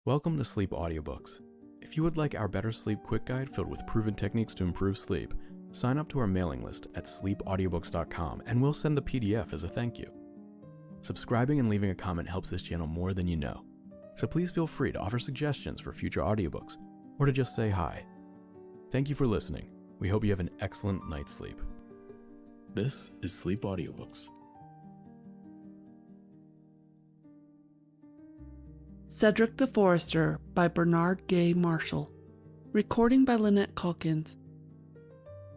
Welcome to Sleep Audiobooks. If you would like our Better Sleep Quick Guide filled with proven techniques to improve sleep, sign up to our mailing list at sleepaudiobooks.com and we'll send the PDF as a thank you. Subscribing and leaving a comment helps this channel more than you know, so please feel free to offer suggestions for future audiobooks or to just say hi. Thank you for listening. We hope you have an excellent night's sleep. This is Sleep Audiobooks. Cedric the Forester by Bernard Gay Marshall. Recording by Lynette Caulkins.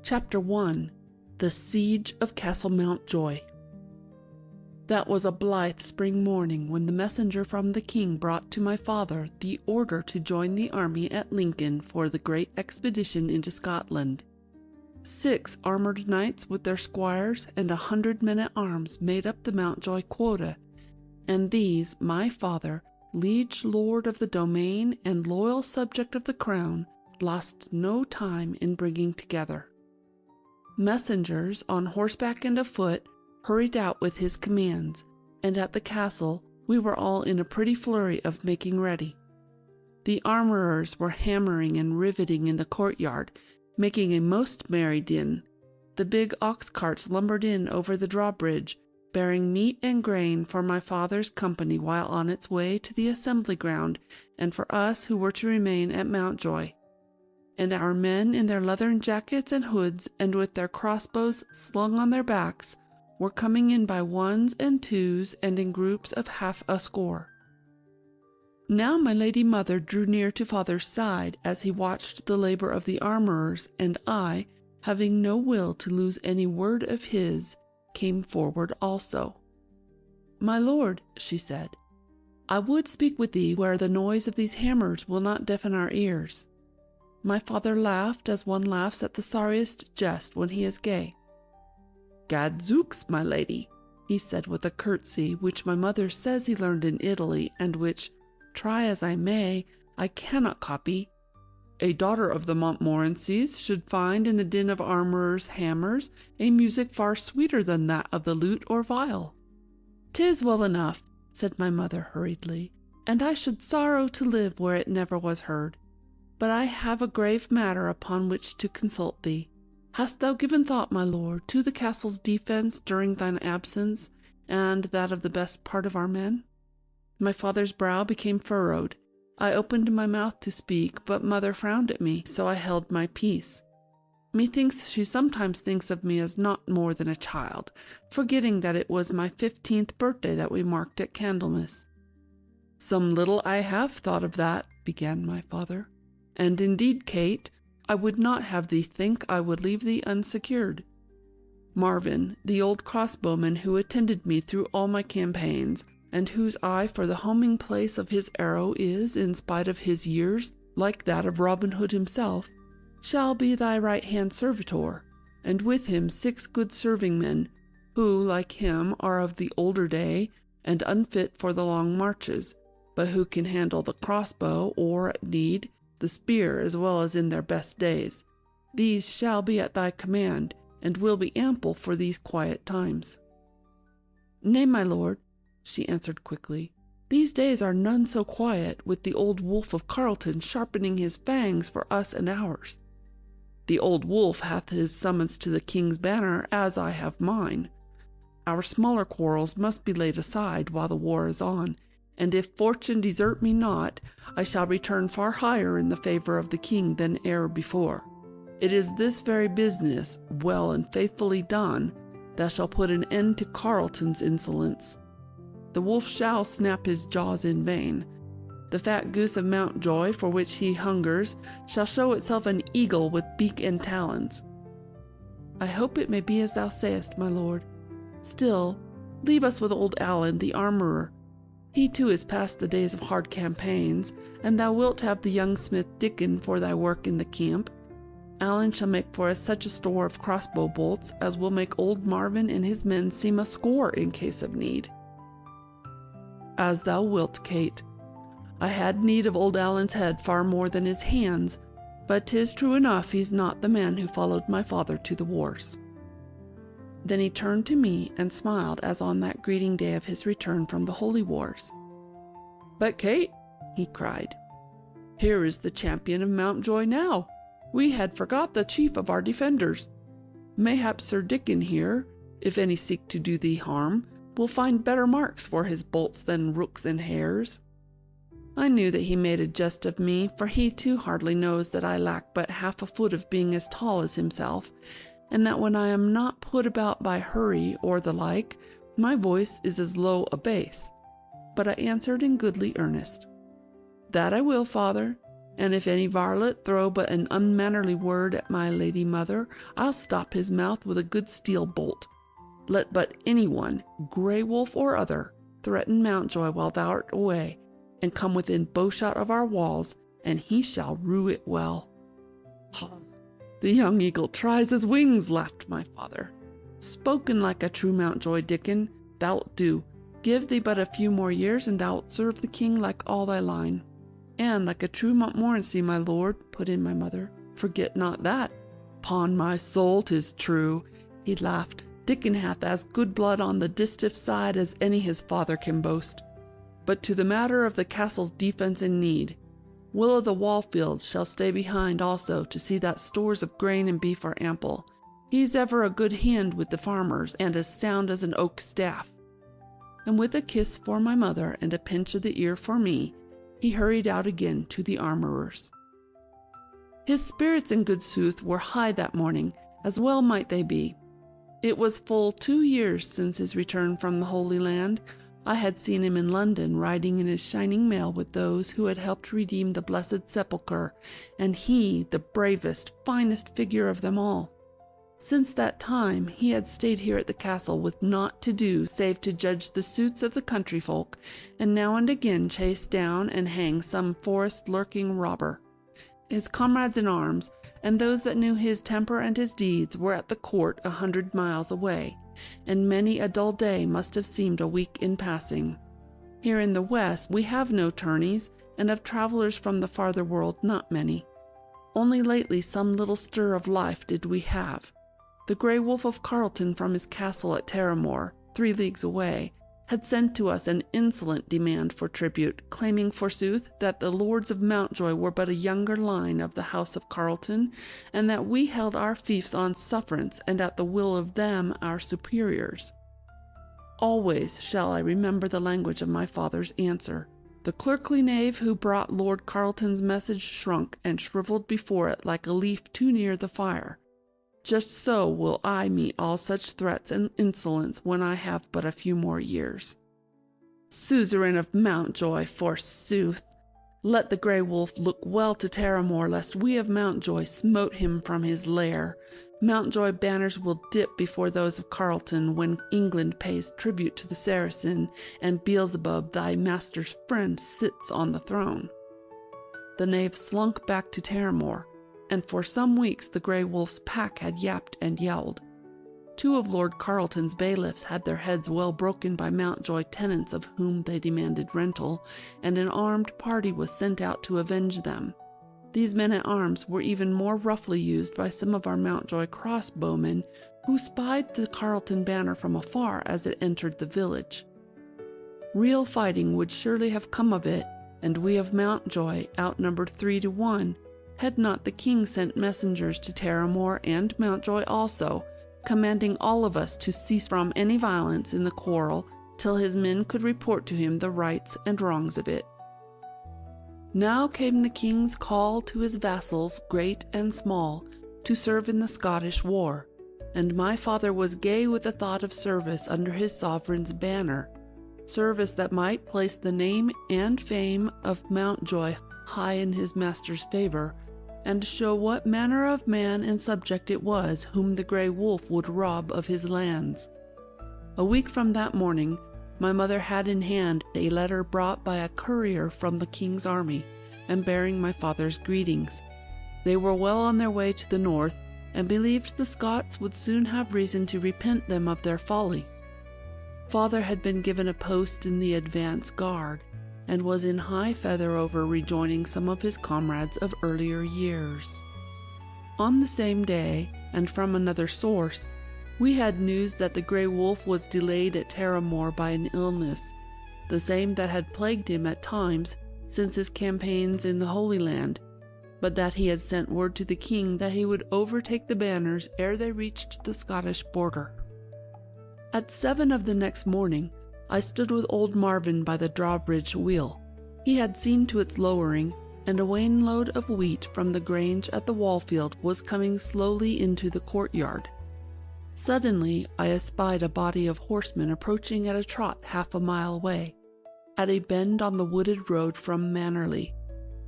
Chapter 1. The Siege of Castle Mountjoy. That was a blithe spring morning when the messenger from the king brought to my father the order to join the army at Lincoln for the great expedition into Scotland. 6 armored knights with their squires and 100 men-at-arms made up the Mountjoy quota, and these my father, liege lord of the domain and loyal subject of the crown, lost no time in bringing together. Messengers on horseback and afoot hurried out with his commands, and at the castle we were all in a pretty flurry of making ready. The armorers were hammering and riveting in the courtyard, making a most merry din. The big ox carts lumbered in over the drawbridge, bearing meat and grain for my father's company while on its way to the assembly ground and for us who were to remain at Mountjoy. And our men in their leathern jackets and hoods and with their crossbows slung on their backs were coming in by ones and twos and in groups of half a score. Now my lady mother drew near to father's side as he watched the labor of the armorers, and I, having no will to lose any word of his, came forward also. "My lord," she said, "I would speak with thee where the noise of these hammers will not deafen our ears." My father laughed as one laughs at the sorriest jest when he is gay. "Gadzooks, my lady," he said with a curtsy which my mother says he learned in Italy, and which, try as I may, I cannot copy. "A daughter of the Montmorencys should find in the din of armorers' hammers a music far sweeter than that of the lute or viol." "'Tis well enough," said my mother hurriedly, "and I should sorrow to live where it never was heard. But I have a grave matter upon which to consult thee. Hast thou given thought, my lord, to the castle's defence during thine absence, and that of the best part of our men?" My father's brow became furrowed. I opened my mouth to speak, but mother frowned at me, so I held my peace. Methinks she sometimes thinks of me as not more than a child, forgetting that it was my 15th birthday that we marked at Candlemas. "Some little I have thought of that," began my father. "And indeed, Kate, I would not have thee think I would leave thee unsecured. Marvin, the old crossbowman who attended me through all my campaigns, and whose eye for the homing place of his arrow is, in spite of his years, like that of Robin Hood himself, shall be thy right-hand servitor, and with him 6 good serving-men, who, like him, are of the older day, and unfit for the long marches, but who can handle the crossbow, or, at need, the spear as well as in their best days. These shall be at thy command, and will be ample for these quiet times." "Nay, my lord," she answered quickly, "these days are none so quiet, with the old wolf of Carleton sharpening his fangs for us and ours." "The old wolf hath his summons to the king's banner, as I have mine. Our smaller quarrels must be laid aside while the war is on, and if fortune desert me not, I shall return far higher in the favour of the king than e'er before. It is this very business, well and faithfully done, that shall put an end to Carleton's insolence. The wolf shall snap his jaws in vain. The fat goose of Mountjoy, for which he hungers, shall show itself an eagle with beak and talons." "I hope it may be as thou sayest, my lord. Still, leave us with old Allen, the armourer. He too is past the days of hard campaigns, and thou wilt have the young smith Dickon for thy work in the camp. Allen shall make for us such a store of crossbow bolts as will make old Marvin and his men seem a score in case of need." "As thou wilt, Kate. I had need of old Allen's head far more than his hands, but 'tis true enough he's not the man who followed my father to the wars." Then he turned to me and smiled as on that greeting day of his return from the holy wars. "But, Kate, he cried. "Here is the champion of Mountjoy now. We had forgot the chief of our defenders. Mayhap Sir Dickon here, if any seek to do thee harm, will find better marks for his bolts than rooks and hares." I knew that he made a jest of me, for he too hardly knows that I lack but half a foot of being as tall as himself, and that when I am not put about by hurry or the like, my voice is as low a bass. But I answered in goodly earnest, "That I will, father, and if any varlet throw but an unmannerly word at my lady mother, I'll stop his mouth with a good steel bolt. Let but any one, grey wolf or other, threaten Mountjoy while thou art away, and come within bowshot of our walls, and he shall rue it well." "Ha! The young eagle tries his wings," laughed my father. "Spoken like a true Mountjoy, Dickon. Thou'lt do. Give thee but a few more years, and thou'lt serve the king like all thy line." "And like a true Montmorency, my lord," put in my mother. "Forget not that." "'Pon my soul, 'tis true," he laughed. "Dickon hath as good blood on the distaff side as any his father can boast. But to the matter of the castle's defence and need. Will o' the Wallfield shall stay behind also to see that stores of grain and beef are ample. He's ever a good hand with the farmers, and as sound as an oak staff." And with a kiss for my mother and a pinch of the ear for me, he hurried out again to the armourer's. His spirits in good sooth were high that morning, as well might they be. It was full 2 years since his return from the Holy Land. I had seen him in London riding in his shining mail with those who had helped redeem the Blessed Sepulchre, and he the bravest, finest figure of them all. Since that time he had stayed here at the castle with naught to do save to judge the suits of the country folk, and now and again chase down and hang some forest lurking robber. His comrades in arms, and those that knew his temper and his deeds, were at the court 100 miles away, and many a dull day must have seemed a week in passing. Here in the West we have no tourneys, and of travellers from the farther world not many. Only lately some little stir of life did we have. The Grey Wolf of Carleton from his castle at Terramore, 3 leagues away, had sent to us an insolent demand for tribute, claiming forsooth that the lords of Mountjoy were but a younger line of the house of Carleton, and that we held our fiefs on sufferance and at the will of them our superiors. Always shall I remember the language of my father's answer. The clerkly knave who brought Lord Carleton's message shrunk and shrivelled before it like a leaf too near the fire. Just so will I meet all such threats and insolence when I have but a few more years. Suzerain of Mountjoy, forsooth! Let the Grey Wolf look well to Terramore, lest we of Mountjoy smote him from his lair. Mountjoy banners will dip before those of Carleton when England pays tribute to the Saracen, and Beelzebub, thy master's friend, sits on the throne." The knave slunk back to Terramore, and for some weeks the Grey Wolf's pack had yapped and yowled. 2 of Lord Carleton's bailiffs had their heads well broken by Mountjoy tenants of whom they demanded rental, and an armed party was sent out to avenge them. These men-at-arms were even more roughly used by some of our Mountjoy crossbowmen, who spied the Carleton banner from afar as it entered the village. Real fighting would surely have come of it, and we of Mountjoy, outnumbered 3 to 1, had not the king sent messengers to Terramore and Mountjoy also, commanding all of us to cease from any violence in the quarrel till his men could report to him the rights and wrongs of it. Now came the king's call to his vassals, great and small, to serve in the Scottish war, and my father was gay with the thought of service under his sovereign's banner, service that might place the name and fame of Mountjoy high in his master's favour, and show what manner of man and subject it was whom the Grey Wolf would rob of his lands. A week from that morning, my mother had in hand a letter brought by a courier from the king's army, and bearing my father's greetings. They were well on their way to the north, and believed the Scots would soon have reason to repent them of their folly. Father had been given a post in the advance guard, and was in high feather over rejoining some of his comrades of earlier years. On the same day, and from another source, we had news that the Grey Wolf was delayed at Terramore by an illness, the same that had plagued him at times, since his campaigns in the Holy Land, but that he had sent word to the king that he would overtake the banners ere they reached the Scottish border. At 7 of the next morning, I stood with old Marvin by the drawbridge wheel. He had seen to its lowering, and a wainload of wheat from the grange at the Wallfield was coming slowly into the courtyard. Suddenly I espied a body of horsemen approaching at a trot half a mile away, at a bend on the wooded road from Mannerley.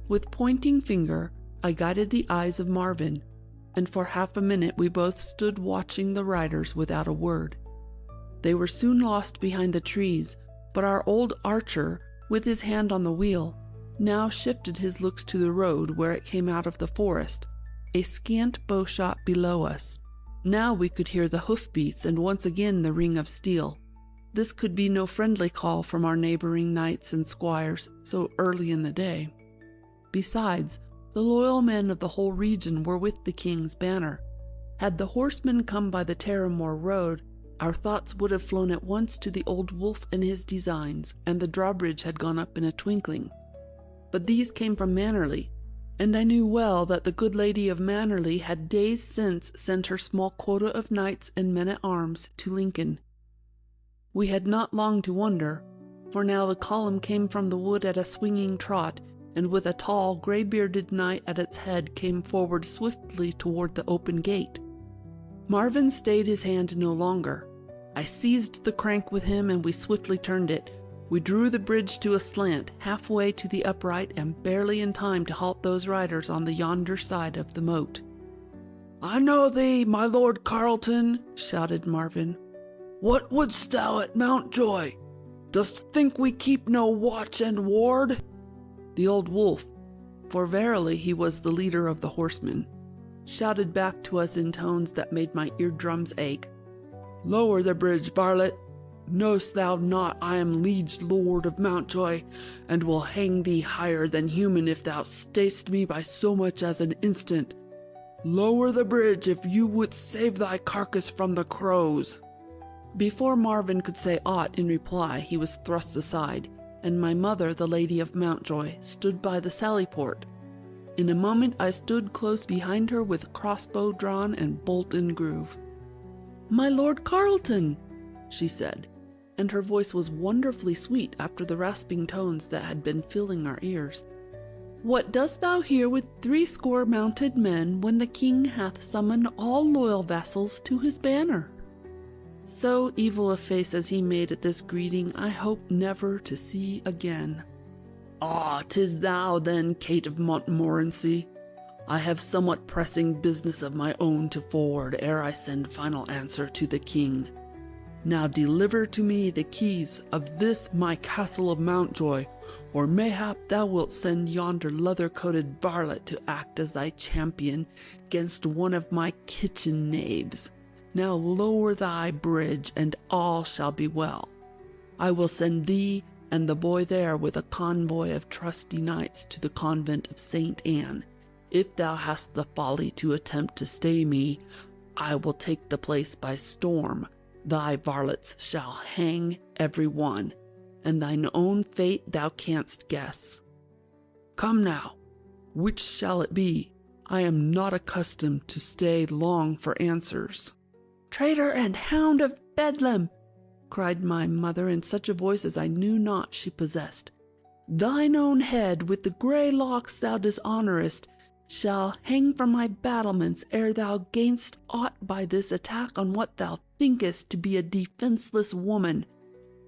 With pointing finger I guided the eyes of Marvin, and for half a minute we both stood watching the riders without a word. They were soon lost behind the trees, but our old archer, with his hand on the wheel, now shifted his looks to the road where it came out of the forest, a scant bowshot below us. Now we could hear the hoof-beats and once again the ring of steel. This could be no friendly call from our neighboring knights and squires so early in the day. Besides, the loyal men of the whole region were with the king's banner. Had the horsemen come by the Terramore road, our thoughts would have flown at once to the old wolf and his designs, and the drawbridge had gone up in a twinkling. But these came from Mannerley, and I knew well that the good lady of Mannerley had days since sent her small quota of knights and men-at-arms to Lincoln. We had not long to wonder, for now the column came from the wood at a swinging trot, and with a tall, grey-bearded knight at its head came forward swiftly toward the open gate. Marvin stayed his hand no longer. I seized the crank with him, and we swiftly turned it. We drew the bridge to a slant, halfway to the upright, and barely in time to halt those riders on the yonder side of the moat. "I know thee, my Lord Carleton," shouted Marvin. "What wouldst thou at Mountjoy? Dost think we keep no watch and ward?" The old wolf, for verily he was the leader of the horsemen, shouted back to us in tones that made my eardrums ache. "Lower the bridge, varlet! Knowst thou not I am liege lord of Mountjoy, and will hang thee higher than human if thou stayst me by so much as an instant? Lower the bridge if you wouldst save thy carcass from the crows." Before Marvin could say aught in reply, he was thrust aside, and my mother, the Lady of Mountjoy, stood by the sally-port. In a moment I stood close behind her with crossbow drawn and bolt in groove. "My Lord Carleton," she said, and her voice was wonderfully sweet after the rasping tones that had been filling our ears. "What dost thou here with 80 mounted men when the king hath summoned all loyal vassals to his banner?" So evil a face as he made at this greeting I hope never to see again. "Ah, 'tis thou then, Kate of Montmorency. I have somewhat pressing business of my own to forward ere I send final answer to the king. Now deliver to me the keys of this my castle of Mountjoy, or mayhap thou wilt send yonder leather-coated varlet to act as thy champion 'gainst one of my kitchen knaves. Now lower thy bridge, and all shall be well. I will send thee and the boy there with a convoy of trusty knights to the convent of St. Anne. If thou hast the folly to attempt to stay me, I will take the place by storm. Thy varlets shall hang every one, and thine own fate thou canst guess. Come now, which shall it be? I am not accustomed to stay long for answers." "Traitor and hound of Bedlam!" cried my mother in such a voice as I knew not she possessed. "Thine own head, with the grey locks thou dishonourest, shall hang from my battlements ere thou gainst aught by this attack on what thou thinkest to be a defenceless woman.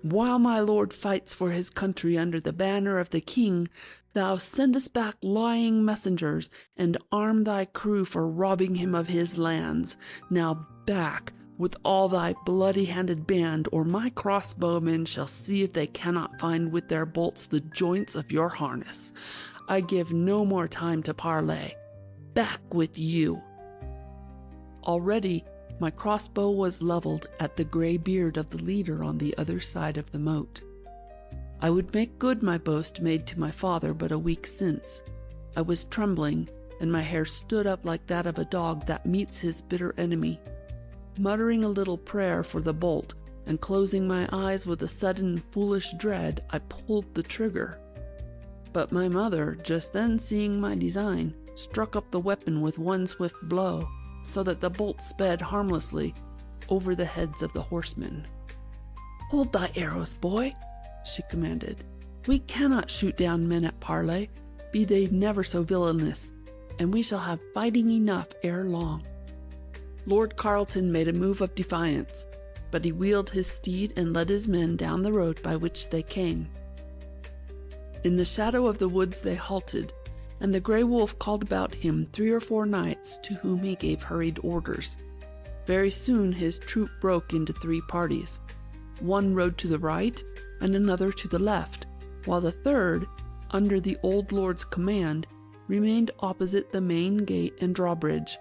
While my lord fights for his country under the banner of the king, thou sendest back lying messengers, and arm thy crew for robbing him of his lands. Now back with all thy bloody-handed band, or my crossbowmen shall see if they cannot find with their bolts the joints of your harness. I give no more time to parley. Back with you!" Already my crossbow was levelled at the grey beard of the leader on the other side of the moat. I would make good my boast made to my father but a week since. I was trembling, and my hair stood up like that of a dog that meets his bitter enemy. Muttering a little prayer for the bolt, and closing my eyes with a sudden foolish dread, I pulled the trigger. But my mother, just then seeing my design, struck up the weapon with one swift blow, so that the bolt sped harmlessly over the heads of the horsemen. "Hold thy arrows, boy," she commanded. "We cannot shoot down men at parley, be they never so villainous, and we shall have fighting enough ere long." Lord Carleton made a move of defiance, but he wheeled his steed and led his men down the road by which they came. In the shadow of the woods they halted, and the Grey Wolf called about him 3 or 4 knights to whom he gave hurried orders. Very soon his troop broke into 3 parties. One rode to the right and another to the left, while the third, under the old lord's command, remained opposite the main gate and drawbridge.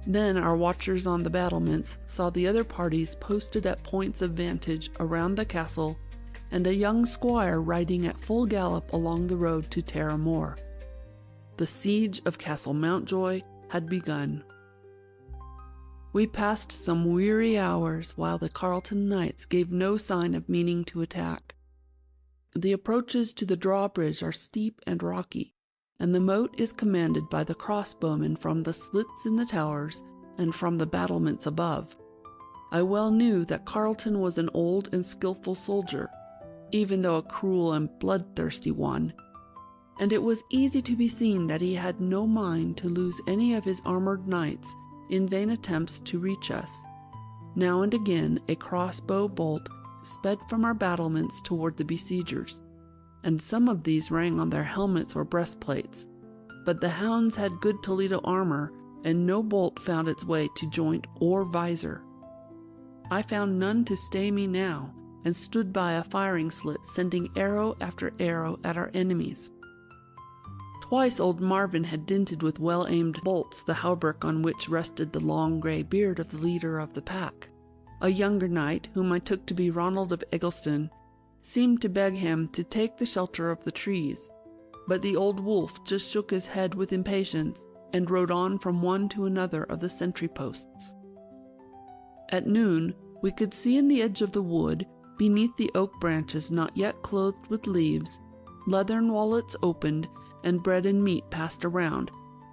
Then our watchers on the battlements saw the other parties posted at points of vantage around the castle, and a young squire riding at full gallop along the road to Terra Moor. The siege of Castle Mountjoy had begun. We passed some weary hours while the Carleton knights gave no sign of meaning to attack. The approaches to the drawbridge are steep and rocky, and the moat is commanded by the crossbowmen from the slits in the towers and from the battlements above. I well knew that Carleton was an old and skillful soldier, even though a cruel and bloodthirsty one, and it was easy to be seen that he had no mind to lose any of his armored knights in vain attempts to reach us. Now and again a crossbow bolt sped from our battlements toward the besiegers, and some of these rang on their helmets or breastplates, but the hounds had good Toledo armor, and no bolt found its way to joint or visor. I found none to stay me now, and stood by a firing slit, sending arrow after arrow at our enemies. Twice old Marvin had dinted with well-aimed bolts the hauberk on which rested the long grey beard of the leader of the pack. A younger knight, whom I took to be Ronald of Eggleston, seemed to beg him to take the shelter of the trees, but the old wolf just shook his head with impatience and rode on from one to another of the sentry posts. At noon we could see in the edge of the wood, beneath the oak branches not yet clothed with leaves, leathern wallets opened and bread and meat passed around,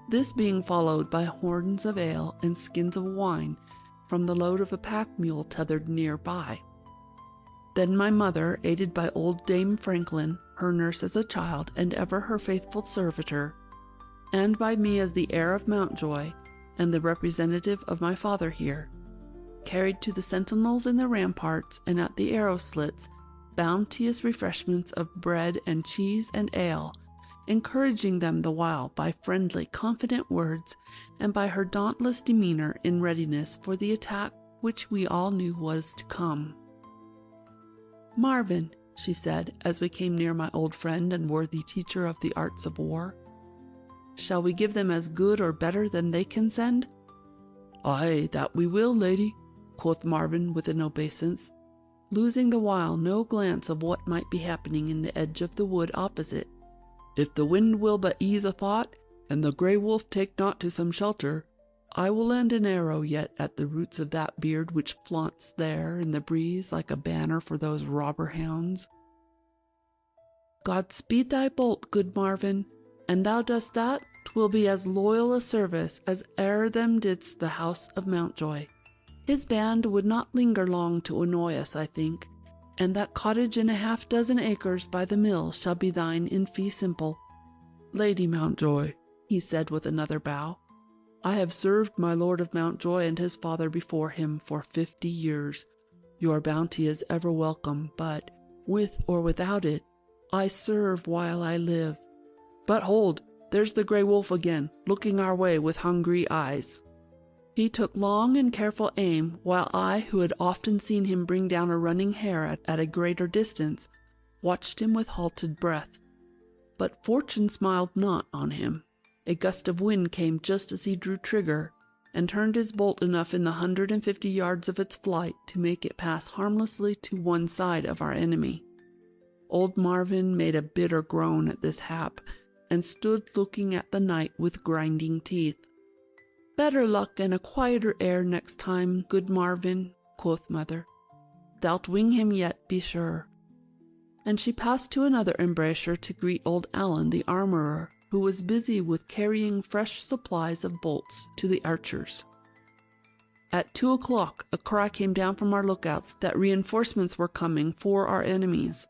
this being followed by horns of ale and skins of wine from the load of a pack mule tethered near by. Then my mother, aided by old Dame Franklin, her nurse as a child and ever her faithful servitor, and by me as the heir of Mountjoy and the representative of my father here, carried to the sentinels in the ramparts and at the arrow slits bounteous refreshments of bread and cheese and ale, encouraging them the while by friendly, confident words and by her dauntless demeanor in readiness for the attack which we all knew was to come. "Marvin," she said, as we came near my old friend and worthy teacher of the arts of war, "shall we give them as good or better than they can send?" "Aye, that we will, lady," quoth Marvin with an obeisance, losing the while no glance of what might be happening in the edge of the wood opposite. "If the wind will but ease a thought, and the Grey Wolf take not to some shelter, I will land an arrow yet at the roots of that beard which flaunts there in the breeze like a banner for those robber hounds." "God speed thy bolt, good Marvin, and thou dost that, 'twill be as loyal a service as e'er them didst the house of Mountjoy. His band would not linger long to annoy us, I think, and that cottage and a half-dozen acres by the mill shall be thine in fee simple." "Lady Mountjoy," he said with another bow, "I have served my lord of Mountjoy and his father before him for 50 years. Your bounty is ever welcome, but, with or without it, I serve while I live. But hold, there's the Grey Wolf again, looking our way with hungry eyes." He took long and careful aim, while I, who had often seen him bring down a running hare at a greater distance, watched him with halted breath. But fortune smiled not on him. A gust of wind came just as he drew trigger, and turned his bolt enough in the 150 yards of its flight to make it pass harmlessly to one side of our enemy. Old Marvin made a bitter groan at this hap, and stood looking at the knight with grinding teeth. "Better luck and a quieter air next time, good Marvin," quoth mother. "Thou'lt wing him yet, be sure." and she passed to another embrasure to greet old Allen the armorer, who was busy with carrying fresh supplies of bolts to the archers. At 2 o'clock a cry came down from our lookouts that reinforcements were coming for our enemies.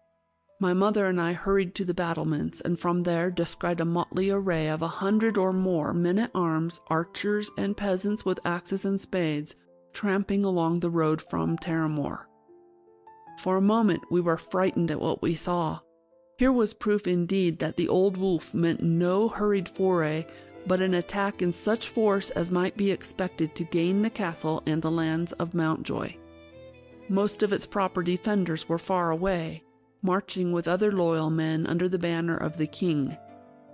My mother and I hurried to the battlements, and from there descried a motley array of 100 or more men-at-arms, archers, and peasants with axes and spades, tramping along the road from Terramore. For a moment we were frightened at what we saw. Here was proof indeed that the old wolf meant no hurried foray, but an attack in such force as might be expected to gain the castle and the lands of Mountjoy. Most of its proper defenders were far away, marching with other loyal men under the banner of the king.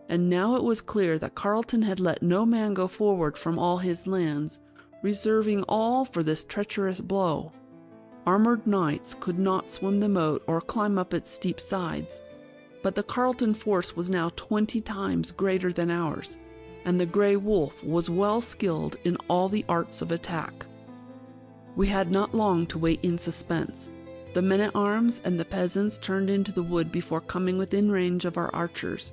And now it was clear that Carleton had let no man go forward from all his lands, reserving all for this treacherous blow. Armored knights could not swim the moat or climb up its steep sides, but the Carleton force was now 20 times greater than ours, and the Grey Wolf was well skilled in all the arts of attack. We had not long to wait in suspense. The men-at-arms and the peasants turned into the wood before coming within range of our archers.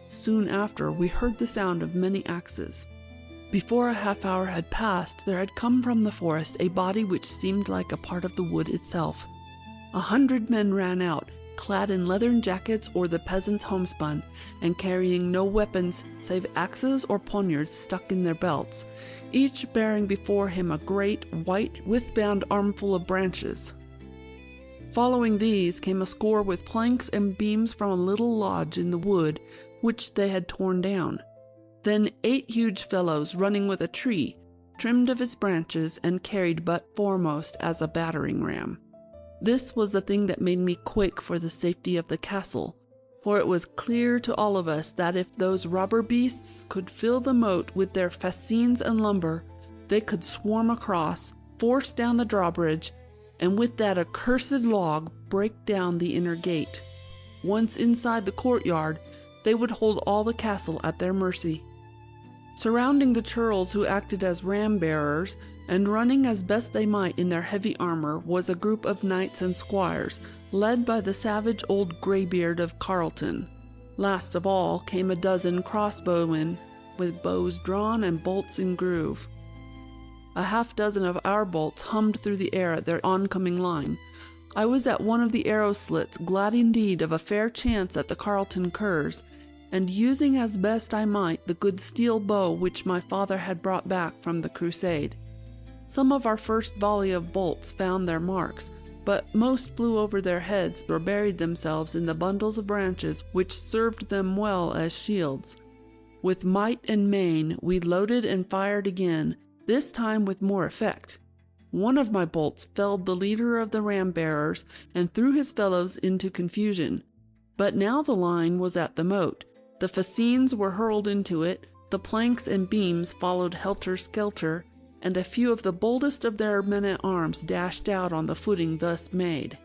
Soon after we heard the sound of many axes. Before a half-hour had passed, there had come from the forest a body which seemed like a part of the wood itself. 100 men ran out, clad in leathern jackets or the peasants' homespun, and carrying no weapons save axes or poniards stuck in their belts, each bearing before him a great, white, withbound armful of branches. Following these came a score with planks and beams from a little lodge in the wood which they had torn down. Then 8 huge fellows running with a tree, trimmed of its branches and carried butt foremost as a battering ram. This was the thing that made me quake for the safety of the castle, for it was clear to all of us that if those robber beasts could fill the moat with their fascines and lumber, they could swarm across, force down the drawbridge, and with that accursed log break down the inner gate. Once inside the courtyard, they would hold all the castle at their mercy. Surrounding the churls who acted as ram-bearers, and running as best they might in their heavy armor, was a group of knights and squires, led by the savage old greybeard of Carleton. Last of all came a dozen crossbowmen, with bows drawn and bolts in groove. A half-dozen of our bolts hummed through the air at their oncoming line. I was at one of the arrow slits, glad indeed of a fair chance at the Carleton curs, and using as best I might the good steel bow which my father had brought back from the crusade. Some of our first volley of bolts found their marks, but most flew over their heads or buried themselves in the bundles of branches which served them well as shields. With might and main we loaded and fired again, this time with more effect. One of my bolts felled the leader of the ram-bearers and threw his fellows into confusion. But now the line was at the moat. The fascines were hurled into it, the planks and beams followed helter-skelter, and a few of the boldest of their men-at-arms dashed out on the footing thus made.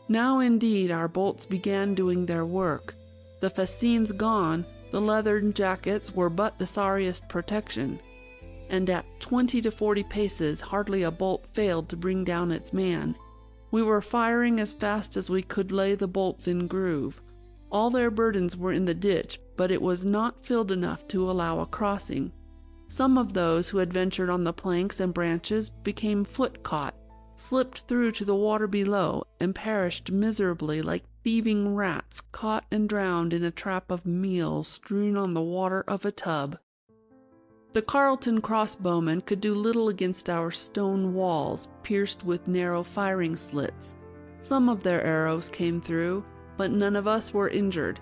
Now indeed our bolts began doing their work. The fascines gone, the leathern jackets were but the sorriest protection, and at 20 to 40 paces hardly a bolt failed to bring down its man. We were firing as fast as we could lay the bolts in groove. All their burdens were in the ditch, but it was not filled enough to allow a crossing. Some of those who had ventured on the planks and branches became foot-caught, slipped through to the water below, and perished miserably like thieving rats caught and drowned in a trap of meal strewn on the water of a tub. The Carleton crossbowmen could do little against our stone walls, pierced with narrow firing slits. Some of their arrows came through, but none of us were injured.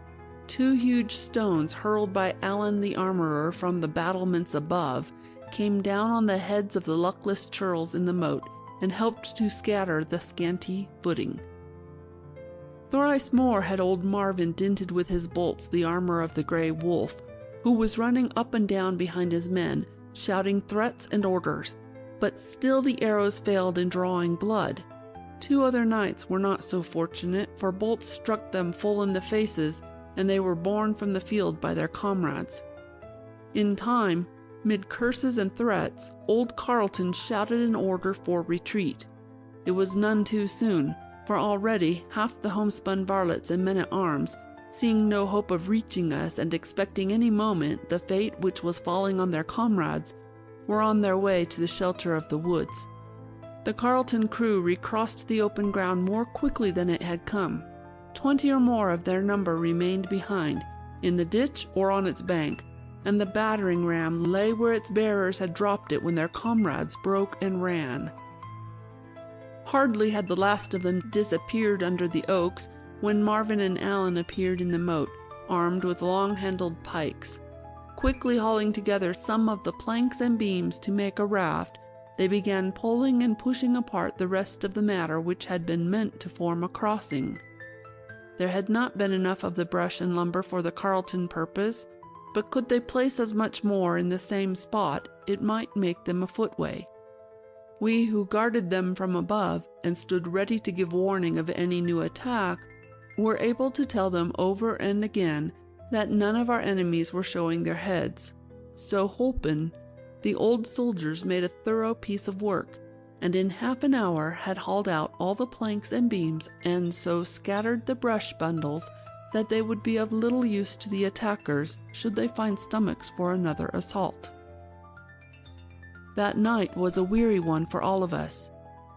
2 huge stones hurled by Allen the armorer from the battlements above came down on the heads of the luckless churls in the moat and helped to scatter the scanty footing. Thrice more had old Marvin dinted with his bolts the armor of the Grey Wolf, who was running up and down behind his men, shouting threats and orders, but still the arrows failed in drawing blood. 2 other knights were not so fortunate, for bolts struck them full in the faces, and they were borne from the field by their comrades. In time, mid curses and threats, old Carleton shouted an order for retreat. It was none too soon, for already half the homespun varlets and men-at-arms, seeing no hope of reaching us and expecting any moment the fate which was falling on their comrades, were on their way to the shelter of the woods. The Carleton crew recrossed the open ground more quickly than it had come. 20 or more of their number remained behind, in the ditch or on its bank, and the battering ram lay where its bearers had dropped it when their comrades broke and ran. Hardly had the last of them disappeared under the oaks when Marvin and Allen appeared in the moat, armed with long-handled pikes. Quickly hauling together some of the planks and beams to make a raft, they began pulling and pushing apart the rest of the matter which had been meant to form a crossing. There had not been enough of the brush and lumber for the Carleton purpose, but could they place as much more in the same spot, it might make them a footway. We who guarded them from above and stood ready to give warning of any new attack were able to tell them over and again that none of our enemies were showing their heads. So holpen, the old soldiers made a thorough piece of work, and in half an hour had hauled out all the planks and beams and so scattered the brush bundles that they would be of little use to the attackers should they find stomachs for another assault. That night was a weary one for all of us.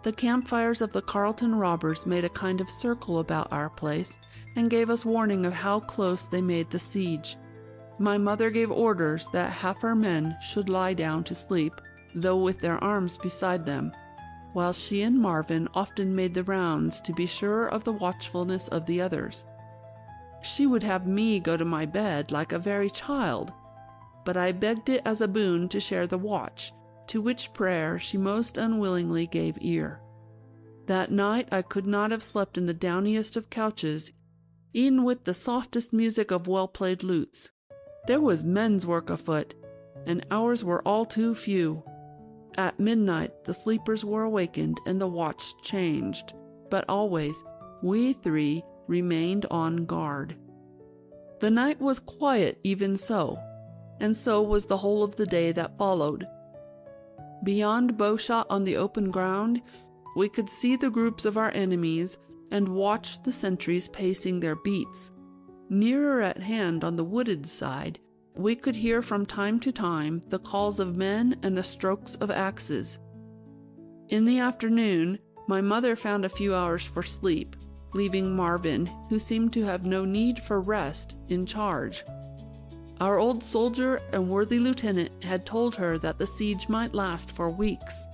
The campfires of the Carleton robbers made a kind of circle about our place and gave us warning of how close they made the siege. My mother gave orders that half our men should lie down to sleep, though with their arms beside them, while she and Marvin often made the rounds to be sure of the watchfulness of the others. She would have me go to my bed like a very child, but I begged it as a boon to share the watch, to which prayer she most unwillingly gave ear. That night I could not have slept in the downiest of couches, e'en with the softest music of well-played lutes. There was men's work afoot, and ours were all too few. At midnight the sleepers were awakened and the watch changed, but always we three remained on guard. The night was quiet even so, and so was the whole of the day that followed. Beyond bowshot on the open ground, we could see the groups of our enemies and watch the sentries pacing their beats. Nearer at hand on the wooded side, we could hear from time to time the calls of men and the strokes of axes. In the afternoon, my mother found a few hours for sleep, leaving Marvin, who seemed to have no need for rest, in charge. Our old soldier and worthy lieutenant had told her that the siege might last for weeks,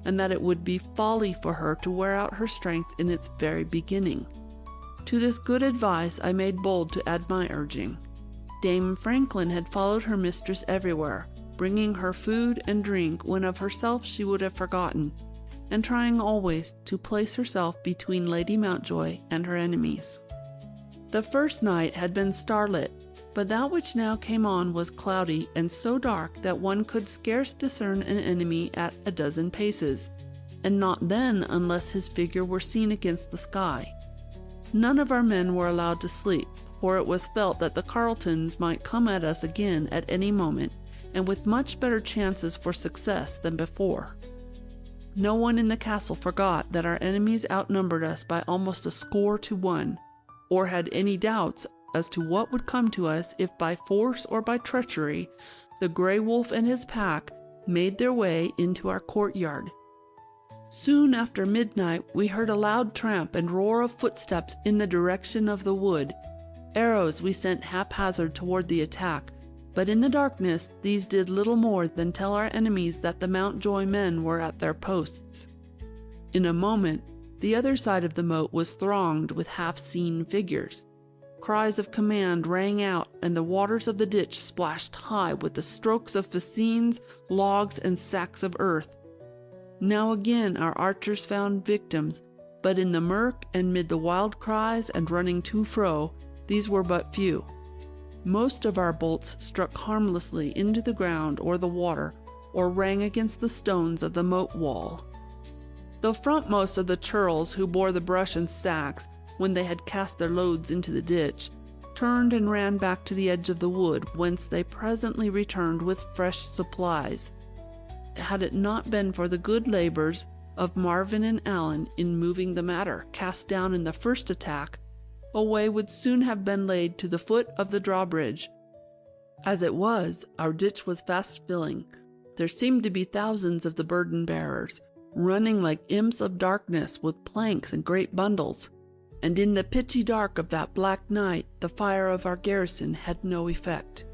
and that it would be folly for her to wear out her strength in its very beginning. To this good advice I made bold to add my urging. Dame Franklin had followed her mistress everywhere, bringing her food and drink when of herself she would have forgotten, and trying always to place herself between Lady Mountjoy and her enemies. The first night had been starlit, but that which now came on was cloudy and so dark that one could scarce discern an enemy at a dozen paces, and not then unless his figure were seen against the sky. None of our men were allowed to sleep, for it was felt that the Carletons might come at us again at any moment, and with much better chances for success than before. No one in the castle forgot that our enemies outnumbered us by almost 100 to 1, or had any doubts as to what would come to us if by force or by treachery the Grey Wolf and his pack made their way into our courtyard. Soon after midnight we heard a loud tramp and roar of footsteps in the direction of the wood. Arrows we sent haphazard toward the attack, but in the darkness these did little more than tell our enemies that the Mountjoy men were at their posts. In a moment the other side of the moat was thronged with half-seen figures. Cries of command rang out, and the waters of the ditch splashed high with the strokes of fascines, logs, and sacks of earth. Now again our archers found victims, but in the murk and mid the wild cries and running to and fro, these were but few. Most of our bolts struck harmlessly into the ground or the water, or rang against the stones of the moat wall. The frontmost of the churls who bore the brush and sacks, when they had cast their loads into the ditch, turned and ran back to the edge of the wood, whence they presently returned with fresh supplies. Had it not been for the good labours of Marvin and Alan in moving the matter cast down in the first attack, a way would soon have been laid to the foot of the drawbridge. As it was, our ditch was fast filling. There seemed to be thousands of the burden-bearers, running like imps of darkness with planks and great bundles, and in the pitchy dark of that black night the fire of our garrison had no effect.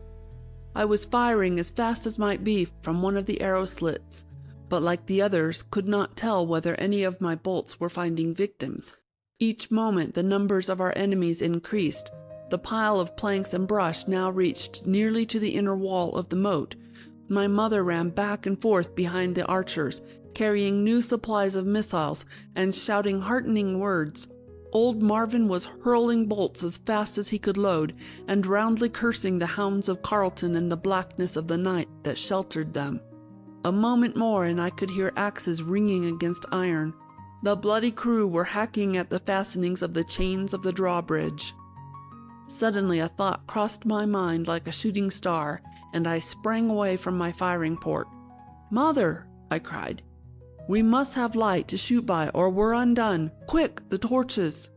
I was firing as fast as might be from one of the arrow slits, but like the others could not tell whether any of my bolts were finding victims. Each moment the numbers of our enemies increased. The pile of planks and brush now reached nearly to the inner wall of the moat. My mother ran back and forth behind the archers, carrying new supplies of missiles and shouting heartening words. Old Marvin was hurling bolts as fast as he could load, and roundly cursing the hounds of Carleton and the blackness of the night that sheltered them. A moment more and I could hear axes ringing against iron. The bloody crew were hacking at the fastenings of the chains of the drawbridge. Suddenly a thought crossed my mind like a shooting star, and I sprang away from my firing port. "Mother!" I cried. "We must have light to shoot by or we're undone. Quick, the torches!"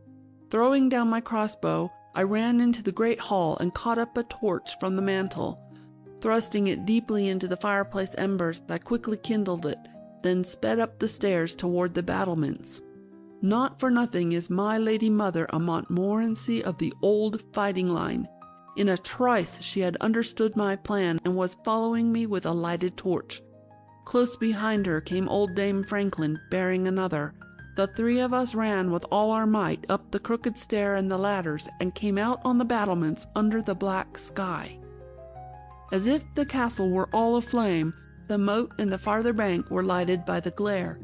Throwing down my crossbow, I ran into the great hall and caught up a torch from the mantel. Thrusting it deeply into the fireplace embers, I quickly kindled it, then sped up the stairs toward the battlements. Not for nothing is my lady mother a Montmorency of the old fighting line. In a trice she had understood my plan and was following me with a lighted torch. Close behind her came old Dame Franklin, bearing another. The three of us ran with all our might up the crooked stair and the ladders, and came out on the battlements under the black sky. As if the castle were all aflame, the moat and the farther bank were lighted by the glare.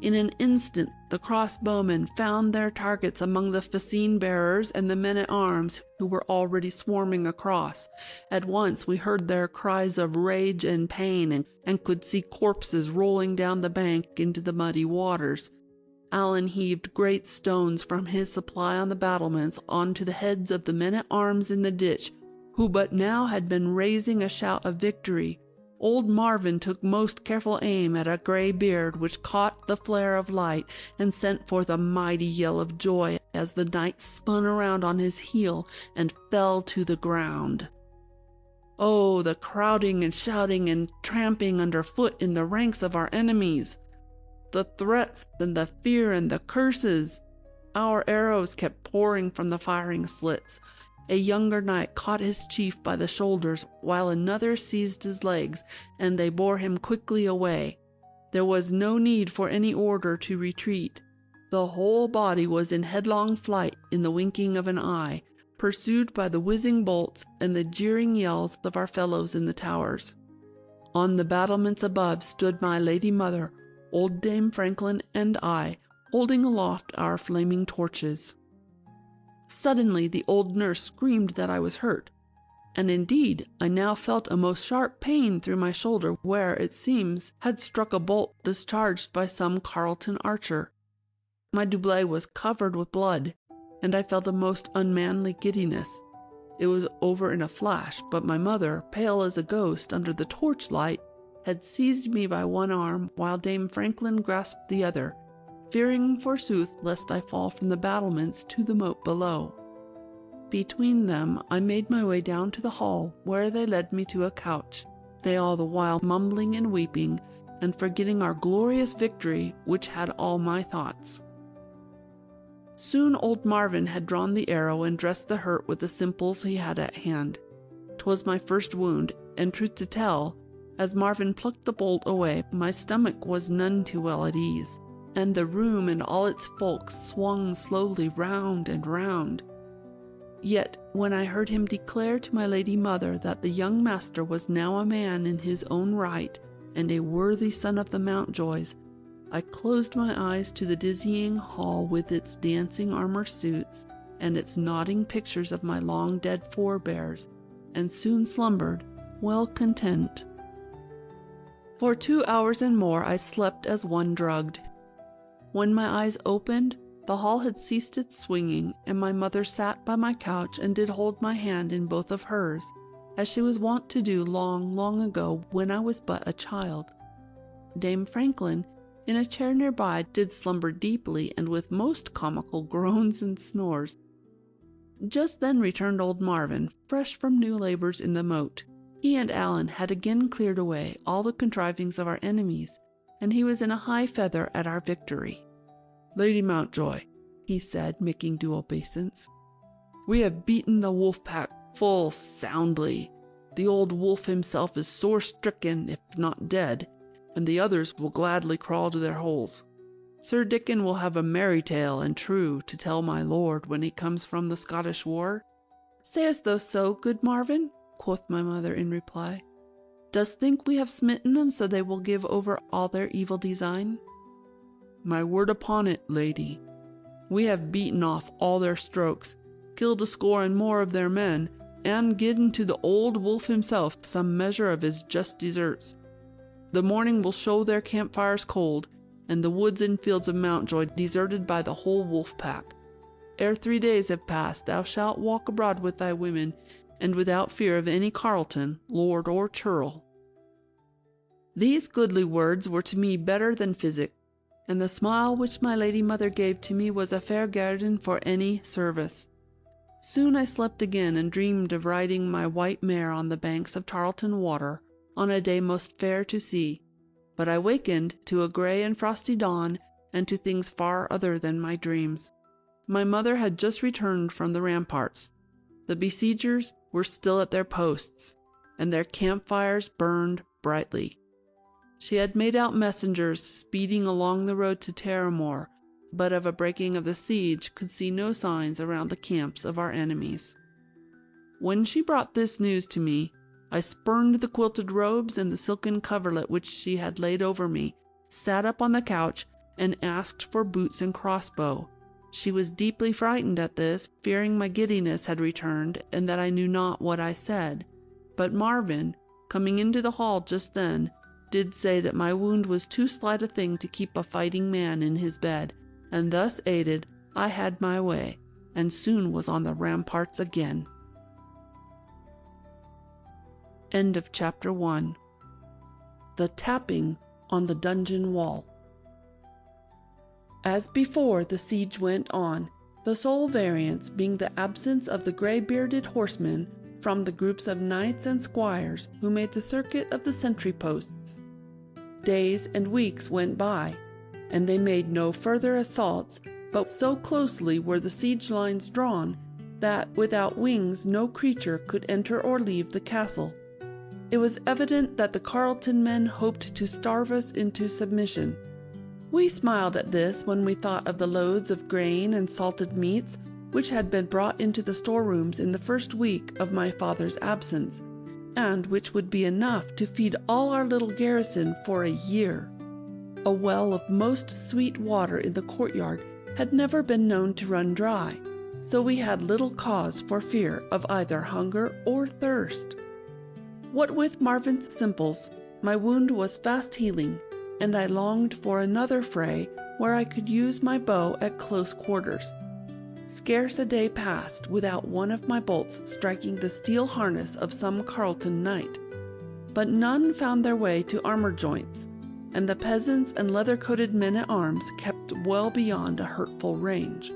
In an instant the crossbowmen found their targets among the fascine-bearers and the men-at-arms who were already swarming across. At once we heard their cries of rage and pain, and could see corpses rolling down the bank into the muddy waters. Alan heaved great stones from his supply on the battlements onto the heads of the men-at-arms in the ditch, who but now had been raising a shout of victory. Old Marvin took most careful aim at a grey beard which caught the flare of light and sent forth a mighty yell of joy as the knight spun around on his heel and fell to the ground. Oh, the crowding and shouting and tramping underfoot in the ranks of our enemies! The threats and the fear and the curses! Our arrows kept pouring from the firing slits. A younger knight caught his chief by the shoulders, while another seized his legs, and they bore him quickly away. There was no need for any order to retreat. The whole body was in headlong flight in the winking of an eye, pursued by the whizzing bolts and the jeering yells of our fellows in the towers. On the battlements above stood my lady mother, old Dame Franklin, and I, holding aloft our flaming torches. Suddenly the old nurse screamed that I was hurt, and indeed I now felt a most sharp pain through my shoulder where, it seems, had struck a bolt discharged by some Carleton archer. My doublet was covered with blood, and I felt a most unmanly giddiness. It was over in a flash, but my mother, pale as a ghost under the torchlight, had seized me by one arm while Dame Franklin grasped the other, fearing forsooth lest I fall from the battlements to the moat below. Between them I made my way down to the hall, where they led me to a couch, they all the while mumbling and weeping, and forgetting our glorious victory, which had all my thoughts. Soon old Marvin had drawn the arrow and dressed the hurt with the simples he had at hand. 'Twas my first wound, and truth to tell, as Marvin plucked the bolt away, my stomach was none too well at ease, and the room and all its folk swung slowly round and round. Yet when I heard him declare to my lady mother that the young master was now a man in his own right, and a worthy son of the Mountjoys, I closed my eyes to the dizzying hall with its dancing armor suits and its nodding pictures of my long-dead forebears, and soon slumbered, well content. For 2 hours and more I slept as one drugged. When my eyes opened, the hall had ceased its swinging, and my mother sat by my couch and did hold my hand in both of hers, as she was wont to do long, long ago when I was but a child. Dame Franklin, in a chair nearby, did slumber deeply and with most comical groans and snores. Just then returned old Marvin, fresh from new labours in the moat. He and Alan had again cleared away all the contrivings of our enemies, and he was in a high feather at our victory. "Lady Mountjoy," he said, making due obeisance, "we have beaten the wolf pack full soundly. The old wolf himself is sore stricken, if not dead, and the others will gladly crawl to their holes. Sir Dickon will have a merry tale and true to tell my lord when he comes from the Scottish war." "Sayest thou so, good Marvin?" quoth my mother in reply. "Dost think we have smitten them so they will give over all their evil design?" "My word upon it, lady, we have beaten off all their strokes, killed a score and more of their men, and given to the old wolf himself some measure of his just deserts. The morning will show their campfires cold, and the woods and fields of Mountjoy deserted by the whole wolf pack. Ere 3 days have passed, thou shalt walk abroad with thy women, and without fear of any Carleton, lord or churl." These goodly words were to me better than physic, and the smile which my lady mother gave to me was a fair guerdon for any service. Soon I slept again, and dreamed of riding my white mare on the banks of Tarleton water on a day most fair to see. But I wakened to a grey and frosty dawn, and to things far other than my dreams. My mother had just returned from the ramparts. The besiegers were still at their posts, and their campfires burned brightly. She had made out messengers speeding along the road to Terramore, but of a breaking of the siege could see no signs around the camps of our enemies. When she brought this news to me, I spurned the quilted robes and the silken coverlet which she had laid over me, sat up on the couch, and asked for boots and crossbow. She was deeply frightened at this, fearing my giddiness had returned, and that I knew not what I said. But Marvin, coming into the hall just then, did say that my wound was too slight a thing to keep a fighting man in his bed, and thus aided, I had my way, and soon was on the ramparts again. End of Chapter 1. The Tapping on the Dungeon Wall. As before, the siege went on, the sole variance being the absence of the grey-bearded horsemen from the groups of knights and squires who made the circuit of the sentry posts. Days and weeks went by, and they made no further assaults, but so closely were the siege lines drawn that without wings no creature could enter or leave the castle. It was evident that the Carleton men hoped to starve us into submission. We smiled at this when we thought of the loads of grain and salted meats which had been brought into the storerooms in the first week of my father's absence, and which would be enough to feed all our little garrison for a year. A well of most sweet water in the courtyard had never been known to run dry, so we had little cause for fear of either hunger or thirst. What with Marvin's simples, my wound was fast healing, and I longed for another fray where I could use my bow at close quarters. Scarce a day passed without one of my bolts striking the steel harness of some Carleton knight, but none found their way to armor joints, and the peasants and leather-coated men-at-arms kept well beyond a hurtful range.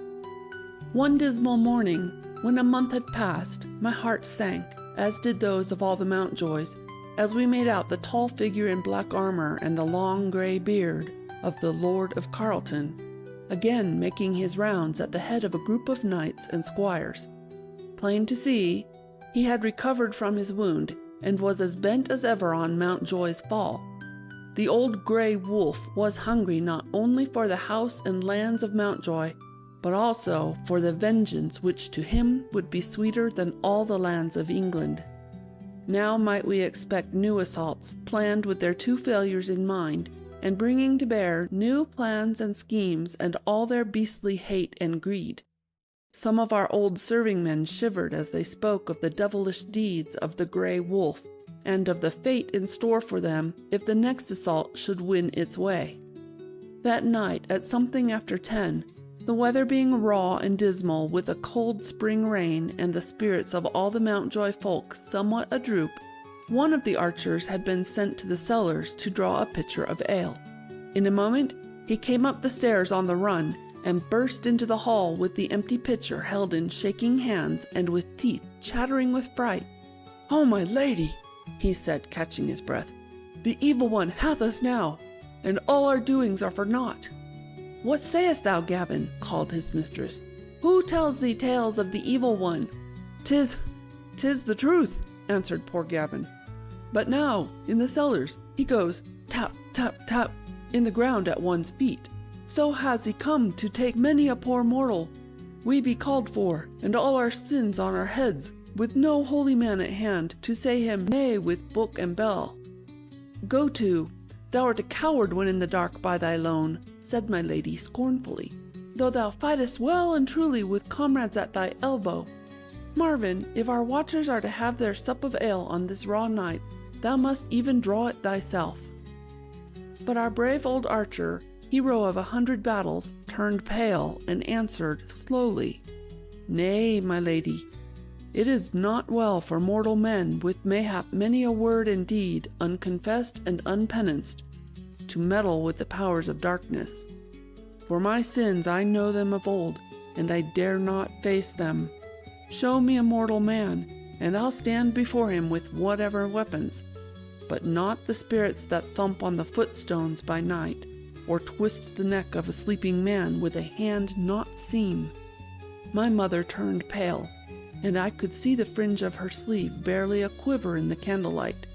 One dismal morning, when a month had passed, my heart sank, as did those of all the Mountjoys, as we made out the tall figure in black armor and the long grey beard of the Lord of Carleton, again making his rounds at the head of a group of knights and squires. Plain to see, he had recovered from his wound, and was as bent as ever on Mountjoy's fall. The old grey wolf was hungry not only for the house and lands of Mountjoy, but also for the vengeance which to him would be sweeter than all the lands of England. Now might we expect new assaults, planned with their 2 failures in mind, and bringing to bear new plans and schemes and all their beastly hate and greed. Some of our old serving-men shivered as they spoke of the devilish deeds of the grey wolf, and of the fate in store for them if the next assault should win its way. That night, at something after 10, the weather being raw and dismal with a cold spring rain and the spirits of all the Mountjoy folk somewhat adroop, one of the archers had been sent to the cellars to draw a pitcher of ale. In a moment, he came up the stairs on the run and burst into the hall with the empty pitcher held in shaking hands and with teeth chattering with fright. "Oh, my lady," he said, catching his breath, "the evil one hath us now, and all our doings are for naught." "What sayest thou, Gavin?" called his mistress. "Who tells thee tales of the evil one?" "'Tis the truth," answered poor Gavin. "But now, in the cellars, he goes tap, tap, tap in the ground at one's feet. So has he come to take many a poor mortal. We be called for, and all our sins on our heads, with no holy man at hand to say him nay with book and bell." "Go to, thou art a coward when in the dark by thy lone," said my lady scornfully, "though thou fightest well and truly with comrades at thy elbow. Marvin, if our watchers are to have their sup of ale on this raw night, thou must even draw it thyself." But our brave old archer, hero of 100 battles, turned pale and answered slowly, "Nay, my lady, it is not well for mortal men with mayhap many a word and deed unconfessed and unpenanced to meddle with the powers of darkness. For my sins I know them of old, and I dare not face them. Show me a mortal man, and I'll stand before him with whatever weapons, but not the spirits that thump on the footstones by night, or twist the neck of a sleeping man with a hand not seen." My mother turned pale, and I could see the fringe of her sleeve barely a quiver in the candlelight.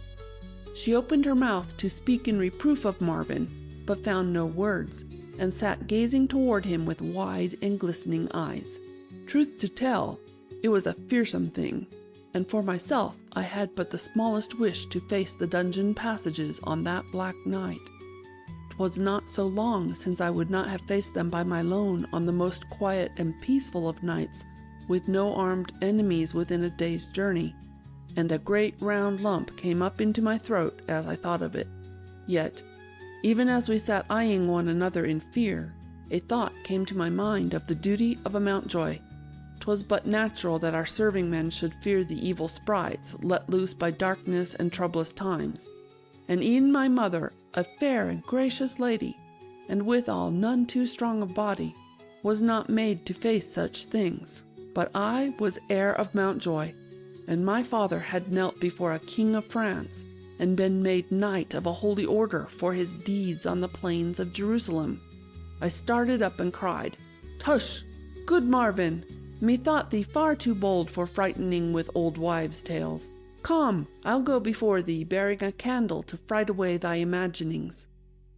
She opened her mouth to speak in reproof of Marvin, but found no words, and sat gazing toward him with wide and glistening eyes. Truth to tell, it was a fearsome thing, and for myself I had but the smallest wish to face the dungeon passages on that black night. 'Twas not so long since I would not have faced them by my lone on the most quiet and peaceful of nights, with no armed enemies within a day's journey, and a great round lump came up into my throat as I thought of it. Yet, even as we sat eyeing one another in fear, a thought came to my mind of the duty of a Mountjoy. 'Twas but natural that our serving men should fear the evil sprites let loose by darkness and troublous times, and e'en my mother, a fair and gracious lady, and withal none too strong of body, was not made to face such things. But I was heir of Mountjoy, and my father had knelt before a king of France, and been made knight of a holy order for his deeds on the plains of Jerusalem. I started up and cried, "Tush, good Marvin, methought thee far too bold for frightening with old wives' tales. Come, I'll go before thee, bearing a candle to fright away thy imaginings."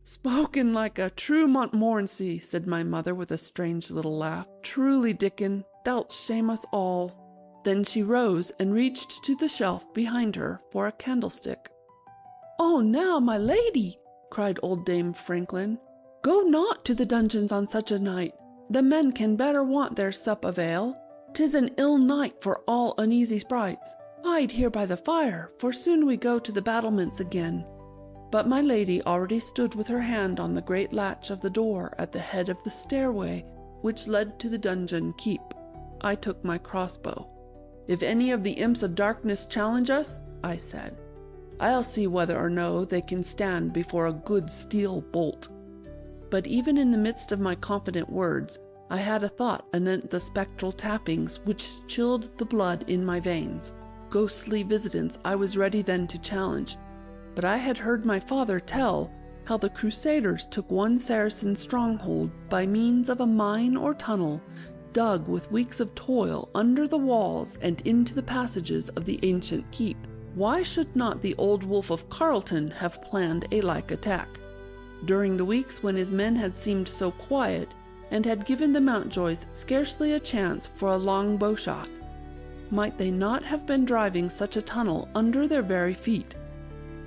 "Spoken like a true Montmorency," said my mother with a strange little laugh. "Truly, Dickon, thou'lt shame us all." Then she rose and reached to the shelf behind her for a candlestick. "Oh, now, my lady," cried old Dame Franklin, "go not to the dungeons on such a night. The men can better want their sup of ale. 'Tis an ill night for all uneasy sprites. Bide here by the fire, for soon we go to the battlements again." But my lady already stood with her hand on the great latch of the door at the head of the stairway which led to the dungeon keep. I took my crossbow. "If any of the imps of darkness challenge us," I said, "I'll see whether or no they can stand before a good steel bolt." But even in the midst of my confident words, I had a thought anent the spectral tappings which chilled the blood in my veins. Ghostly visitants I was ready then to challenge, but I had heard my father tell how the Crusaders took one Saracen stronghold by means of a mine or tunnel dug with weeks of toil under the walls and into the passages of the ancient keep. Why should not the old Wolf of Carleton have planned a like attack? During the weeks when his men had seemed so quiet, and had given the Mountjoys scarcely a chance for a long bow-shot, might they not have been driving such a tunnel under their very feet?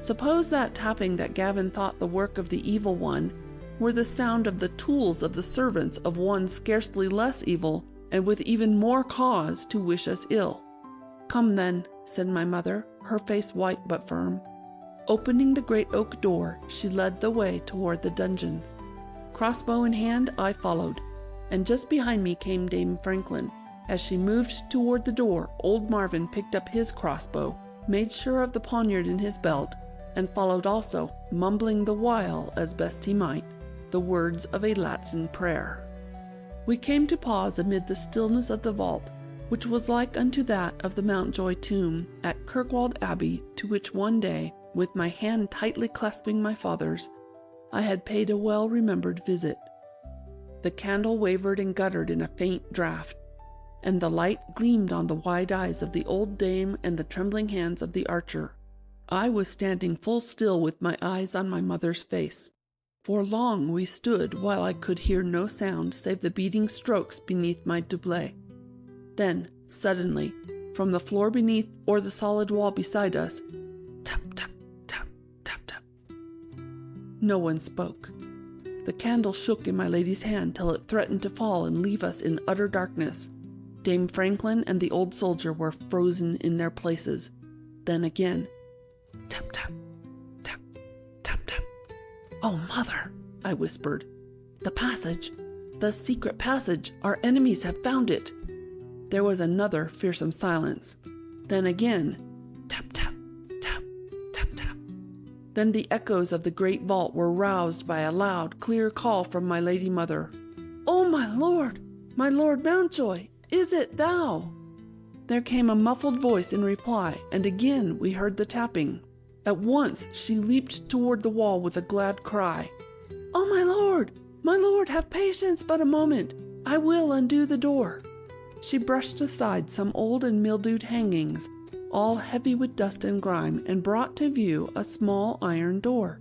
Suppose that tapping that Gavin thought the work of the evil one were the sound of the tools of the servants of one scarcely less evil, and with even more cause to wish us ill. "Come then," said my mother, her face white but firm. Opening the great oak door, she led the way toward the dungeons. Crossbow in hand, I followed, and just behind me came Dame Franklin. As she moved toward the door, old Marvin picked up his crossbow, made sure of the poniard in his belt, and followed also, mumbling the while as best he might. the words of a Latin prayer. We came to pause amid the stillness of the vault, which was like unto that of the Mountjoy tomb at Kirkwall Abbey, to which one day, with my hand tightly clasping my father's, I had paid a well-remembered visit. The candle wavered and guttered in a faint draught, and the light gleamed on the wide eyes of the old dame and the trembling hands of the archer. I was standing full still with my eyes on my mother's face. For long we stood while I could hear no sound save the beating strokes beneath my doublet. Then, suddenly, from the floor beneath or the solid wall beside us, tap, tap, tap, tap, tap. No one spoke. The candle shook in my lady's hand till it threatened to fall and leave us in utter darkness. Dame Franklin and the old soldier were frozen in their places. Then again, tap, tap, tap, tap, tap. "Oh, Mother," I whispered. "The passage! The secret passage! Our enemies have found it!" There was another fearsome silence. Then again, tap, tap, tap, tap, tap. Then the echoes of the great vault were roused by a loud, clear call from my lady mother. "Oh, my Lord Mountjoy, is it thou?" There came a muffled voice in reply, and again we heard the tapping. At once she leaped toward the wall with a glad cry. "Oh, my lord, have patience but a moment. I will undo the door." She brushed aside some old and mildewed hangings, all heavy with dust and grime, and brought to view a small iron door.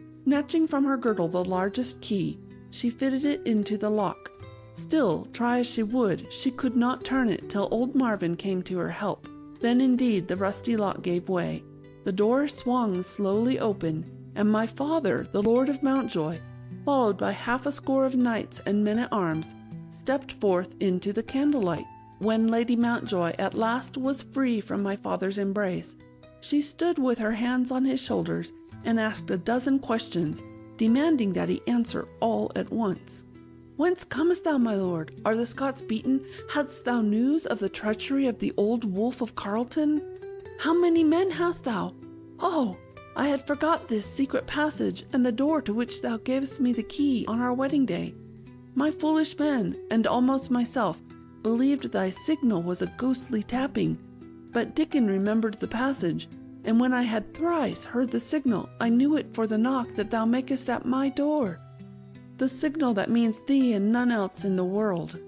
Snatching from her girdle the largest key, she fitted it into the lock. Still, try as she would, she could not turn it till old Marvin came to her help. Then indeed the rusty lock gave way. The door swung slowly open, and my father, the Lord of Mountjoy, followed by half a score of knights and men-at-arms, stepped forth into the candlelight. When Lady Mountjoy at last was free from my father's embrace, she stood with her hands on his shoulders and asked a dozen questions, demanding that he answer all at once. "Whence comest thou, my lord? Are the Scots beaten? Hadst thou news of the treachery of the old Wolf of Carleton? How many men hast thou? Oh, I had forgot this secret passage and the door to which thou gavest me the key on our wedding day. My foolish men, and almost myself, believed thy signal was a ghostly tapping, but Dickon remembered the passage, and when I had thrice heard the signal, I knew it for the knock that thou makest at my door, the signal that means thee and none else in the world."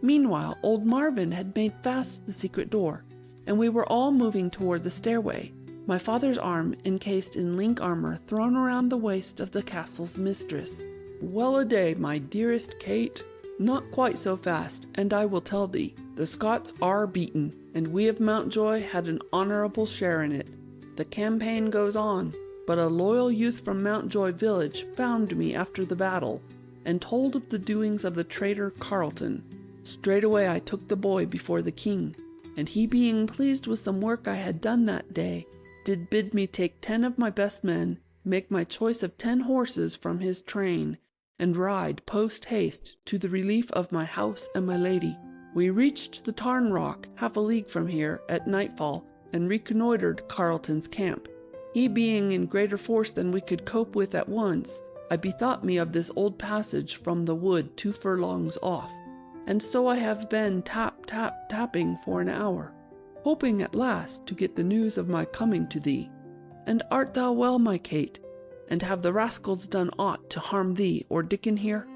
Meanwhile, old Marvin had made fast the secret door, and we were all moving toward the stairway, my father's arm encased in link armor thrown around the waist of the castle's mistress. "Well-a-day, my dearest Kate. Not quite so fast, and I will tell thee. The Scots are beaten, and we of Mountjoy had an honorable share in it. The campaign goes on, but a loyal youth from Mountjoy village found me after the battle, and told of the doings of the traitor Carleton. Straightway I took the boy before the king, and he being pleased with some work I had done that day, did bid me take 10 of my best men, make my choice of 10 horses from his train, and ride post-haste to the relief of my house and my lady. We reached the Tarn Rock, half a league from here, at nightfall, and reconnoitered Carleton's camp. He being in greater force than we could cope with at once, I bethought me of this old passage from the wood 2 furlongs off, and so I have been tapping for an hour, hoping at last to get the news of my coming to thee. And art thou well, my Kate? And have the rascals done aught to harm thee or Dickon here?"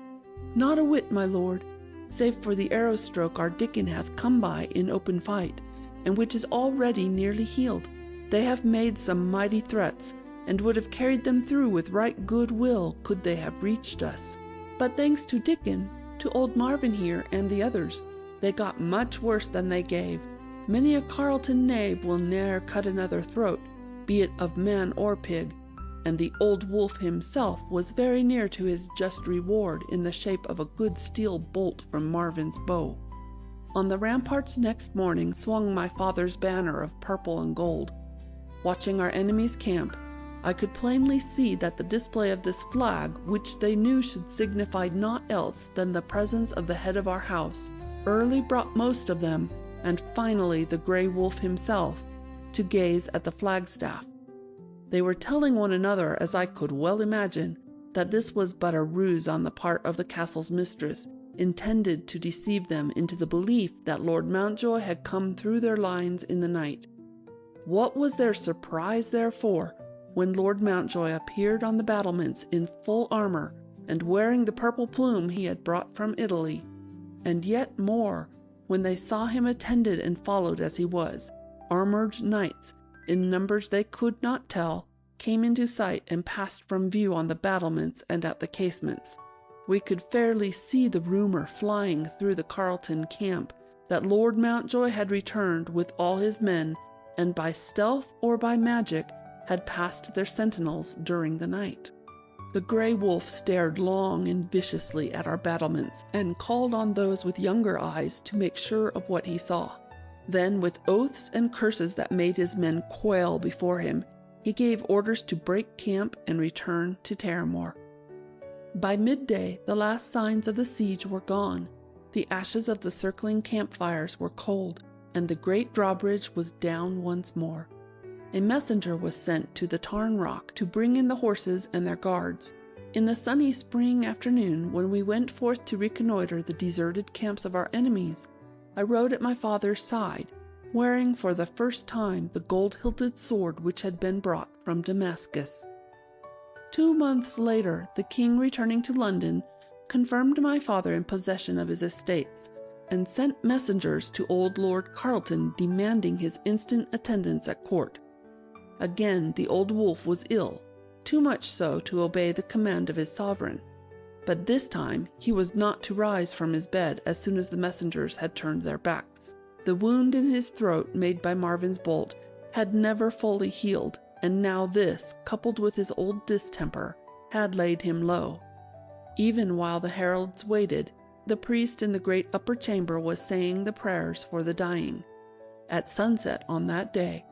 "Not a whit, my lord, save for the arrow stroke our Dickon hath come by in open fight, and which is already nearly healed. They have made some mighty threats, and would have carried them through with right good will could they have reached us. But thanks to Dickon, to old Marvin here and the others, they got much worse than they gave. Many a Carleton knave will ne'er cut another throat, be it of man or pig, and the old wolf himself was very near to his just reward in the shape of a good steel bolt from Marvin's bow." On the ramparts next morning swung my father's banner of purple and gold. Watching our enemy's camp, I could plainly see that the display of this flag, which they knew should signify naught else than the presence of the head of our house, early brought most of them, and finally the grey wolf himself, to gaze at the flagstaff. They were telling one another, as I could well imagine, that this was but a ruse on the part of the castle's mistress, intended to deceive them into the belief that Lord Mountjoy had come through their lines in the night. What was their surprise, therefore, when Lord Mountjoy appeared on the battlements in full armor and wearing the purple plume he had brought from Italy, and yet more, when they saw him attended and followed as he was. Armored knights, in numbers they could not tell, came into sight and passed from view on the battlements and at the casements. We could fairly see the rumor flying through the Carleton camp that Lord Mountjoy had returned with all his men, and by stealth or by magic had passed their sentinels during the night. The Grey Wolf stared long and viciously at our battlements, and called on those with younger eyes to make sure of what he saw. Then, with oaths and curses that made his men quail before him, he gave orders to break camp and return to Terramore. By midday, the last signs of the siege were gone. The ashes of the circling campfires were cold, and the great drawbridge was down once more. A messenger was sent to the Tarn Rock to bring in the horses and their guards. In the sunny spring afternoon, when we went forth to reconnoiter the deserted camps of our enemies, I rode at my father's side, wearing for the first time the gold-hilted sword which had been brought from Damascus. 2 months later, the king, returning to London, confirmed my father in possession of his estates, and sent messengers to old Lord Carleton demanding his instant attendance at court. Again the old wolf was ill, too much so to obey the command of his sovereign. But this time he was not to rise from his bed as soon as the messengers had turned their backs. The wound in his throat made by Marvin's bolt had never fully healed, and now this, coupled with his old distemper, had laid him low. Even while the heralds waited, the priest in the great upper chamber was saying the prayers for the dying. At sunset on that day,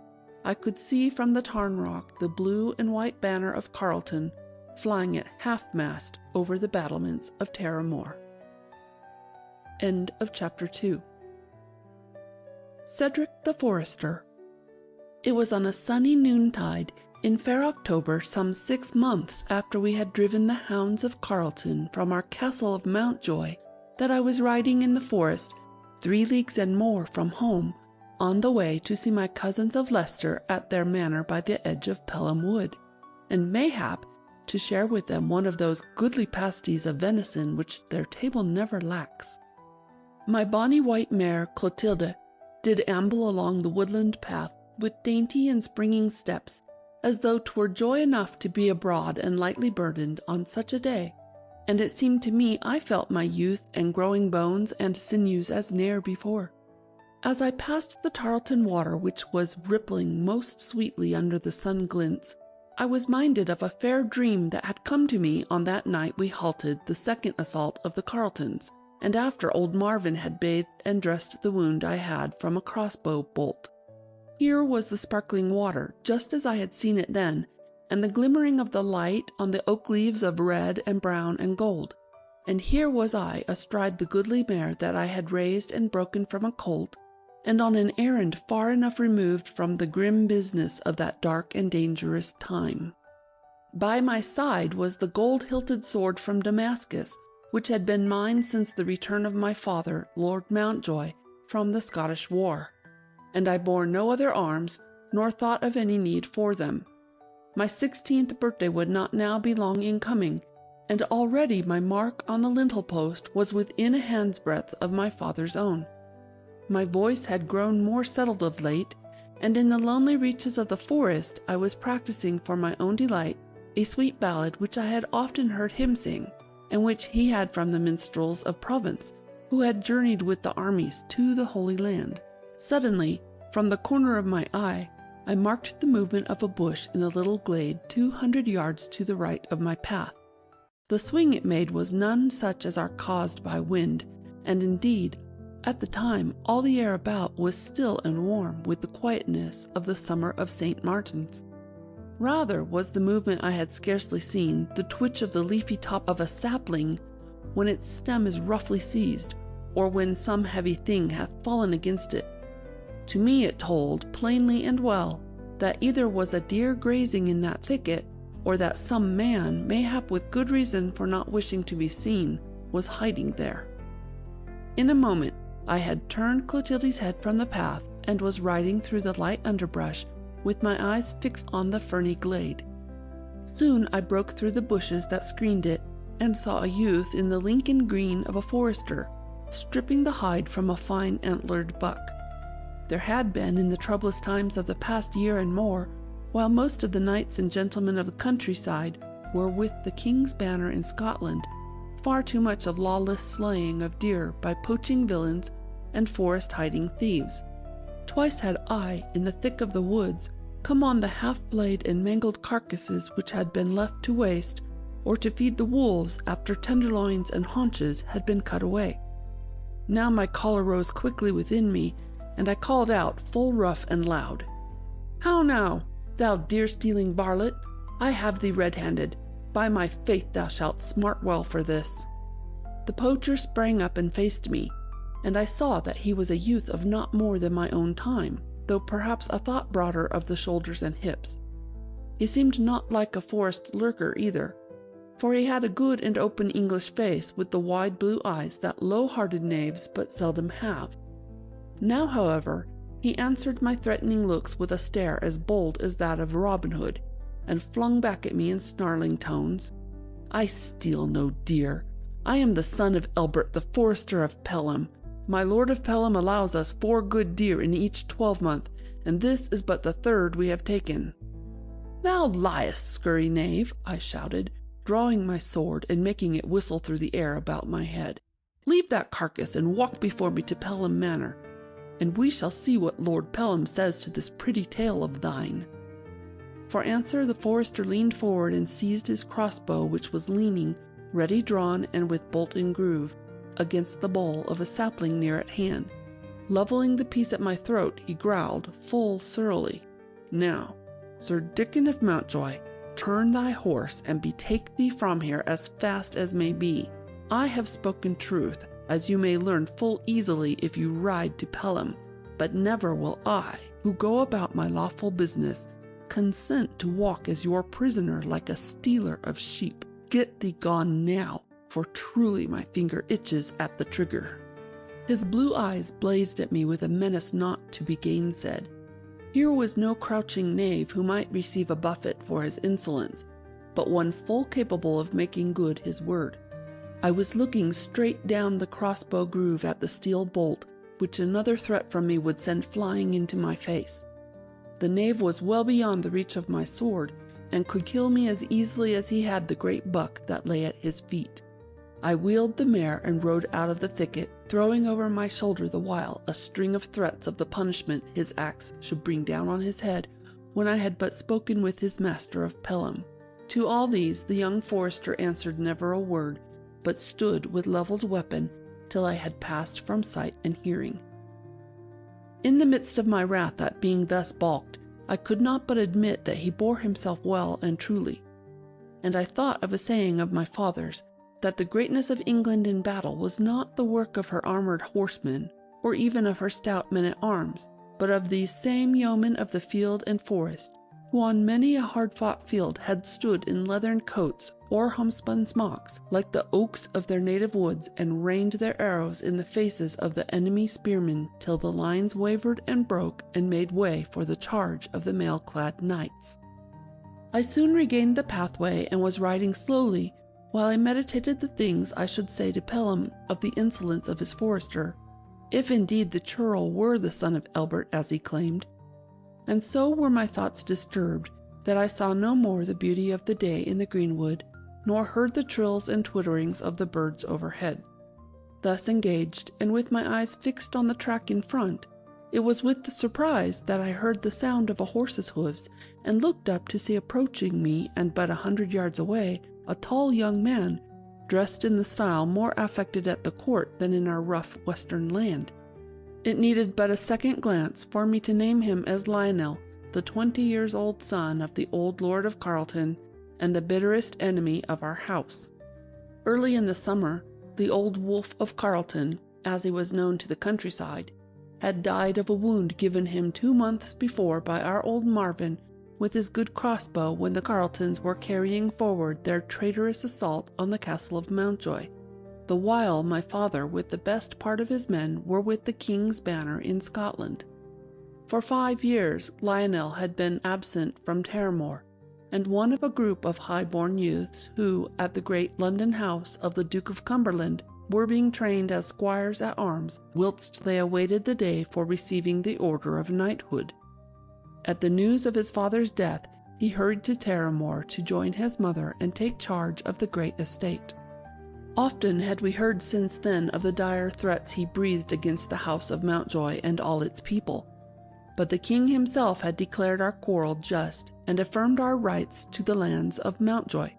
I could see from the Tarn Rock the blue and white banner of Carleton flying at half-mast over the battlements of Terramore. End of Chapter 2. Cedric the Forester. It was on a sunny noontide in fair October, some 6 months after we had driven the hounds of Carleton from our castle of Mountjoy, that I was riding in the forest, 3 leagues and more from home, on the way to see my cousins of Leicester at their manor by the edge of Pelham Wood, and mayhap to share with them one of those goodly pasties of venison which their table never lacks. My bonny white mare Clotilde did amble along the woodland path with dainty and springing steps, as though 'twere joy enough to be abroad and lightly burdened on such a day, and it seemed to me I felt my youth and growing bones and sinews as ne'er before. As I passed the Tarleton water, which was rippling most sweetly under the sun glints, I was minded of a fair dream that had come to me on that night we halted the second assault of the Carletons, and after old Marvin had bathed and dressed the wound I had from a crossbow bolt. Here was the sparkling water, just as I had seen it then, and the glimmering of the light on the oak leaves of red and brown and gold. And here was I astride the goodly mare that I had raised and broken from a colt, and on an errand far enough removed from the grim business of that dark and dangerous time. By my side was the gold-hilted sword from Damascus, which had been mine since the return of my father, Lord Mountjoy, from the Scottish war, and I bore no other arms, nor thought of any need for them. My 16th birthday would not now be long in coming, and already my mark on the lintel-post was within a hand's breadth of my father's own. My voice had grown more settled of late, and in the lonely reaches of the forest I was practicing for my own delight a sweet ballad which I had often heard him sing, and which he had from the minstrels of Provence, who had journeyed with the armies to the Holy Land. Suddenly, from the corner of my eye, I marked the movement of a bush in a little glade 200 yards to the right of my path. The swing it made was none such as are caused by wind, and indeed, at the time all the air about was still and warm with the quietness of the summer of St. Martin's. Rather was the movement I had scarcely seen the twitch of the leafy top of a sapling when its stem is roughly seized, or when some heavy thing hath fallen against it. To me it told, plainly and well, that either was a deer grazing in that thicket, or that some man, mayhap with good reason for not wishing to be seen, was hiding there. In a moment I had turned Clotilde's head from the path and was riding through the light underbrush with my eyes fixed on the ferny glade. Soon I broke through the bushes that screened it and saw a youth in the Lincoln green of a forester, stripping the hide from a fine antlered buck. There had been, in the troublous times of the past year and more, while most of the knights and gentlemen of the countryside were with the king's banner in Scotland, far too much of lawless slaying of deer by poaching villains and forest-hiding thieves. Twice had I, in the thick of the woods, come on the half-flayed and mangled carcasses which had been left to waste, or to feed the wolves after tenderloins and haunches had been cut away. Now my choler rose quickly within me, and I called out full rough and loud, "How now, thou deer-stealing varlet? I have thee red-handed. By my faith thou shalt smart well for this." The poacher sprang up and faced me, and I saw that he was a youth of not more than my own time, though perhaps a thought broader of the shoulders and hips. He seemed not like a forest lurker either, for he had a good and open English face with the wide blue eyes that low-hearted knaves but seldom have. Now, however, he answered my threatening looks with a stare as bold as that of Robin Hood, and flung back at me in snarling tones, "I steal no deer. I am the son of Elbert the Forester of Pelham. My Lord of Pelham allows us 4 good deer in each 12-month, and this is but the 3rd we have taken." "Thou liest, scurry knave!" I shouted, drawing my sword and making it whistle through the air about my head. "Leave that carcass and walk before me to Pelham Manor, and we shall see what Lord Pelham says to this pretty tale of thine." For answer the forester leaned forward and seized his crossbow, which was leaning, ready drawn and with bolt and groove, against the bole of a sapling near at hand. Levelling the piece at my throat, he growled, full surlily, "Now, Sir Dickon of Mountjoy, turn thy horse and betake thee from here as fast as may be. I have spoken truth, as you may learn full easily if you ride to Pelham, but never will I, who go about my lawful business, consent to walk as your prisoner like a stealer of sheep. Get thee gone now, for truly my finger itches at the trigger." His blue eyes blazed at me with a menace not to be gainsaid. Here was no crouching knave who might receive a buffet for his insolence, but one full capable of making good his word. I was looking straight down the crossbow groove at the steel bolt, which another threat from me would send flying into my face. The knave was well beyond the reach of my sword, and could kill me as easily as he had the great buck that lay at his feet. I wheeled the mare and rode out of the thicket, throwing over my shoulder the while a string of threats of the punishment his axe should bring down on his head when I had but spoken with his master of Pelham. To all these the young forester answered never a word, but stood with levelled weapon till I had passed from sight and hearing. In the midst of my wrath at being thus balked, I could not but admit that he bore himself well and truly. And I thought of a saying of my father's, that the greatness of England in battle was not the work of her armoured horsemen, or even of her stout men-at-arms, but of these same yeomen of the field and forest, who on many a hard-fought field had stood in leathern coats or homespun smocks, like the oaks of their native woods, and rained their arrows in the faces of the enemy spearmen till the lines wavered and broke and made way for the charge of the mail-clad knights. I soon regained the pathway and was riding slowly, while I meditated the things I should say to Pelham of the insolence of his forester, if indeed the churl were the son of Elbert as he claimed. And so were my thoughts disturbed, that I saw no more the beauty of the day in the greenwood, nor heard the trills and twitterings of the birds overhead. Thus engaged, and with my eyes fixed on the track in front, it was with the surprise that I heard the sound of a horse's hoofs, and looked up to see approaching me, and but 100 yards away, a tall young man, dressed in the style more affected at the court than in our rough western land. It needed but a second glance for me to name him as Lionel, the 20-years-old son of the old Lord of Carleton, and the bitterest enemy of our house. Early in the summer, the old Wolf of Carleton, as he was known to the countryside, had died of a wound given him 2 months before by our old Marvin, with his good crossbow when the Carletons were carrying forward their traitorous assault on the castle of Mountjoy, the while my father with the best part of his men were with the king's banner in Scotland. For 5 years Lionel had been absent from Terramore, and one of a group of high-born youths who, at the great London house of the Duke of Cumberland, were being trained as squires at arms whilst they awaited the day for receiving the order of knighthood. At the news of his father's death, he hurried to Terramore to join his mother and take charge of the great estate. Often had we heard since then of the dire threats he breathed against the house of Mountjoy and all its people. But the king himself had declared our quarrel just, and affirmed our rights to the lands of Mountjoy,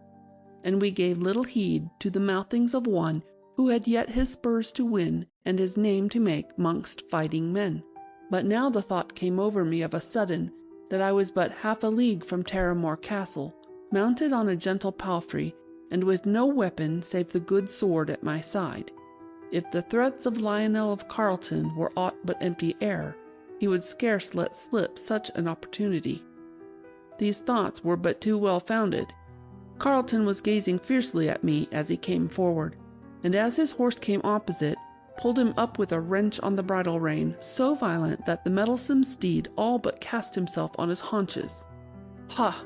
and we gave little heed to the mouthings of one who had yet his spurs to win and his name to make mongst fighting men. But now the thought came over me of a sudden that I was but half a league from Terramore Castle, mounted on a gentle palfrey, and with no weapon save the good sword at my side. If the threats of Lionel of Carleton were aught but empty air, he would scarce let slip such an opportunity. These thoughts were but too well founded. Carleton was gazing fiercely at me as he came forward, and as his horse came opposite, pulled him up with a wrench on the bridle rein, so violent that the mettlesome steed all but cast himself on his haunches. "Ha!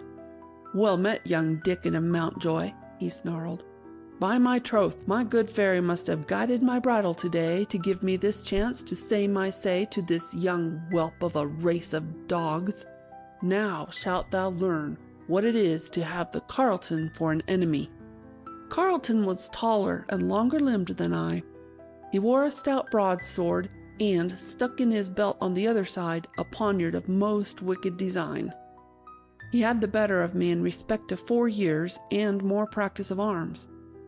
Well met, young Dickon of Mountjoy," he snarled. "By my troth, my good fairy must have guided my bridle today to give me this chance to say my say to this young whelp of a race of dogs. Now shalt thou learn what it is to have the Carleton for an enemy." Carleton was taller and longer limbed than I. He wore a stout broadsword, and, stuck in his belt on the other side, a poniard of most wicked design. He had the better of me in respect of 4 years and more practice of arms,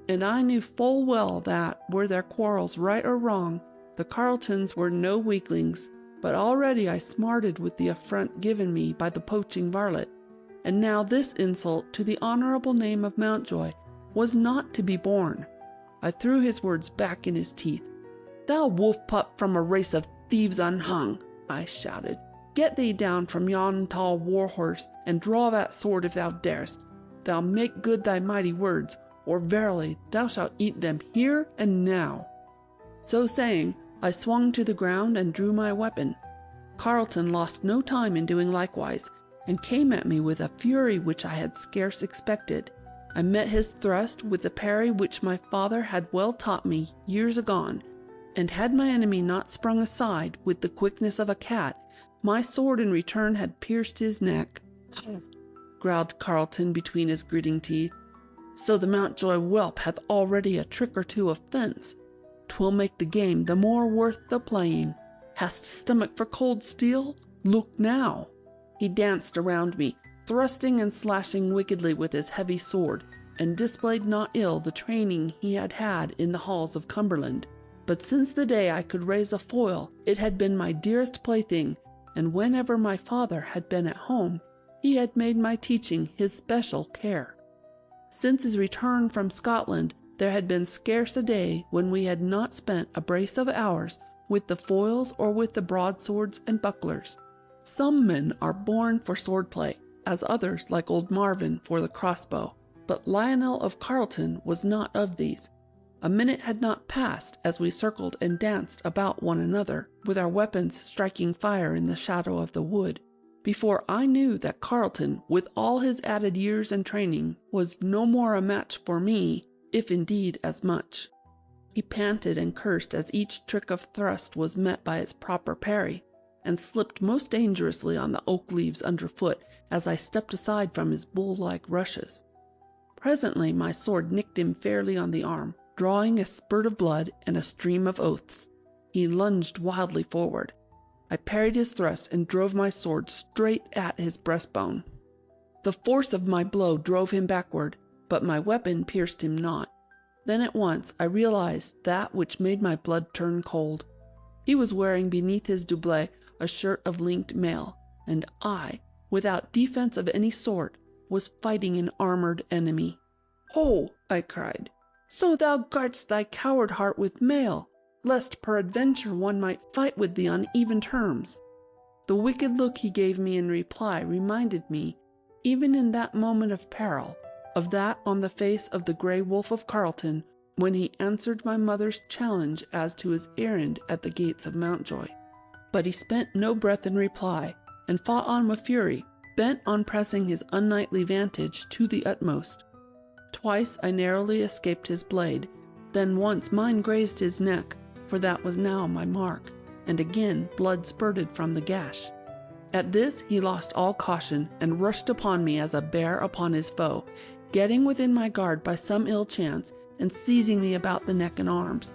and I knew full well that, were their quarrels right or wrong, the Carletons were no weaklings. But already I smarted with the affront given me by the poaching varlet, and now this insult to the honourable name of Mountjoy was not to be borne. I threw his words back in his teeth. "Thou wolf-pup from a race of thieves unhung," I shouted, "get thee down from yon tall war-horse, and draw that sword if thou darest. Thou make good thy mighty words, or verily thou shalt eat them here and now." So saying, I swung to the ground and drew my weapon. Carleton lost no time in doing likewise, and came at me with a fury which I had scarce expected. I met his thrust with the parry which my father had well taught me years agone, and had my enemy not sprung aside with the quickness of a cat, my sword in return had pierced his neck. growled Carleton between his gritting teeth. "So the Mountjoy whelp hath already a trick or two of fence. 'Twill make the game the more worth the playing. Hast stomach for cold steel? Look now!" He danced around me, thrusting and slashing wickedly with his heavy sword, and displayed not ill the training he had had in the halls of Cumberland. But since the day I could raise a foil, it had been my dearest plaything, and whenever my father had been at home, he had made my teaching his special care. Since his return from Scotland, there had been scarce a day when we had not spent a brace of hours with the foils or with the broadswords and bucklers. Some men are born for swordplay, as others, like old Marvin, for the crossbow, but Lionel of Carleton was not of these. A minute had not passed as we circled and danced about one another, with our weapons striking fire in the shadow of the wood, before I knew that Carleton, with all his added years and training, was no more a match for me, if indeed as much. He panted and cursed as each trick of thrust was met by its proper parry, and slipped most dangerously on the oak leaves underfoot as I stepped aside from his bull-like rushes. Presently my sword nicked him fairly on the arm, drawing a spurt of blood and a stream of oaths. He lunged wildly forward. I parried his thrust and drove my sword straight at his breastbone. The force of my blow drove him backward, but my weapon pierced him not. Then at once I realized that which made my blood turn cold. He was wearing beneath his doublet a shirt of linked mail, and I, without defense of any sort, was fighting an armored enemy. "Ho!" I cried. "So thou guard'st thy coward heart with mail, lest peradventure one might fight with thee on even terms." The wicked look he gave me in reply reminded me even in that moment of peril, of that on the face of the grey wolf of Carleton, when he answered my mother's challenge as to his errand at the gates of Mountjoy. But he spent no breath in reply, and fought on with fury, bent on pressing his unknightly vantage to the utmost. Twice I narrowly escaped his blade, then once mine grazed his neck, for that was now my mark, and again blood spurted from the gash. At this he lost all caution, and rushed upon me as a bear upon his foe, getting within my guard by some ill chance, and seizing me about the neck and arms.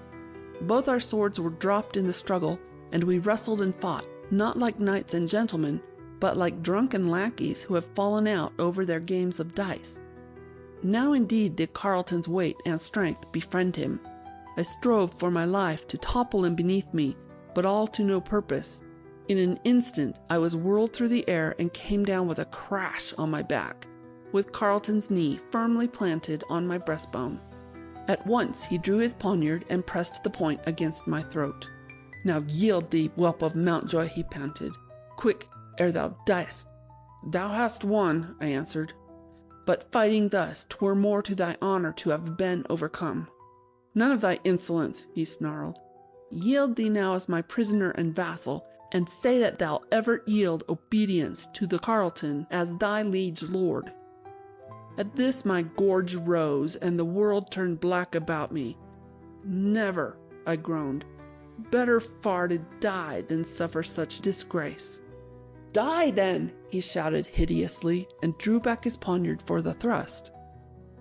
Both our swords were dropped in the struggle, and we wrestled and fought, not like knights and gentlemen, but like drunken lackeys who have fallen out over their games of dice. Now indeed did Carleton's weight and strength befriend him. I strove for my life to topple him beneath me, but all to no purpose. In an instant I was whirled through the air and came down with a crash on my back, with Carleton's knee firmly planted on my breastbone. At once he drew his poniard and pressed the point against my throat. "Now yield thee, whelp of Mountjoy," he panted. "Quick, ere thou diest." "Thou hast won," I answered. "But fighting thus, 'twere more to thy honor to have been overcome." "None of thy insolence," he snarled. "Yield thee now as my prisoner and vassal, and say that thou ever yield obedience to the Carleton as thy liege lord." At this my gorge rose, and the world turned black about me. "Never," I groaned. "Better far to die than suffer such disgrace." "Die, then!" he shouted hideously, and drew back his poniard for the thrust.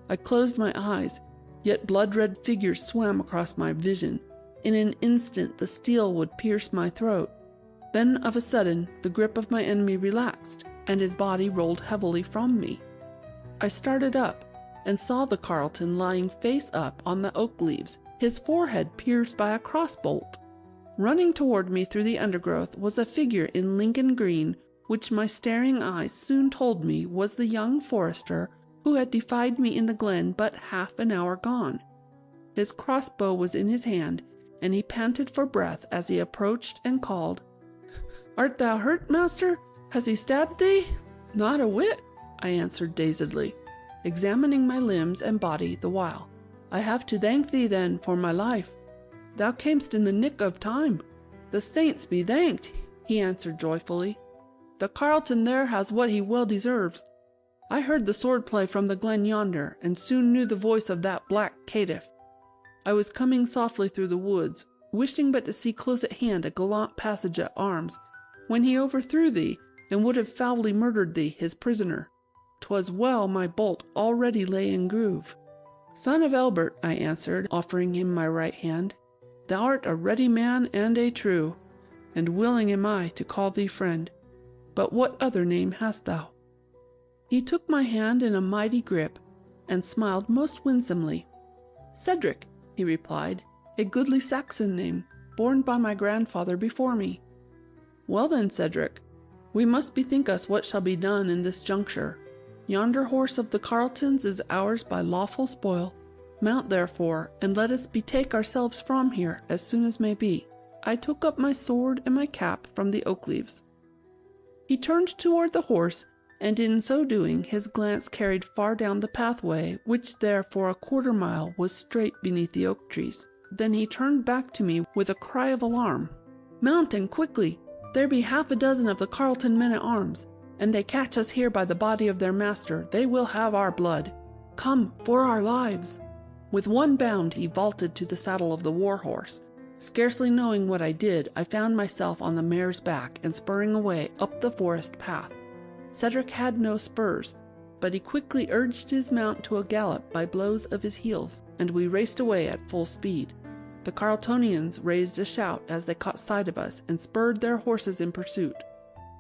I closed my eyes, yet blood-red figures swam across my vision. In an instant the steel would pierce my throat. Then of a sudden the grip of my enemy relaxed, and his body rolled heavily from me. I started up, and saw the Carleton lying face up on the oak leaves, his forehead pierced by a cross-bolt. Running toward me through the undergrowth was a figure in Lincoln green, which my staring eyes soon told me was the young forester who had defied me in the glen but half an hour gone. His crossbow was in his hand, and he panted for breath as he approached and called, "Art thou hurt, master? Has he stabbed thee?" "Not a whit," I answered dazedly, examining my limbs and body the while. "I have to thank thee, then, for my life. Thou camest in the nick of time." "The saints be thanked," he answered joyfully. "The Carleton there has what he well deserves. I heard the sword-play from the glen yonder, and soon knew the voice of that black caitiff. I was coming softly through the woods, wishing but to see close at hand a gallant passage at arms, when he overthrew thee, and would have foully murdered thee, his prisoner. 'Twas well my bolt already lay in groove." "Son of Elbert," I answered, offering him my right hand, "thou art a ready man and a true, and willing am I to call thee friend. But what other name hast thou?" He took my hand in a mighty grip, and smiled most winsomely. "Cedric," he replied, "a goodly Saxon name, borne by my grandfather before me." "Well then, Cedric, we must bethink us what shall be done in this juncture. Yonder horse of the Carletons is ours by lawful spoil. Mount therefore, and let us betake ourselves from here as soon as may be." I took up my sword and my cap from the oak leaves. He turned toward the horse, and in so doing his glance carried far down the pathway, which there for a quarter-mile was straight beneath the oak trees. Then he turned back to me with a cry of alarm. "Mount, and quickly! There be half a dozen of the Carleton men-at-arms, and they catch us here by the body of their master, they will have our blood. Come, for our lives!" With one bound he vaulted to the saddle of the war-horse. Scarcely knowing what I did, I found myself on the mare's back and spurring away up the forest path. Cedric had no spurs, but he quickly urged his mount to a gallop by blows of his heels, and we raced away at full speed. The Carletonians raised a shout as they caught sight of us and spurred their horses in pursuit.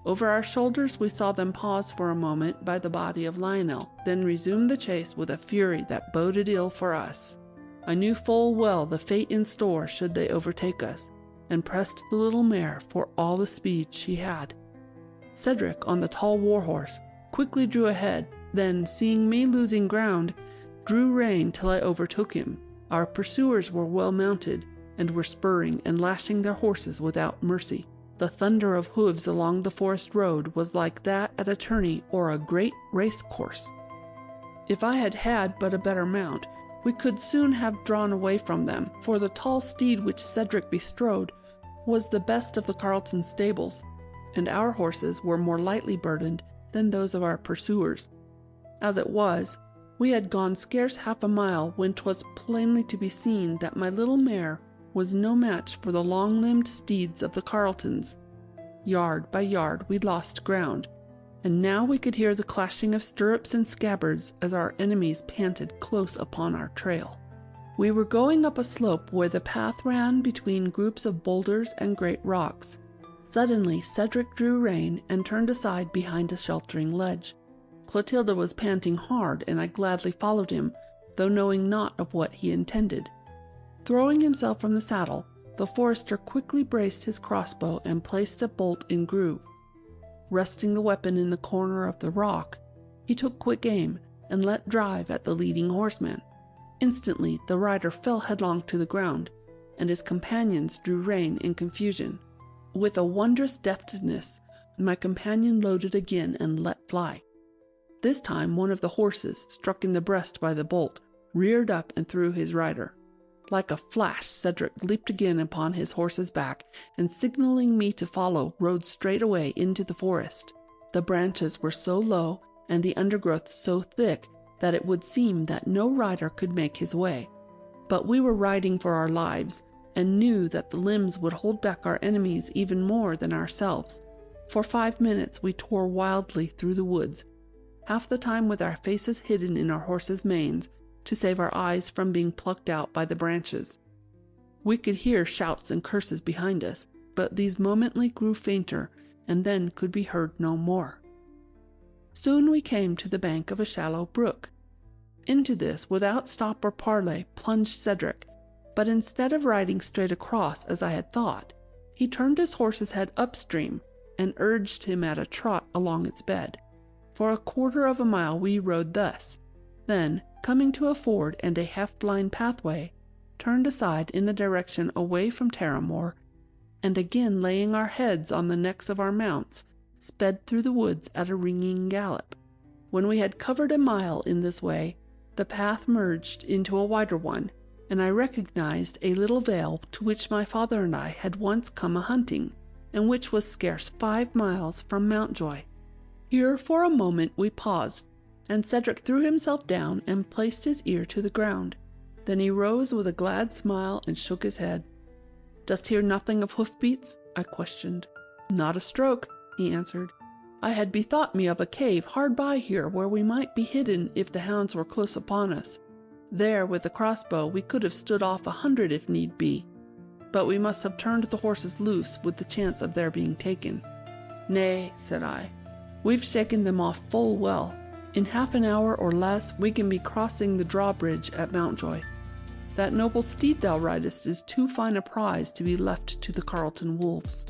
Over our shoulders we saw them pause for a moment by the body of Lionel, then resume the chase with a fury that boded ill for us. I knew full well the fate in store should they overtake us, and pressed the little mare for all the speed she had. Cedric, on the tall war-horse, quickly drew ahead, then, seeing me losing ground, drew rein till I overtook him. Our pursuers were well mounted, and were spurring and lashing their horses without mercy. The thunder of hooves along the forest road was like that at a tourney or a great race course. If I had had but a better mount, we could soon have drawn away from them, for the tall steed which Cedric bestrode was the best of the Carleton stables, and our horses were more lightly burdened than those of our pursuers. As it was, we had gone scarce half a mile when 'twas plainly to be seen that my little mare was no match for the long-limbed steeds of the Carletons. Yard by yard we lost ground, and now we could hear the clashing of stirrups and scabbards as our enemies panted close upon our trail. We were going up a slope where the path ran between groups of boulders and great rocks. Suddenly Cedric drew rein and turned aside behind a sheltering ledge. Clotilda was panting hard, and I gladly followed him, though knowing not of what he intended. Throwing himself from the saddle, the forester quickly braced his crossbow and placed a bolt in groove. Resting the weapon in the corner of the rock, he took quick aim and let drive at the leading horseman. Instantly the rider fell headlong to the ground, and his companions drew rein in confusion. With a wondrous deftness, my companion loaded again and let fly. This time one of the horses, struck in the breast by the bolt, reared up and threw his rider. Like a flash Cedric leaped again upon his horse's back, and signaling me to follow, rode straight away into the forest. The branches were so low and the undergrowth so thick that it would seem that no rider could make his way. But we were riding for our lives, and knew that the limbs would hold back our enemies even more than ourselves. For 5 minutes we tore wildly through the woods, half the time with our faces hidden in our horses' manes, to save our eyes from being plucked out by the branches. We could hear shouts and curses behind us, but these momently grew fainter, and then could be heard no more. Soon we came to the bank of a shallow brook. Into this, without stop or parley, plunged Cedric, but instead of riding straight across as I had thought, he turned his horse's head upstream and urged him at a trot along its bed. For a quarter of a mile we rode thus, then, coming to a ford and a half-blind pathway, turned aside in the direction away from Terramore, and again laying our heads on the necks of our mounts, sped through the woods at a ringing gallop. When we had covered a mile in this way, the path merged into a wider one, and I recognized a little vale to which my father and I had once come a-hunting, and which was scarce 5 miles from Mountjoy. Here for a moment we paused, and Cedric threw himself down and placed his ear to the ground. Then he rose with a glad smile and shook his head. "Dost hear nothing of hoof-beats?" I questioned. "Not a stroke," he answered. "I had bethought me of a cave hard by here where we might be hidden if the hounds were close upon us. There with the crossbow we could have stood off 100 if need be, but we must have turned the horses loose with the chance of their being taken." "Nay," said I, "we've shaken them off full well. In half an hour or less we can be crossing the drawbridge at Mountjoy. That noble steed thou ridest is too fine a prize to be left to the Carleton wolves."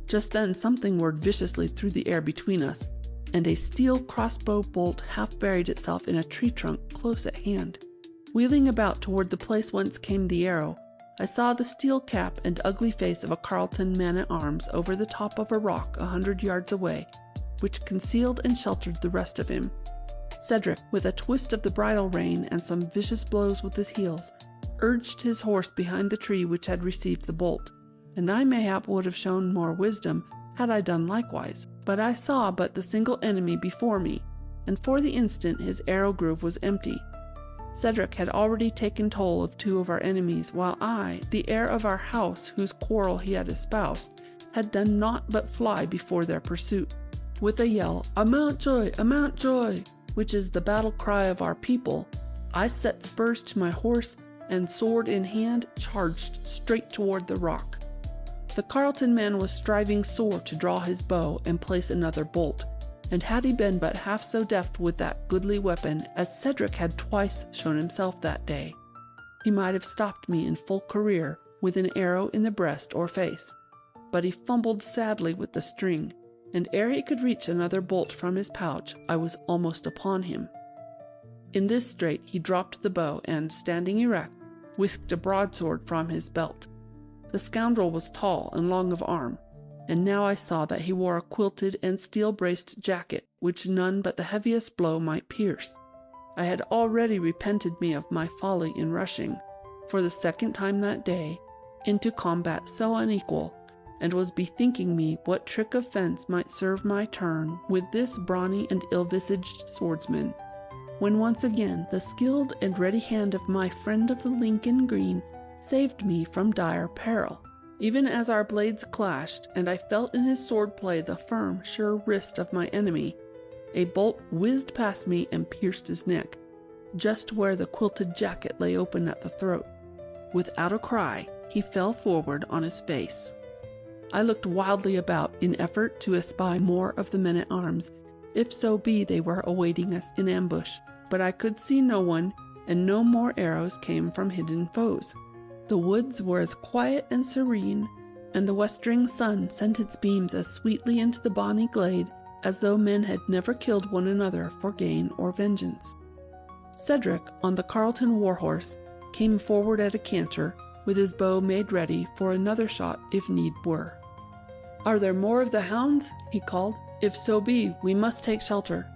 Just then something whirred viciously through the air between us, and a steel crossbow bolt half buried itself in a tree trunk close at hand. Wheeling about toward the place whence came the arrow, I saw the steel cap and ugly face of a Carleton man-at-arms over the top of a rock 100 yards away, which concealed and sheltered the rest of him. Cedric, with a twist of the bridle rein and some vicious blows with his heels, urged his horse behind the tree which had received the bolt, and I mayhap would have shown more wisdom had I done likewise, but I saw but the single enemy before me, and for the instant his arrow groove was empty. Cedric had already taken toll of 2 of our enemies, while I, the heir of our house whose quarrel he had espoused, had done naught but fly before their pursuit. With a yell, "A Mountjoy! A Mountjoy!" which is the battle cry of our people, I set spurs to my horse, and sword in hand charged straight toward the rock. The Carleton man was striving sore to draw his bow and place another bolt, and had he been but half so deft with that goodly weapon as Cedric had twice shown himself that day, he might have stopped me in full career with an arrow in the breast or face. But he fumbled sadly with the string, and ere he could reach another bolt from his pouch, I was almost upon him. In this strait he dropped the bow and, standing erect, whisked a broadsword from his belt. The scoundrel was tall and long of arm, and now I saw that he wore a quilted and steel-braced jacket which none but the heaviest blow might pierce. I had already repented me of my folly in rushing, for the second time that day, into combat so unequal, and was bethinking me what trick of fence might serve my turn with this brawny and ill-visaged swordsman, when once again the skilled and ready hand of my friend of the Lincoln Green saved me from dire peril. Even as our blades clashed, and I felt in his sword-play the firm, sure wrist of my enemy, a bolt whizzed past me and pierced his neck, just where the quilted jacket lay open at the throat. Without a cry, he fell forward on his face. I looked wildly about in effort to espy more of the men-at-arms, if so be they were awaiting us in ambush, but I could see no one, and no more arrows came from hidden foes. The woods were as quiet and serene, and the westering sun sent its beams as sweetly into the bonny glade as though men had never killed one another for gain or vengeance. Cedric, on the Carleton war-horse, came forward at a canter, with his bow made ready for another shot if need were. "Are there more of the hounds?" he called. "If so be, we must take shelter."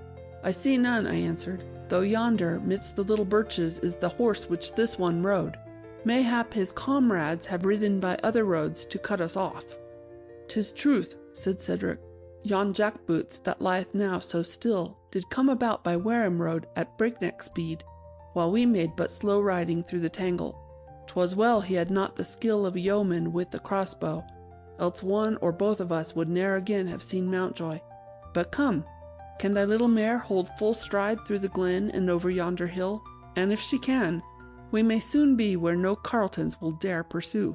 "I see none," I answered, "though yonder, midst the little birches, is the horse which this one rode. Mayhap his comrades have ridden by other roads to cut us off." "'Tis truth," said Cedric. "Yon jackboots that lieth now so still did come about by Wareham road at breakneck speed, while we made but slow riding through the tangle. 'Twas well he had not the skill of a yeoman with the crossbow, else one or both of us would ne'er again have seen Mountjoy. But come, can thy little mare hold full stride through the glen and over yonder hill? And if she can, we may soon be where no Carletons will dare pursue."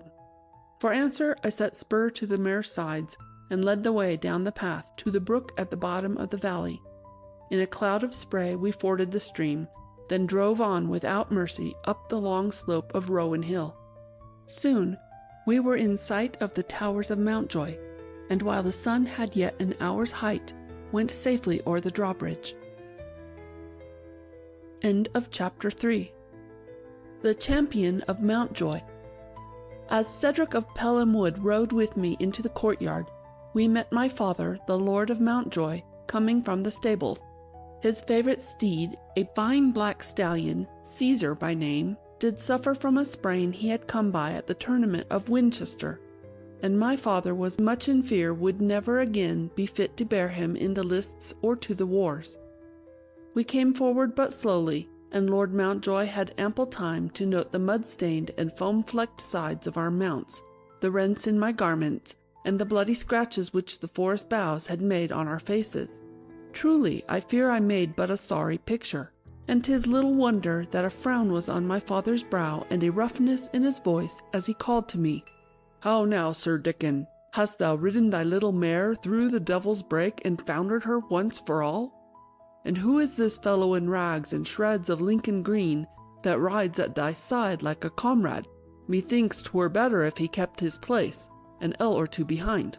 For answer I set spur to the mare's sides, and led the way down the path to the brook at the bottom of the valley. In a cloud of spray we forded the stream, then drove on without mercy up the long slope of Rowan Hill. Soon we were in sight of the towers of Mountjoy, and while the sun had yet an hour's height, went safely o'er the drawbridge. End of Chapter 3. The Champion of Mountjoy. As Cedric of Pelham Wood rode with me into the courtyard, we met my father, the Lord of Mountjoy, coming from the stables. His favourite steed, a fine black stallion, Caesar by name, did suffer from a sprain he had come by at the tournament of Winchester, and my father was much in fear would never again be fit to bear him in the lists or to the wars. We came forward but slowly, and Lord Mountjoy had ample time to note the mud-stained and foam-flecked sides of our mounts, the rents in my garments, and the bloody scratches which the forest boughs had made on our faces. Truly, I fear I made but a sorry picture, and 'tis little wonder that a frown was on my father's brow and a roughness in his voice as he called to me. "How now, Sir Dickon? Hast thou ridden thy little mare through the Devil's Brake and foundered her once for all? And who is this fellow in rags and shreds of Lincoln Green that rides at thy side like a comrade? Methinks 'twere better if he kept his place, an ell or two behind."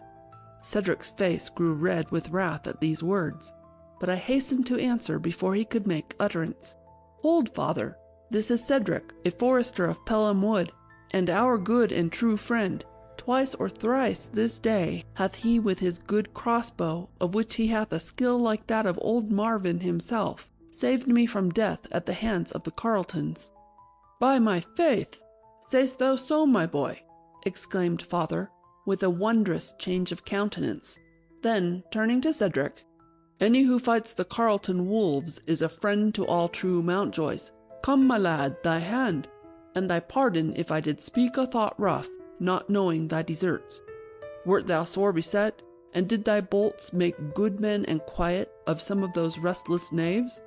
Cedric's face grew red with wrath at these words, but I hastened to answer before he could make utterance. "Hold, father, this is Cedric, a forester of Pelham Wood, and our good and true friend. Twice or thrice this day hath he with his good crossbow, of which he hath a skill like that of old Marvin himself, saved me from death at the hands of the Carletons." "By my faith! Say'st thou so, my boy?" exclaimed father, with a wondrous change of countenance. Then, turning to Cedric, "Any who fights the Carleton wolves is a friend to all true Mountjoys. Come, my lad, thy hand, and thy pardon if I did speak a thought rough, not knowing thy deserts. Wert thou sore beset, and did thy bolts make good men and quiet of some of those restless knaves?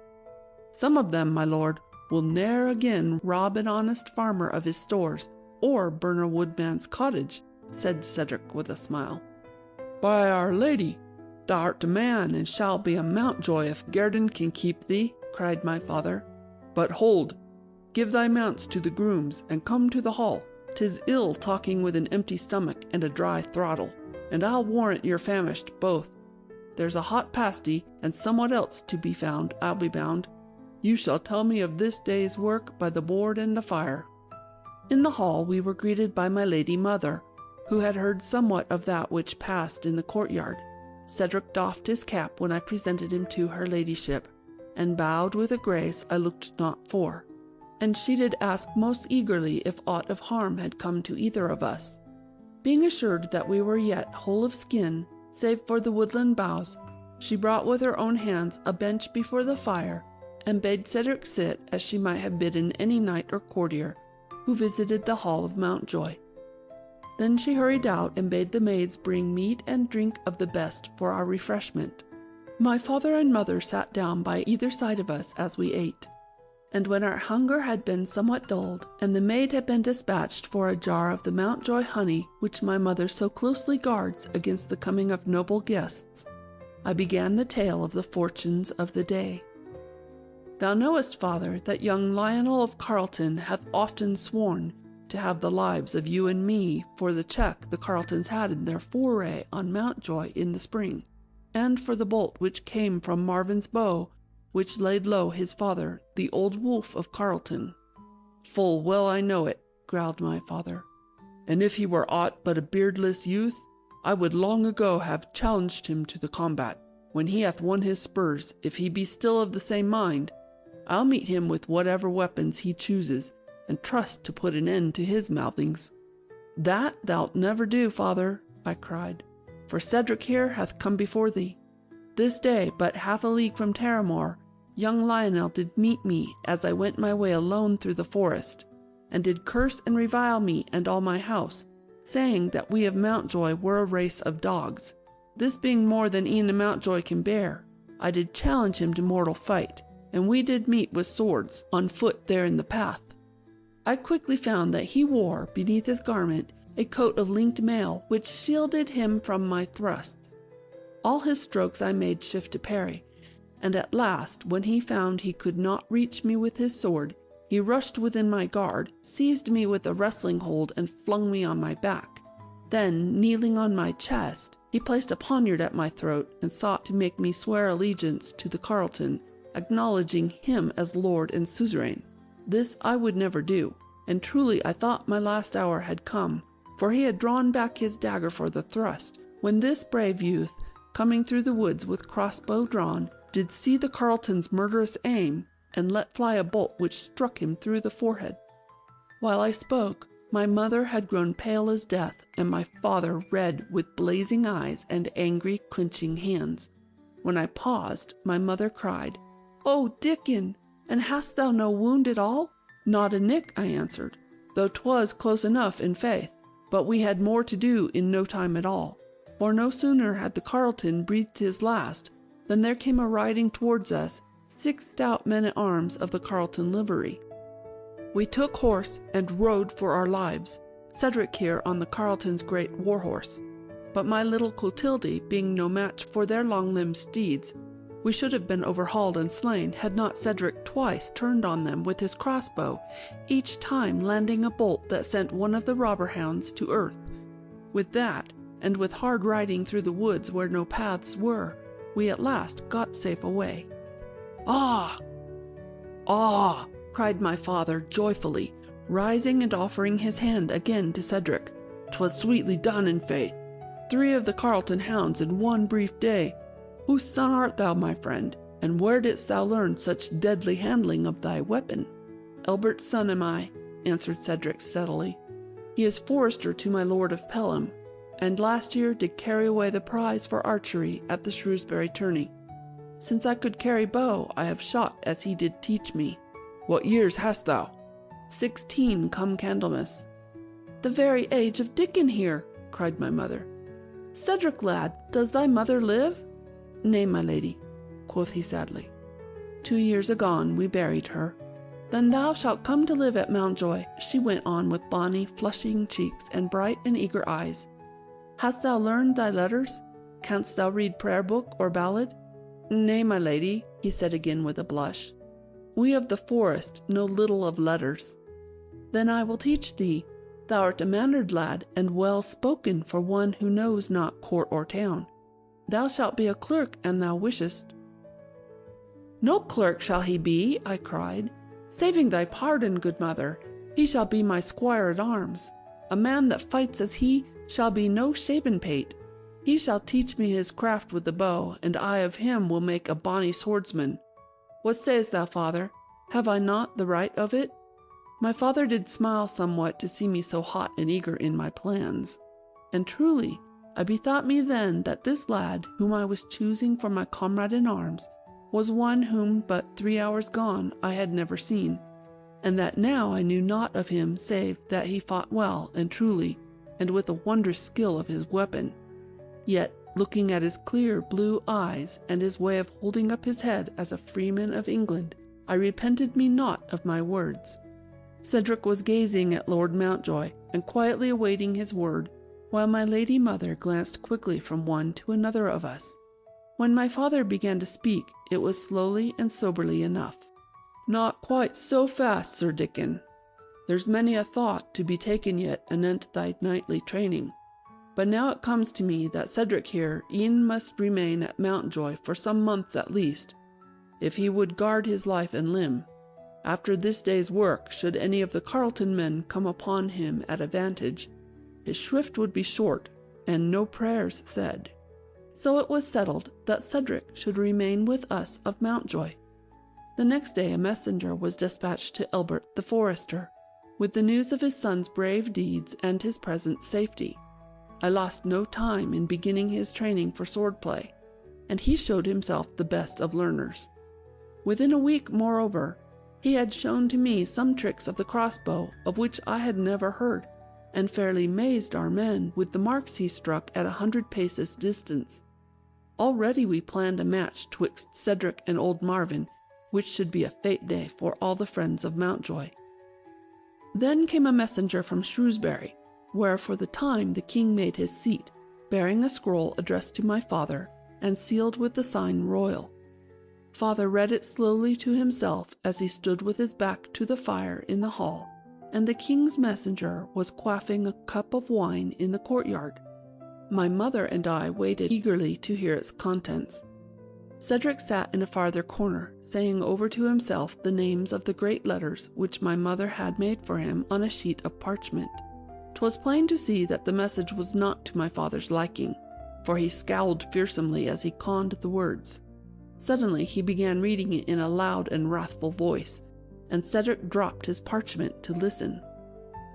Some of them, my lord, will ne'er again rob an honest farmer of his stores, or burn a woodman's cottage," said Cedric with a smile. "By Our Lady, thou art a man, and shalt be a Mountjoy if Guerdon can keep thee," cried my father. "But hold, give thy mounts to the grooms, and come to the hall. 'Tis ill talking with an empty stomach and a dry throttle, and I'll warrant you're famished both. There's a hot pasty, and somewhat else to be found, I'll be bound. You shall tell me of this day's work by the board and the fire." In the hall we were greeted by my lady mother, who had heard somewhat of that which passed in the courtyard. Cedric doffed his cap when I presented him to her ladyship, and bowed with a grace I looked not for. And she did ask most eagerly if aught of harm had come to either of us. Being assured that we were yet whole of skin, save for the woodland boughs, she brought with her own hands a bench before the fire, and bade Cedric sit as she might have bidden any knight or courtier who visited the hall of Mountjoy. Then she hurried out and bade the maids bring meat and drink of the best for our refreshment. My father and mother sat down by either side of us as we ate. And when our hunger had been somewhat dulled, and the maid had been dispatched for a jar of the Mountjoy honey which my mother so closely guards against the coming of noble guests, I began the tale of the fortunes of the day. Thou knowest, father, that young Lionel of Carleton hath often sworn to have the lives of you and me for the check the Carletons had in their foray on Mountjoy in the spring, and for the bolt which came from Marvin's bow, which laid low his father, the old wolf of Carleton. Full well I know it, growled my father, and if he were aught but a beardless youth, I would long ago have challenged him to the combat. When he hath won his spurs, if he be still of the same mind, I'll meet him with whatever weapons he chooses, and trust to put an end to his mouthings. That thou'lt never do, father, I cried, for Cedric here hath come before thee. This day, but half a league from Terramore, young Lionel did meet me as I went my way alone through the forest, and did curse and revile me and all my house, saying that we of Mountjoy were a race of dogs. This being more than e'en a Mountjoy can bear, I did challenge him to mortal fight, and we did meet with swords on foot there in the path. I quickly found that he wore, beneath his garment, a coat of linked mail which shielded him from my thrusts. All his strokes I made shift to parry, and at last, when he found he could not reach me with his sword, he rushed within my guard, seized me with a wrestling hold, and flung me on my back. Then, kneeling on my chest, he placed a poniard at my throat, and sought to make me swear allegiance to the Carleton, acknowledging him as lord and suzerain. This I would never do, and truly I thought my last hour had come, for he had drawn back his dagger for the thrust, when this brave youth, coming through the woods with crossbow drawn, did see the Carleton's murderous aim, and let fly a bolt which struck him through the forehead. While I spoke, my mother had grown pale as death, and my father red with blazing eyes and angry clenching hands. When I paused, my mother cried, "Oh, Dickon! And hast thou no wound at all?" "Not a nick," I answered, "though 'twas close enough in faith. But we had more to do in no time at all, for no sooner had the Carleton breathed his last than there came a riding towards us 6 stout men-at-arms of the Carleton livery. We took horse and rode for our lives, Cedric here on the Carleton's great war-horse. But my little Clotilde being no match for their long-limbed steeds, we should have been overhauled and slain had not Cedric twice turned on them with his crossbow, each time landing a bolt that sent one of the robber hounds to earth. With that, and with hard riding through the woods where no paths were, we at last got safe away." "Ah! Ah!" cried my father joyfully, rising and offering his hand again to Cedric. "'Twas sweetly done, in faith. 3 of the Carleton hounds in one brief day. Whose son art thou, my friend, and where didst thou learn such deadly handling of thy weapon?" "Elbert's son am I," answered Cedric steadily. "He is forester to my lord of Pelham, and last year did carry away the prize for archery at the Shrewsbury tourney. Since I could carry bow, I have shot as he did teach me." "What years hast thou?" 16 come Candlemas." "The very age of Dickon here," cried my mother. "Cedric, lad, does thy mother live?" "Nay, my lady," quoth he sadly. 2 years agone we buried her." "Then thou shalt come to live at Mountjoy," she went on with bonny flushing cheeks and bright and eager eyes. "Hast thou learned thy letters? Canst thou read prayer book or ballad?" "Nay, my lady," he said again with a blush. "We of the forest know little of letters." "Then I will teach thee. Thou art a mannered lad, and well spoken for one who knows not court or town. Thou shalt be a clerk an thou wishest." "No clerk shall he be," I cried. "Saving thy pardon, good mother, he shall be my squire at arms. A man that fights as he shall be no shaven pate. He shall teach me his craft with the bow, and I of him will make a bonny swordsman. What sayest thou, father? Have I not the right of it?" My father did smile somewhat to see me so hot and eager in my plans. And truly, I bethought me then that this lad whom I was choosing for my comrade in arms was one whom but 3 hours gone I had never seen, and that now I knew naught of him save that he fought well and truly, and with a wondrous skill of his weapon. Yet, looking at his clear blue eyes and his way of holding up his head as a freeman of England, I repented me not of my words. Cedric was gazing at Lord Mountjoy and quietly awaiting his word, while my lady mother glanced quickly from one to another of us. When my father began to speak, it was slowly and soberly enough. "Not quite so fast, Sir Dickon. There's many a thought to be taken yet anent thy knightly training. But now it comes to me that Cedric here e'en must remain at Mountjoy for some months at least, if he would guard his life and limb. After this day's work, should any of the Carleton men come upon him at a vantage, his shrift would be short, and no prayers said." So it was settled that Cedric should remain with us of Mountjoy. The next day a messenger was despatched to Cedric the Forester, with the news of his son's brave deeds and his present safety. I lost no time in beginning his training for swordplay, and he showed himself the best of learners. Within a week, moreover, he had shown to me some tricks of the crossbow of which I had never heard, and fairly mazed our men with the marks he struck at 100 paces distance. Already we planned a match twixt Cedric and old Marvin, which should be a fete day for all the friends of Mountjoy. Then came a messenger from Shrewsbury, where for the time the king made his seat, bearing a scroll addressed to my father, and sealed with the sign royal. Father read it slowly to himself as he stood with his back to the fire in the hall, and the king's messenger was quaffing a cup of wine in the courtyard. My mother and I waited eagerly to hear its contents. Cedric sat in a farther corner, saying over to himself the names of the great letters which my mother had made for him on a sheet of parchment. 'Twas plain to see that the message was not to my father's liking, for he scowled fearsomely as he conned the words. Suddenly he began reading it in a loud and wrathful voice, and Cedric dropped his parchment to listen.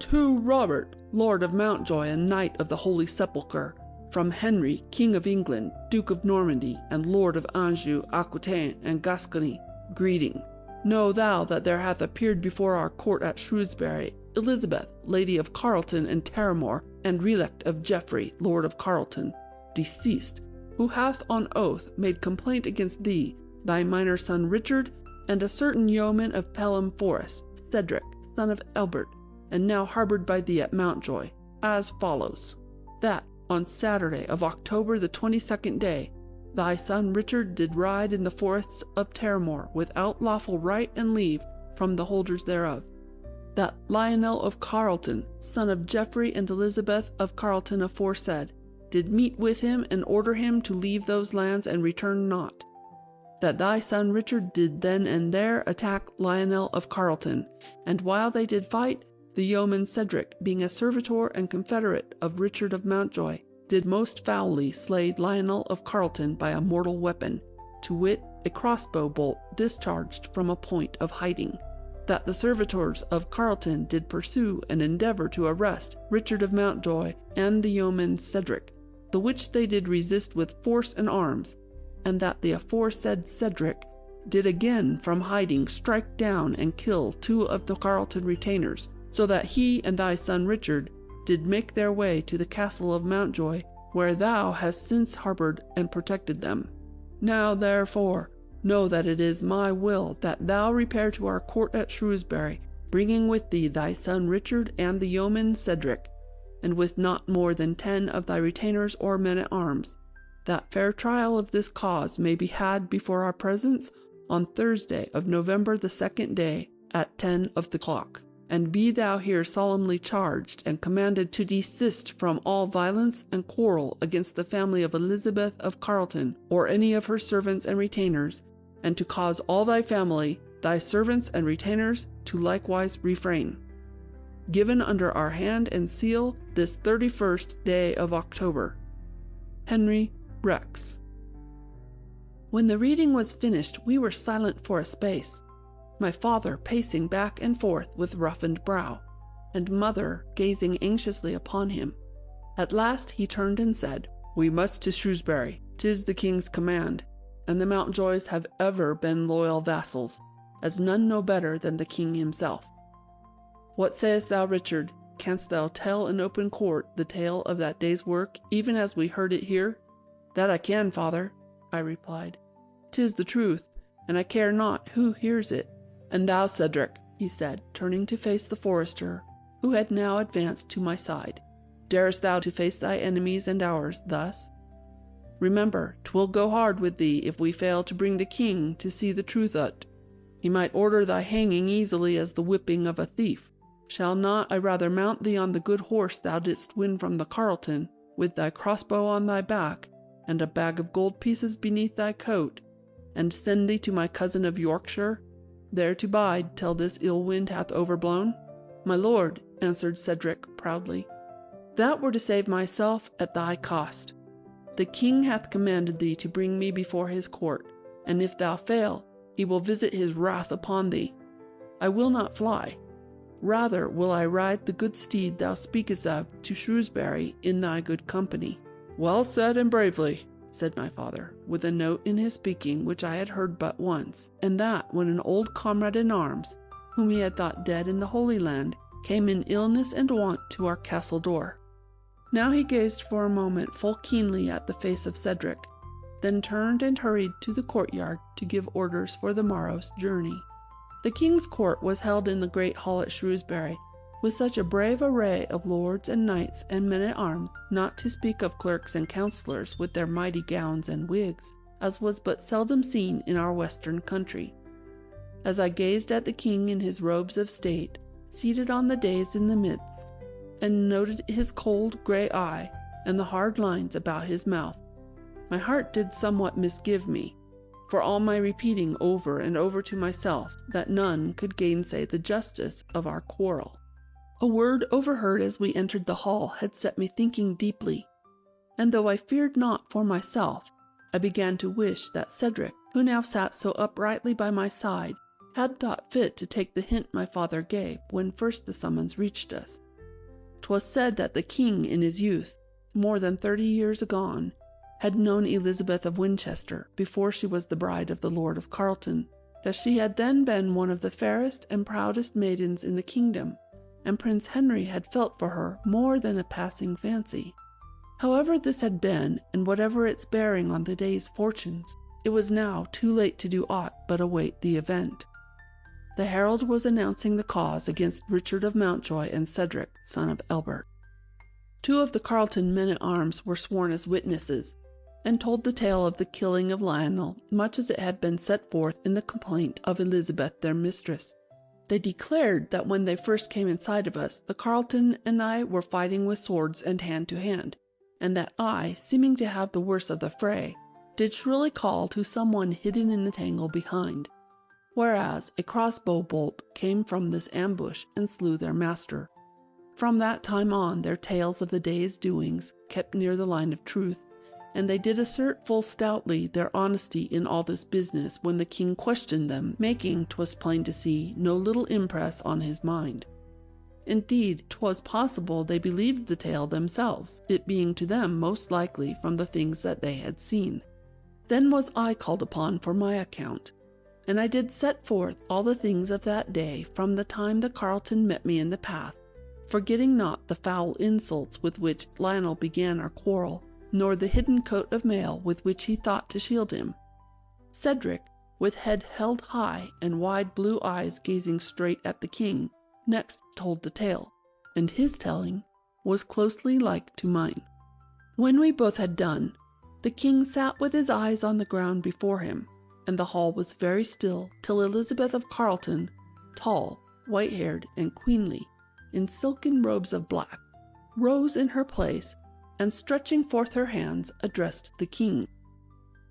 "To Robert, Lord of Mountjoy and Knight of the Holy Sepulchre, from Henry, King of England, Duke of Normandy, and Lord of Anjou, Aquitaine, and Gascony, greeting. Know thou that there hath appeared before our court at Shrewsbury Elizabeth, Lady of Carleton and Terramore, and relict of Geoffrey, Lord of Carleton, deceased, who hath on oath made complaint against thee, thy minor son Richard, and a certain yeoman of Pelham Forest, Cedric, son of Elbert, and now harboured by thee at Mountjoy, as follows: that on Saturday of October the 22nd day, thy son Richard did ride in the forests of Terramore without lawful right and leave from the holders thereof. That Lionel of Carleton, son of Geoffrey and Elizabeth of Carleton aforesaid, did meet with him and order him to leave those lands and return not. That thy son Richard did then and there attack Lionel of Carleton, and while they did fight, the yeoman Cedric, being a servitor and confederate of Richard of Mountjoy, did most foully slay Lionel of Carleton by a mortal weapon, to wit, a crossbow bolt discharged from a point of hiding. That the servitors of Carleton did pursue and endeavour to arrest Richard of Mountjoy and the yeoman Cedric, the which they did resist with force and arms, and that the aforesaid Cedric did again from hiding strike down and kill 2 of the Carleton retainers, so that he and thy son Richard did make their way to the castle of Mountjoy, where thou hast since harboured and protected them. Now, therefore, know that it is my will that thou repair to our court at Shrewsbury, bringing with thee thy son Richard and the yeoman Cedric, and with not more than 10 of thy retainers or men-at-arms, that fair trial of this cause may be had before our presence on Thursday of November the 2nd day at 10 of the clock. And be thou here solemnly charged and commanded to desist from all violence and quarrel against the family of Elizabeth of Carleton, or any of her servants and retainers, and to cause all thy family, thy servants and retainers, to likewise refrain. given under our hand and seal this 31st day of October. Henry Rex. When the reading was finished, we were silent for a space, my father pacing back and forth with roughened brow, and mother gazing anxiously upon him. At last he turned and said, "We must to Shrewsbury. 'Tis the king's command, and the Mountjoys have ever been loyal vassals, as none know better than the king himself. What sayest thou, Richard? Canst thou tell in open court the tale of that day's work, even as we heard it here?" "That I can, father," I replied. "'Tis the truth, and I care not who hears it. And thou, Cedric," he said, turning to face the forester, who had now advanced to my side, "darest thou to face thy enemies and ours thus? Remember, 'twill go hard with thee if we fail to bring the king to see the truth o't. He might order thy hanging easily as the whipping of a thief. Shall not I rather mount thee on the good horse thou didst win from the Carlton, with thy crossbow on thy back, and a bag of gold pieces beneath thy coat, and send thee to my cousin of Yorkshire, there to bide till this ill wind hath overblown?" "My lord," answered Cedric proudly, "that were to save myself at thy cost. The king hath commanded thee to bring me before his court, and if thou fail, he will visit his wrath upon thee. I will not fly. Rather will I ride the good steed thou speakest of to Shrewsbury in thy good company." "Well said and bravely," said my father, with a note in his speaking which I had heard but once, and that when an old comrade in arms, whom he had thought dead in the Holy Land, came in illness and want to our castle door. Now he gazed for a moment full keenly at the face of Cedric, then turned and hurried to the courtyard to give orders for the morrow's journey. The king's court was held in the great hall at Shrewsbury, with such a brave array of lords and knights and men-at-arms, not to speak of clerks and councillors with their mighty gowns and wigs, as was but seldom seen in our western country. As I gazed at the king in his robes of state, seated on the dais in the midst, and noted his cold grey eye and the hard lines about his mouth, my heart did somewhat misgive me, for all my repeating over and over to myself that none could gainsay the justice of our quarrel. A word overheard as we entered the hall had set me thinking deeply, and though I feared not for myself, I began to wish that Cedric, who now sat so uprightly by my side, had thought fit to take the hint my father gave when first the summons reached us. 'Twas said that the king in his youth, more than 30 years agone, had known Elizabeth of Winchester before she was the bride of the Lord of Carlton, that she had then been one of the fairest and proudest maidens in the kingdom, and Prince Henry had felt for her more than a passing fancy. However this had been, and whatever its bearing on the day's fortunes, it was now too late to do aught but await the event. The herald was announcing the cause against Richard of Mountjoy and Cedric, son of Elbert. 2 of the Carlton men-at-arms were sworn as witnesses, and told the tale of the killing of Lionel, much as it had been set forth in the complaint of Elizabeth their mistress. They declared that when they first came in sight of us, the Carlton and I were fighting with swords and hand to hand, and that I, seeming to have the worst of the fray, did shrilly call to some one hidden in the tangle behind, whereas a crossbow bolt came from this ambush and slew their master. From that time on their tales of the day's doings kept near the line of truth, and they did assert full stoutly their honesty in all this business when the king questioned them, making, 'twas plain to see, no little impress on his mind. Indeed, 'twas possible they believed the tale themselves, it being to them most likely from the things that they had seen. Then was I called upon for my account, and I did set forth all the things of that day from the time the Carlton met me in the path, forgetting not the foul insults with which Lionel began our quarrel, nor the hidden coat of mail with which he thought to shield him. Cedric, with head held high and wide blue eyes gazing straight at the king, next told the tale, and his telling was closely like to mine. When we both had done, the king sat with his eyes on the ground before him, and the hall was very still till Elizabeth of Carlton, tall, white-haired, and queenly, in silken robes of black, rose in her place, and stretching forth her hands, addressed the king.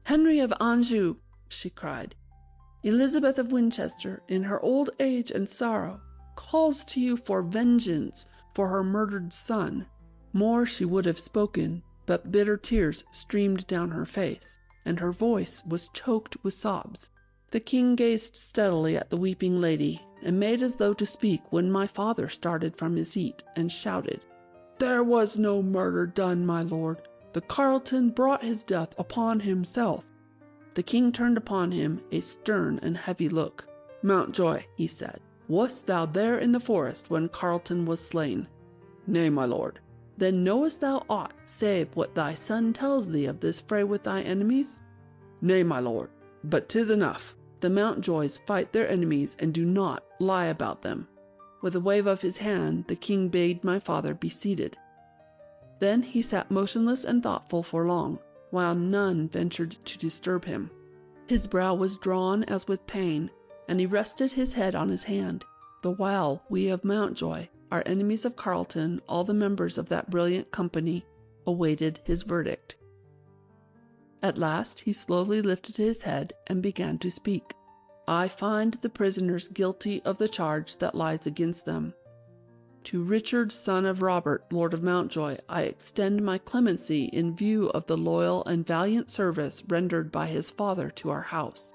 "Henry of Anjou," she cried, "Elizabeth of Winchester, in her old age and sorrow, calls to you for vengeance for her murdered son." More she would have spoken, but bitter tears streamed down her face, and her voice was choked with sobs. The king gazed steadily at the weeping lady, and made as though to speak, when my father started from his seat and shouted, "There was no murder done, my lord. The Carleton brought his death upon himself." The king turned upon him a stern and heavy look. "Mountjoy," he said, "wast thou there in the forest when Carleton was slain?" "Nay, my lord." "Then knowest thou aught save what thy son tells thee of this fray with thy enemies?" "Nay, my lord, but 'tis enough. The Mountjoys fight their enemies and do not lie about them." With a wave of his hand the king bade my father be seated. Then he sat motionless and thoughtful for long, while none ventured to disturb him. His brow was drawn as with pain, and he rested his head on his hand, the while we of Mountjoy, our enemies of Carleton, all the members of that brilliant company, awaited his verdict. At last he slowly lifted his head and began to speak. "I find the prisoners guilty of the charge that lies against them. To Richard, son of Robert, Lord of Mountjoy, I extend my clemency in view of the loyal and valiant service rendered by his father to our house,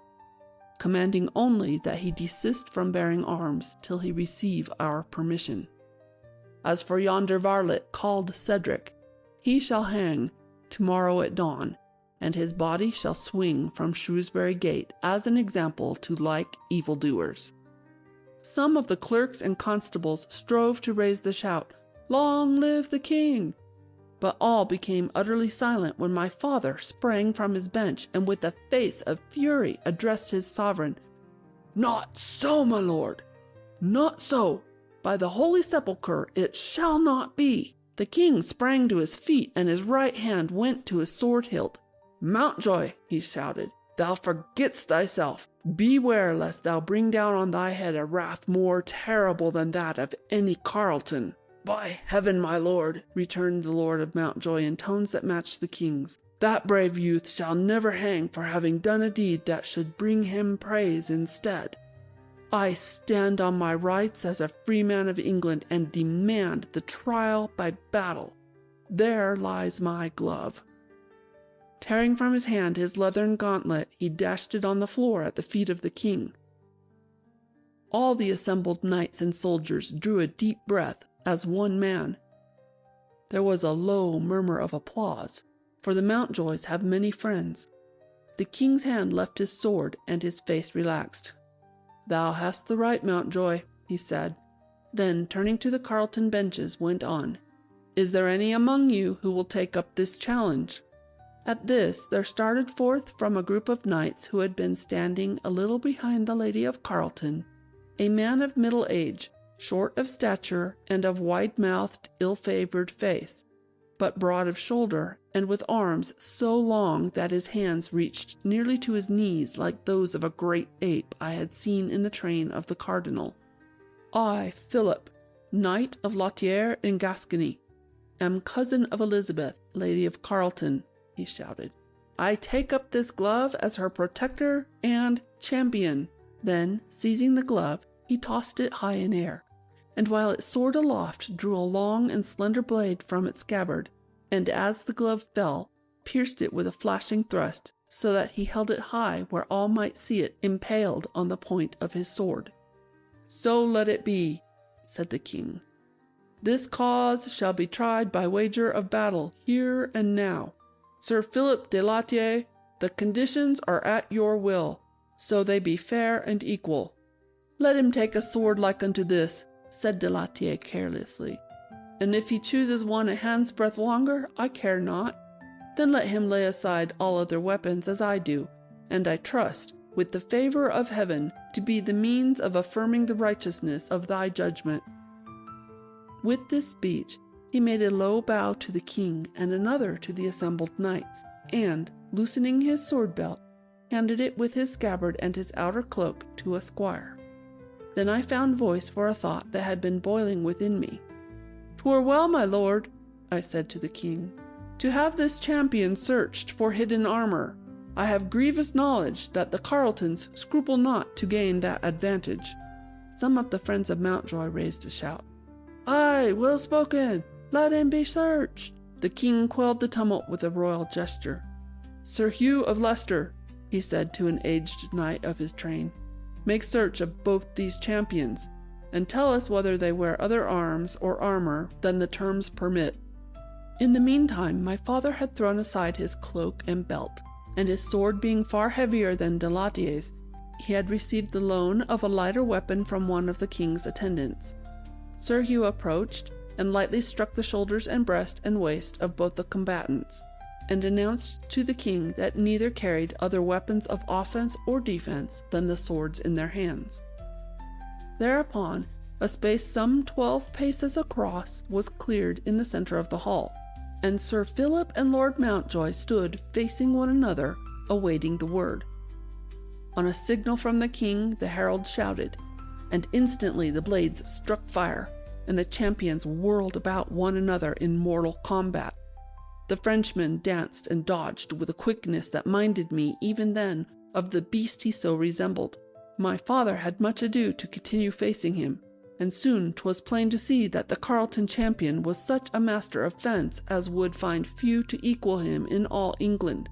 commanding only that he desist from bearing arms till he receive our permission. As for yonder varlet called Cedric, he shall hang tomorrow at dawn, and his body shall swing from Shrewsbury Gate as an example to like evildoers." Some of the clerks and constables strove to raise the shout, "Long live the king!" but all became utterly silent when my father sprang from his bench and with a face of fury addressed his sovereign. "Not so, my lord! Not so! By the Holy Sepulchre, it shall not be!" The king sprang to his feet, and his right hand went to his sword hilt. "Mountjoy," he shouted, "thou forgettest thyself. Beware lest thou bring down on thy head a wrath more terrible than that of any Carleton." "By heaven, my lord," returned the Lord of Mountjoy in tones that matched the king's, "that brave youth shall never hang for having done a deed that should bring him praise instead. I stand on my rights as a free man of England and demand the trial by battle. There lies my glove." Tearing from his hand his leathern gauntlet, he dashed it on the floor at the feet of the king. All the assembled knights and soldiers drew a deep breath as one man. There was a low murmur of applause, for the Mountjoys have many friends. The king's hand left his sword, and his face relaxed. "Thou hast the right, Mountjoy," he said. Then, turning to the Carleton benches, went on, "Is there any among you who will take up this challenge?" At this there started forth from a group of knights who had been standing a little behind the Lady of Carleton, a man of middle age, short of stature and of wide-mouthed, ill-favored face, but broad of shoulder, and with arms so long that his hands reached nearly to his knees, like those of a great ape I had seen in the train of the cardinal. "I, Philip, knight of Lautier in Gascony, am cousin of Elizabeth, Lady of Carleton," he shouted. "I take up this glove as her protector and champion." Then, seizing the glove, he tossed it high in air, and while it soared aloft drew a long and slender blade from its scabbard, and as the glove fell, pierced it with a flashing thrust, so that he held it high where all might see it impaled on the point of his sword. "So let it be," said the king. "This cause shall be tried by wager of battle here and now. Sir Philip de Lautier, the conditions are at your will, so they be fair and equal." "Let him take a sword like unto this," said de Lautier carelessly, "and if he chooses one a hand's breadth longer, I care not. Then let him lay aside all other weapons as I do, and I trust, with the favor of heaven, to be the means of affirming the righteousness of thy judgment." With this speech he made a low bow to the king and another to the assembled knights, and, loosening his sword belt, handed it with his scabbard and his outer cloak to a squire. Then I found voice for a thought that had been boiling within me. "'Twere well, my lord," I said to the king, "to have this champion searched for hidden armor. I have grievous knowledge that the Carletons scruple not to gain that advantage." some of the friends of Mountjoy raised a shout. "Aye, well spoken! Let him be searched!" The king quelled the tumult with a royal gesture. "Sir Hugh of Leicester," he said to an aged knight of his train, "make search of both these champions, and tell us whether they wear other arms or armor than the terms permit." In the meantime my father had thrown aside his cloak and belt, and his sword being far heavier than de Latier's, he had received the loan of a lighter weapon from one of the king's attendants. Sir Hugh approached, and lightly struck the shoulders and breast and waist of both the combatants, and announced to the king that neither carried other weapons of offense or defense than the swords in their hands. Thereupon, a space some 12 paces across was cleared in the center of the hall, and Sir Philip and Lord Mountjoy stood facing one another, awaiting the word. On a signal from the king, the herald shouted, and instantly the blades struck fire, and the champions whirled about one another in mortal combat. The Frenchman danced and dodged with a quickness that minded me, even then, of the beast he so resembled. My father had much ado to continue facing him, and soon 'twas plain to see that the Carleton champion was such a master of fence as would find few to equal him in all England.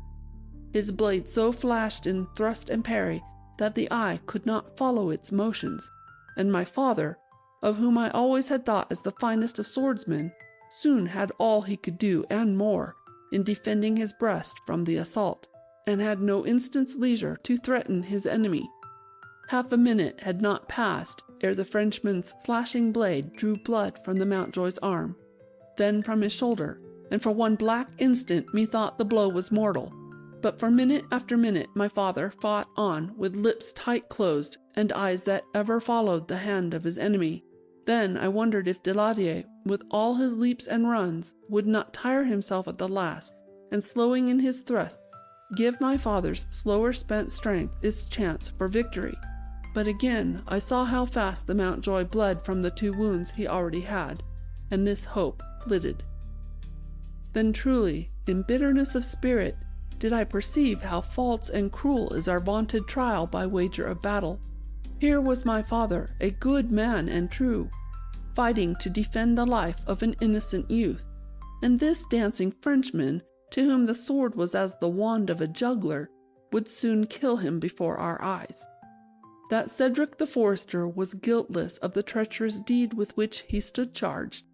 His blade so flashed in thrust and parry that the eye could not follow its motions, and my father, of whom I always had thought as the finest of swordsmen, soon had all he could do and more in defending his breast from the assault, and had no instant's leisure to threaten his enemy. Half a minute had not passed ere the Frenchman's slashing blade drew blood from the Mountjoy's arm, then from his shoulder, and for one black instant methought the blow was mortal. But for minute after minute my father fought on with lips tight closed and eyes that ever followed the hand of his enemy. Then I wondered if de Latier, with all his leaps and runs, would not tire himself at the last, and slowing in his thrusts, give my father's slower spent strength its chance for victory. But again I saw how fast the Mountjoy bled from the 2 wounds he already had, and this hope flitted. Then truly, in bitterness of spirit, did I perceive how false and cruel is our vaunted trial by wager of battle. Here was my father, a good man and true, fighting to defend the life of an innocent youth, and this dancing Frenchman, to whom the sword was as the wand of a juggler, would soon kill him before our eyes. That Cedric the Forester was guiltless of the treacherous deed with which he stood charged,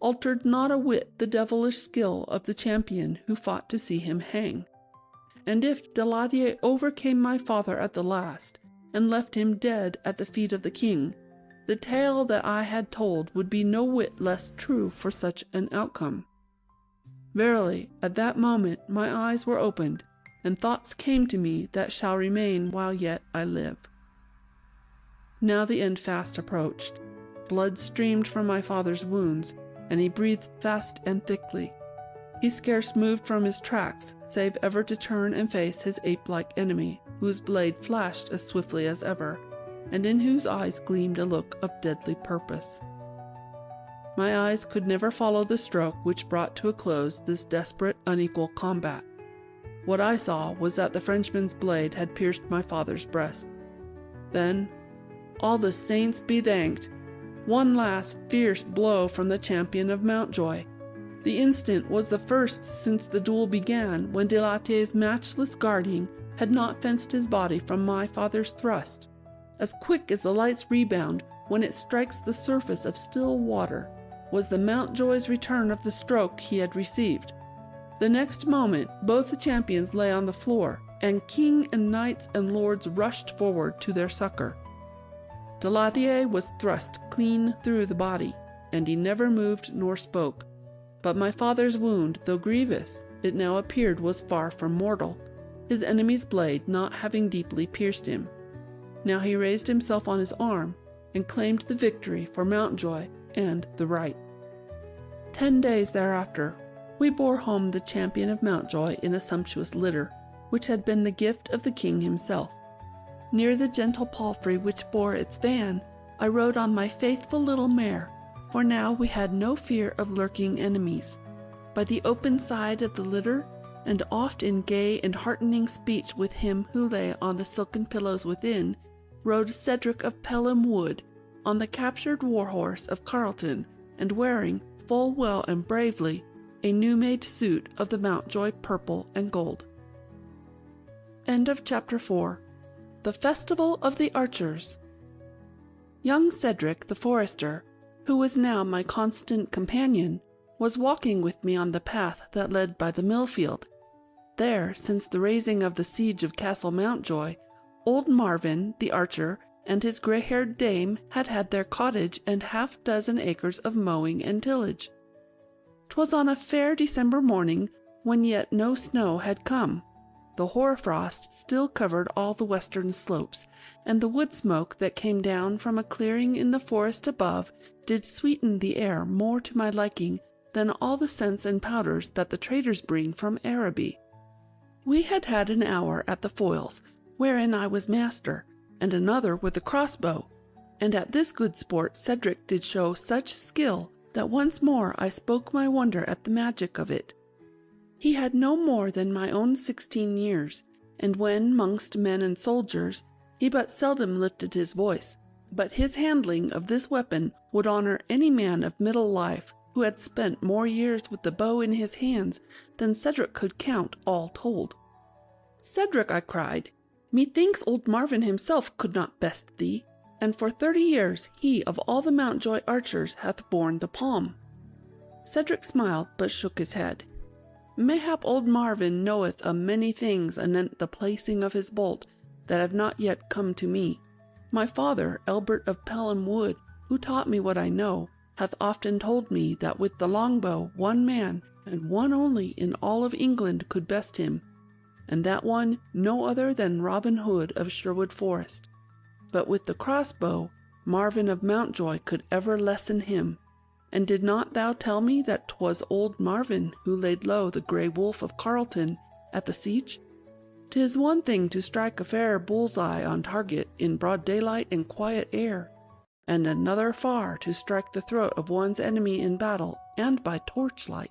altered not a whit the devilish skill of the champion who fought to see him hang. And if de Latier overcame my father at the last, and left him dead at the feet of the king, the tale that I had told would be no whit less true for such an outcome. Verily, at that moment my eyes were opened, and thoughts came to me that shall remain while yet I live. Now the end fast approached. Blood streamed from my father's wounds, and he breathed fast and thickly. He scarce moved from his tracks, save ever to turn and face his ape-like enemy, whose blade flashed as swiftly as ever, and in whose eyes gleamed a look of deadly purpose. My eyes could never follow the stroke which brought to a close this desperate, unequal combat. What I saw was that the Frenchman's blade had pierced my father's breast. Then, all the saints be thanked, one last fierce blow from the champion of Mountjoy. The instant was the first since the duel began when de Latier's matchless guardian had not fenced his body from my father's thrust. As quick as the light's rebound when it strikes the surface of still water, was the Mountjoy's return of the stroke he had received. The next moment both the champions lay on the floor, and king and knights and lords rushed forward to their succor. De Latier was thrust clean through the body, and he never moved nor spoke. But my father's wound, though grievous, it now appeared was far from mortal, his enemy's blade not having deeply pierced him. Now he raised himself on his arm, and claimed the victory for Mountjoy and the right. 10 days thereafter, we bore home the champion of Mountjoy in a sumptuous litter, which had been the gift of the king himself. Near the gentle palfrey which bore its van, I rode on my faithful little mare, for now we had no fear of lurking enemies. By the open side of the litter, and oft in gay and heartening speech with him who lay on the silken pillows within, rode Cedric of Pelham Wood, on the captured war-horse of Carleton, and wearing, full well and bravely, a new-made suit of the Mountjoy purple and gold. End of Chapter 4. The Festival of the Archers. Young Cedric the Forester, who was now my constant companion, was walking with me on the path that led by the mill-field. There, since the raising of the siege of Castle Mountjoy, old Marvin, the archer, and his grey-haired dame had had their cottage and half-dozen acres of mowing and tillage. 'Twas on a fair December morning, when yet no snow had come. The hoar-frost still covered all the western slopes, and the wood-smoke that came down from a clearing in the forest above did sweeten the air more to my liking than all the scents and powders that the traders bring from Araby. We had had an hour at the foils, wherein I was master, and another with the crossbow, and at this good sport Cedric did show such skill that once more I spoke my wonder at the magic of it. He had no more than my own 16 years, and when mongst men and soldiers, he but seldom lifted his voice, but his handling of this weapon would honour any man of middle life who had spent more years with the bow in his hands than Cedric could count all told. "Cedric," I cried, "methinks old Marvin himself could not best thee, and for 30 years he of all the Mountjoy archers hath borne the palm." Cedric smiled, but shook his head. "Mayhap old Marvin knoweth a many things anent the placing of his bolt that have not yet come to me. My father, Elbert of Pelham Wood, who taught me what I know, hath often told me that with the longbow one man, and one only in all of England, could best him, and that one no other than Robin Hood of Sherwood Forest. But with the crossbow, Marvin of Mountjoy could ever lessen him. And did not thou tell me that 'twas old Marvin who laid low the Grey Wolf of Carleton at the siege? 'Tis one thing to strike a fair bull's-eye on target in broad daylight and quiet air, and another far to strike the throat of one's enemy in battle and by torchlight.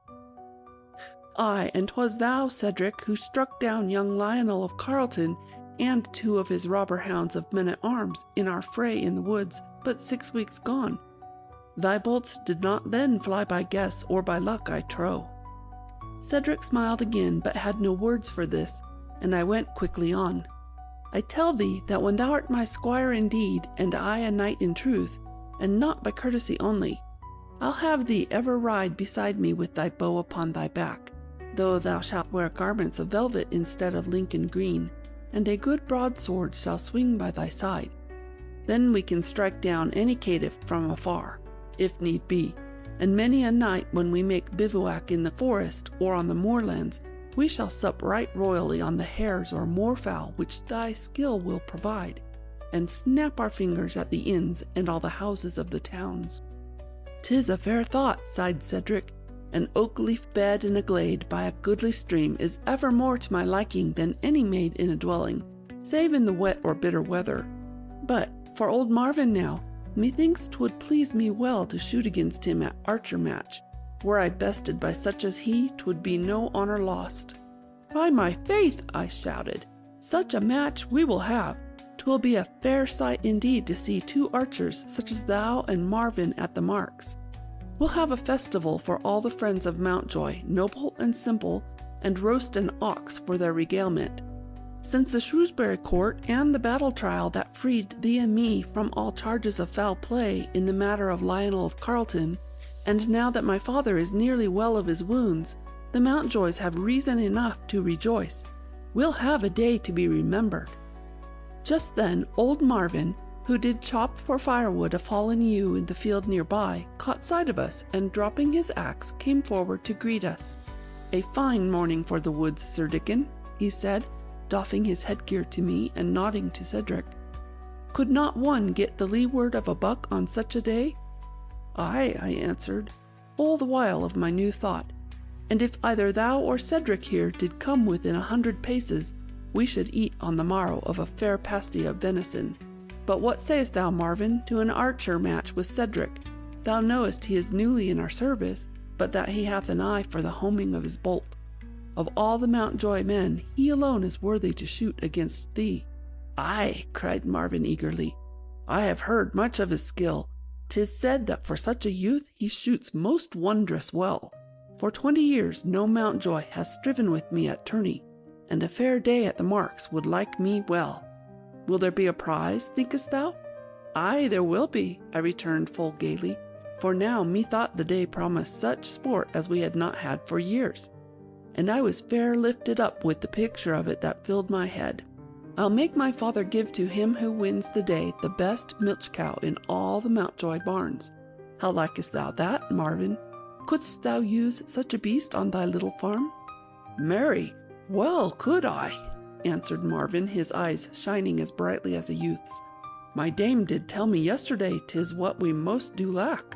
Ay, and 'twas thou, Cedric, who struck down young Lionel of Carleton and 2 of his robber hounds of men-at-arms in our fray in the woods but 6 weeks gone. Thy bolts did not then fly by guess or by luck, I trow." Cedric smiled again, but had no words for this, and I went quickly on. "I tell thee that when thou art my squire indeed, and I a knight in truth, and not by courtesy only, I'll have thee ever ride beside me with thy bow upon thy back, though thou shalt wear garments of velvet instead of Lincoln green, and a good broadsword shall swing by thy side. Then we can strike down any caitiff from afar, if need be, and many a night when we make bivouac in the forest or on the moorlands, we shall sup right royally on the hares or moorfowl which thy skill will provide, and snap our fingers at the inns and all the houses of the towns." "'Tis a fair thought," sighed Cedric. "An oak-leaf bed in a glade by a goodly stream is ever more to my liking than any made in a dwelling, save in the wet or bitter weather. But for old Marvin now, methinks 'twould please me well to shoot against him at archer match. Were I bested by such as he, 'twould be no honour lost." "By my faith," I shouted, "such a match we will have. 'Twill be a fair sight indeed to see 2 archers such as thou and Marvin at the marks. We'll have a festival for all the friends of Mountjoy, noble and simple, and roast an ox for their regalement. Since the Shrewsbury court and the battle trial that freed thee and me from all charges of foul play in the matter of Lionel of Carleton, and now that my father is nearly well of his wounds, the Mountjoys have reason enough to rejoice. We'll have a day to be remembered." Just then old Marvin, who did chop for firewood a fallen yew in the field near by, caught sight of us, and dropping his axe, came forward to greet us. "A fine morning for the woods, Sir Dickon," he said, doffing his headgear to me and nodding to Cedric. "Could not one get the leeward of a buck on such a day?" "Ay," I answered, full the while of my new thought, "and if either thou or Cedric here did come within 100 paces, we should eat on the morrow of a fair pasty of venison. But what sayest thou, Marvin, to an archer match with Cedric? Thou knowest he is newly in our service, but that he hath an eye for the homing of his bolt. Of all the Mountjoy men, he alone is worthy to shoot against thee." "Ay," cried Marvin eagerly, I have heard much of his skill. 'Tis said that for such a youth he shoots most wondrous well. For 20 years no Mountjoy has striven with me at tourney, and a fair day at the marks would like me well. Will there be a prize, thinkest thou?" "Ay, there will be," I returned full gaily, for now methought the day promised such sport as we had not had for years, and I was fair lifted up with the picture of it that filled my head. "I'll make my father give to him who wins the day the best milch cow in all the Mountjoy barns. How likest thou that, Marvin? Couldst thou use such a beast on thy little farm?" "Marry, well could I," answered Marvin, his eyes shining as brightly as a youth's. "My dame did tell me yesterday 'tis what we most do lack."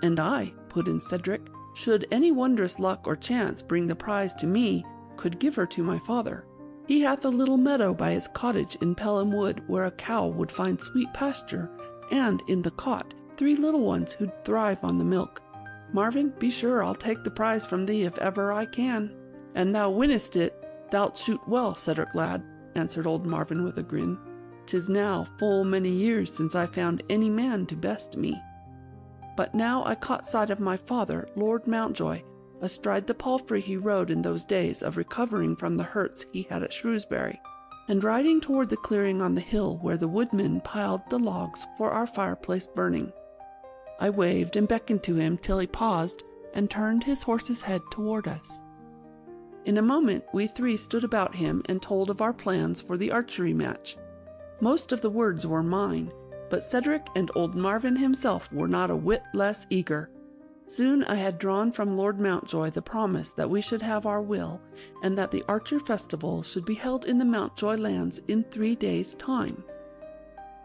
"And I," put in Cedric, "should any wondrous luck or chance bring the prize to me, could give her to my father. He hath a little meadow by his cottage in Pelham Wood where a cow would find sweet pasture, and in the cot 3 little ones who'd thrive on the milk. Marvin, be sure I'll take the prize from thee if ever I can." "An thou winnest it, thou'lt shoot well, Cedric lad," answered old Marvin with a grin. "'Tis now full many years since I found any man to best me." But now I caught sight of my father, Lord Mountjoy, astride the palfrey he rode in those days of recovering from the hurts he had at Shrewsbury, and riding toward the clearing on the hill where the woodmen piled the logs for our fireplace burning. I waved and beckoned to him till he paused and turned his horse's head toward us. In a moment we 3 stood about him and told of our plans for the archery match. Most of the words were mine, but Cedric and old Marvin himself were not a whit less eager. Soon I had drawn from Lord Mountjoy the promise that we should have our will, and that the Archer Festival should be held in the Mountjoy lands in 3 days' time.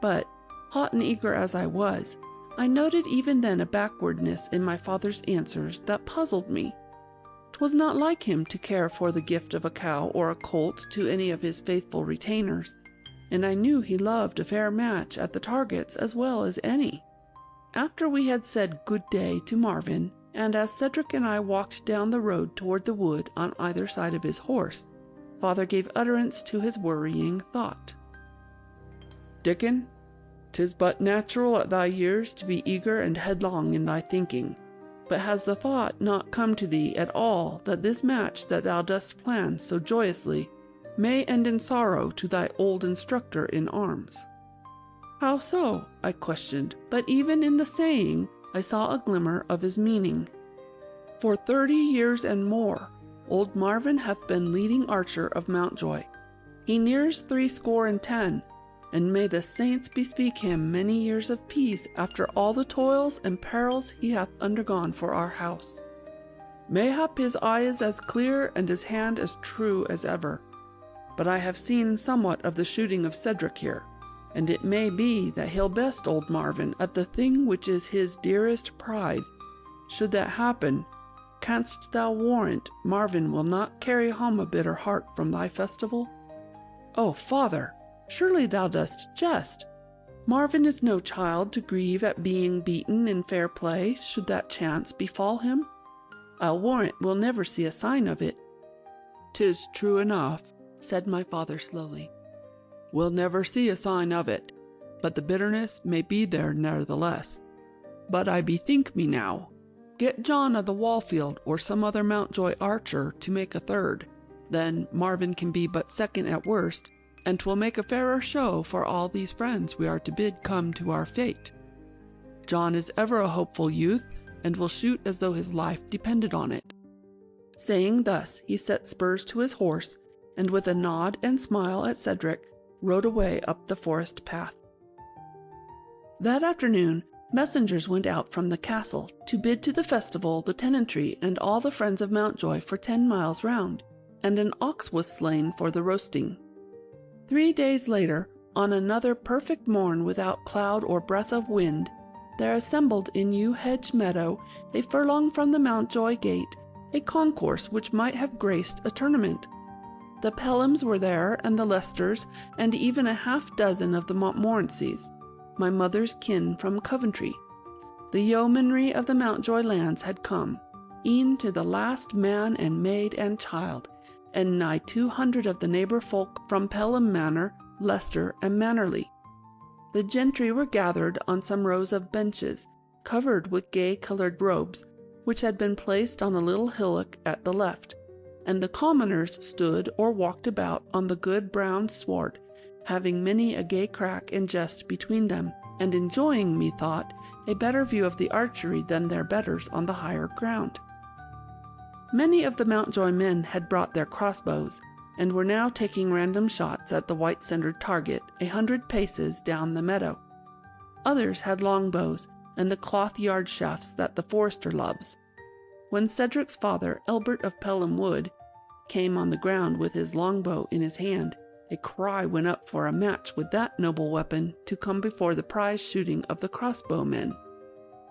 But, hot and eager as I was, I noted even then a backwardness in my father's answers that puzzled me. 'Twas not like him to care for the gift of a cow or a colt to any of his faithful retainers, and I knew he loved a fair match at the targets as well as any. After we had said good day to Marvin, and as Cedric and I walked down the road toward the wood on either side of his horse, father gave utterance to his worrying thought. "Dickon, 'tis but natural at thy years to be eager and headlong in thy thinking, but has the thought not come to thee at all that this match that thou dost plan so joyously may end in sorrow to thy old instructor in arms?" "How so?" I questioned, but even in the saying I saw a glimmer of his meaning. "For 30 years and more, old Marvin hath been leading archer of Mountjoy. He nears 70, and may the saints bespeak him many years of peace after all the toils and perils he hath undergone for our house. Mayhap his eye is as clear and his hand as true as ever. But I have seen somewhat of the shooting of Cedric here, and it may be that he'll best old Marvin at the thing which is his dearest pride. Should that happen, canst thou warrant Marvin will not carry home a bitter heart from thy festival?" "Oh, father, surely thou dost jest. Marvin is no child to grieve at being beaten in fair play should that chance befall him. I'll warrant we'll never see a sign of it." "'Tis true enough," said my father slowly. "We'll never see a sign of it, but the bitterness may be there nevertheless. But I bethink me now, get John of the Wallfield or some other Mountjoy archer to make a third, then Marvin can be but second at worst, and 'twill make a fairer show for all these friends we are to bid come to our fete. John is ever a hopeful youth, and will shoot as though his life depended on it." Saying thus, he set spurs to his horse, and with a nod and smile at Cedric, rode away up the forest path. That afternoon, messengers went out from the castle to bid to the festival the tenantry and all the friends of Mountjoy for 10 miles round, and an ox was slain for the roasting. 3 days later, on another perfect morn without cloud or breath of wind, there assembled in Yew Hedge meadow, a furlong from the Mountjoy gate, a concourse which might have graced a tournament. The Pelhams were there, and the Leicesters, and even a half-dozen of the Montmorencys, my mother's kin from Coventry. The yeomanry of the Mountjoy lands had come, e'en to the last man and maid and child, and nigh 200 of the neighbour folk from Pelham Manor, Leicester, and Mannerley. the gentry were gathered on some rows of benches, covered with gay-colored robes, which had been placed on a little hillock at the left, and the commoners stood or walked about on the good brown sward, having many a gay crack and jest between them, and enjoying, methought, a better view of the archery than their betters on the higher ground. Many of the Mountjoy men had brought their crossbows, and were now taking random shots at the white-centered target 100 paces down the meadow. Others had longbows, and the cloth yard shafts that the Forester loves. When Cedric's father, Elbert of Pelham Wood, came on the ground with his longbow in his hand, a cry went up for a match with that noble weapon to come before the prize shooting of the crossbowmen.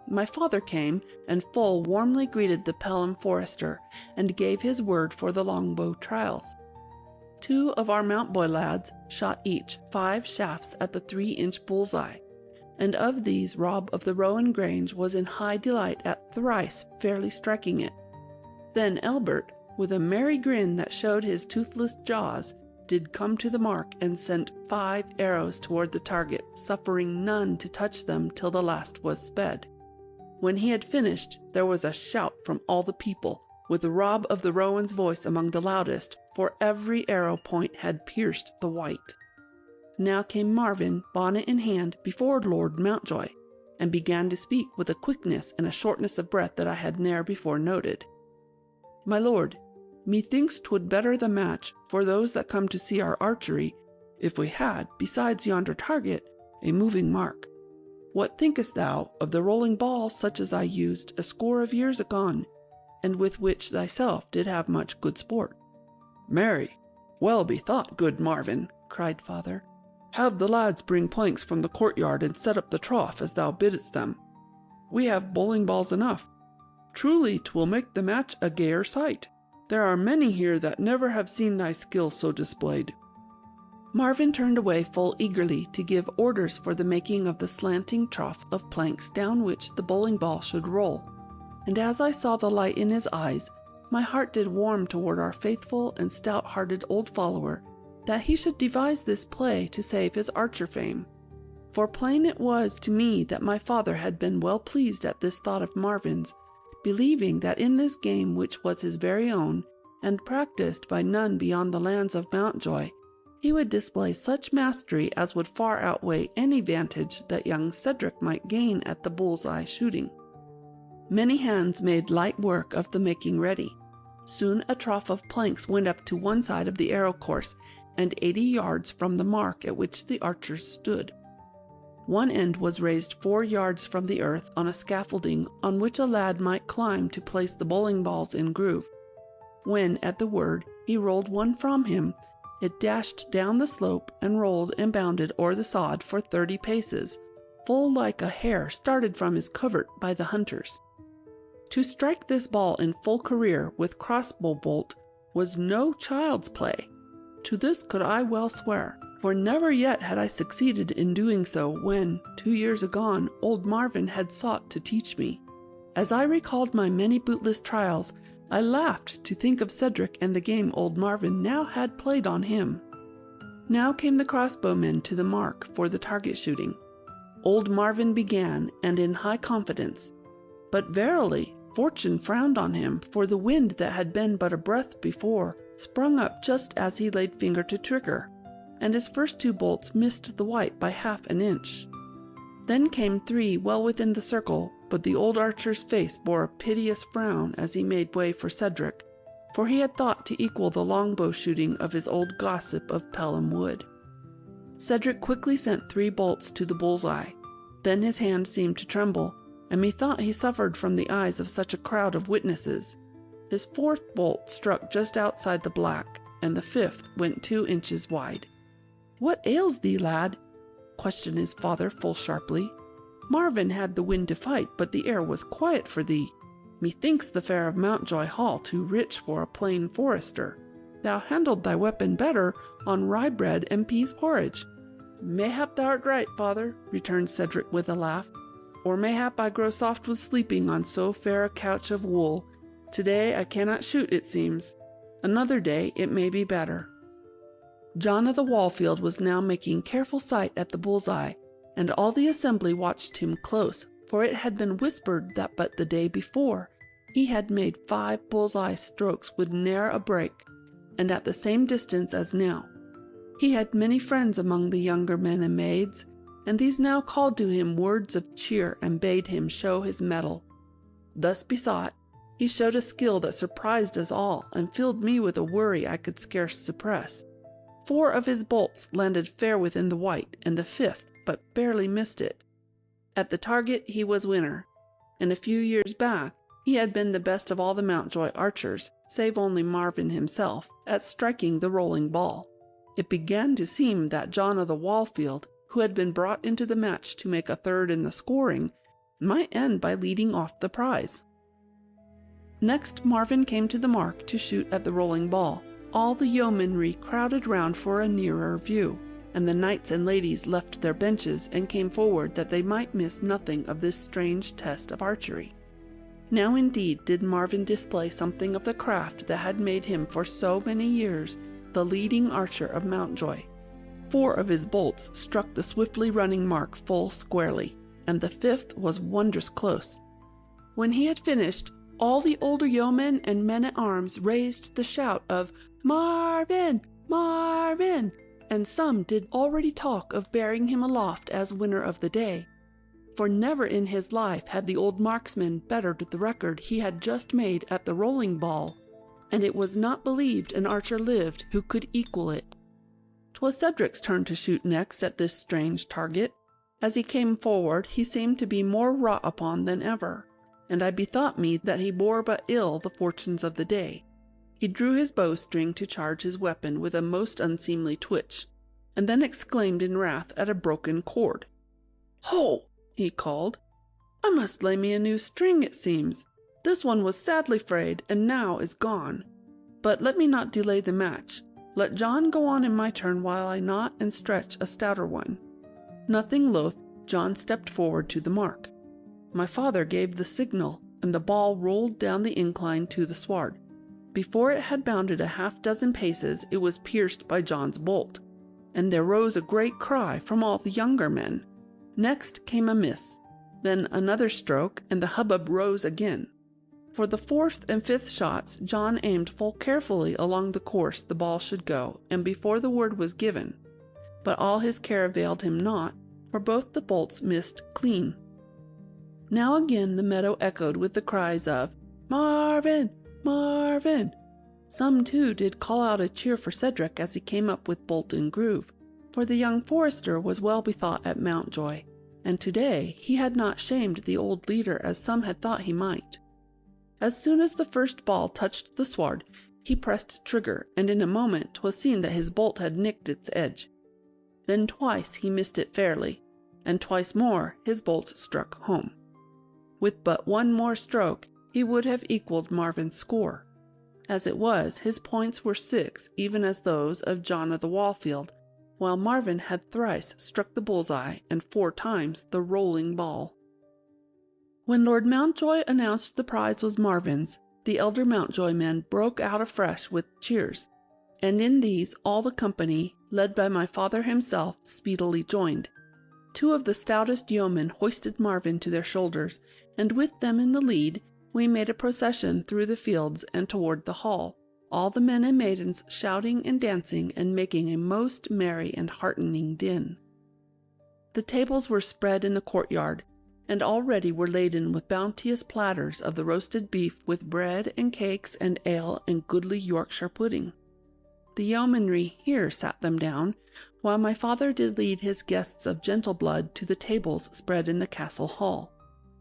My father came, and full warmly greeted the Pelham Forester, and gave his word for the longbow trials. 2 of our Mountboy lads shot each 5 shafts at the 3-inch bull's-eye, and of these Rob of the Rowan Grange was in high delight at thrice fairly striking it. Then Elbert, with a merry grin that showed his toothless jaws, did come to the mark and sent 5 arrows toward the target, suffering none to touch them till the last was sped. When he had finished, there was a shout from all the people, with Rob of the Rowan's voice among the loudest, for every arrow point had pierced the white. Now came Marvin, bonnet in hand, before Lord Mountjoy, and began to speak with a quickness and a shortness of breath that I had ne'er before noted. "My lord, methinks 'twould better the match for those that come to see our archery, if we had, besides yonder target, a moving mark. What thinkest thou of the rolling ball such as I used a score of years agone, and with which thyself did have much good sport?" "Marry, well bethought, good Marvin," cried father. "Have the lads bring planks from the courtyard and set up the trough as thou biddest them. We have bowling balls enough. Truly 'twill make the match a gayer sight. There are many here that never have seen thy skill so displayed." Marvin turned away full eagerly to give orders for the making of the slanting trough of planks down which the bowling ball should roll, and as I saw the light in his eyes, my heart did warm toward our faithful and stout-hearted old follower, that he should devise this play to save his archer fame. For plain it was to me that my father had been well pleased at this thought of Marvin's, believing that in this game which was his very own, and practised by none beyond the lands of Mountjoy, he would display such mastery as would far outweigh any vantage that young Cedric might gain at the bull's-eye shooting. Many hands made light work of the making ready. Soon a trough of planks went up to one side of the arrow course, and 80 yards from the mark at which the archers stood. One end was raised 4 yards from the earth on a scaffolding on which a lad might climb to place the bowling balls in groove. When, at the word, he rolled one from him, it dashed down the slope and rolled and bounded o'er the sod for 30 paces, full like a hare started from his covert by the hunters. To strike this ball in full career with crossbow bolt was no child's play. To this could I well swear, for never yet had I succeeded in doing so when, 2 years agone, old Marvin had sought to teach me. As I recalled my many bootless trials, I laughed to think of Cedric and the game old Marvin now had played on him. Now came the crossbowmen to the mark for the target shooting. Old Marvin began, and in high confidence. But verily, fortune frowned on him, for the wind that had been but a breath before sprung up just as he laid finger to trigger, and his first 2 bolts missed the white by half an inch. Then came 3 well within the circle, but the old archer's face bore a piteous frown as he made way for Cedric, for he had thought to equal the longbow shooting of his old gossip of Pelham Wood. Cedric quickly sent 3 bolts to the bull's-eye. Then his hand seemed to tremble, and methought he suffered from the eyes of such a crowd of witnesses. His 4th bolt struck just outside the black, and the 5th went 2 inches wide. "What ails thee, lad?" questioned his father full sharply. "Marvin had the wind to fight, but the air was quiet for thee. Methinks the fare of Mountjoy Hall too rich for a plain forester. Thou handled thy weapon better on rye bread and pease porridge." "Mayhap thou art right, father," returned Cedric with a laugh. "Or mayhap I grow soft with sleeping on so fair a couch of wool. Today I cannot shoot, it seems. Another day it may be better." John of the Wallfield was now making careful sight at the bull's-eye, and all the assembly watched him close, for it had been whispered that but the day before he had made 5 bull's-eye strokes with ne'er a break, and at the same distance as now. He had many friends among the younger men and maids, and these now called to him words of cheer and bade him show his mettle. Thus besought, he showed a skill that surprised us all and filled me with a worry I could scarce suppress. 4 of his bolts landed fair within the white, and the 5th but barely missed it. At the target he was winner, and a few years back he had been the best of all the Mountjoy archers, save only Marvin himself, at striking the rolling ball. It began to seem that John of the Wallfield, who had been brought into the match to make a third in the scoring, might end by leading off the prize. Next Marvin came to the mark to shoot at the rolling ball. All the yeomanry crowded round for a nearer view, and the knights and ladies left their benches and came forward that they might miss nothing of this strange test of archery. Now indeed did Marvin display something of the craft that had made him for so many years the leading archer of Mountjoy. 4 of his bolts struck the swiftly running mark full squarely, and the 5th was wondrous close. When he had finished, all the older yeomen and men-at-arms raised the shout of "Marvin! Marvin!" and some did already talk of bearing him aloft as winner of the day. For never in his life had the old marksman bettered the record he had just made at the rolling ball, and it was not believed an archer lived who could equal it. 'Twas Cedric's turn to shoot next at this strange target. As he came forward he seemed to be more wrought upon than ever, and I bethought me that he bore but ill the fortunes of the day. He drew his bowstring to charge his weapon with a most unseemly twitch, and then exclaimed in wrath at a broken cord. "Ho!" he called. "I must lay me a new string, it seems. This one was sadly frayed, and now is gone. But let me not delay the match. Let John go on in my turn while I knot and stretch a stouter one." Nothing loath, John stepped forward to the mark. My father gave the signal, and the ball rolled down the incline to the sward. Before it had bounded a half-dozen paces it was pierced by John's bolt, and there rose a great cry from all the younger men. Next came a miss, then another stroke, and the hubbub rose again. For the 4th and 5th shots John aimed full carefully along the course the ball should go, and before the word was given. But all his care availed him not, for both the bolts missed clean. Now again the meadow echoed with the cries of "Marvin! Marvin!" Some too did call out a cheer for Cedric as he came up with bolt and groove, for the young forester was well bethought at Mountjoy, and today he had not shamed the old leader as some had thought he might. As soon as the first ball touched the sward, he pressed trigger, and in a moment 'twas seen that his bolt had nicked its edge. Then twice he missed it fairly, and twice more his bolts struck home. With but one more stroke he would have equalled Marvin's score. As it was, his points were 6, even as those of John of the Wallfield, while Marvin had thrice struck the bull's-eye and 4 times the rolling ball. When Lord Mountjoy announced the prize was Marvin's, the elder Mountjoy men broke out afresh with cheers, and in these all the company, led by my father himself, speedily joined. 2 of the stoutest yeomen hoisted Marvin to their shoulders, and with them in the lead we made a procession through the fields and toward the hall, all the men and maidens shouting and dancing and making a most merry and heartening din. The tables were spread in the courtyard, and already were laden with bounteous platters of the roasted beef with bread and cakes and ale and goodly Yorkshire pudding. The yeomanry here sat them down, while my father did lead his guests of gentle blood to the tables spread in the castle hall.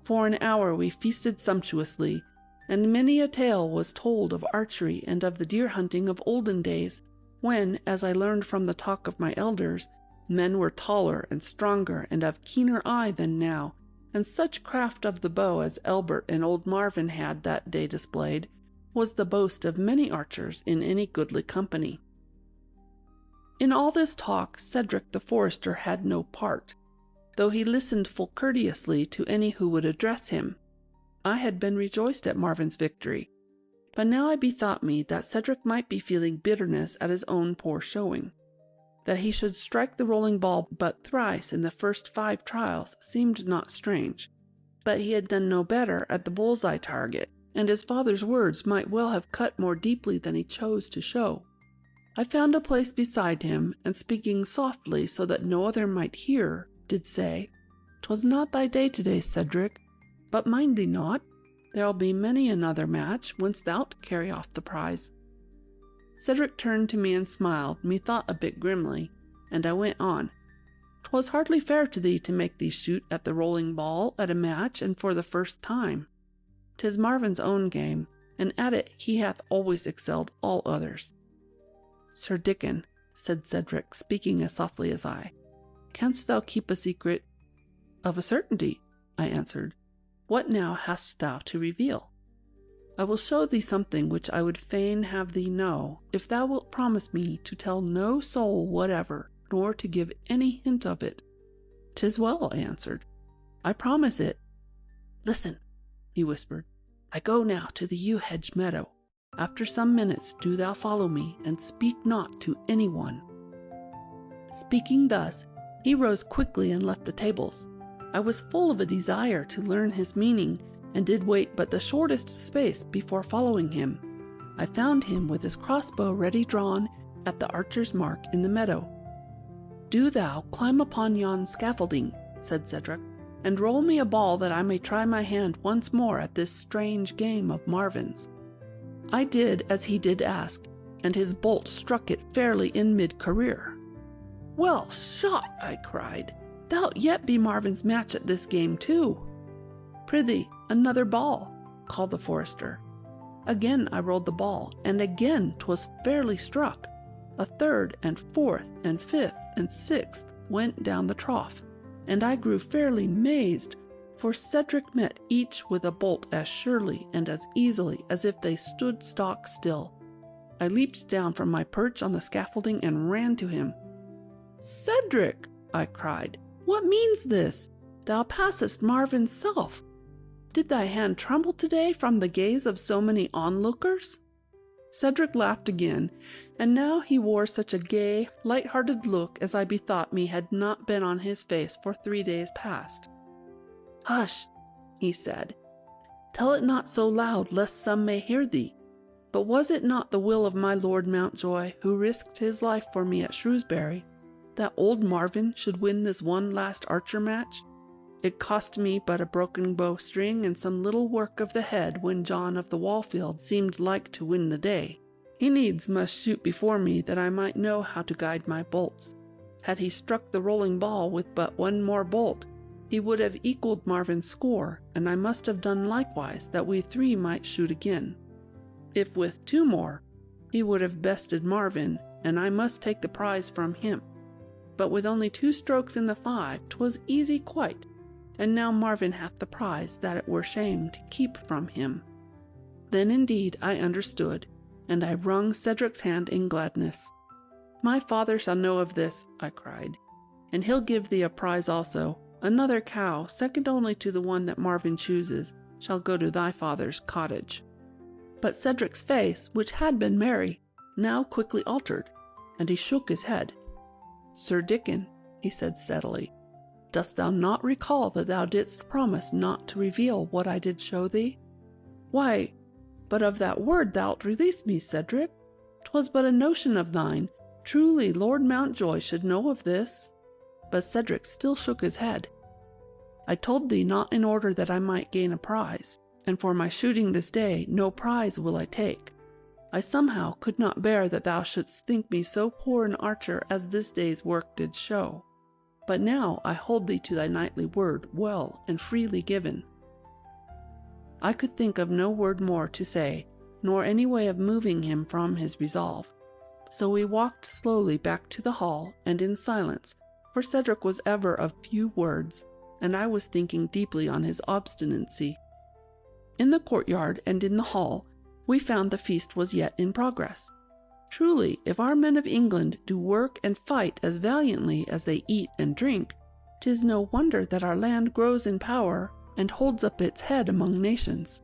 For an hour we feasted sumptuously, and many a tale was told of archery and of the deer hunting of olden days, when, as I learned from the talk of my elders, men were taller and stronger and of keener eye than now, and such craft of the bow as Elbert and old Marvin had that day displayed was the boast of many archers in any goodly company. In all this talk Cedric the Forester had no part, though he listened full courteously to any who would address him. I had been rejoiced at Marvin's victory, but now I bethought me that Cedric might be feeling bitterness at his own poor showing. That he should strike the rolling ball but thrice in the first 5 trials seemed not strange, but he had done no better at the bull's-eye target, and his father's words might well have cut more deeply than he chose to show. I found a place beside him, and speaking softly so that no other might hear, did say, "'Twas not thy day today, Cedric, but mind thee not, there'll be many another match whence thou'lt carry off the prize." Cedric turned to me and smiled, methought a bit grimly, and I went on. "'Twas hardly fair to thee to make thee shoot at the rolling ball at a match and for the first time. 'Tis Marvin's own game, and at it he hath always excelled all others." "Sir Dickon," said Cedric, speaking as softly as I, "canst thou keep a secret?" "Of a certainty," I answered. "What now hast thou to reveal?" "I will show thee something which I would fain have thee know, if thou wilt promise me to tell no soul whatever, nor to give any hint of it." "'Tis well," I answered. "I promise it." "Listen," he whispered. "I go now to the yew hedge meadow. After some minutes do thou follow me, and speak not to any one." Speaking thus, he rose quickly and left the tables. I was full of a desire to learn his meaning, and did wait but the shortest space before following him. I found him with his crossbow ready drawn at the archer's mark in the meadow. "Do thou climb upon yon scaffolding," said Cedric, "and roll me a ball that I may try my hand once more at this strange game of Marvin's." I did as he did ask, and his bolt struck it fairly in mid-career. "Well shot!" I cried. "Thou'lt yet be Marvin's match at this game too." "Prithee, another ball," called the forester. Again I rolled the ball, and again 'twas fairly struck. A third and fourth and fifth and sixth went down the trough, and I grew fairly mazed, for Cedric met each with a bolt as surely and as easily as if they stood stock still. I leaped down from my perch on the scaffolding and ran to him. "Cedric," I cried, "what means this? Thou passest Marvin's self. Did thy hand tremble today from the gaze of so many onlookers?" Cedric laughed again, and now he wore such a gay, light-hearted look as I bethought me had not been on his face for 3 days past. "Hush," he said. "Tell it not so loud, lest some may hear thee. But was it not the will of my Lord Mountjoy, who risked his life for me at Shrewsbury, that old Marvin should win this one last archer match? It cost me but a broken bowstring and some little work of the head when John of the Wallfield seemed like to win the day. He needs must shoot before me that I might know how to guide my bolts. Had he struck the rolling ball with but one more bolt, he would have equalled Marvin's score, and I must have done likewise, that we 3 might shoot again. If with 2 more, he would have bested Marvin, and I must take the prize from him. But with only 2 strokes in the 5, 'twas easy quite, and now Marvin hath the prize that it were shame to keep from him." Then indeed I understood, and I wrung Cedric's hand in gladness. "My father shall know of this," I cried, "and he'll give thee a prize also. Another cow, second only to the one that Marvin chooses, shall go to thy father's cottage." But Cedric's face, which had been merry, now quickly altered, and he shook his head. "Sir Dickon," he said steadily, "dost thou not recall that thou didst promise not to reveal what I did show thee?" "Why, but of that word thou'lt release me, Cedric. 'Twas but a notion of thine. Truly Lord Mountjoy should know of this." But Cedric still shook his head. "I told thee not in order that I might gain a prize, and for my shooting this day no prize will I take. I somehow could not bear that thou shouldst think me so poor an archer as this day's work did show. But now I hold thee to thy knightly word, well and freely given." I could think of no word more to say, nor any way of moving him from his resolve. So we walked slowly back to the hall, and in silence, for Cedric was ever of few words, and I was thinking deeply on his obstinacy. In the courtyard and in the hall, we found the feast was yet in progress. Truly, if our men of England do work and fight as valiantly as they eat and drink, 'tis no wonder that our land grows in power and holds up its head among nations.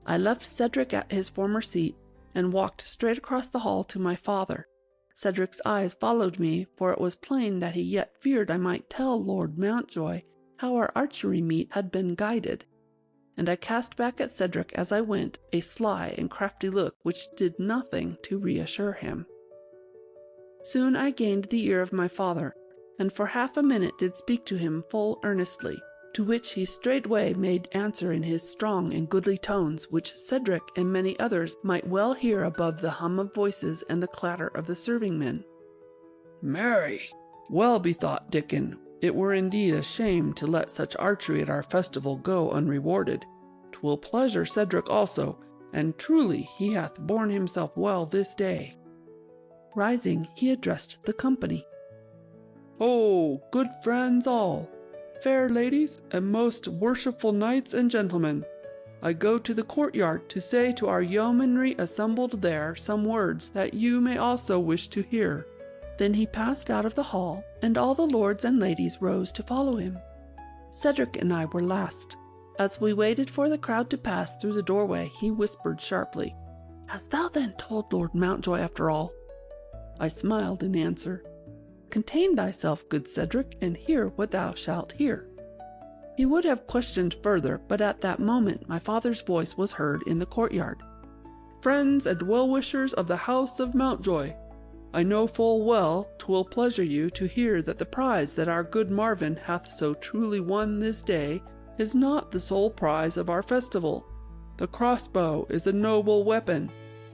I left Cedric at his former seat, and walked straight across the hall to my father. Cedric's eyes followed me, for it was plain that he yet feared I might tell Lord Mountjoy how our archery meet had been guided, and I cast back at Cedric as I went a sly and crafty look which did nothing to reassure him. Soon I gained the ear of my father, and for half a minute did speak to him full earnestly, to which he straightway made answer in his strong and goodly tones, which Cedric and many others might well hear above the hum of voices and the clatter of the serving-men. "Marry, well bethought Dickon, it were indeed a shame to let such archery at our festival go unrewarded. 'Twill pleasure Cedric also, and truly he hath borne himself well this day." Rising, he addressed the company. "Oh, good friends all, fair ladies, and most worshipful knights and gentlemen, I go to the courtyard to say to our yeomanry assembled there some words that you may also wish to hear." Then he passed out of the hall, and all the lords and ladies rose to follow him. Cedric and I were last. As we waited for the crowd to pass through the doorway, he whispered sharply, "Hast thou then told Lord Mountjoy after all?" I smiled in answer. "Contain thyself, good Cedric, and hear what thou shalt hear." He would have questioned further, but at that moment my father's voice was heard in the courtyard. "Friends and well-wishers of the house of Mountjoy, I know full well 'twill pleasure you to hear that the prize that our good Marvin hath so truly won this day is not the sole prize of our festival. The crossbow is a noble weapon,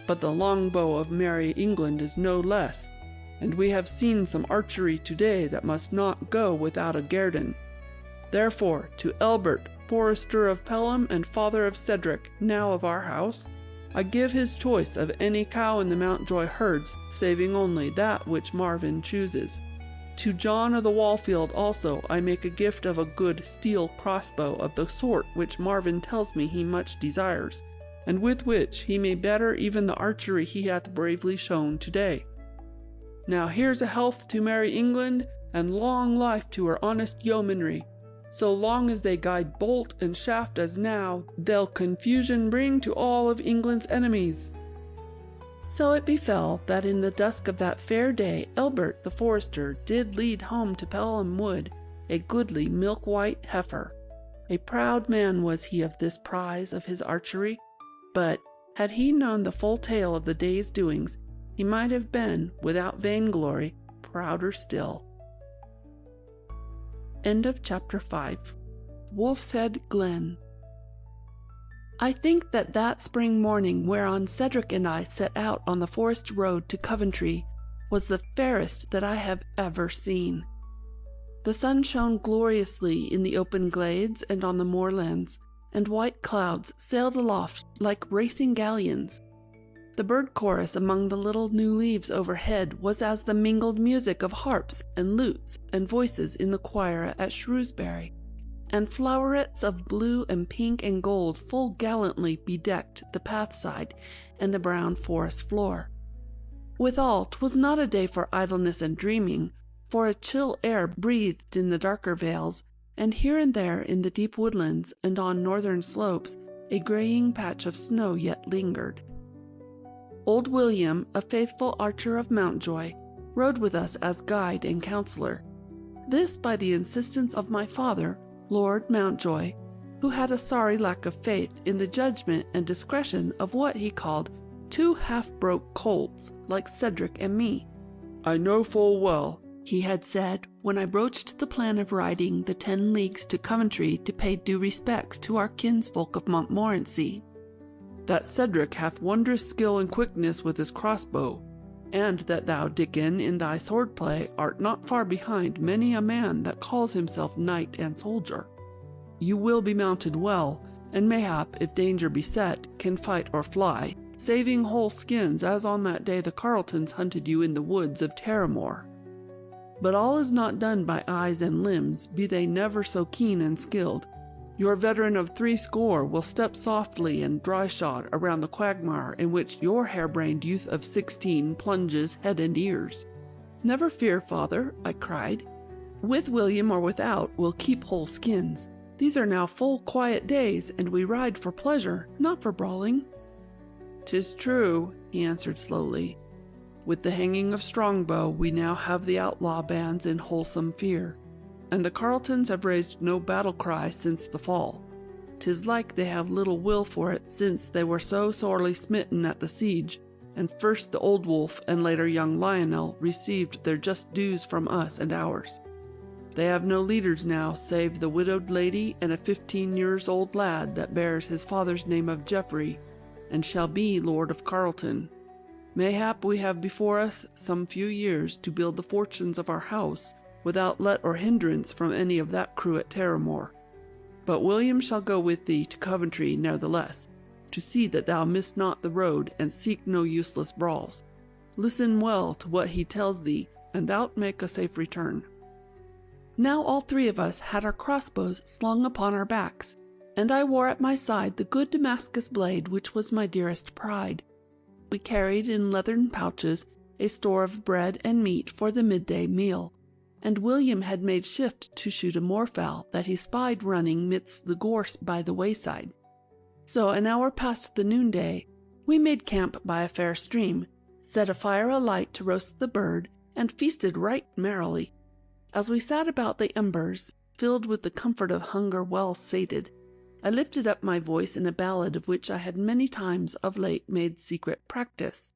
but the longbow of merry England is no less, and we have seen some archery today that must not go without a guerdon. Therefore, to Elbert, Forester of Pelham and father of Cedric, now of our house, I give his choice of any cow in the Mountjoy herds, saving only that which Marvin chooses. To John of the Wallfield also I make a gift of a good steel crossbow of the sort which Marvin tells me he much desires, and with which he may better even the archery he hath bravely shown today. Now here's a health to merry England, and long life to her honest yeomanry. So long as they guide bolt and shaft as now, they'll confusion bring to all of England's enemies." So it befell that in the dusk of that fair day Elbert the Forester did lead home to Pelham Wood a goodly milk-white heifer. A proud man was he of this prize of his archery, but, had he known the full tale of the day's doings, he might have been, without vainglory, prouder still. End of Chapter 5. Wolf's Head Glen. I think that spring morning whereon Cedric and I set out on the forest road to Coventry was the fairest that I have ever seen. The sun shone gloriously in the open glades and on the moorlands, and white clouds sailed aloft like racing galleons. The bird chorus among the little new leaves overhead was as the mingled music of harps and lutes and voices in the choir at Shrewsbury, and flowerets of blue and pink and gold full gallantly bedecked the pathside and the brown forest floor. Withal, 'twas not a day for idleness and dreaming, for a chill air breathed in the darker vales, and here and there in the deep woodlands and on northern slopes a greying patch of snow yet lingered. Old William, a faithful archer of Mountjoy, rode with us as guide and counsellor. This by the insistence of my father, Lord Mountjoy, who had a sorry lack of faith in the judgment and discretion of what he called 2 half-broke colts like Cedric and me. "I know full well," he had said, when I broached the plan of riding the 10 leagues to Coventry to pay due respects to our kinsfolk of Montmorency, "that Cedric hath wondrous skill and quickness with his crossbow, and that thou, Dickon, in thy sword-play art not far behind many a man that calls himself knight and soldier. You will be mounted well, and mayhap, if danger beset, can fight or fly, saving whole skins as on that day the Carletons hunted you in the woods of Terramore. But all is not done by eyes and limbs, be they never so keen and skilled. Your veteran of 60 will step softly and dry-shod around the quagmire in which your hair-brained youth of 16 plunges head and ears." "Never fear, father," I cried. "With William or without, we'll keep whole skins. These are now full quiet days, and we ride for pleasure, not for brawling." "'Tis true," he answered slowly. With the hanging of Strongbow, we now have the outlaw bands in wholesome fear, and the Carletons have raised no battle cry since the fall. 'Tis like they have little will for it, since they were so sorely smitten at the siege, and first the old wolf and later young Lionel received their just dues from us and ours. They have no leaders now save the widowed lady and a 15-years-old lad that bears his father's name of Geoffrey, and shall be Lord of Carleton. Mayhap we have before us some few years to build the fortunes of our house, without let or hindrance from any of that crew at Terramore. But William shall go with thee to Coventry ne'ertheless, to see that thou miss not the road, and seek no useless brawls. Listen well to what he tells thee, and thou'lt make a safe return." Now all three of us had our crossbows slung upon our backs, and I wore at my side the good Damascus blade which was my dearest pride. We carried in leathern pouches a store of bread and meat for the midday meal, and William had made shift to shoot a moorfowl that he spied running midst the gorse by the wayside. So an hour past the noonday, we made camp by a fair stream, set a fire alight to roast the bird, and feasted right merrily. As we sat about the embers, filled with the comfort of hunger well sated, I lifted up my voice in a ballad of which I had many times of late made secret practice.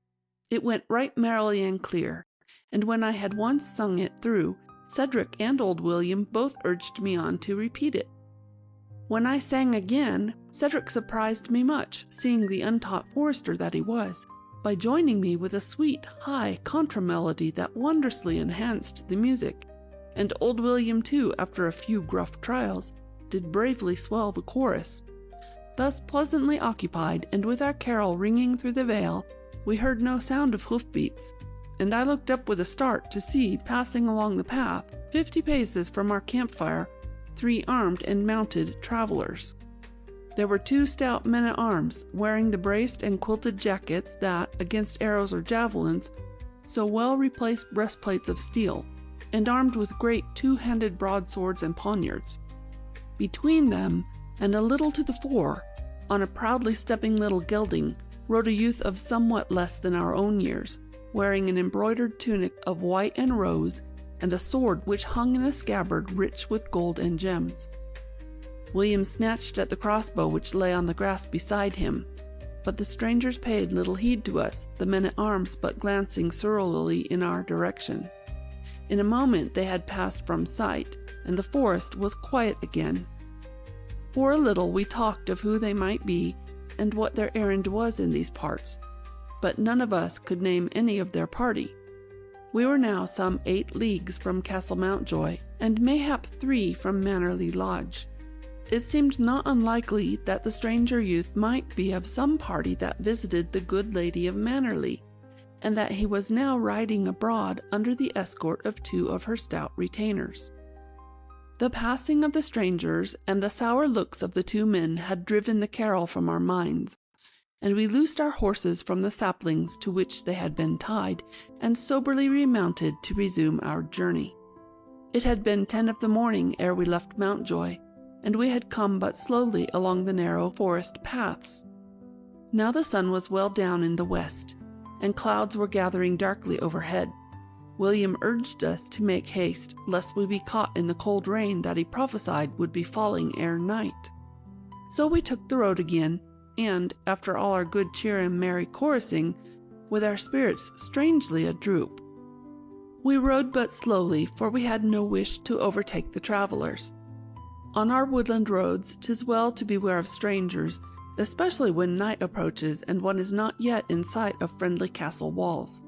It went right merrily and clear, and when I had once sung it through, Cedric and old William both urged me on to repeat it. When I sang again, Cedric surprised me much, seeing the untaught forester that he was, by joining me with a sweet, high contra-melody that wondrously enhanced the music, and old William too, after a few gruff trials, did bravely swell the chorus. Thus pleasantly occupied, and with our carol ringing through the vale, we heard no sound of hoof-beats, and I looked up with a start to see, passing along the path, 50 paces from our campfire, 3 armed and mounted travellers. There were 2 stout men-at-arms, wearing the braced and quilted jackets that, against arrows or javelins, so well replace breastplates of steel, and armed with great 2-handed broadswords and poniards. Between them, and a little to the fore, on a proudly stepping little gelding, rode a youth of somewhat less than our own years, wearing an embroidered tunic of white and rose, and a sword which hung in a scabbard rich with gold and gems. William snatched at the crossbow which lay on the grass beside him, but the strangers paid little heed to us, the men-at-arms but glancing surlily in our direction. In a moment they had passed from sight, and the forest was quiet again. For a little we talked of who they might be, and what their errand was in these parts, but none of us could name any of their party. We were now some 8 leagues from Castle Mountjoy, and mayhap 3 from Mannerly Lodge. It seemed not unlikely that the stranger youth might be of some party that visited the good lady of Mannerly, and that he was now riding abroad under the escort of 2 of her stout retainers. The passing of the strangers and the sour looks of the 2 men had driven the carol from our minds, and we loosed our horses from the saplings to which they had been tied, and soberly remounted to resume our journey. It had been 10 of the morning ere we left Mountjoy, and we had come but slowly along the narrow forest paths. Now the sun was well down in the west, and clouds were gathering darkly overhead. William urged us to make haste, lest we be caught in the cold rain that he prophesied would be falling ere night. So we took the road again, and, after all our good cheer and merry chorusing, with our spirits strangely a-droop. We rode but slowly, for we had no wish to overtake the travellers. On our woodland roads 'tis well to beware of strangers, especially when night approaches and one is not yet in sight of friendly castle walls.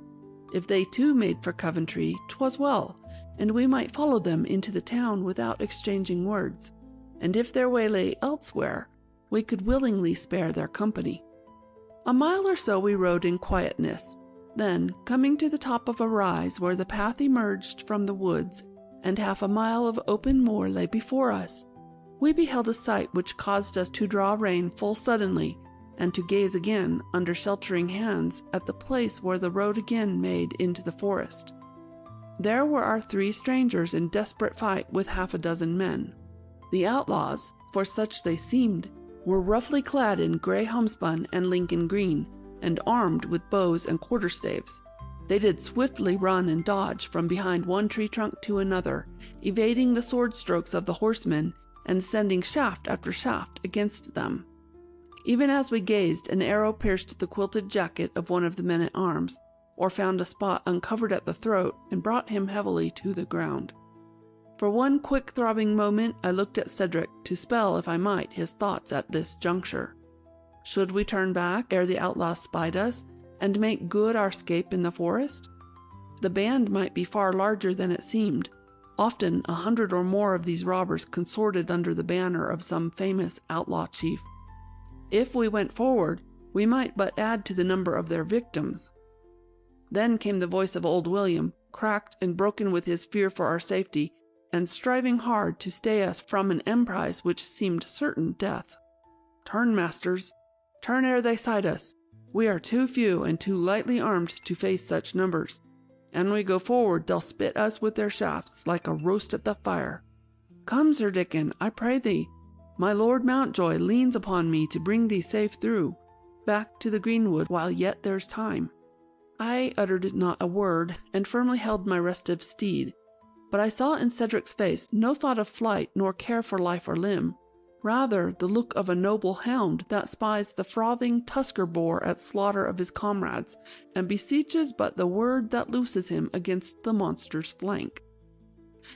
If they too made for Coventry, 'twas well, and we might follow them into the town without exchanging words, and if their way lay elsewhere, we could willingly spare their company. A mile or so we rode in quietness. Then, coming to the top of a rise where the path emerged from the woods, and half a mile of open moor lay before us, we beheld a sight which caused us to draw rein full suddenly, and to gaze again, under sheltering hands, at the place where the road again made into the forest. There were our 3 strangers in desperate fight with half a dozen men. The outlaws, for such they seemed, were roughly clad in grey homespun and Lincoln green, and armed with bows and quarterstaves. They did swiftly run and dodge from behind one tree trunk to another, evading the sword strokes of the horsemen and sending shaft after shaft against them. Even as we gazed, an arrow pierced the quilted jacket of one of the men-at-arms, or found a spot uncovered at the throat and brought him heavily to the ground. For one quick throbbing moment I looked at Cedric to spell, if I might, his thoughts at this juncture. Should we turn back ere the outlaws spied us, and make good our escape in the forest? The band might be far larger than it seemed. Often 100 or more of these robbers consorted under the banner of some famous outlaw chief. If we went forward, we might but add to the number of their victims. Then came the voice of old William, cracked and broken with his fear for our safety, and striving hard to stay us from an emprise which seemed certain death. "Turn, masters! Turn ere they sight us! We are too few and too lightly armed to face such numbers. An we go forward, they'll spit us with their shafts like a roast at the fire. Come, Sir Dickon, I pray thee. My Lord Mountjoy leans upon me to bring thee safe through, back to the greenwood while yet there's time." I uttered not a word, and firmly held my restive steed. But I saw in Cedric's face no thought of flight nor care for life or limb. Rather the look of a noble hound that spies the frothing tusker boar at slaughter of his comrades, and beseeches but the word that looses him against the monster's flank.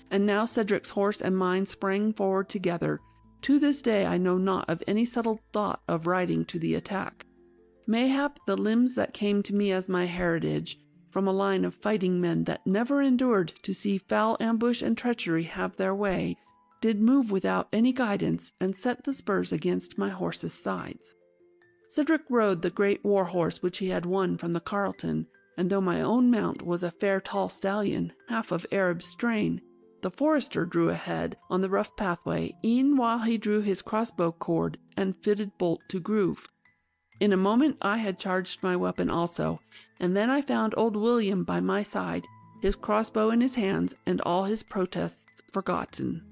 And now Cedric's horse and mine sprang forward together. To this day I know not of any settled thought of riding to the attack. Mayhap the limbs that came to me as my heritage, from a line of fighting men that never endured to see foul ambush and treachery have their way, did move without any guidance and set the spurs against my horse's sides. Cedric rode the great war horse which he had won from the Carleton, and though my own mount was a fair tall stallion, half of Arab strain, the Forester drew ahead on the rough pathway, e'en while he drew his crossbow cord and fitted bolt to groove. In a moment I had charged my weapon also, and then I found old William by my side, his crossbow in his hands, and all his protests forgotten.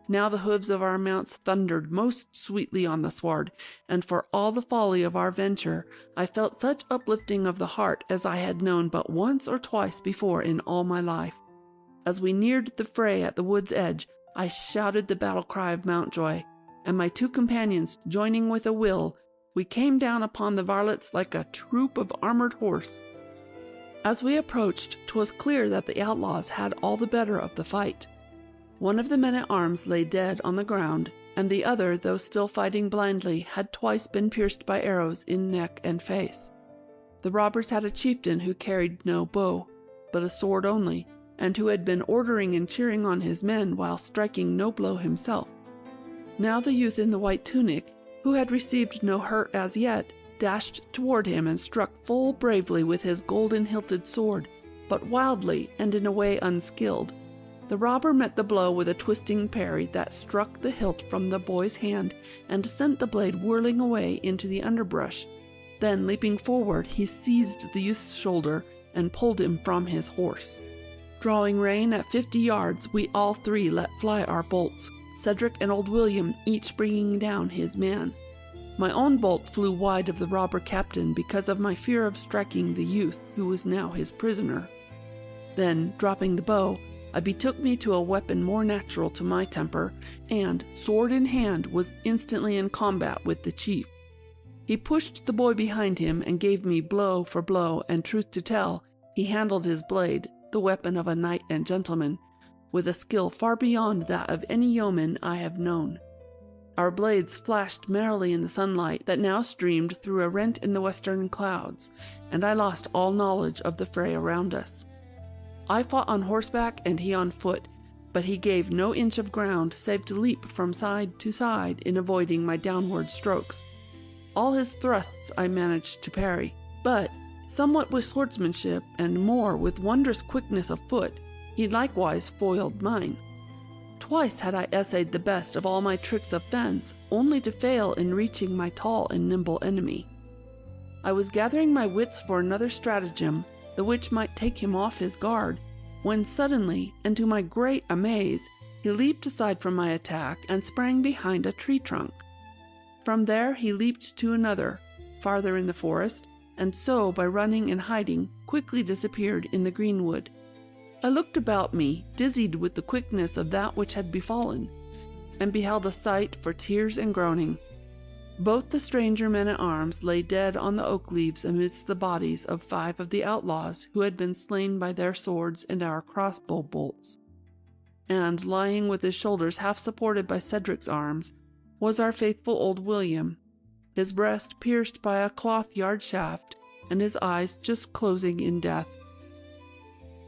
Now the hoofs of our mounts thundered most sweetly on the sward, and for all the folly of our venture, I felt such uplifting of the heart as I had known but once or twice before in all my life. As we neared the fray at the wood's edge, I shouted the battle cry of Mountjoy, and my two companions joining with a will, we came down upon the varlets like a troop of armored horse. As we approached, 'twas clear that the outlaws had all the better of the fight. One of the men-at-arms lay dead on the ground, and the other, though still fighting blindly, had twice been pierced by arrows in neck and face. The robbers had a chieftain who carried no bow, but a sword only, and who had been ordering and cheering on his men while striking no blow himself. Now the youth in the white tunic, who had received no hurt as yet, dashed toward him and struck full bravely with his golden-hilted sword, but wildly and in a way unskilled. The robber met the blow with a twisting parry that struck the hilt from the boy's hand and sent the blade whirling away into the underbrush. Then, leaping forward, he seized the youth's shoulder and pulled him from his horse. Drawing rein at 50 yards, we all three let fly our bolts, Cedric and old William each bringing down his man. My own bolt flew wide of the robber captain because of my fear of striking the youth who was now his prisoner. Then, dropping the bow, I betook me to a weapon more natural to my temper, and, sword in hand, was instantly in combat with the chief. He pushed the boy behind him and gave me blow for blow, and truth to tell, he handled his blade, the weapon of a knight and gentleman, with a skill far beyond that of any yeoman I have known. Our blades flashed merrily in the sunlight that now streamed through a rent in the western clouds, and I lost all knowledge of the fray around us. I fought on horseback and he on foot, but he gave no inch of ground save to leap from side to side in avoiding my downward strokes. All his thrusts I managed to parry, but, somewhat with swordsmanship and more with wondrous quickness of foot, he likewise foiled mine. Twice had I essayed the best of all my tricks of fence, only to fail in reaching my tall and nimble enemy. I was gathering my wits for another stratagem, the which might take him off his guard, when suddenly, and to my great amaze, he leaped aside from my attack and sprang behind a tree trunk. From there he leaped to another, farther in the forest, and so, by running and hiding, quickly disappeared in the greenwood. I looked about me, dizzied with the quickness of that which had befallen, and beheld a sight for tears and groaning. Both the stranger men-at-arms lay dead on the oak leaves amidst the bodies of 5 of the outlaws who had been slain by their swords and our crossbow bolts. And, lying with his shoulders half supported by Cedric's arms, was our faithful old William, his breast pierced by a cloth-yard shaft, and his eyes just closing in death.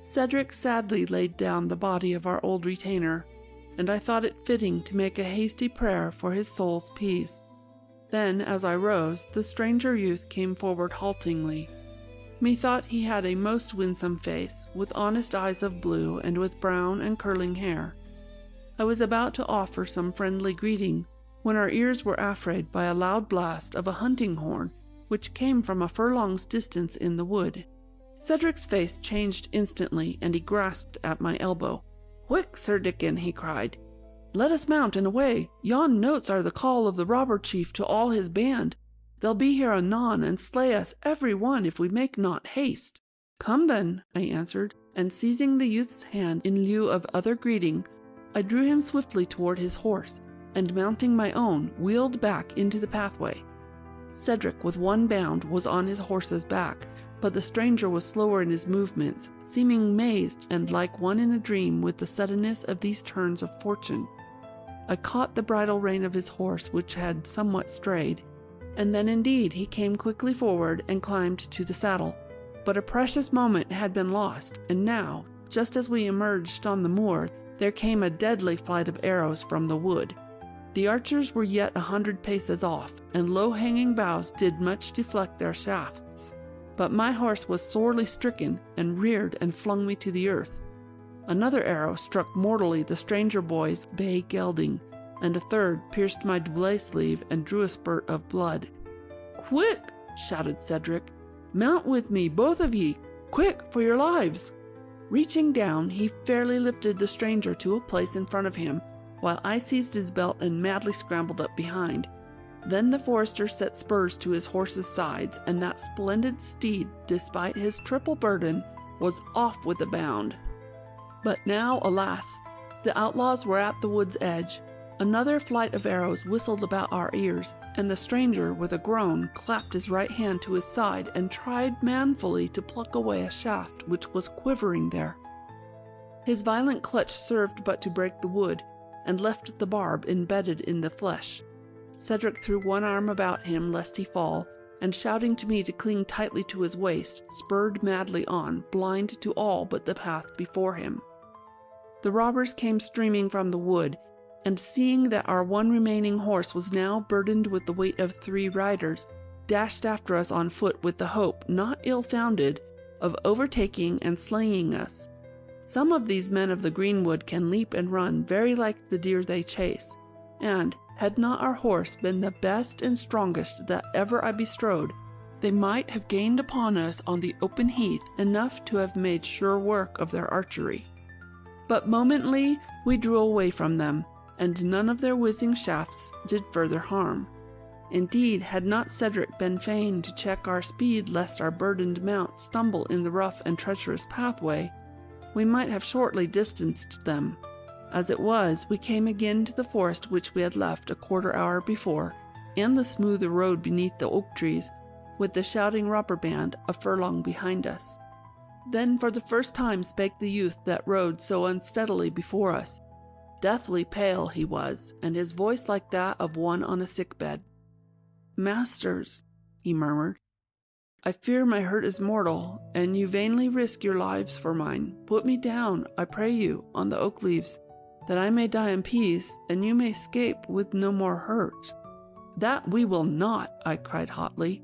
Cedric sadly laid down the body of our old retainer, and I thought it fitting to make a hasty prayer for his soul's peace. Then, as I rose, the stranger youth came forward haltingly. Methought he had a most winsome face, with honest eyes of blue, and with brown and curling hair. I was about to offer some friendly greeting, when our ears were affrayed by a loud blast of a hunting horn, which came from a furlong's distance in the wood. Cedric's face changed instantly, and he grasped at my elbow. "Quick, Sir Dickon!" he cried. "Let us mount and away. Yon notes are the call of the robber chief to all his band. They'll be here anon and slay us every one if we make not haste." "Come then," I answered, and seizing the youth's hand in lieu of other greeting, I drew him swiftly toward his horse, and mounting my own, wheeled back into the pathway. Cedric, with one bound, was on his horse's back, but the stranger was slower in his movements, seeming mazed and like one in a dream with the suddenness of these turns of fortune. I caught the bridle rein of his horse, which had somewhat strayed, and then indeed he came quickly forward and climbed to the saddle. But a precious moment had been lost, and now, just as we emerged on the moor, there came a deadly flight of arrows from the wood. The archers were yet 100 paces off, and low-hanging boughs did much deflect their shafts. But my horse was sorely stricken, and reared and flung me to the earth. Another arrow struck mortally the stranger boy's bay gelding, and a third pierced my doublet sleeve and drew a spurt of blood. "Quick!" shouted Cedric. "Mount with me, both of ye! Quick, for your lives!" Reaching down, he fairly lifted the stranger to a place in front of him, while I seized his belt and madly scrambled up behind. Then the forester set spurs to his horse's sides, and that splendid steed, despite his triple burden, was off with a bound. But now, alas, the outlaws were at the wood's edge. Another flight of arrows whistled about our ears, and the stranger, with a groan, clapped his right hand to his side and tried manfully to pluck away a shaft which was quivering there. His violent clutch served but to break the wood, and left the barb embedded in the flesh. Cedric threw one arm about him lest he fall, and shouting to me to cling tightly to his waist, spurred madly on, blind to all but the path before him. The robbers came streaming from the wood, and seeing that our one remaining horse was now burdened with the weight of 3 riders, dashed after us on foot with the hope, not ill-founded, of overtaking and slaying us. Some of these men of the greenwood can leap and run very like the deer they chase, and, had not our horse been the best and strongest that ever I bestrode, they might have gained upon us on the open heath enough to have made sure work of their archery. But momently we drew away from them, and none of their whizzing shafts did further harm. Indeed, had not Cedric been fain to check our speed lest our burdened mount stumble in the rough and treacherous pathway, we might have shortly distanced them. As it was, we came again to the forest which we had left a quarter hour before, and the smoother road beneath the oak trees, with the shouting robber band a furlong behind us. Then for the first time spake the youth that rode so unsteadily before us. Deathly pale he was, and his voice like that of one on a sick-bed. "Masters," he murmured, "I fear my hurt is mortal, and you vainly risk your lives for mine. Put me down, I pray you, on the oak leaves, that I may die in peace, and you may escape with no more hurt." "That we will not," I cried hotly.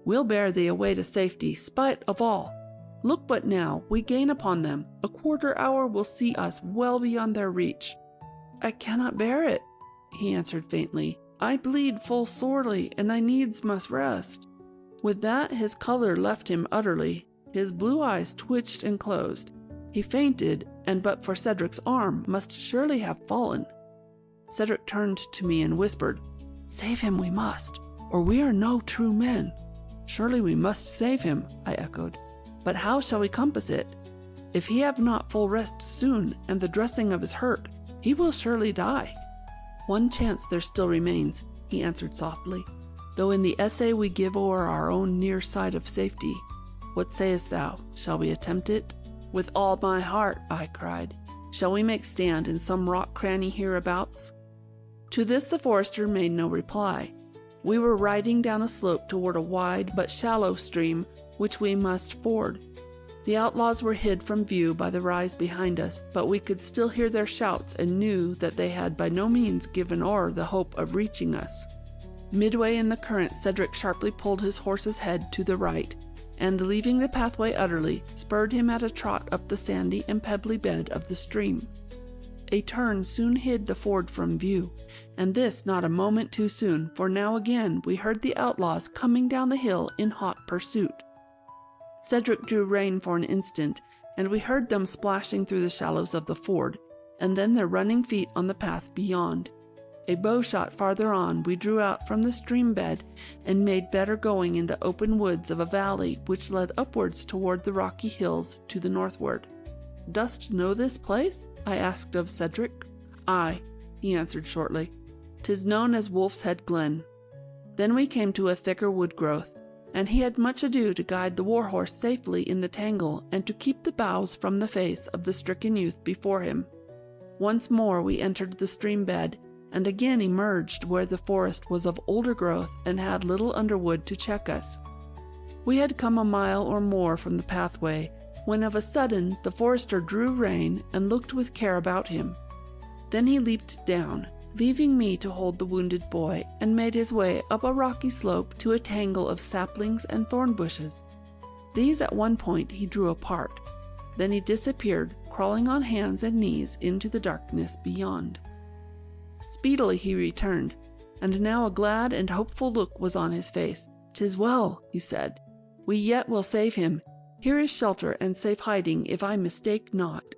"We'll bear thee away to safety, spite of all. Look but now, we gain upon them. A quarter hour will see us well beyond their reach." "I cannot bear it," he answered faintly. "I bleed full sorely, and I needs must rest." With that his color left him utterly. His blue eyes twitched and closed. He fainted, and but for Cedric's arm, must surely have fallen. Cedric turned to me and whispered, "Save him we must, or we are no true men." "Surely we must save him," I echoed. "But how shall we compass it? If he have not full rest soon, and the dressing of his hurt, he will surely die." "One chance there still remains," he answered softly, "though in the essay we give o'er our own near side of safety. What sayest thou? Shall we attempt it?" "With all my heart," I cried. "Shall we make stand in some rock cranny hereabouts?" To this the forester made no reply. We were riding down a slope toward a wide but shallow stream which we must ford. The outlaws were hid from view by the rise behind us, but we could still hear their shouts and knew that they had by no means given o'er the hope of reaching us. Midway in the current, Cedric sharply pulled his horse's head to the right, and leaving the pathway utterly, spurred him at a trot up the sandy and pebbly bed of the stream. A turn soon hid the ford from view, and this not a moment too soon, for now again we heard the outlaws coming down the hill in hot pursuit. Cedric drew rein for an instant, and we heard them splashing through the shallows of the ford, and then their running feet on the path beyond. A bow shot farther on, we drew out from the stream bed and made better going in the open woods of a valley which led upwards toward the rocky hills to the northward. "Dost know this place?" I asked of Cedric. "Aye," he answered shortly. "'Tis known as Wolf's Head Glen." Then we came to a thicker wood growth, and he had much ado to guide the warhorse safely in the tangle and to keep the boughs from the face of the stricken youth before him. Once more we entered the stream bed, and again emerged where the forest was of older growth and had little underwood to check us. We had come a mile or more from the pathway, when of a sudden the forester drew rein and looked with care about him. Then he leaped down, leaving me to hold the wounded boy, and made his way up a rocky slope to a tangle of saplings and thorn bushes. These at one point he drew apart. Then he disappeared, crawling on hands and knees into the darkness beyond. Speedily he returned, and now a glad and hopeful look was on his face. "'Tis well," he said. "We yet will save him. Here is shelter and safe hiding, if I mistake not."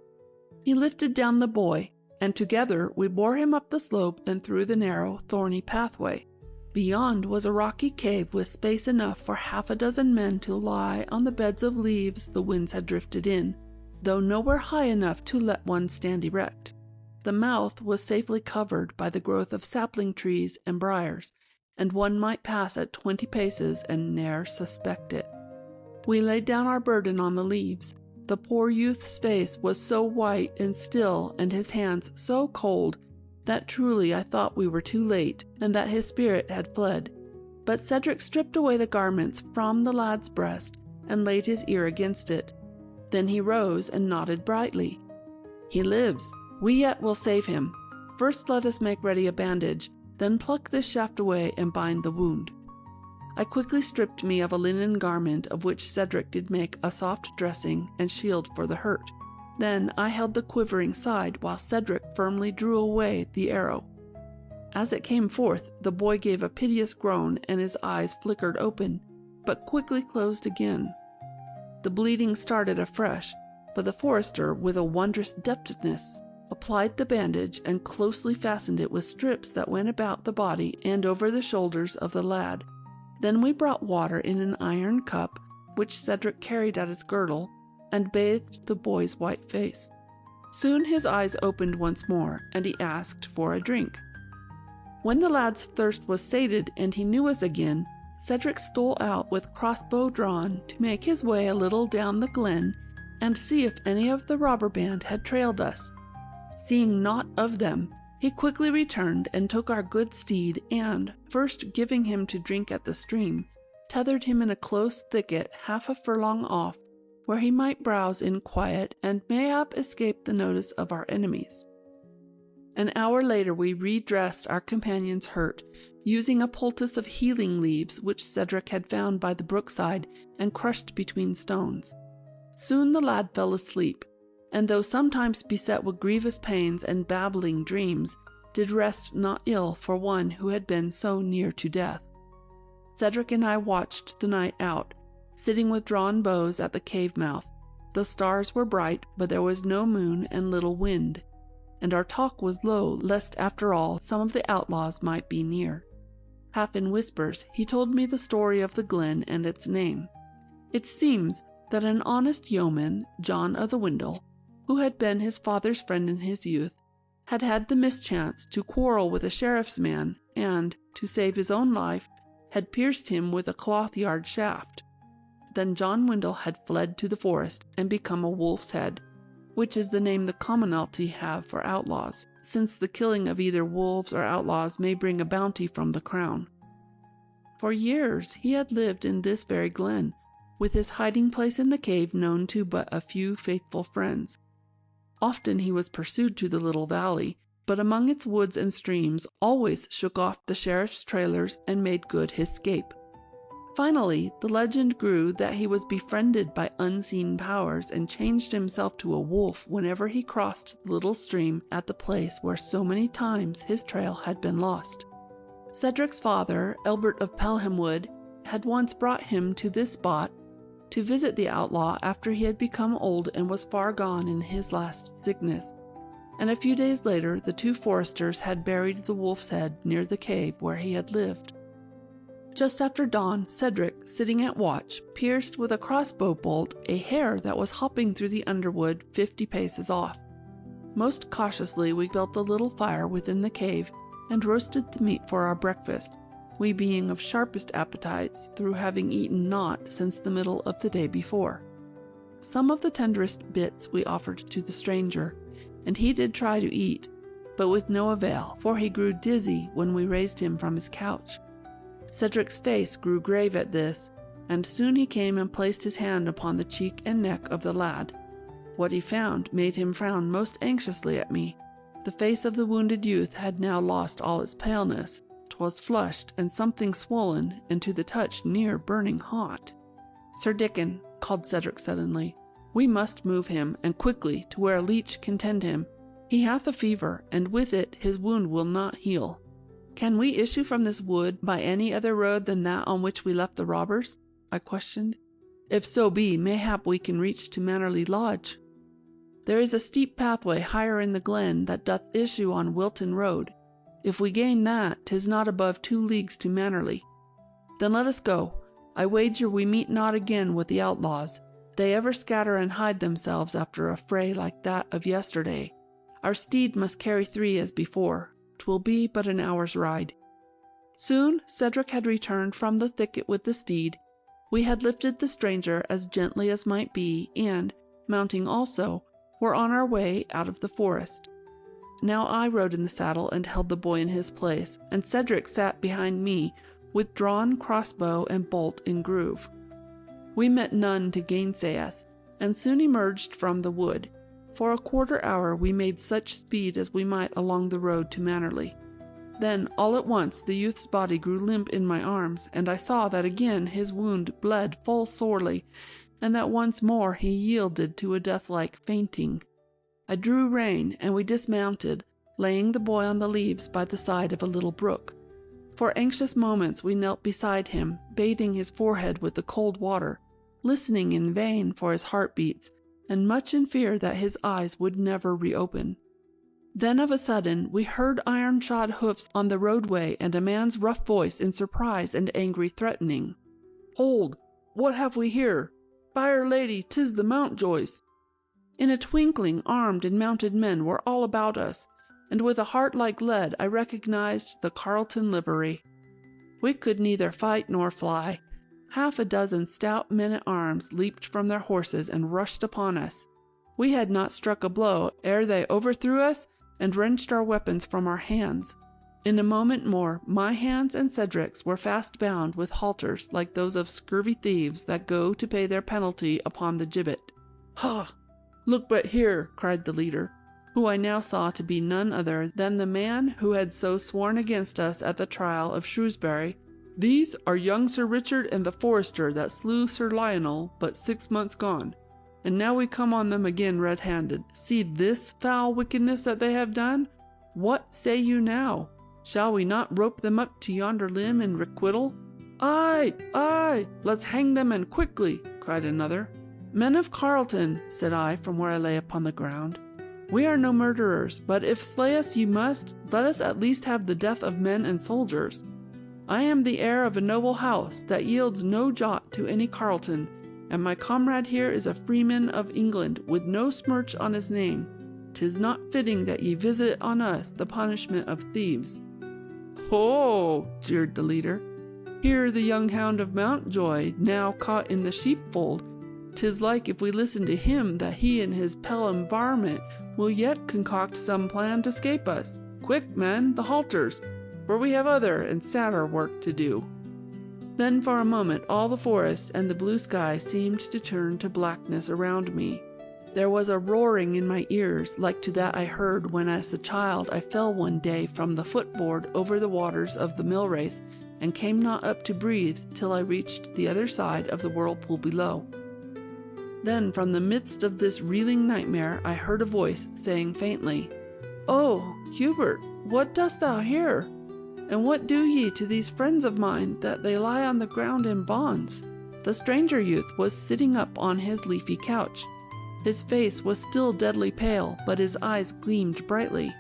He lifted down the boy, and together we bore him up the slope and through the narrow, thorny pathway. Beyond was a rocky cave with space enough for half a dozen men to lie on the beds of leaves the winds had drifted in, though nowhere high enough to let one stand erect. The mouth was safely covered by the growth of sapling trees and briars, and one might pass at 20 paces and ne'er suspect it. We laid down our burden on the leaves. The poor youth's face was so white and still, and his hands so cold, that truly I thought we were too late, and that his spirit had fled. But Cedric stripped away the garments from the lad's breast, and laid his ear against it. Then he rose and nodded brightly. "He lives. We yet will save him. First let us make ready a bandage, then pluck this shaft away and bind the wound." I quickly stripped me of a linen garment, of which Cedric did make a soft dressing and shield for the hurt. Then I held the quivering side, while Cedric firmly drew away the arrow. As it came forth, the boy gave a piteous groan, and his eyes flickered open, but quickly closed again. The bleeding started afresh, but the forester, with a wondrous deftness, applied the bandage and closely fastened it with strips that went about the body and over the shoulders of the lad. Then we brought water in an iron cup, which Cedric carried at his girdle, and bathed the boy's white face. Soon his eyes opened once more, and he asked for a drink. When the lad's thirst was sated and he knew us again, Cedric stole out with crossbow drawn to make his way a little down the glen and see if any of the robber band had trailed us. Seeing naught of them, he quickly returned and took our good steed and, first giving him to drink at the stream, tethered him in a close thicket half a furlong off, where he might browse in quiet and mayhap escape the notice of our enemies. An hour later we redressed our companion's hurt, using a poultice of healing leaves which Cedric had found by the brookside and crushed between stones. Soon the lad fell asleep, and though sometimes beset with grievous pains and babbling dreams, did rest not ill for one who had been so near to death. Cedric and I watched the night out, sitting with drawn bows at the cave mouth. The stars were bright, but there was no moon and little wind, and our talk was low, lest after all some of the outlaws might be near. Half in whispers, he told me the story of the glen and its name. It seems that an honest yeoman, John of the Windle, who had been his father's friend in his youth, had had the mischance to quarrel with a sheriff's man, and, to save his own life, had pierced him with a cloth-yard shaft. Then John Windle had fled to the forest and become a wolf's head, which is the name the commonalty have for outlaws, since the killing of either wolves or outlaws may bring a bounty from the crown. For years he had lived in this very glen, with his hiding place in the cave known to but a few faithful friends. Often he was pursued to the little valley, but among its woods and streams always shook off the sheriff's trailers and made good his escape. Finally, the legend grew that he was befriended by unseen powers and changed himself to a wolf whenever he crossed the little stream at the place where so many times his trail had been lost. Cedric's father, Elbert of Pelhamwood, had once brought him to this spot to visit the outlaw after he had become old and was far gone in his last sickness, and a few days later the two foresters had buried the wolf's head near the cave where he had lived. Just after dawn, Cedric, sitting at watch, pierced with a crossbow bolt a hare that was hopping through the underwood 50 paces off. Most cautiously we built a little fire within the cave and roasted the meat for our breakfast, we being of sharpest appetites through having eaten naught since the middle of the day before. Some of the tenderest bits we offered to the stranger, and he did try to eat, but with no avail, for he grew dizzy when we raised him from his couch. Cedric's face grew grave at this, and soon he came and placed his hand upon the cheek and neck of the lad. What he found made him frown most anxiously at me. The face of the wounded youth had now lost all its paleness. 'Twas flushed and something swollen, and to the touch near burning hot. "Sir Dickon," called Cedric suddenly, "we must move him, and quickly, to where a leech can tend him. He hath a fever, and with it his wound will not heal." "Can we issue from this wood by any other road than that on which we left the robbers?" I questioned. "If so be, mayhap we can reach to Mannerley Lodge." "There is a steep pathway higher in the glen that doth issue on Wilton Road. If we gain that, 'tis not above 2 leagues to Mannerley." "Then let us go. I wager we meet not again with the outlaws. They ever scatter and hide themselves after a fray like that of yesterday. Our steed must carry 3 as before. 'Twill be but an hour's ride." Soon Cedric had returned from the thicket with the steed. We had lifted the stranger as gently as might be, and, mounting also, were on our way out of the forest. Now I rode in the saddle and held the boy in his place, and Cedric sat behind me, with drawn crossbow and bolt in groove. We met none to gainsay us, and soon emerged from the wood. For a quarter hour we made such speed as we might along the road to Mannerley. Then, all at once, the youth's body grew limp in my arms, and I saw that again his wound bled full sorely, and that once more he yielded to a death-like fainting. I drew rein, and we dismounted, laying the boy on the leaves by the side of a little brook. For anxious moments we knelt beside him, bathing his forehead with the cold water, listening in vain for his heartbeats, and much in fear that his eyes would never reopen. Then of a sudden we heard iron-shod hoofs on the roadway and a man's rough voice in surprise and angry threatening. "Hold! What have we here? By'r Lady, 'tis the Mountjoys!" In a twinkling armed and mounted men were all about us, and with a heart like lead I recognized the Carleton livery. We could neither fight nor fly. Half a dozen stout men-at-arms leaped from their horses and rushed upon us. We had not struck a blow ere they overthrew us and wrenched our weapons from our hands. In a moment more my hands and Cedric's were fast bound with halters like those of scurvy thieves that go to pay their penalty upon the gibbet. "Ha! Look but here!" cried the leader, who I now saw to be none other than the man who had so sworn against us at the trial of Shrewsbury. "These are young Sir Richard and the Forester that slew Sir Lionel but 6 months gone, and now we come on them again red-handed. See this foul wickedness that they have done. What say you now? Shall we not rope them up to yonder limb in requital?" "Aye, aye, let's hang them and quickly," cried another. "Men of Carleton," said I from where I lay upon the ground, "we are no murderers, but if slay us you must, let us at least have the death of men and soldiers." I am the heir of a noble house that yields no jot to any Carleton, and my comrade here is a freeman of England with no smirch on his name. 'Tis not fitting that ye visit on us the punishment of thieves." "Ho!" jeered the leader. "Hear the young hound of Mountjoy, now caught in the sheepfold. 'Tis like if we listen to him that he and his Pelham varmint will yet concoct some plan to 'scape us. Quick, men, the halters, for we have other and sadder work to do." Then for a moment all the forest and the blue sky seemed to turn to blackness around me. There was a roaring in my ears like to that I heard when as a child I fell one day from the footboard over the waters of the mill race and came not up to breathe till I reached the other side of the whirlpool below. Then from the midst of this reeling nightmare I heard a voice saying faintly, "Oh, Hubert, what dost thou here? And what do ye to these friends of mine that they lie on the ground in bonds?" The stranger youth was sitting up on his leafy couch. His face was still deadly pale, but his eyes gleamed brightly.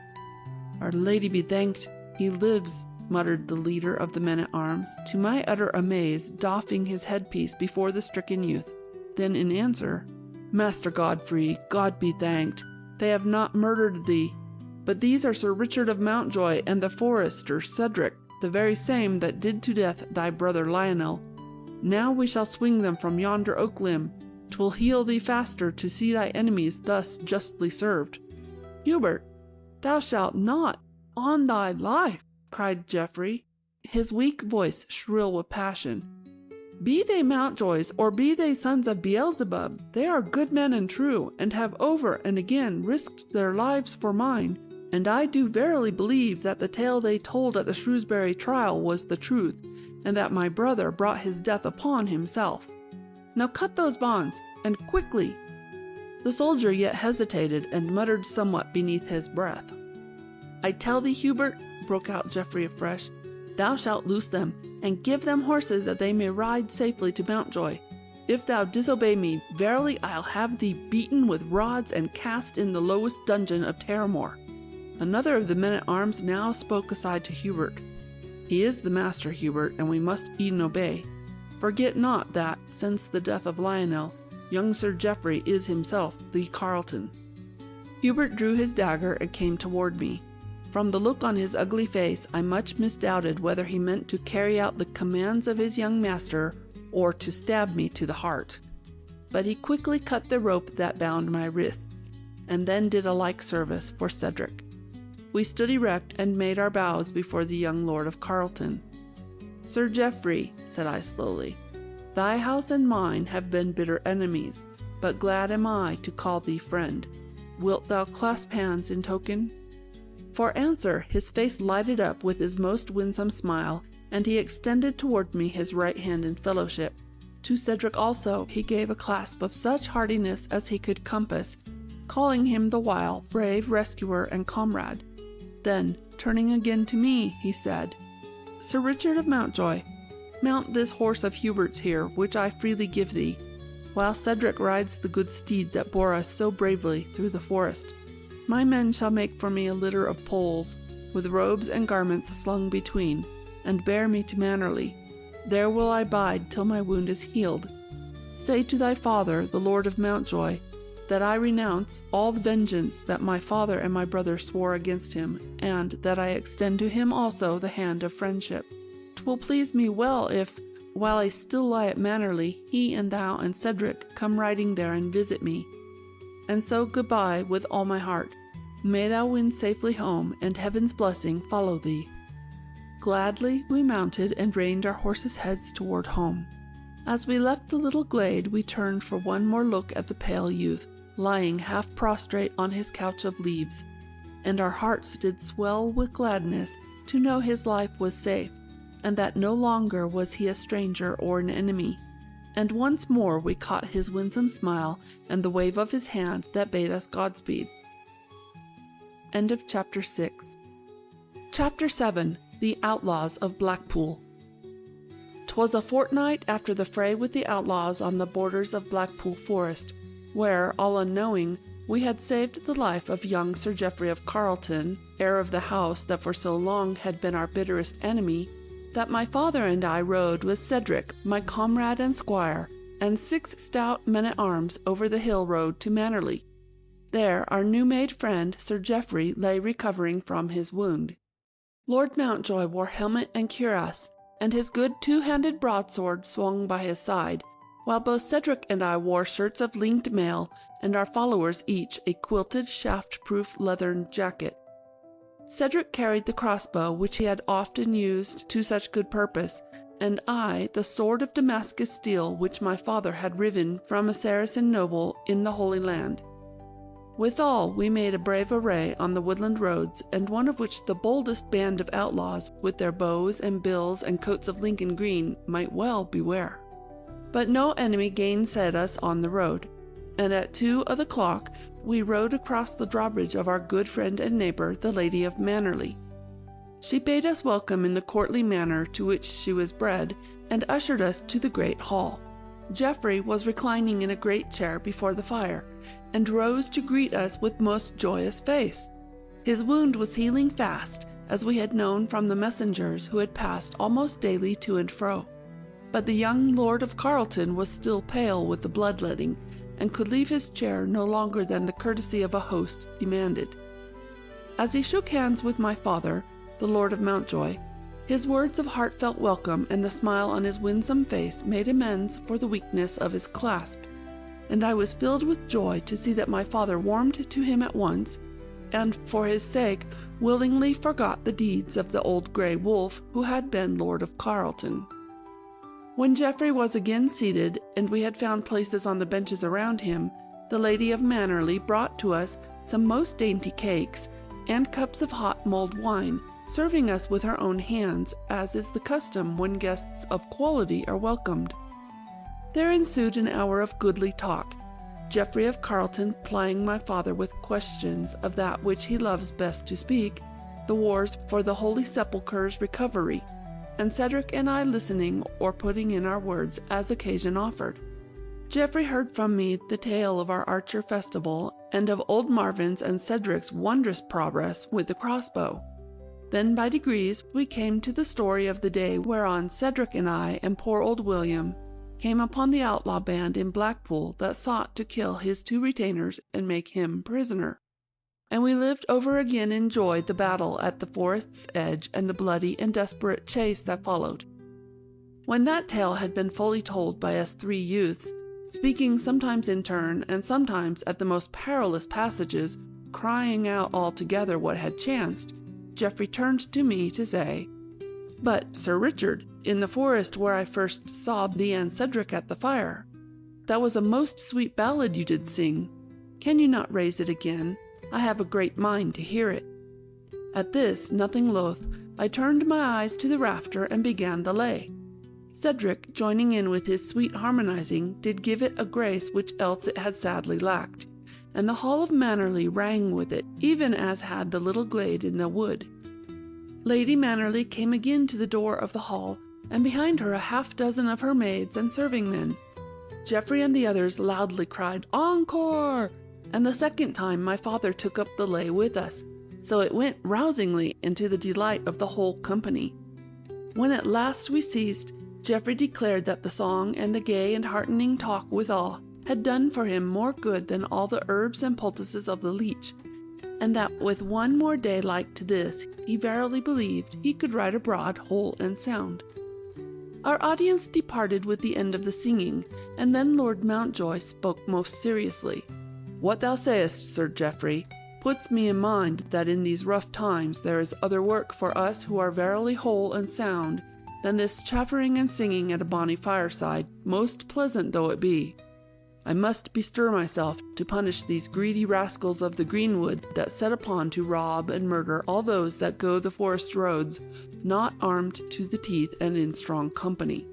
"Our Lady be thanked, he lives," muttered the leader of the men-at-arms, to my utter amaze, doffing his headpiece before the stricken youth. Then in answer, "Master Godfrey, God be thanked, they have not murdered thee. But these are Sir Richard of Mountjoy and the forester Cedric, the very same that did to death thy brother Lionel. Now we shall swing them from yonder oak limb. 'Twill heal thee faster to see thy enemies thus justly served." "Hubert, thou shalt not, on thy life!" cried Geoffrey, his weak voice shrill with passion. "Be they Mountjoys, or be they sons of Beelzebub, they are good men and true, and have over and again risked their lives for mine, and I do verily believe that the tale they told at the Shrewsbury trial was the truth, and that my brother brought his death upon himself. Now cut those bonds, and quickly." The soldier yet hesitated and muttered somewhat beneath his breath. "I tell thee, Hubert," broke out Geoffrey afresh, "thou shalt loose them, and give them horses that they may ride safely to Mountjoy. If thou disobey me, verily I'll have thee beaten with rods and cast in the lowest dungeon of Terramore." Another of the men-at-arms now spoke aside to Hubert. "He is the master, Hubert, and we must e'en obey. Forget not that, since the death of Lionel, young Sir Geoffrey is himself the Carleton." Hubert drew his dagger and came toward me. From the look on his ugly face, I much misdoubted whether he meant to carry out the commands of his young master or to stab me to the heart. But he quickly cut the rope that bound my wrists, and then did a like service for Cedric. We stood erect and made our bows before the young lord of Carleton. "Sir Geoffrey," said I slowly, "thy house and mine have been bitter enemies, but glad am I to call thee friend. Wilt thou clasp hands in token?" For answer his face lighted up with his most winsome smile, and he extended toward me his right hand in fellowship. To Cedric also he gave a clasp of such heartiness as he could compass, calling him the while brave rescuer and comrade. Then, turning again to me, he said, "Sir Richard of Mountjoy, mount this horse of Hubert's here, which I freely give thee, while Cedric rides the good steed that bore us so bravely through the forest. My men shall make for me a litter of poles, with robes and garments slung between, and bear me to Mannerley. There will I bide till my wound is healed. Say to thy father, the Lord of Mountjoy, that I renounce all vengeance that my father and my brother swore against him, and that I extend to him also the hand of friendship. 'Twill please me well if, while I still lie at Mannerley, he and thou and Cedric come riding there and visit me. And so goodbye with all my heart. May thou win safely home, and heaven's blessing follow thee." Gladly we mounted and reined our horses' heads toward home. As we left the little glade, we turned for one more look at the pale youth, lying half prostrate on his couch of leaves, and our hearts did swell with gladness to know his life was safe, and that no longer was he a stranger or an enemy. And once more we caught his winsome smile and the wave of his hand that bade us Godspeed. End of Chapter 6. Chapter 7. The Outlaws of Blackpool. 'Twas a fortnight after the fray with the outlaws on the borders of Blackpool Forest, where, all unknowing, we had saved the life of young Sir Geoffrey of Carleton, heir of the house that for so long had been our bitterest enemy, that my father and I rode with Cedric, my comrade and squire, and 6 stout men-at-arms over the hill road to Mannerley. There our new-made friend Sir Geoffrey lay recovering from his wound. Lord Mountjoy wore helmet and cuirass, and his good 2-handed broadsword swung by his side, while both Cedric and I wore shirts of linked mail, and our followers each a quilted shaft-proof leathern jacket. Cedric carried the crossbow which he had often used to such good purpose, and I the sword of Damascus steel which my father had riven from a Saracen noble in the Holy Land. Withal we made a brave array on the woodland roads, and one of which the boldest band of outlaws, with their bows and bills and coats of Lincoln green, might well beware. But no enemy gainsaid us on the road, and at 2 o' the clock we rode across the drawbridge of our good friend and neighbour, the Lady of Mannerley. She bade us welcome in the courtly manner to which she was bred, and ushered us to the great hall. Geoffrey was reclining in a great chair before the fire, and rose to greet us with most joyous face. His wound was healing fast, as we had known from the messengers who had passed almost daily to and fro. But the young Lord of Carleton was still pale with the bloodletting, and could leave his chair no longer than the courtesy of a host demanded. As he shook hands with my father, the Lord of Mountjoy, his words of heartfelt welcome and the smile on his winsome face made amends for the weakness of his clasp, and I was filled with joy to see that my father warmed to him at once, and for his sake willingly forgot the deeds of the old grey wolf who had been Lord of Carleton. When Geoffrey was again seated, and we had found places on the benches around him, the Lady of Mannerley brought to us some most dainty cakes, and cups of hot mulled wine, serving us with her own hands, as is the custom when guests of quality are welcomed. There ensued an hour of goodly talk, Geoffrey of Carleton plying my father with questions of that which he loves best to speak, the wars for the Holy Sepulchre's recovery, and Cedric and I listening or putting in our words as occasion offered. Geoffrey heard from me the tale of our Archer festival, and of old Marvin's and Cedric's wondrous progress with the crossbow. Then by degrees we came to the story of the day whereon Cedric and I and poor old William came upon the outlaw band in Blackpool that sought to kill his 2 retainers and make him prisoner. And we lived over again in joy the battle at the forest's edge and the bloody and desperate chase that followed. When that tale had been fully told by us 3 youths, speaking sometimes in turn and sometimes at the most perilous passages, crying out all together what had chanced, Geoffrey turned to me to say, "But, Sir Richard, in the forest where I first saw thee and Cedric at the fire, that was a most sweet ballad you did sing. Can you not raise it again? I have a great mind to hear it." At this, nothing loath, I turned my eyes to the rafter and began the lay. Cedric, joining in with his sweet harmonizing, did give it a grace which else it had sadly lacked, and the hall of Mannerley rang with it, even as had the little glade in the wood. Lady Mannerley came again to the door of the hall, and behind her 6 of her maids and serving-men. Geoffrey and the others loudly cried "Encore!" and the second time my father took up the lay with us, so it went rousingly into the delight of the whole company. When at last we ceased, Geoffrey declared that the song and the gay and heartening talk withal had done for him more good than all the herbs and poultices of the leech, and that with one more day like to this, he verily believed he could ride abroad whole and sound. Our audience departed with the end of the singing, and then Lord Mountjoy spoke most seriously. "What thou sayest, Sir Geoffrey, puts me in mind that in these rough times there is other work for us who are verily whole and sound than this chaffering and singing at a bonny fireside, most pleasant though it be. I must bestir myself to punish these greedy rascals of the greenwood that set upon to rob and murder all those that go the forest roads, not armed to the teeth and in strong company.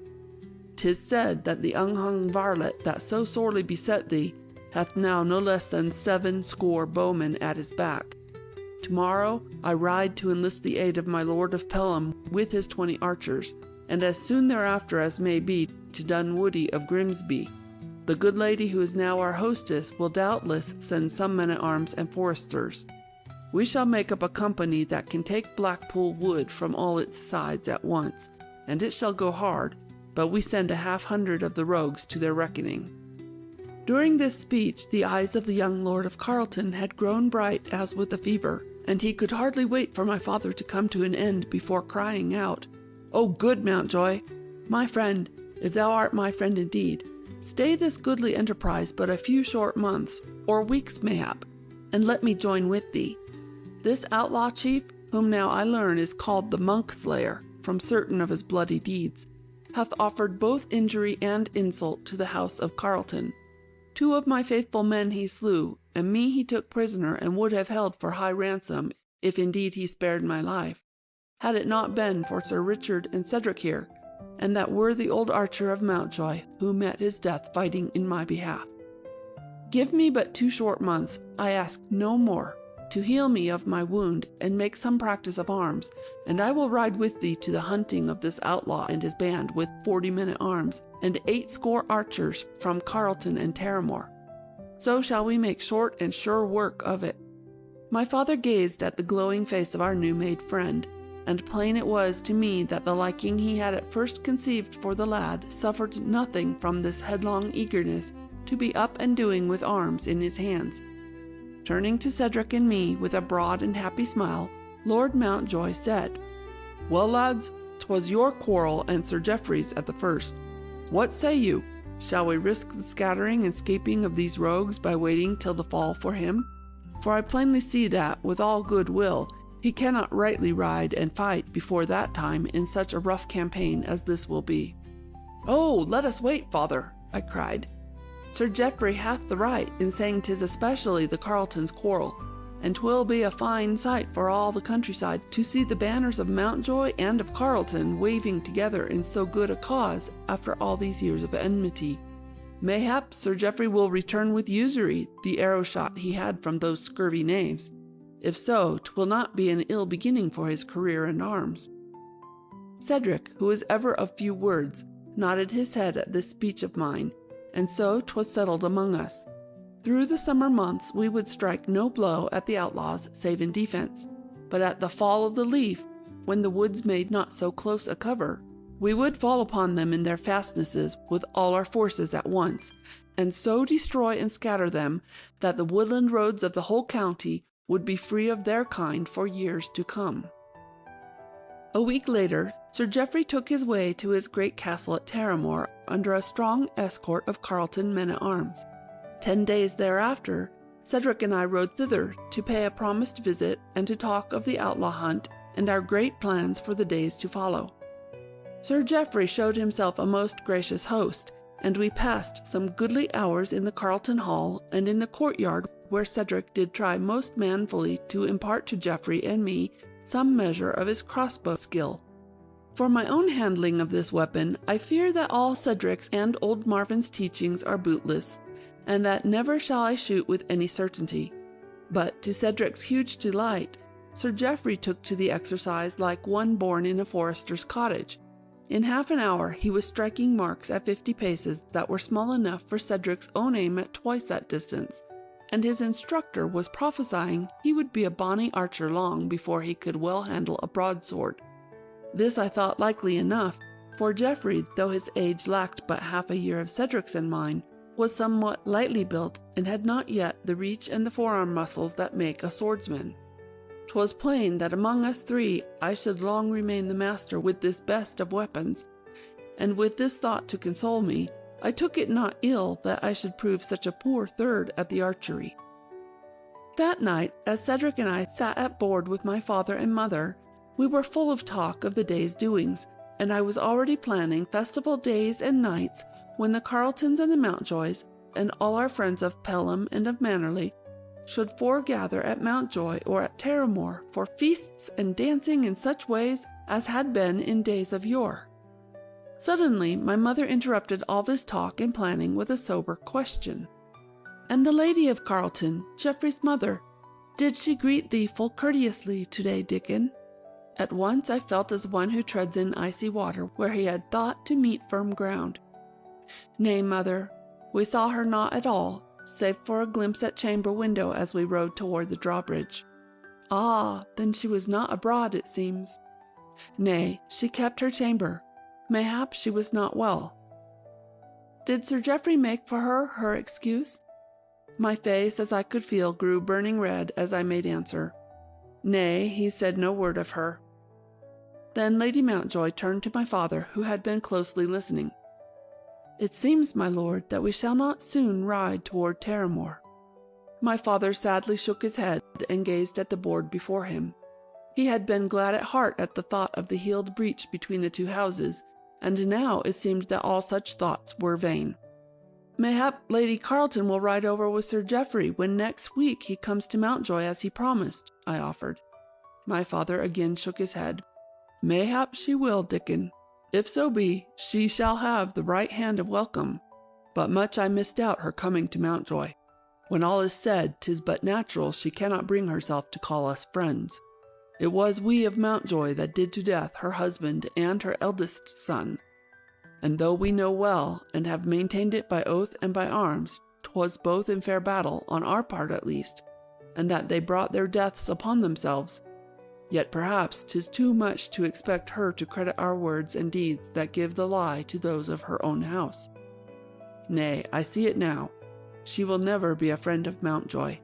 'Tis said that the unhung varlet that so sorely beset thee hath now no less than 70 bowmen at his back. Tomorrow I ride to enlist the aid of my Lord of Pelham with his 20 archers, and as soon thereafter as may be to Dunwoody of Grimsby. The good lady who is now our hostess will doubtless send some men-at-arms and foresters. We shall make up a company that can take Blackpool wood from all its sides at once, and it shall go hard, but we send 50 of the rogues to their reckoning." During this speech the eyes of the young Lord of Carleton had grown bright as with a fever, and he could hardly wait for my father to come to an end before crying out, "O good Mountjoy, my friend, if thou art my friend indeed, stay this goodly enterprise but a few short months, or weeks mayhap, and let me join with thee. This outlaw chief, whom now I learn is called the Monk Slayer, from certain of his bloody deeds, hath offered both injury and insult to the house of Carleton. 2 of my faithful men he slew, and me he took prisoner and would have held for high ransom, if indeed he spared my life, had it not been for Sir Richard and Cedric here, and that worthy old archer of Mountjoy, who met his death fighting in my behalf. Give me but 2 short months, I ask no more, to heal me of my wound and make some practice of arms, and I will ride with thee to the hunting of this outlaw and his band with 40 men at arms, and 80 archers from Carleton and Terramore. So shall we make short and sure work of it." My father gazed at the glowing face of our new-made friend, and plain it was to me that the liking he had at first conceived for the lad suffered nothing from this headlong eagerness to be up and doing with arms in his hands. Turning to Cedric and me with a broad and happy smile, Lord Mountjoy said, "Well, lads, 'twas your quarrel and Sir Geoffrey's at the first. What say you? Shall we risk the scattering and escaping of these rogues by waiting till the fall for him? For I plainly see that, with all good will, he cannot rightly ride and fight before that time in such a rough campaign as this will be." "Oh, let us wait, father," I cried. "Sir Geoffrey hath the right in saying 'tis especially the Carletons' quarrel, and 'twill be a fine sight for all the countryside to see the banners of Mountjoy and of Carleton waving together in so good a cause after all these years of enmity. Mayhap Sir Geoffrey will return with usury the arrow shot he had from those scurvy knaves. If so, 'twill not be an ill beginning for his career in arms." Cedric, who was ever of few words, nodded his head at this speech of mine, and so 'twas settled among us. Through the summer months we would strike no blow at the outlaws save in defense, but at the fall of the leaf, when the woods made not so close a cover, we would fall upon them in their fastnesses with all our forces at once, and so destroy and scatter them that the woodland roads of the whole county would be free of their kind for years to come. A week later, Sir Geoffrey took his way to his great castle at Terramore under a strong escort of Carleton men-at-arms. 10 days thereafter, Cedric and I rode thither to pay a promised visit and to talk of the outlaw hunt and our great plans for the days to follow. Sir Geoffrey showed himself a most gracious host, and we passed some goodly hours in the Carleton hall and in the courtyard, where Cedric did try most manfully to impart to Geoffrey and me some measure of his crossbow skill. For my own handling of this weapon, I fear that all Cedric's and old Marvin's teachings are bootless, and that never shall I shoot with any certainty. But to Cedric's huge delight, Sir Geoffrey took to the exercise like one born in a forester's cottage. In half an hour he was striking marks at 50 paces that were small enough for Cedric's own aim at twice that distance, and his instructor was prophesying he would be a bonny archer long before he could well handle a broadsword. This I thought likely enough, for Geoffrey, though his age lacked but half a year of Cedric's and mine, was somewhat lightly built and had not yet the reach and the forearm muscles that make a swordsman. 'Twas plain that among us 3 I should long remain the master with this best of weapons, and with this thought to console me, I took it not ill that I should prove such a poor third at the archery. That night, as Cedric and I sat at board with my father and mother, we were full of talk of the day's doings, and I was already planning festival days and nights when the Carletons and the Mountjoys, and all our friends of Pelham and of Mannerley, should foregather at Mountjoy or at Terramore for feasts and dancing in such ways as had been in days of yore. Suddenly my mother interrupted all this talk and planning with a sober question. "And the lady of Carleton, Geoffrey's mother, did she greet thee full courteously to-day, Dickon?" At once I felt as one who treads in icy water where he had thought to meet firm ground. "Nay, mother, we saw her not at all, save for a glimpse at chamber window as we rode toward the drawbridge." "Ah, then she was not abroad, it seems." "Nay, she kept her chamber. Mayhap she was not well. Did Sir Geoffrey make for her excuse? My face, as I could feel, grew burning red as I made answer. Nay, he said no word of her. Then Lady Mountjoy turned to my father, who had been closely listening. It seems, my lord, that we shall not soon ride toward Terramore. My father sadly shook his head and gazed at the board before him. He had been glad at heart at the thought of the healed breach between the two houses, and now it seemed that all such thoughts were vain. Mayhap Lady Carleton will ride over with Sir Geoffrey when next week he comes to Mountjoy as he promised, I offered. My father again shook his head. Mayhap she will, Dickon. If so be, she shall have the right hand of welcome. But much I misdoubt her coming to Mountjoy. When all is said, 'tis but natural she cannot bring herself to call us friends. It was we of Mountjoy that did to death her husband and her eldest son. And though we know well, and have maintained it by oath and by arms, 'twas both in fair battle, on our part at least, and that they brought their deaths upon themselves, yet perhaps 'tis too much to expect her to credit our words and deeds that give the lie to those of her own house. Nay, I see it now. She will never be a friend of Mountjoy."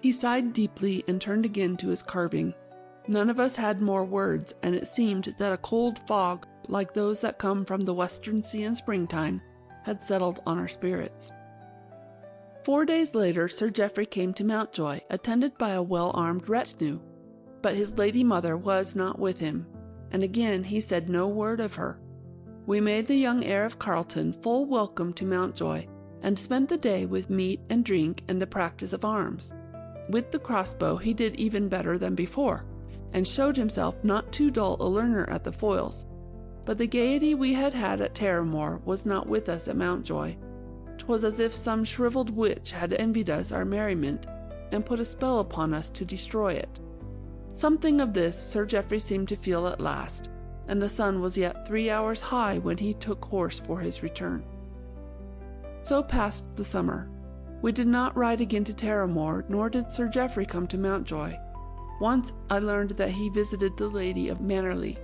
He sighed deeply and turned again to his carving. None of us had more words, and it seemed that a cold fog, like those that come from the western sea in springtime, had settled on our spirits. 4 days later Sir Geoffrey came to Mountjoy, attended by a well-armed retinue, but his lady mother was not with him, and again he said no word of her. We made the young heir of Carleton full welcome to Mountjoy, and spent the day with meat and drink and the practice of arms. With the crossbow he did even better than before, and showed himself not too dull a learner at the foils. But the gaiety we had had at Terramore was not with us at Mountjoy. 'Twas as if some shriveled witch had envied us our merriment, and put a spell upon us to destroy it. Something of this Sir Geoffrey seemed to feel at last, and the sun was yet 3 hours high when he took horse for his return. So passed the summer. We did not ride again to Terramore, nor did Sir Geoffrey come to Mountjoy. Once I learned that he visited the Lady of Mannerly,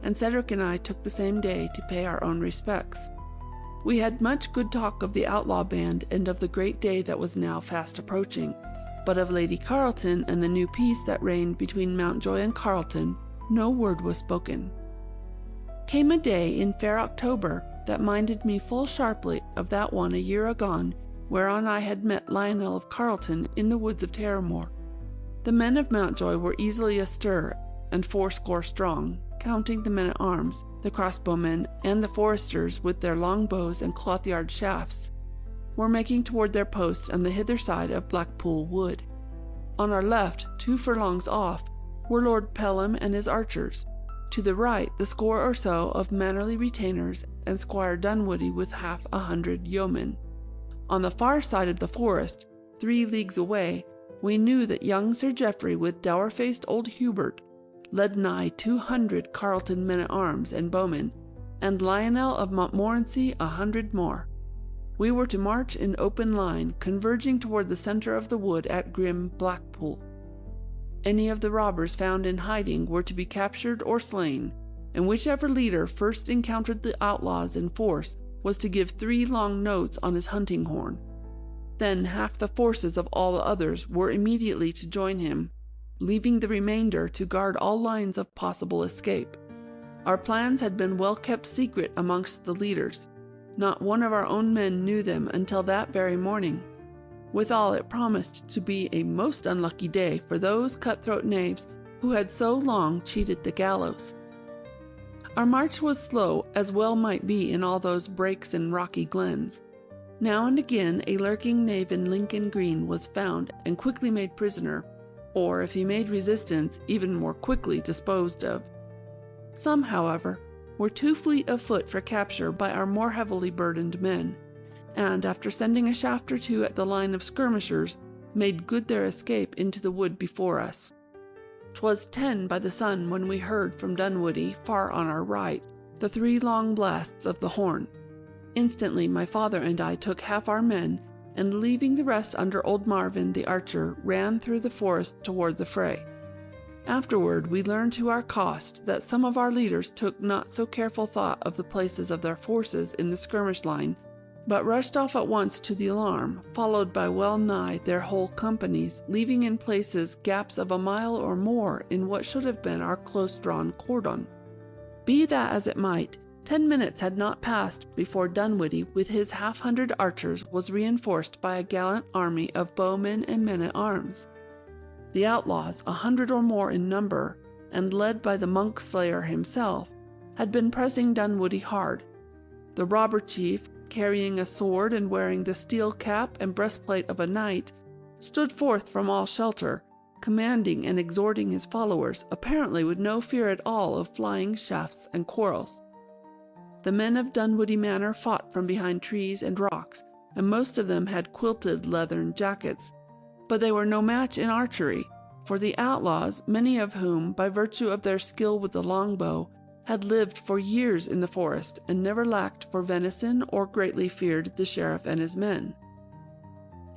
and Cedric and I took the same day to pay our own respects. We had much good talk of the outlaw band and of the great day that was now fast approaching, but of Lady Carleton and the new peace that reigned between Mountjoy and Carleton no word was spoken. Came a day in fair October that minded me full sharply of that one a year agone, whereon I had met Lionel of Carleton in the woods of Terramore. The men of Mountjoy were easily astir, and 80 strong, counting the men-at-arms, the crossbowmen, and the foresters with their long bows and cloth-yard shafts, were making toward their posts on the hither side of Blackpool Wood. On our left, 2 furlongs off, were Lord Pelham and his archers. To the right, the 60 or so of Mannerly retainers and Squire Dunwoodie with 50 yeomen. On the far side of the forest, 3 leagues away, we knew that young Sir Geoffrey with dour-faced old Hubert led nigh 200 Carleton men-at-arms and bowmen, and Lionel of Montmorency 100 more. We were to march in open line, converging toward the centre of the wood at grim Blackpool. Any of the robbers found in hiding were to be captured or slain, and whichever leader first encountered the outlaws in force was to give 3 long notes on his hunting horn. Then half the forces of all the others were immediately to join him, leaving the remainder to guard all lines of possible escape. Our plans had been well kept secret amongst the leaders. Not one of our own men knew them until that very morning. Withal, it promised to be a most unlucky day for those cutthroat knaves who had so long cheated the gallows. Our march was slow, as well might be in all those brakes and rocky glens. Now and again a lurking knave in Lincoln Green was found and quickly made prisoner, or if he made resistance, even more quickly disposed of. Some, however, were too fleet of foot for capture by our more heavily burdened men, and after sending a shaft or 2 at the line of skirmishers, made good their escape into the wood before us. 'Twas 10 by the sun when we heard from Dunwoodie, far on our right, the 3 long blasts of the horn. Instantly my father and I took half our men, and leaving the rest under old Marvin the archer, ran through the forest toward the fray. Afterward we learned to our cost that some of our leaders took not so careful thought of the places of their forces in the skirmish line, but rushed off at once to the alarm, followed by well nigh their whole companies, leaving in places gaps of a mile or more in what should have been our close-drawn cordon. Be that as it might, 10 minutes had not passed before Dunwoody with his 100 archers was reinforced by a gallant army of bowmen and men-at-arms. The outlaws, 100 or more in number, and led by the monk slayer himself, had been pressing Dunwoody hard. The robber chief, carrying a sword and wearing the steel cap and breastplate of a knight, stood forth from all shelter, commanding and exhorting his followers, apparently with no fear at all of flying shafts and quarrels. The men of Dunwoody Manor fought from behind trees and rocks, and most of them had quilted leathern jackets, but they were no match in archery, for the outlaws, many of whom, by virtue of their skill with the longbow, had lived for years in the forest and never lacked for venison or greatly feared the sheriff and his men.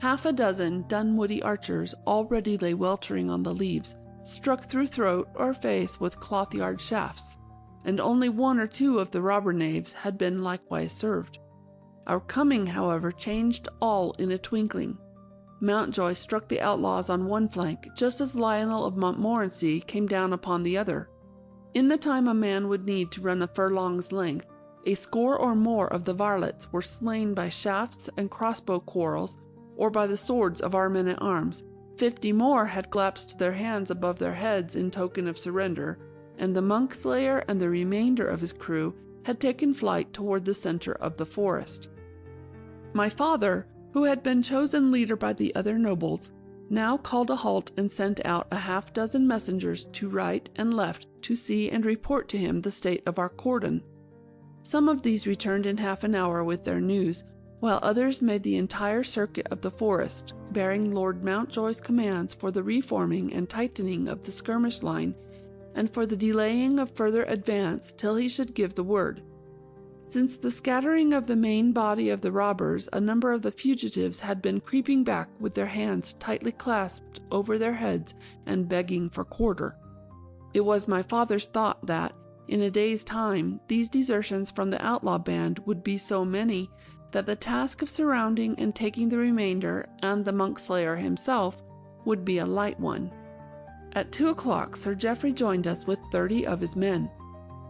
Half a dozen Dunwoody archers already lay weltering on the leaves, struck through throat or face with cloth-yard shafts, and only 1 or 2 of the robber knaves had been likewise served. Our coming, however, changed all in a twinkling. Mountjoy struck the outlaws on one flank, just as Lionel of Montmorency came down upon the other. In the time a man would need to run a furlong's length, a score or more of the varlets were slain by shafts and crossbow quarrels, or by the swords of our men-at-arms. 50 more had clasped their hands above their heads in token of surrender, and the monk slayer and the remainder of his crew had taken flight toward the center of the forest. My father, who had been chosen leader by the other nobles, now called a halt and sent out a half-dozen messengers to right and left to see and report to him the state of our cordon. Some of these returned in half an hour with their news, while others made the entire circuit of the forest, bearing Lord Mountjoy's commands for the reforming and tightening of the skirmish line, and for the delaying of further advance till he should give the word. Since the scattering of the main body of the robbers, a number of the fugitives had been creeping back with their hands tightly clasped over their heads and begging for quarter. It was my father's thought that, in a day's time, these desertions from the outlaw band would be so many that the task of surrounding and taking the remainder, and the monk slayer himself, would be a light one. At 2 o'clock Sir Geoffrey joined us with 30 of his men.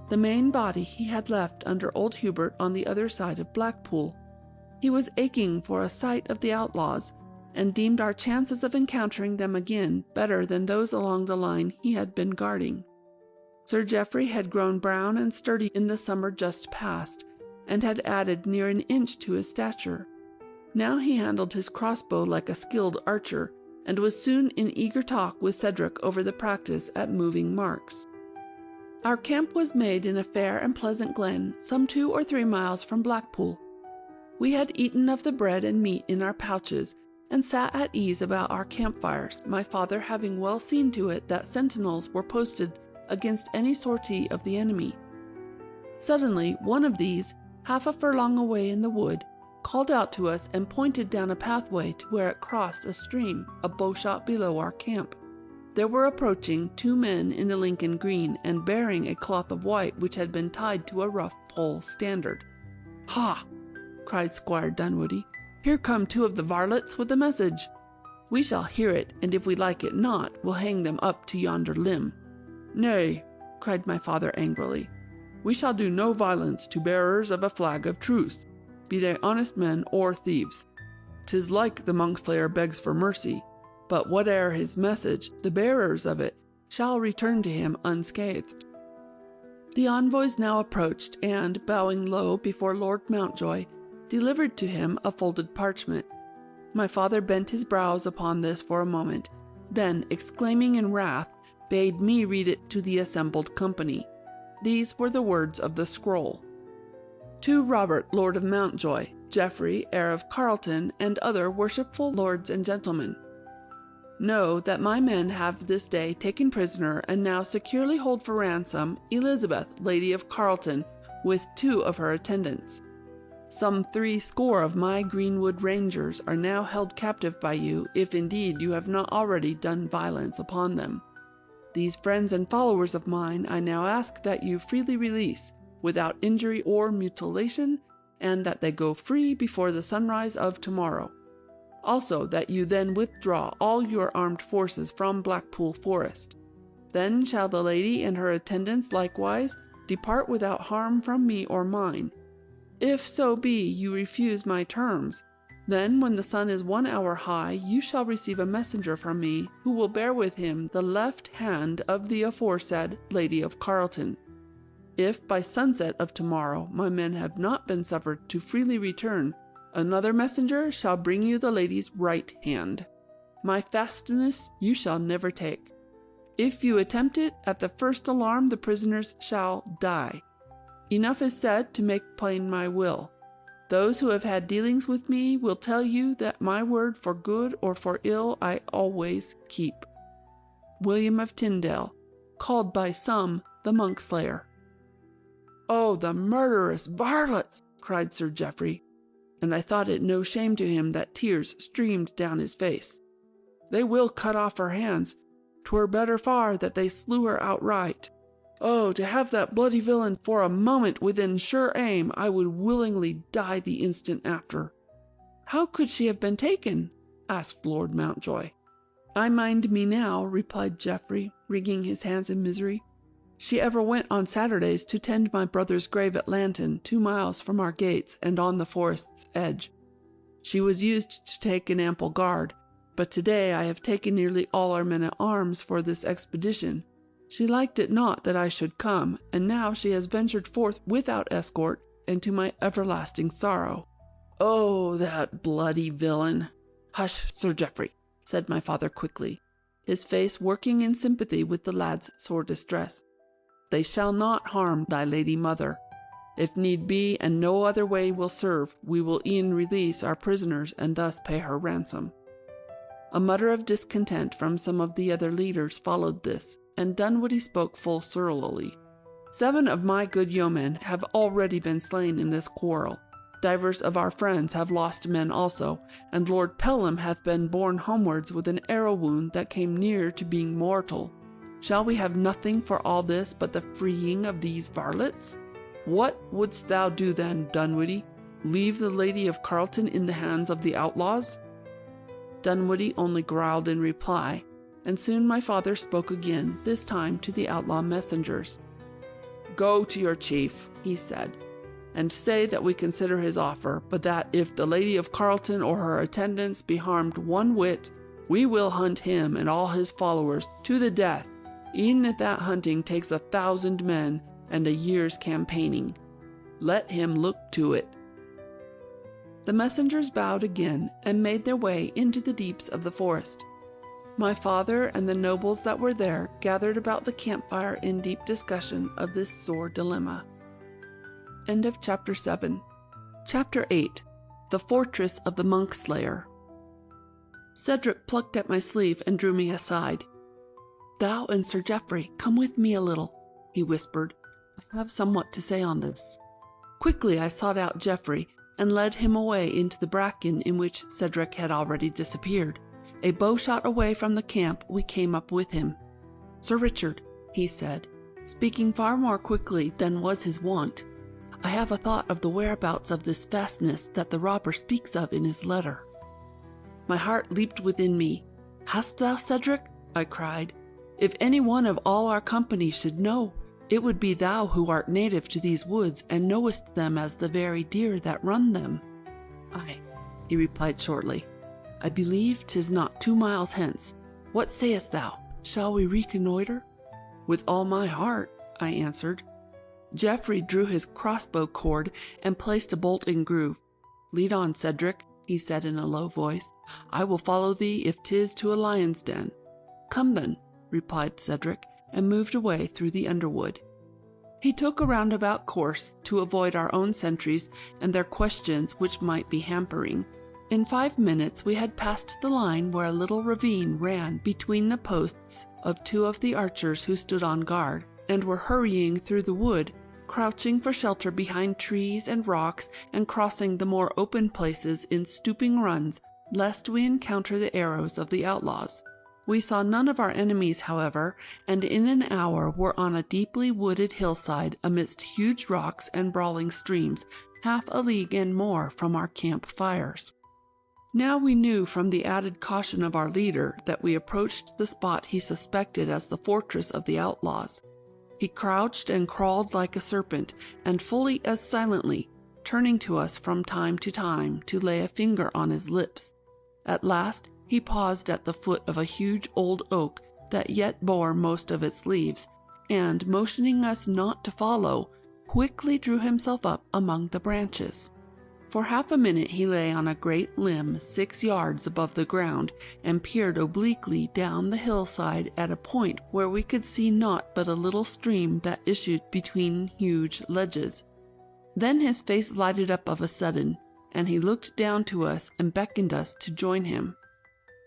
The main body he had left under old Hubert on the other side of Blackpool. He was aching for a sight of the outlaws, and deemed our chances of encountering them again better than those along the line he had been guarding. Sir Geoffrey had grown brown and sturdy in the summer just past, and had added near an inch to his stature. Now he handled his crossbow like a skilled archer, and was soon in eager talk with Cedric over the practice at moving marks. Our camp was made in a fair and pleasant glen, some 2 or 3 miles from Blackpool. We had eaten of the bread and meat in our pouches, and sat at ease about our campfires, my father having well seen to it that sentinels were posted against any sortie of the enemy. Suddenly one of these, half a furlong away in the wood, called out to us and pointed down a pathway to where it crossed a stream a bowshot below our camp. There were approaching 2 men in the Lincoln green, and bearing a cloth of white which had been tied to a rough pole standard. "Ha!" cried Squire Dunwoody, "here come 2 of the varlets with a message. We shall hear it, and if we like it not, we'll hang them up to yonder limb." "Nay," cried my father angrily, "we shall do no violence to bearers of a flag of truce, be they honest men or thieves. 'Tis like the monk slayer begs for mercy, but whate'er his message, the bearers of it shall return to him unscathed." The envoys now approached, and, bowing low before Lord Mountjoy, delivered to him a folded parchment. My father bent his brows upon this for a moment, then, exclaiming in wrath, bade me read it to the assembled company. These were the words of the scroll: "To Robert, Lord of Mountjoy, Geoffrey, heir of Carleton, and other worshipful lords and gentlemen. Know that my men have this day taken prisoner and now securely hold for ransom Elizabeth, Lady of Carleton, with 2 of her attendants. Some 60 of my greenwood rangers are now held captive by you, if indeed you have not already done violence upon them. These friends and followers of mine I now ask that you freely release, without injury or mutilation, and that they go free before the sunrise of tomorrow. Also that you then withdraw all your armed forces from Blackpool Forest. Then shall the lady and her attendants likewise depart without harm from me or mine. If so be you refuse my terms, then when the sun is 1 hour high, you shall receive a messenger from me, who will bear with him the left hand of the aforesaid Lady of Carleton. If by sunset of tomorrow my men have not been suffered to freely return, another messenger shall bring you the lady's right hand. My fastness you shall never take. If you attempt it, at the first alarm the prisoners shall die. Enough is said to make plain my will. Those who have had dealings with me will tell you that my word for good or for ill I always keep. William of Tyndale, called by some the Monk Slayer. "Oh, the murderous varlets!" cried Sir Geoffrey, and I thought it no shame to him that tears streamed down his face. "They will cut off her hands. 'Twere better far that they slew her outright. Oh, to have that bloody villain for a moment within sure aim, I would willingly die the instant after." "How could she have been taken?" asked Lord Mountjoy. "I mind me now," replied Geoffrey, wringing his hands in misery. "She ever went on Saturdays to tend my brother's grave at Lanton, 2 miles from our gates and on the forest's edge. She was used to take an ample guard, but today I have taken nearly all our men at arms for this expedition. She liked it not that I should come, and now she has ventured forth without escort, and to my everlasting sorrow. Oh, that bloody villain!" "Hush, Sir Geoffrey," said my father quickly, his face working in sympathy with the lad's sore distress. "They shall not harm thy lady mother. If need be, and no other way will serve, we will e'en release our prisoners and thus pay her ransom." A mutter of discontent from some of the other leaders followed this, and Dunwoodie spoke full surlily. "7 of my good yeomen have already been slain in this quarrel. Divers of our friends have lost men also, and Lord Pelham hath been borne homewards with an arrow wound that came near to being mortal. Shall we have nothing for all this but the freeing of these varlets? What wouldst thou do then, Dunwoodie? Leave the Lady of Carleton in the hands of the outlaws?" Dunwoodie only growled in reply, and soon my father spoke again, this time to the outlaw messengers. "Go to your chief," he said, "and say that we consider his offer, but that if the Lady of Carleton or her attendants be harmed one whit, we will hunt him and all his followers to the death, e'en if that hunting takes 1,000 men and a year's campaigning. Let him look to it." The messengers bowed again and made their way into the deeps of the forest. My father and the nobles that were there gathered about the campfire in deep discussion of this sore dilemma. End of Chapter 7. Chapter 8. The Fortress of the Monk Slayer. Cedric plucked at my sleeve and drew me aside. "Thou and Sir Geoffrey, come with me a little," he whispered. "I have somewhat to say on this." Quickly I sought out Geoffrey, and led him away into the bracken in which Cedric had already disappeared. A bowshot away from the camp we came up with him. "Sir Richard," he said, speaking far more quickly than was his wont, "I have a thought of the whereabouts of this fastness that the robber speaks of in his letter." My heart leaped within me. "Hast thou, Cedric?" I cried. "If any one of all our company should know, it would be thou who art native to these woods and knowest them as the very deer that run them." "Aye," he replied shortly. "I believe 'tis not 2 miles hence. What sayest thou? Shall we reconnoiter?" "With all my heart," I answered. Geoffrey drew his crossbow cord and placed a bolt in groove. "Lead on, Cedric," he said in a low voice. "I will follow thee if 'tis to a lion's den." "Come then," replied Cedric, and moved away through the underwood. He took a roundabout course to avoid our own sentries and their questions which might be hampering. In 5 minutes we had passed the line where a little ravine ran between the posts of 2 of the archers who stood on guard, and were hurrying through the wood, crouching for shelter behind trees and rocks, and crossing the more open places in stooping runs, lest we encounter the arrows of the outlaws. We saw none of our enemies, however, and in an hour were on a deeply wooded hillside amidst huge rocks and brawling streams, half a league and more from our camp fires. Now we knew from the added caution of our leader that we approached the spot he suspected as the fortress of the outlaws. He crouched and crawled like a serpent, and fully as silently, turning to us from time to time to lay a finger on his lips. At last he paused at the foot of a huge old oak that yet bore most of its leaves, and, motioning us not to follow, quickly drew himself up among the branches. For half a minute he lay on a great limb 6 yards above the ground, and peered obliquely down the hillside at a point where we could see naught but a little stream that issued between huge ledges. Then his face lighted up of a sudden, and he looked down to us and beckoned us to join him.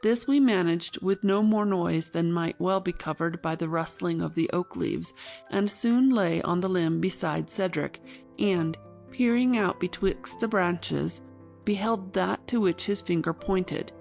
This we managed with no more noise than might well be covered by the rustling of the oak leaves, and soon lay on the limb beside Cedric, and, peering out betwixt the branches, beheld that to which his finger pointed.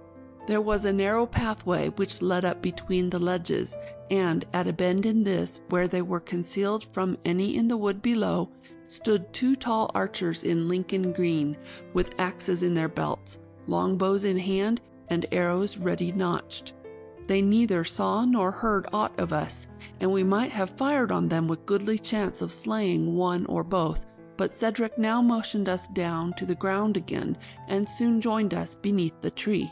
There was a narrow pathway which led up between the ledges, and at a bend in this, where they were concealed from any in the wood below, stood 2 tall archers in Lincoln green, with axes in their belts, longbows in hand, and arrows ready notched. They neither saw nor heard aught of us, and we might have fired on them with goodly chance of slaying one or both, but Cedric now motioned us down to the ground again, and soon joined us beneath the tree.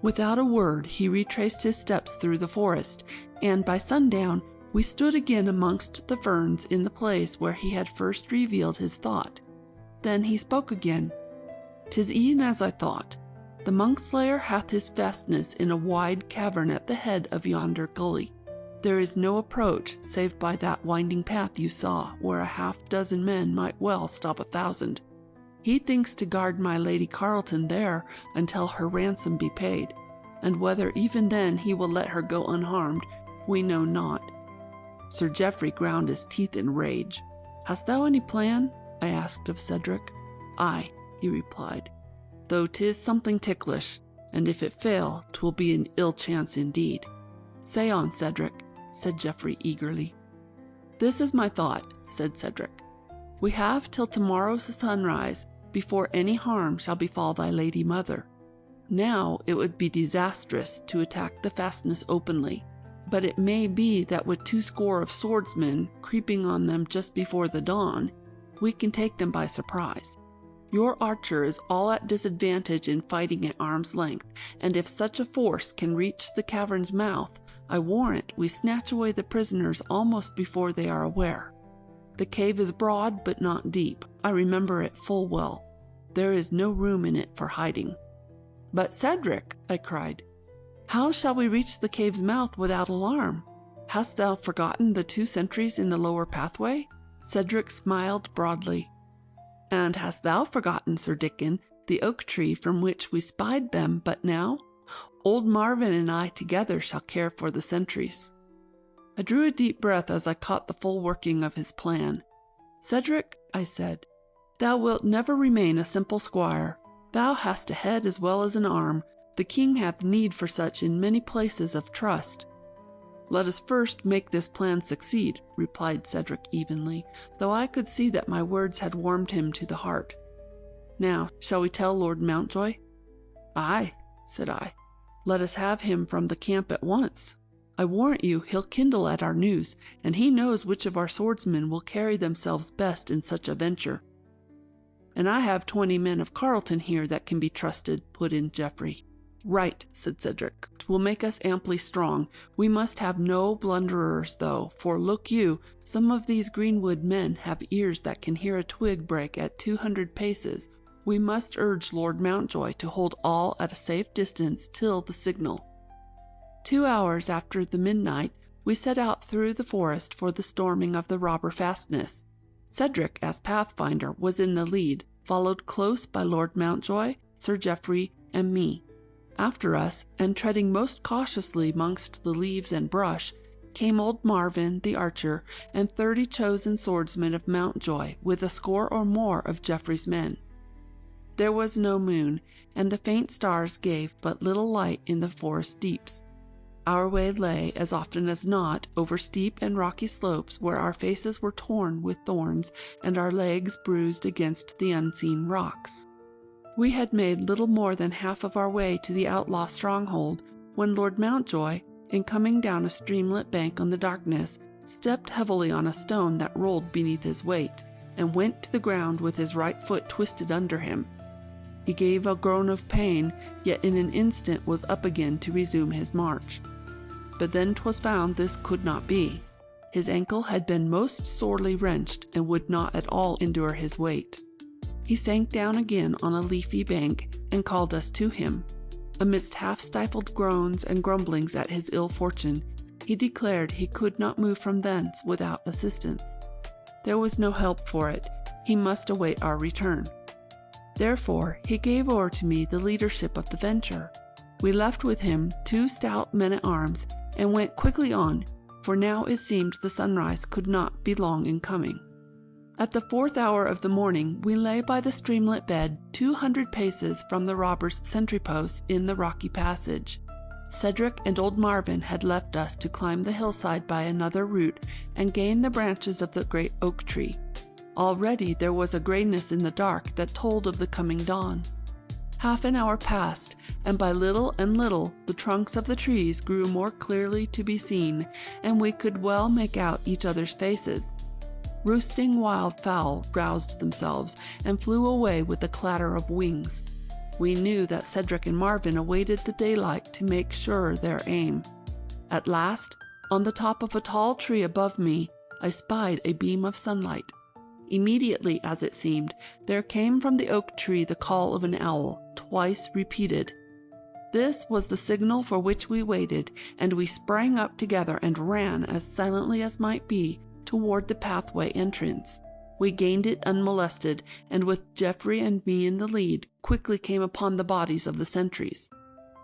Without a word he retraced his steps through the forest, and by sundown we stood again amongst the ferns in the place where he had first revealed his thought. Then he spoke again. "'Tis e'en as I thought. The monk-slayer hath his fastness in a wide cavern at the head of yonder gully. There is no approach save by that winding path you saw, where a half-dozen men might well stop 1,000. He thinks to guard my Lady Carleton there until her ransom be paid, and whether even then he will let her go unharmed, we know not." Sir Geoffrey ground his teeth in rage. "Hast thou any plan?" I asked of Cedric. "Aye," he replied, "though 'tis something ticklish, and if it fail 'twill be an ill chance indeed." "Say on, Cedric," said Geoffrey eagerly. "This is my thought," said Cedric. "We have till tomorrow's sunrise before any harm shall befall thy lady mother. Now it would be disastrous to attack the fastness openly, but it may be that with 20 of swordsmen creeping on them just before the dawn, we can take them by surprise. Your archer is all at disadvantage in fighting at arm's length, and if such a force can reach the cavern's mouth, I warrant we snatch away the prisoners almost before they are aware. The cave is broad but not deep. I remember it full well. There is no room in it for hiding." "But Cedric," I cried, "how shall we reach the cave's mouth without alarm? Hast thou forgotten the 2 sentries in the lower pathway?" Cedric smiled broadly. "And hast thou forgotten, Sir Dickon, the oak tree from which we spied them but now? Old Marvin and I together shall care for the sentries." I drew a deep breath as I caught the full working of his plan. "Cedric," I said, "thou wilt never remain a simple squire. Thou hast a head as well as an arm. The king hath need for such in many places of trust." "Let us first make this plan succeed," replied Cedric evenly, though I could see that my words had warmed him to the heart. "Now, shall we tell Lord Mountjoy?" "Aye," said I. "Let us have him from the camp at once. I warrant you he'll kindle at our news, and he knows which of our swordsmen will carry themselves best in such a venture." "And I have 20 men of Carleton here that can be trusted," put in Geoffrey. "Right," said Cedric. "'Twill make us amply strong. We must have no blunderers, though, for look you, some of these greenwood men have ears that can hear a twig break at 200 paces. We must urge Lord Mountjoy to hold all at a safe distance till the signal." 2 hours after the midnight, we set out through the forest for the storming of the robber fastness. Cedric, as pathfinder, was in the lead, followed close by Lord Mountjoy, Sir Geoffrey, and me. After us, and treading most cautiously amongst the leaves and brush, came old Marvin the archer, and 30 chosen swordsmen of Mountjoy, with a score or more of Geoffrey's men. There was no moon, and the faint stars gave but little light in the forest deeps. Our way lay, as often as not, over steep and rocky slopes where our faces were torn with thorns and our legs bruised against the unseen rocks. We had made little more than half of our way to the outlaw stronghold when Lord Mountjoy, in coming down a streamlet bank on the darkness, stepped heavily on a stone that rolled beneath his weight, and went to the ground with his right foot twisted under him. He gave a groan of pain, yet in an instant was up again to resume his march. But then 'twas found this could not be. His ankle had been most sorely wrenched, and would not at all endure his weight. He sank down again on a leafy bank, and called us to him. Amidst half-stifled groans and grumblings at his ill fortune, he declared he could not move from thence without assistance. There was no help for it, he must await our return. Therefore he gave o'er to me the leadership of the venture. We left with him 2 stout men-at-arms, and went quickly on, for now it seemed the sunrise could not be long in coming. At the 4th hour of the morning we lay by the streamlet bed 200 paces from the robbers' sentry posts in the rocky passage. Cedric and old Marvin had left us to climb the hillside by another route and gain the branches of the great oak tree. Already there was a grayness in the dark that told of the coming dawn. Half an hour passed, and by little and little the trunks of the trees grew more clearly to be seen, and we could well make out each other's faces. Roosting wildfowl roused themselves and flew away with a clatter of wings. We knew that Cedric and Marvin awaited the daylight to make sure their aim. At last, on the top of a tall tree above me, I spied a beam of sunlight. Immediately, as it seemed, there came from the oak tree the call of an owl, twice repeated. This was the signal for which we waited, and we sprang up together and ran as silently as might be toward the pathway entrance. We gained it unmolested, and with Geoffrey and me in the lead, quickly came upon the bodies of the sentries.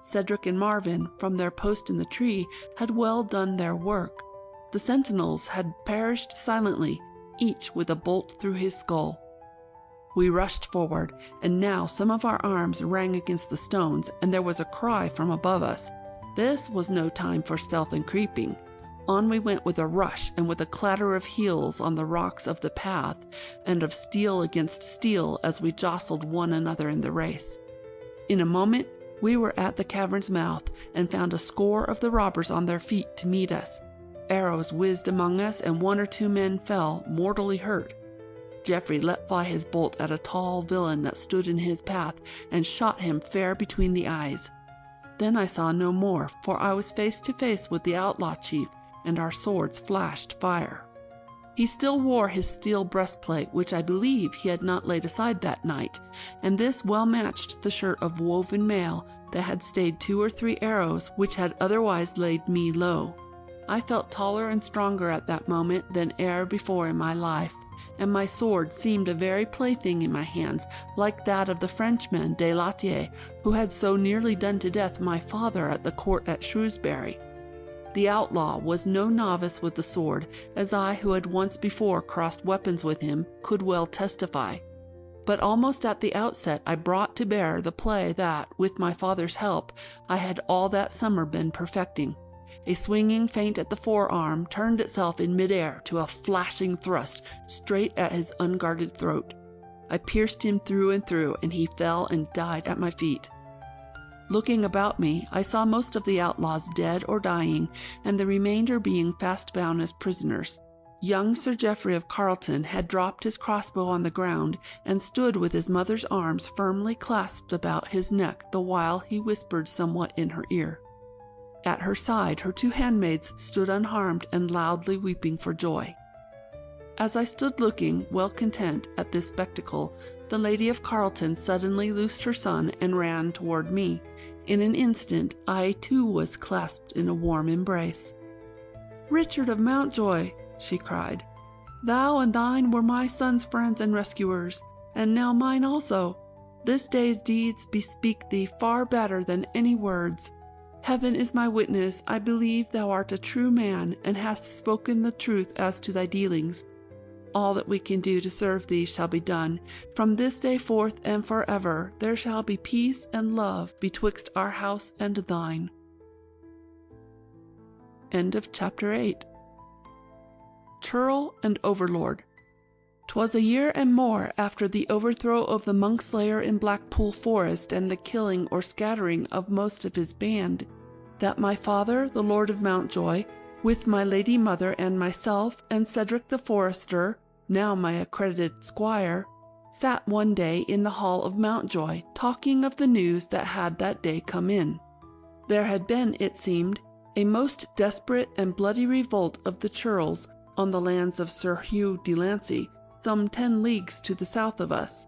Cedric and Marvin, from their post in the tree, had well done their work. The sentinels had perished silently, each with a bolt through his skull. We rushed forward, and now some of our arms rang against the stones, and there was a cry from above us. This was no time for stealth and creeping. On we went with a rush and with a clatter of heels on the rocks of the path, and of steel against steel as we jostled one another in the race. In a moment we were at the cavern's mouth, and found a score of the robbers on their feet to meet us. Arrows whizzed among us, and 1 or 2 men fell, mortally hurt. Geoffrey let fly his bolt at a tall villain that stood in his path, and shot him fair between the eyes. Then I saw no more, for I was face to face with the outlaw chief, and our swords flashed fire. He still wore his steel breastplate, which I believe he had not laid aside that night, and this well matched the shirt of woven mail that had stayed 2 or 3 arrows which had otherwise laid me low. I felt taller and stronger at that moment than e'er before in my life, and my sword seemed a very plaything in my hands, like that of the Frenchman de Latier, who had so nearly done to death my father at the court at Shrewsbury. The outlaw was no novice with the sword, as I, who had once before crossed weapons with him, could well testify. But almost at the outset I brought to bear the play that, with my father's help, I had all that summer been perfecting. A swinging feint at the forearm turned itself in mid-air to a flashing thrust straight at his unguarded throat. I pierced him through and through, and he fell and died at my feet. Looking about me, I saw most of the outlaws dead or dying, and the remainder being fast bound as prisoners. Young Sir Geoffrey of Carleton had dropped his crossbow on the ground, and stood with his mother's arms firmly clasped about his neck the while he whispered somewhat in her ear. At her side her 2 handmaids stood unharmed and loudly weeping for joy. As I stood looking, well content, at this spectacle, the Lady of Carleton suddenly loosed her son and ran toward me. In an instant I too was clasped in a warm embrace. "Richard of Mountjoy," she cried, "thou and thine were my son's friends and rescuers, and now mine also. This day's deeds bespeak thee far better than any words. Heaven is my witness, I believe thou art a true man, and hast spoken the truth as to thy dealings. All that we can do to serve thee shall be done. From this day forth and forever there shall be peace and love betwixt our house and thine." End of Chapter 8. Churl and Overlord. 'Twas a year and more after the overthrow of the monkslayer in Blackpool Forest and the killing or scattering of most of his band, that my father, the Lord of Mountjoy, with my lady mother and myself and Cedric the Forester, now my accredited squire, sat one day in the hall of Mountjoy, talking of the news that had that day come in. There had been, it seemed, a most desperate and bloody revolt of the churls on the lands of Sir Hugh de Lancey, some 10 leagues to the south of us.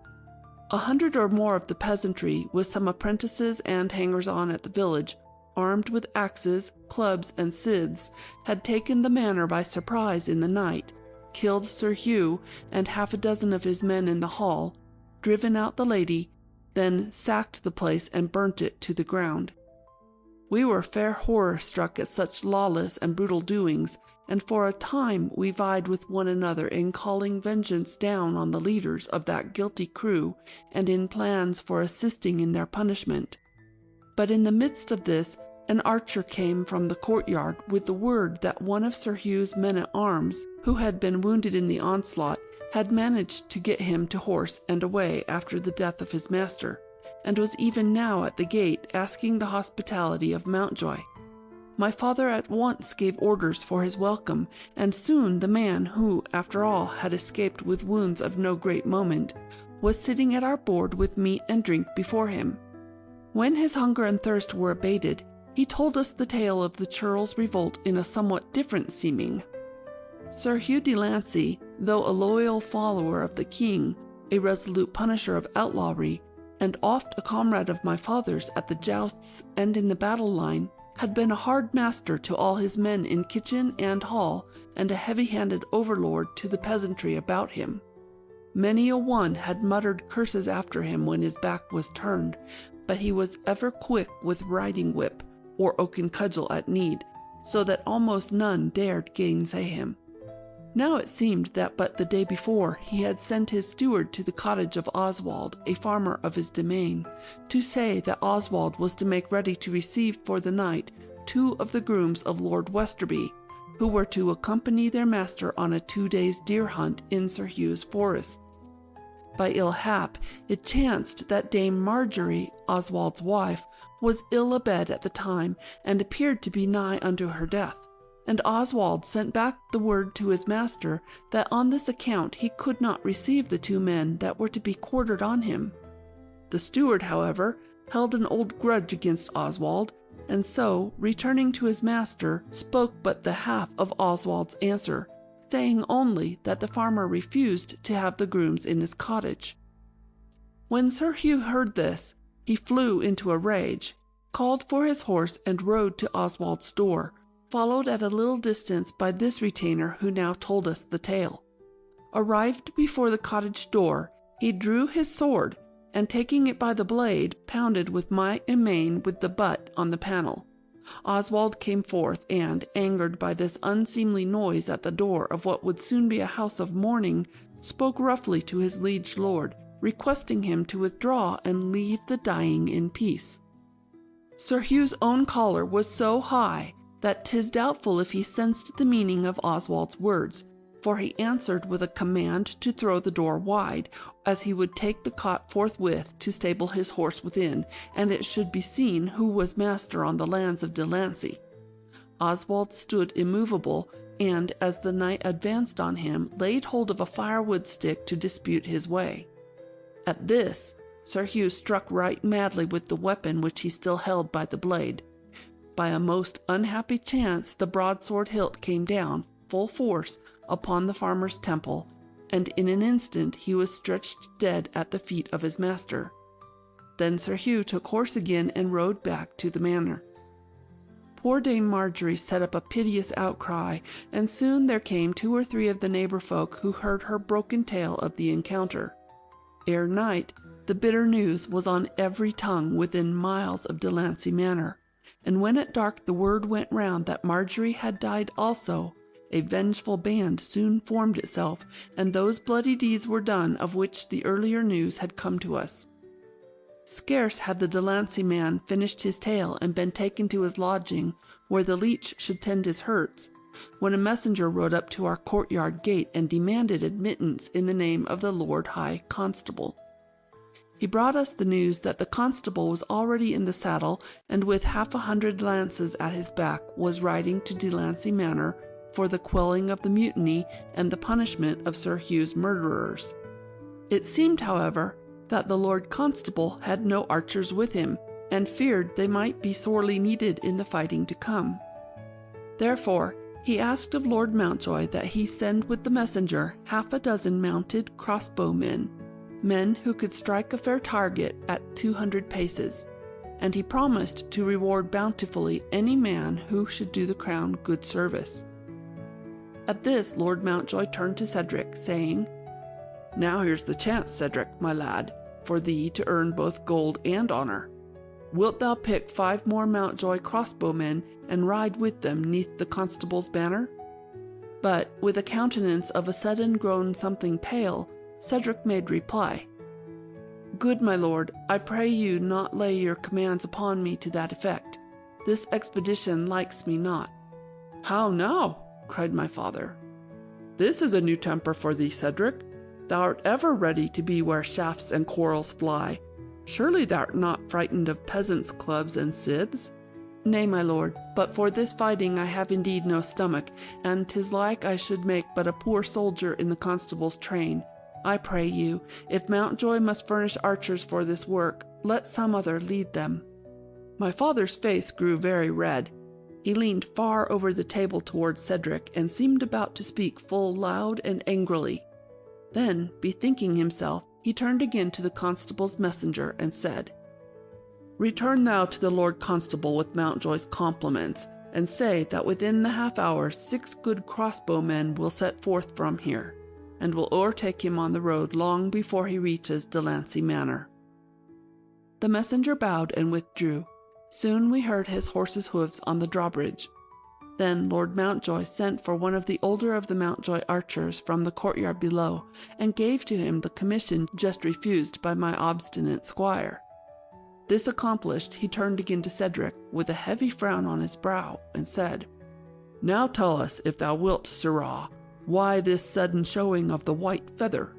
100 or more of the peasantry, with some apprentices and hangers-on at the village, armed with axes, clubs, and scythes, had taken the manor by surprise in the night, killed Sir Hugh and 6 of his men in the hall, driven out the lady, then sacked the place and burnt it to the ground. We were fair horror-struck at such lawless and brutal doings, and for a time we vied with one another in calling vengeance down on the leaders of that guilty crew and in plans for assisting in their punishment. But in the midst of this, an archer came from the courtyard with the word that one of Sir Hugh's men-at-arms, who had been wounded in the onslaught, had managed to get him to horse and away after the death of his master, and was even now at the gate asking the hospitality of Mountjoy. My father at once gave orders for his welcome, and soon the man who, after all, had escaped with wounds of no great moment, was sitting at our board with meat and drink before him. When his hunger and thirst were abated, he told us the tale of the churls' revolt in a somewhat different seeming. Sir Hugh de Lancey, though a loyal follower of the king, a resolute punisher of outlawry, and oft a comrade of my father's at the jousts and in the battle line, had been a hard master to all his men in kitchen and hall, and a heavy-handed overlord to the peasantry about him. Many a one had muttered curses after him when his back was turned, but he was ever quick with riding-whip or oaken cudgel at need, so that almost none dared gainsay him. Now it seemed that but the day before he had sent his steward to the cottage of Oswald, a farmer of his demesne, to say that Oswald was to make ready to receive for the night 2 of the grooms of Lord Westerby, who were to accompany their master on a 2 days' deer hunt in Sir Hugh's forests. By ill hap, it chanced that Dame Marjorie, Oswald's wife, was ill abed at the time, and appeared to be nigh unto her death, and Oswald sent back the word to his master that on this account he could not receive the 2 men that were to be quartered on him. The steward, however, held an old grudge against Oswald, and so, returning to his master, spoke but the half of Oswald's answer, saying only that the farmer refused to have the grooms in his cottage. When Sir Hugh heard this, he flew into a rage, called for his horse and rode to Oswald's door, followed at a little distance by this retainer who now told us the tale. Arrived before the cottage door, he drew his sword, and taking it by the blade, pounded with might and main with the butt on the panel. Oswald came forth, and, angered by this unseemly noise at the door of what would soon be a house of mourning, spoke roughly to his liege lord, requesting him to withdraw and leave the dying in peace. Sir Hugh's own choler was so high that 'tis doubtful if he sensed the meaning of Oswald's words, for he answered with a command to throw the door wide, as he would take the cot forthwith to stable his horse within, and it should be seen who was master on the lands of de Lancey. Oswald stood immovable, and, as the knight advanced on him, laid hold of a firewood stick to dispute his way. At this, Sir Hugh struck right madly with the weapon which he still held by the blade. By a most unhappy chance the broadsword hilt came down, full force, upon the farmer's temple, and in an instant he was stretched dead at the feet of his master. Then Sir Hugh took horse again and rode back to the manor. Poor Dame Marjorie set up a piteous outcry, and soon there came 2 or 3 of the neighbour folk who heard her broken tale of the encounter. Ere night, the bitter news was on every tongue within miles of de Lancey Manor, and when at dark the word went round that Marjorie had died also, a vengeful band soon formed itself, and those bloody deeds were done of which the earlier news had come to us. Scarce had the Delancey man finished his tale and been taken to his lodging, where the leech should tend his hurts, when a messenger rode up to our courtyard gate and demanded admittance in the name of the Lord High Constable. He brought us the news that the constable was already in the saddle, and with 100 lances at his back was riding to Delancey Manor for the quelling of the mutiny and the punishment of Sir Hugh's murderers. It seemed, however, that the Lord Constable had no archers with him, and feared they might be sorely needed in the fighting to come. Therefore, he asked of Lord Mountjoy that he send with the messenger 6 mounted crossbowmen, men who could strike a fair target at 200 paces, and he promised to reward bountifully any man who should do the crown good service. At this Lord Mountjoy turned to Cedric, saying, "Now here's the chance, Cedric, my lad, for thee to earn both gold and honour. Wilt thou pick 5 more Mountjoy crossbowmen and ride with them 'neath the constable's banner?" But, with a countenance of a sudden grown something pale, Cedric made reply, "Good my lord, I pray you not lay your commands upon me to that effect. This expedition likes me not." "How now?" cried my father. "This is a new temper for thee, Cedric. Thou art ever ready to be where shafts and quarrels fly. Surely thou art not frightened of peasants' clubs and scythes?" "Nay, my lord, but for this fighting I have indeed no stomach, and 'tis like I should make but a poor soldier in the constable's train. I pray you, if Mountjoy must furnish archers for this work, let some other lead them." My father's face grew very red. He leaned far over the table towards Cedric, and seemed about to speak full loud and angrily. Then, bethinking himself, he turned again to the constable's messenger, and said, "Return thou to the Lord Constable with Mountjoy's compliments, and say that within the half hour 6 good crossbowmen will set forth from here, and will o'ertake him on the road long before he reaches Delancey Manor." The messenger bowed and withdrew. Soon we heard his horse's hoofs on the drawbridge. Then Lord Mountjoy sent for one of the older of the Mountjoy archers from the courtyard below, and gave to him the commission just refused by my obstinate squire. This accomplished, he turned again to Cedric, with a heavy frown on his brow, and said, "Now tell us, if thou wilt, sirrah, why this sudden showing of the white feather?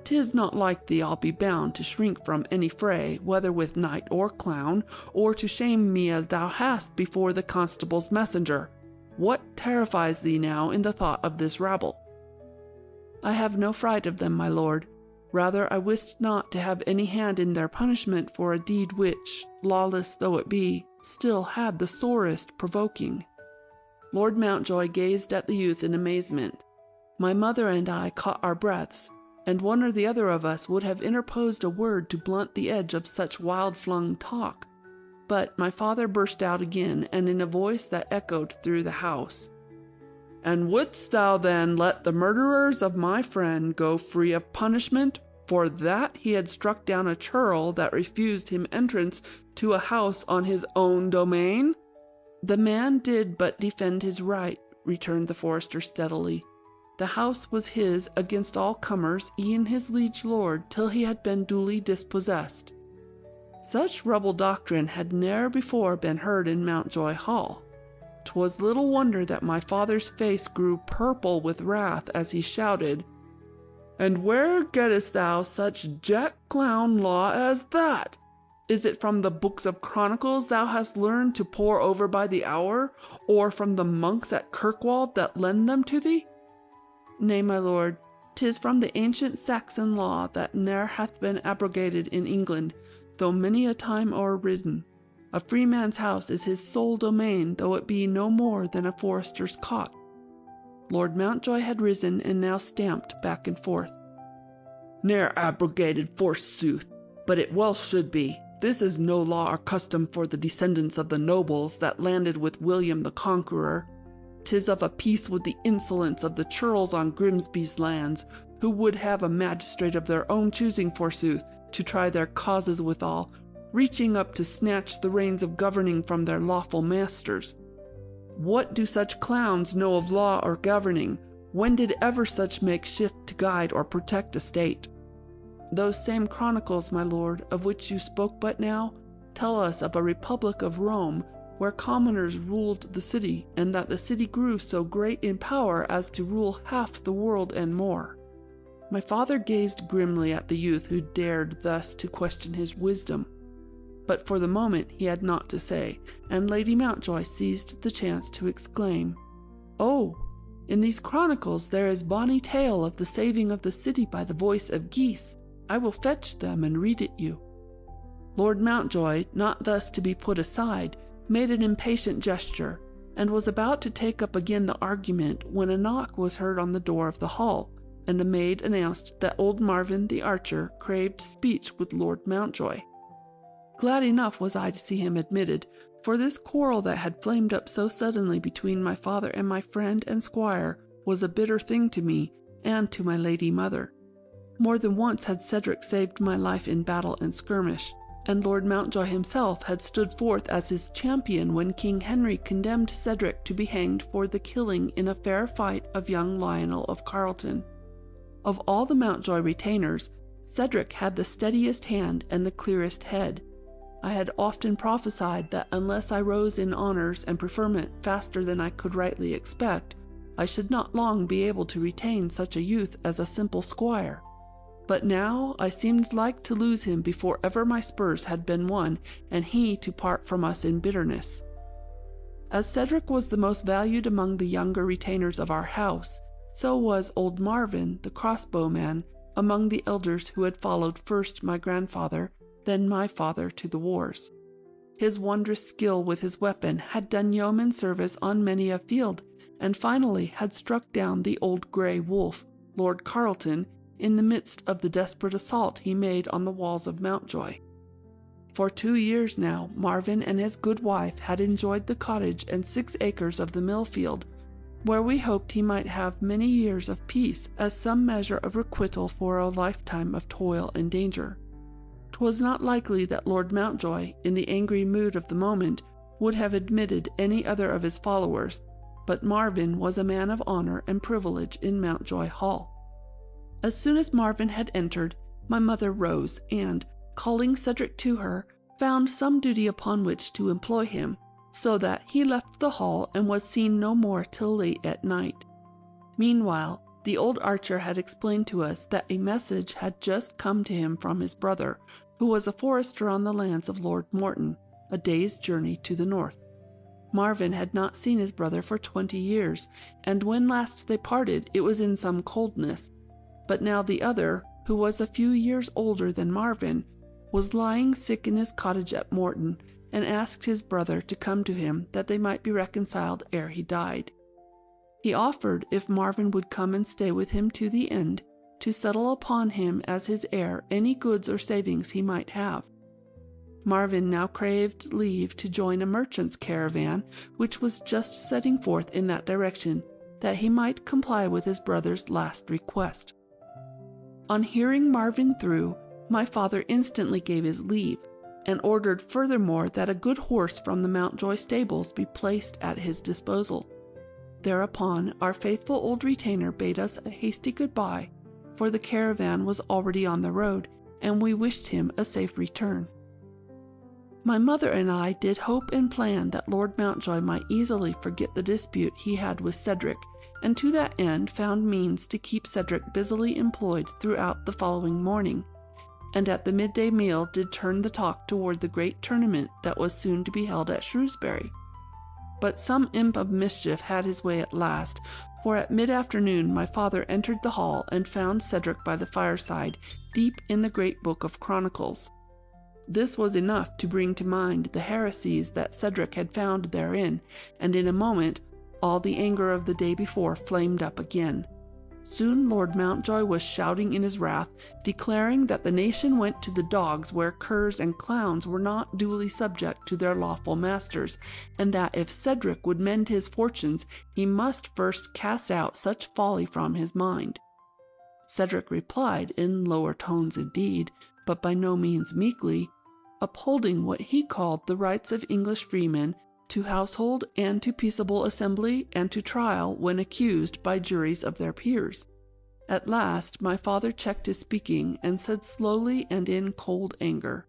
'Tis not like thee, I'll be bound, to shrink from any fray, whether with knight or clown, or to shame me as thou hast before the constable's messenger. What terrifies thee now in the thought of this rabble?" "I have no fright of them, my lord. Rather I wist not to have any hand in their punishment for a deed which, lawless though it be, still had the sorest provoking." Lord Mountjoy gazed at the youth in amazement. My mother and I caught our breaths, and one or the other of us would have interposed a word to blunt the edge of such wild-flung talk. But my father burst out again, and in a voice that echoed through the house, "And wouldst thou then let the murderers of my friend go free of punishment, for that he had struck down a churl that refused him entrance to a house on his own domain?" "The man did but defend his right," returned the Forester steadily. "The house was his against all comers, e'en his liege lord, till he had been duly dispossessed." Such rebel doctrine had ne'er before been heard in Mountjoy Hall. 'Twas little wonder that my father's face grew purple with wrath as he shouted, "And where gettest thou such jack-clown law as that? Is it from the books of chronicles thou hast learned to pore over by the hour, or from the monks at Kirkwall that lend them to thee?" "Nay, my lord, 'tis from the ancient Saxon law that ne'er hath been abrogated in England, though many a time o'erridden. A free man's house is his sole domain, though it be no more than a forester's cot." Lord Mountjoy had risen, and now stamped back and forth. "Ne'er abrogated, forsooth! But it well should be. This is no law or custom for the descendants of the nobles that landed with William the Conqueror. 'Tis of a piece with the insolence of the churls on Grimsby's lands, who would have a magistrate of their own choosing, forsooth, to try their causes withal, reaching up to snatch the reins of governing from their lawful masters. What do such clowns know of law or governing? When did ever such make shift to guide or protect a state? Those same chronicles, my lord, of which you spoke but now, tell us of a republic of Rome, where commoners ruled the city, and that the city grew so great in power as to rule half the world and more." My father gazed grimly at the youth who dared thus to question his wisdom. But for the moment he had naught to say, and Lady Mountjoy seized the chance to exclaim, "Oh, in these chronicles there is bonny tale of the saving of the city by the voice of geese. I will fetch them and read it you." Lord Mountjoy, not thus to be put aside, made an impatient gesture, and was about to take up again the argument when a knock was heard on the door of the hall, and a maid announced that old Marvin the archer craved speech with Lord Mountjoy. Glad enough was I to see him admitted, for this quarrel that had flamed up so suddenly between my father and my friend and squire was a bitter thing to me and to my lady mother. More than once had Cedric saved my life in battle and skirmish, and Lord Mountjoy himself had stood forth as his champion when King Henry condemned Cedric to be hanged for the killing in a fair fight of young Lionel of Carleton. Of all the Mountjoy retainers, Cedric had the steadiest hand and the clearest head. I had often prophesied that unless I rose in honours and preferment faster than I could rightly expect, I should not long be able to retain such a youth as a simple squire. But now I seemed like to lose him before ever my spurs had been won, and he to part from us in bitterness. As Cedric was the most valued among the younger retainers of our house, so was old Marvin, the crossbowman, among the elders who had followed first my grandfather, then my father to the wars. His wondrous skill with his weapon had done yeoman service on many a field, and finally had struck down the old grey wolf, Lord Carleton, in the midst of the desperate assault he made on the walls of Mountjoy. For 2 years now, Marvin and his good wife had enjoyed the cottage and 6 acres of the mill field, where we hoped he might have many years of peace as some measure of requital for a lifetime of toil and danger. 'Twas not likely that Lord Mountjoy, in the angry mood of the moment, would have admitted any other of his followers, but Marvin was a man of honour and privilege in Mountjoy Hall. As soon as Marvin had entered, my mother rose, and, calling Cedric to her, found some duty upon which to employ him, so that he left the hall and was seen no more till late at night. Meanwhile, the old archer had explained to us that a message had just come to him from his brother, who was a forester on the lands of Lord Morton, a day's journey to the north. Marvin had not seen his brother for 20 years, and when last they parted it was in some coldness, but now the other, who was a few years older than Marvin, was lying sick in his cottage at Morton, and asked his brother to come to him that they might be reconciled ere he died. He offered, if Marvin would come and stay with him to the end, to settle upon him as his heir any goods or savings he might have. Marvin now craved leave to join a merchant's caravan which was just setting forth in that direction, that he might comply with his brother's last request. On hearing Marvin through, my father instantly gave his leave, and ordered furthermore that a good horse from the Mountjoy stables be placed at his disposal. Thereupon our faithful old retainer bade us a hasty good-bye, for the caravan was already on the road, and we wished him a safe return. My mother and I did hope and plan that Lord Mountjoy might easily forget the dispute he had with Cedric, and to that end found means to keep Cedric busily employed throughout the following morning, and at the midday meal did turn the talk toward the great tournament that was soon to be held at Shrewsbury. But some imp of mischief had his way at last, for at mid-afternoon my father entered the hall and found Cedric by the fireside, deep in the great book of Chronicles. This was enough to bring to mind the heresies that Cedric had found therein, and in a moment all the anger of the day before flamed up again. Soon Lord Mountjoy was shouting in his wrath, declaring that the nation went to the dogs where curs and clowns were not duly subject to their lawful masters, and that if Cedric would mend his fortunes he must first cast out such folly from his mind. Cedric replied, in lower tones indeed, but by no means meekly, upholding what he called the rights of English freemen to household and to peaceable assembly and to trial when accused by juries of their peers. At last my father checked his speaking, and said slowly and in cold anger,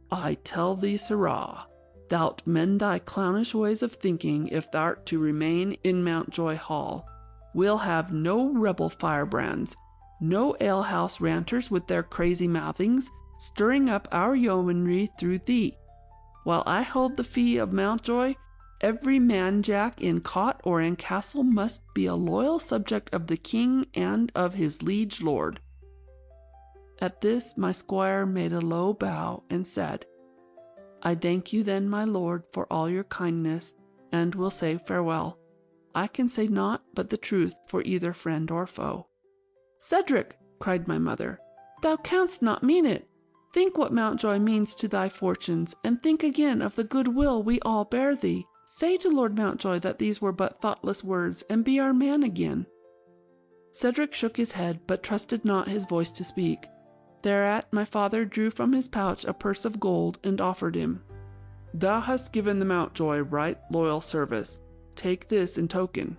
"I tell thee, sirrah, thou'lt mend thy clownish ways of thinking if thou'rt to remain in Mountjoy Hall. We'll have no rebel firebrands, no alehouse ranters with their crazy mouthings, stirring up our yeomanry through thee. While I hold the fee of Mountjoy, every man jack in cot or in castle must be a loyal subject of the king and of his liege lord." At this my squire made a low bow and said, "I thank you then, my lord, for all your kindness, and will say farewell. I can say naught but the truth for either friend or foe." "Cedric," cried my mother, "thou canst not mean it. Think what Mountjoy means to thy fortunes, and think again of the good will we all bear thee. Say to Lord Mountjoy that these were but thoughtless words, and be our man again." Cedric shook his head, but trusted not his voice to speak. Thereat my father drew from his pouch a purse of gold and offered him. "Thou hast given the Mountjoy right loyal service. Take this in token."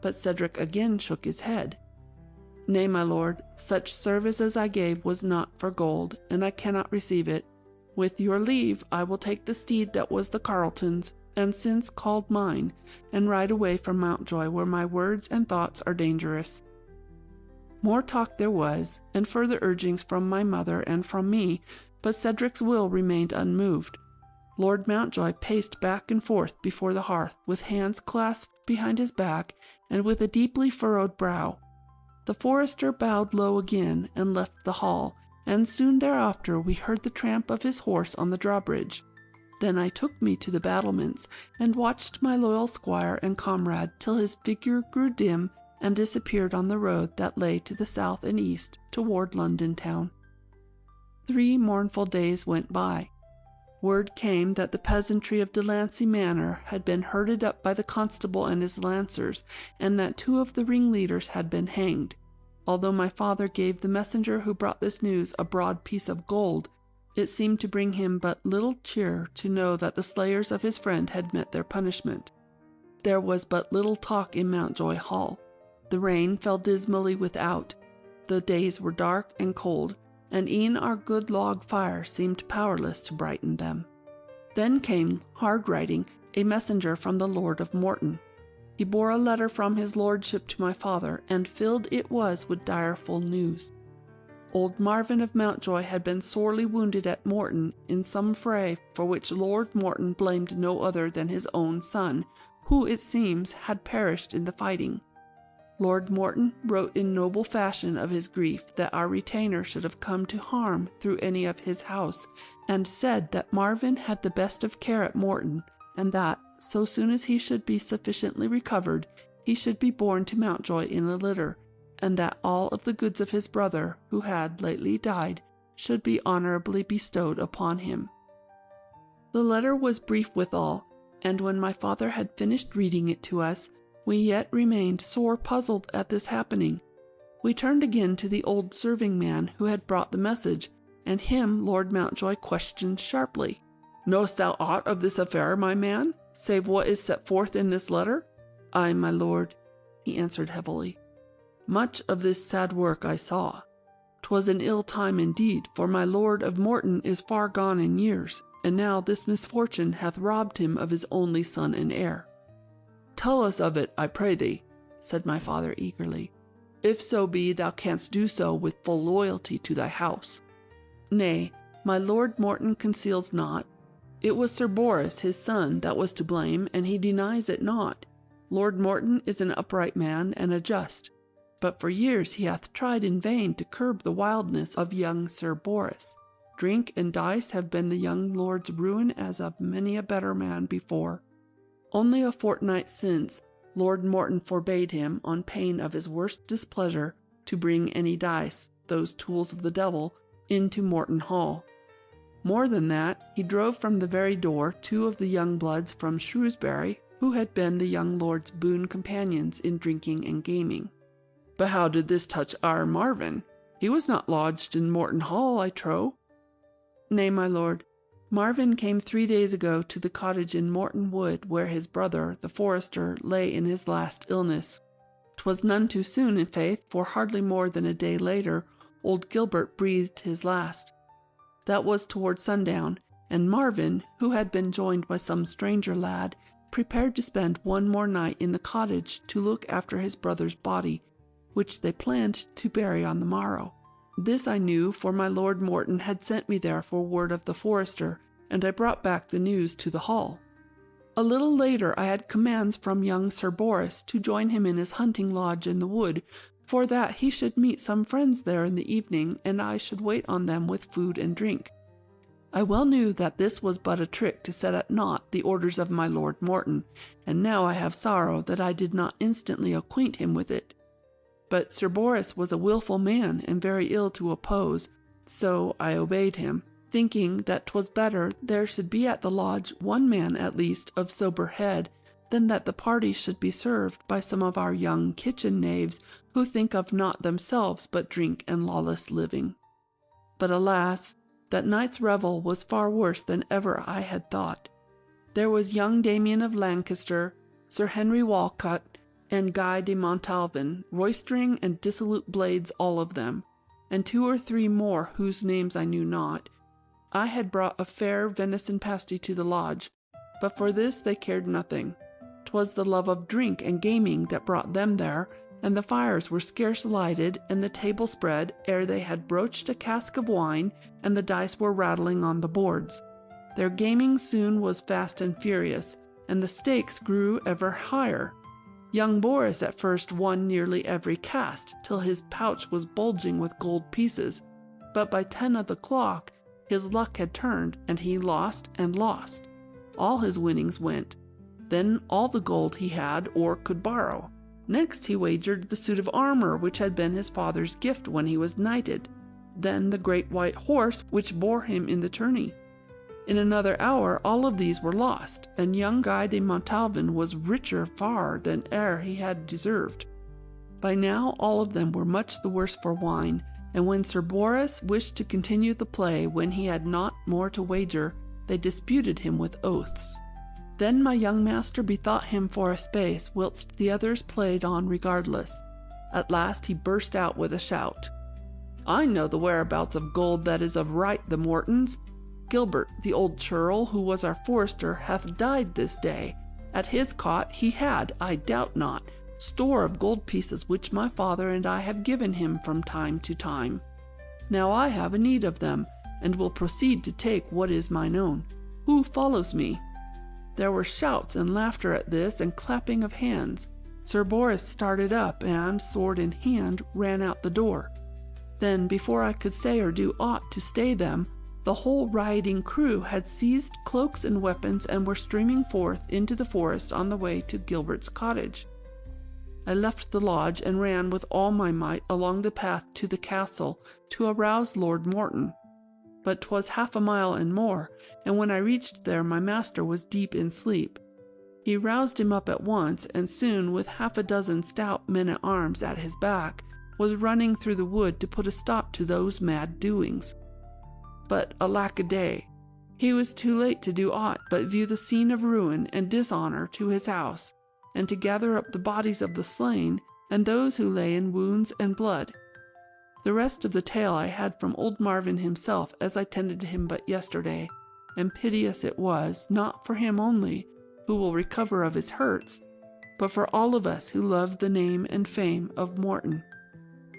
But Cedric again shook his head. "Nay, my lord, such service as I gave was not for gold, and I cannot receive it. With your leave, I will take the steed that was the Carleton's, and since called mine, and ride away from Mountjoy, where my words and thoughts are dangerous." More talk there was, and further urgings from my mother and from me, but Cedric's will remained unmoved. Lord Mountjoy paced back and forth before the hearth, with hands clasped behind his back, and with a deeply furrowed brow. The Forester bowed low again, and left the hall, and soon thereafter we heard the tramp of his horse on the drawbridge. Then I took me to the battlements, and watched my loyal squire and comrade till his figure grew dim and disappeared on the road that lay to the south and east toward London town. 3 mournful days went by. Word came that the peasantry of Delancey Manor had been herded up by the constable and his lancers, and that 2 of the ringleaders had been hanged. Although my father gave the messenger who brought this news a broad piece of gold, it seemed to bring him but little cheer to know that the slayers of his friend had met their punishment. There was but little talk in Mountjoy Hall. The rain fell dismally without. The days were dark and cold, and e'en our good log fire seemed powerless to brighten them. Then came, hard riding, a messenger from the Lord of Morton. He bore a letter from his lordship to my father, and filled it was with direful news. Old Marvin of Mountjoy had been sorely wounded at Morton in some fray for which Lord Morton blamed no other than his own son, who, it seems, had perished in the fighting. Lord Morton wrote in noble fashion of his grief that our retainer should have come to harm through any of his house, and said that Marvin had the best of care at Morton, and that, so soon as he should be sufficiently recovered, he should be borne to Mountjoy in a litter, and that all of the goods of his brother, who had lately died, should be honorably bestowed upon him. The letter was brief withal, and when my father had finished reading it to us, we yet remained sore puzzled at this happening. We turned again to the old serving man who had brought the message, and him Lord Mountjoy questioned sharply. "Knowest thou aught of this affair, my man, save what is set forth in this letter?" "Aye, my lord," he answered heavily. "Much of this sad work I saw. 'Twas an ill time indeed, for my Lord of Morton is far gone in years, and now this misfortune hath robbed him of his only son and heir." "Tell us of it, I pray thee," said my father eagerly, "if so be thou canst do so with full loyalty to thy house." "Nay, my Lord Morton conceals not. It was Sir Boris, his son, that was to blame, and he denies it not. Lord Morton is an upright man and a just, but for years he hath tried in vain to curb the wildness of young Sir Boris. Drink and dice have been the young lord's ruin as of many a better man before. Only a fortnight since, Lord Morton forbade him, on pain of his worst displeasure, to bring any dice, those tools of the devil, into Morton Hall. More than that, he drove from the very door 2 of the young bloods from Shrewsbury, who had been the young lord's boon companions in drinking and gaming." "But how did this touch our Marvin? He was not lodged in Morton Hall, I trow." "Nay, my lord. Marvin came 3 days ago to the cottage in Morton Wood where his brother, the Forester, lay in his last illness. 'Twas none too soon, in faith, for hardly more than a day later old Gilbert breathed his last. That was toward sundown, and Marvin, who had been joined by some stranger lad, prepared to spend one more night in the cottage to look after his brother's body, which they planned to bury on the morrow. This I knew, for my Lord Morton had sent me there for word of the Forester, and I brought back the news to the hall. A little later I had commands from young Sir Boris to join him in his hunting lodge in the wood, for that he should meet some friends there in the evening, and I should wait on them with food and drink. I well knew that this was but a trick to set at naught the orders of my Lord Morton, and now I have sorrow that I did not instantly acquaint him with it. But Sir Boris was a wilful man and very ill to oppose, so I obeyed him, thinking that 'twas better there should be at the lodge one man at least of sober head, than that the party should be served by some of our young kitchen knaves who think of naught themselves but drink and lawless living. But alas, that night's revel was far worse than ever I had thought. There was young Damien of Lancaster, Sir Henry Walcott, and Guy de Montalvan, roistering and dissolute blades all of them, and 2 or 3 more whose names I knew not. I had brought a fair venison pasty to the lodge, but for this they cared nothing. 'Twas the love of drink and gaming that brought them there, and the fires were scarce lighted and the table spread ere they had broached a cask of wine, and the dice were rattling on the boards. Their gaming soon was fast and furious, and the stakes grew ever higher. Young Boris at first won nearly every cast, till his pouch was bulging with gold pieces, but by 10 of the clock his luck had turned, and he lost and lost. All his winnings went, then all the gold he had or could borrow. Next he wagered the suit of armor which had been his father's gift when he was knighted, then the great white horse which bore him in the tourney. In another hour all of these were lost, and young Guy de Montalvan was richer far than e'er he had deserved. By now all of them were much the worse for wine, and when Sir Boris wished to continue the play when he had naught more to wager, they disputed him with oaths. Then my young master bethought him for a space, whilst the others played on regardless. At last he burst out with a shout. "I know the whereabouts of gold that is of right the Mortons. Gilbert, the old churl who was our forester, hath died this day. At his cot he had, I doubt not, store of gold pieces which my father and I have given him from time to time. Now I have a need of them, and will proceed to take what is mine own. Who follows me?" There were shouts and laughter at this, and clapping of hands. Sir Boris started up, and, sword in hand, ran out the door. Then, before I could say or do aught to stay them, the whole rioting crew had seized cloaks and weapons and were streaming forth into the forest on the way to Gilbert's cottage. I left the lodge and ran with all my might along the path to the castle to arouse Lord Morton. But 'twas half a mile and more, and when I reached there my master was deep in sleep. He roused him up at once, and soon, with half a dozen stout men-at-arms at his back, was running through the wood to put a stop to those mad doings. But alack a day! He was too late to do aught but view the scene of ruin and dishonour to his house, and to gather up the bodies of the slain and those who lay in wounds and blood. The rest of the tale I had from old Marvin himself as I tended him but yesterday, and piteous it was, not for him only, who will recover of his hurts, but for all of us who love the name and fame of Morton.